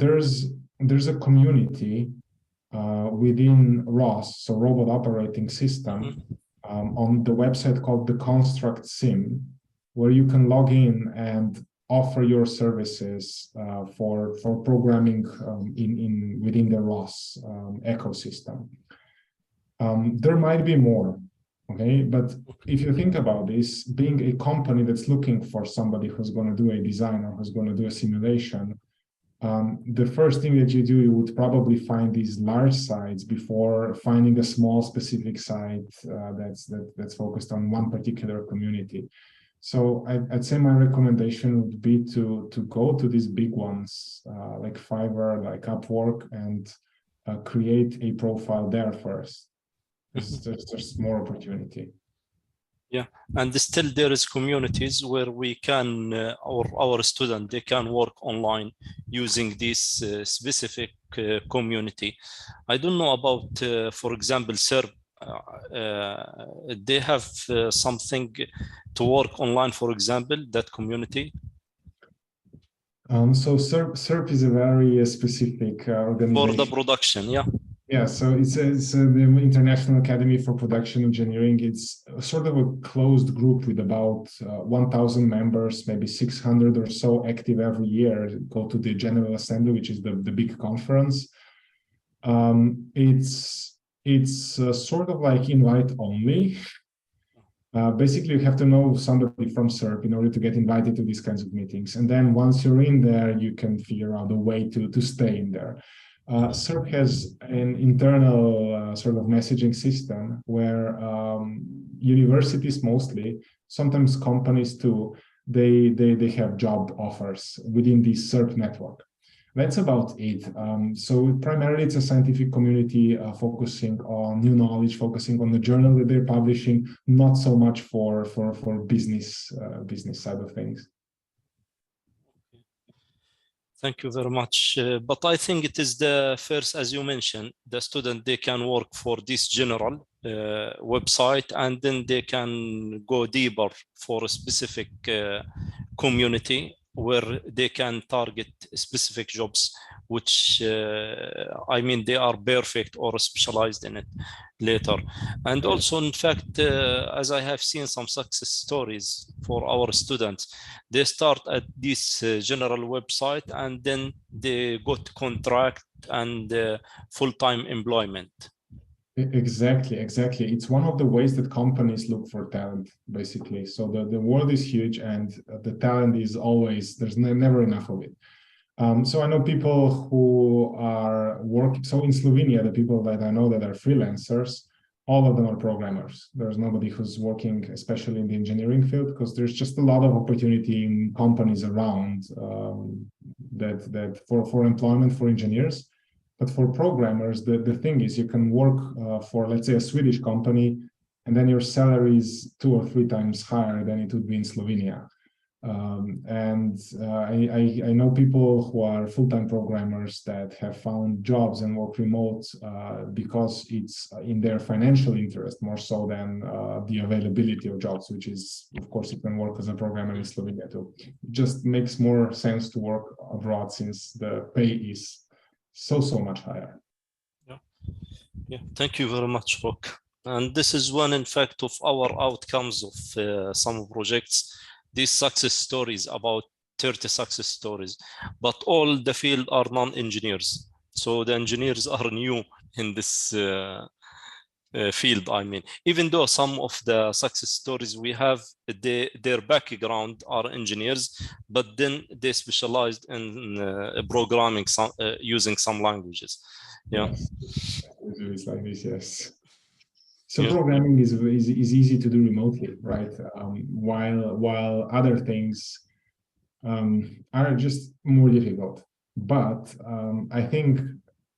Speaker 13: There's a community within ROS, so Robot Operating System, on the website called the Construct Sim, where you can log in and offer your services for programming within the ROS ecosystem. There might be more, okay? But if you think about this, being a company that's looking for somebody who's going to do a design or who's going to do a simulation, the first thing that you do, you would probably find these large sites before finding a small specific site that's focused on one particular community. So I'd say my recommendation would be to go to these big ones like Fiverr, like Upwork, and create a profile there first. There's more opportunity.
Speaker 6: Yeah, and still there is communities where we can, our student, they can work online using this specific community. I don't know about, for example, SERP. They have something to work online, for example, that community.
Speaker 13: So SERP is a very specific organization.
Speaker 6: For the production, yeah.
Speaker 13: Yeah, so it's the International Academy for Production Engineering. It's sort of a closed group with about 1,000 members, maybe 600 or so active every year. Go to the General Assembly, which is the big conference. It's sort of like invite only. Basically, you have to know somebody from SERP in order to get invited to these kinds of meetings. And then once you're in there, you can figure out a way to stay in there. SERP has an internal sort of messaging system where universities mostly, sometimes companies too, they have job offers within the SERP network. That's about it. So primarily it's a scientific community focusing on new knowledge, focusing on the journal that they're publishing, not so much for business side of things.
Speaker 6: Thank you very much. But I think it is the first, as you mentioned, the student, they can work for this general website, and then they can go deeper for a specific community where they can target specific jobs, which I mean, they are perfect or specialized in it later. And also, in fact, as I have seen some success stories for our students, they start at this general website and then they got contract and full-time employment.
Speaker 13: Exactly. It's one of the ways that companies look for talent, basically. So the world is huge and the talent is always, there's never enough of it. So I know people who are working, so in Slovenia, the people that I know that are freelancers, all of them are programmers. There's nobody who's working, especially in the engineering field, because there's just a lot of opportunity in companies around that for employment for engineers. But for programmers, the thing is you can work for, let's say, a Swedish company, and then your salary is 2 or 3 times higher than it would be in Slovenia. I know people who are full-time programmers that have found jobs and work remote because it's in their financial interest more so than the availability of jobs, which is, of course, you can work as a programmer in Slovenia too. It just makes more sense to work abroad since the pay is so much higher.
Speaker 6: Yeah, thank you very much, Rock. And this is one, in fact, of our outcomes of some projects. These success stories, about 30 success stories, but all the field are non-engineers. So the engineers are new in this field. I mean, even though some of the success stories we have, their background are engineers, but then they specialized in programming using some languages. Yeah,
Speaker 13: it's like this, yes. So programming is easy to do remotely, right? While other things are just more difficult. But I think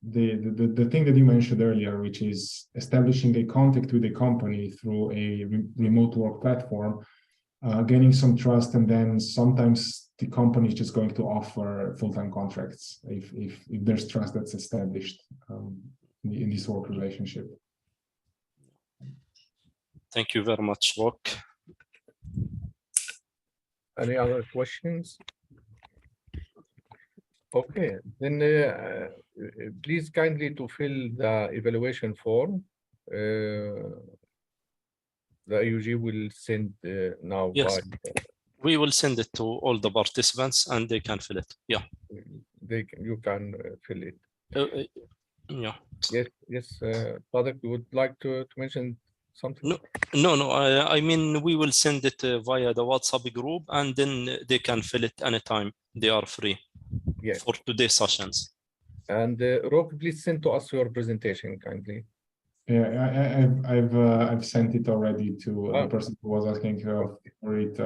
Speaker 13: the thing that you mentioned earlier, which is establishing a contact with a company through a remote work platform, gaining some trust, and then sometimes the company is just going to offer full-time contracts if there's trust that's established in this work relationship.
Speaker 6: Thank you very much, Rock.
Speaker 1: Any other questions? Okay, then please kindly to fill the evaluation form. The AUG will send now.
Speaker 6: Yes, We will send it to all the participants and they can fill it. Yeah.
Speaker 1: You can fill it.
Speaker 6: Yeah.
Speaker 1: Yes. Tadek, you would like to mention something?
Speaker 6: No. I mean, we will send it via the WhatsApp group, and then they can fill it anytime they are free.
Speaker 1: Yes.
Speaker 6: For today's sessions.
Speaker 1: And Rob, please send to us your presentation kindly.
Speaker 13: Yeah, I've sent it already to the person who was asking for it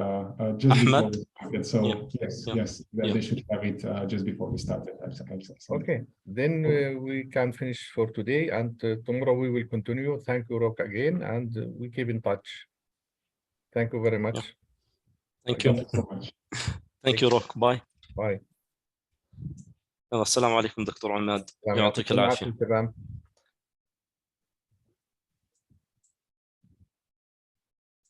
Speaker 13: just before we started. So yes, they should have it just before we started.
Speaker 1: Okay, then we can finish for today, and tomorrow we will continue. Thank you, Rock, again, and we keep in touch. Thank you very much.
Speaker 6: Thank you
Speaker 13: so much.
Speaker 6: Thank you, Rock. Bye.
Speaker 1: Bye.
Speaker 6: السلام عليكم دكتور عماد، يعطيك العافية.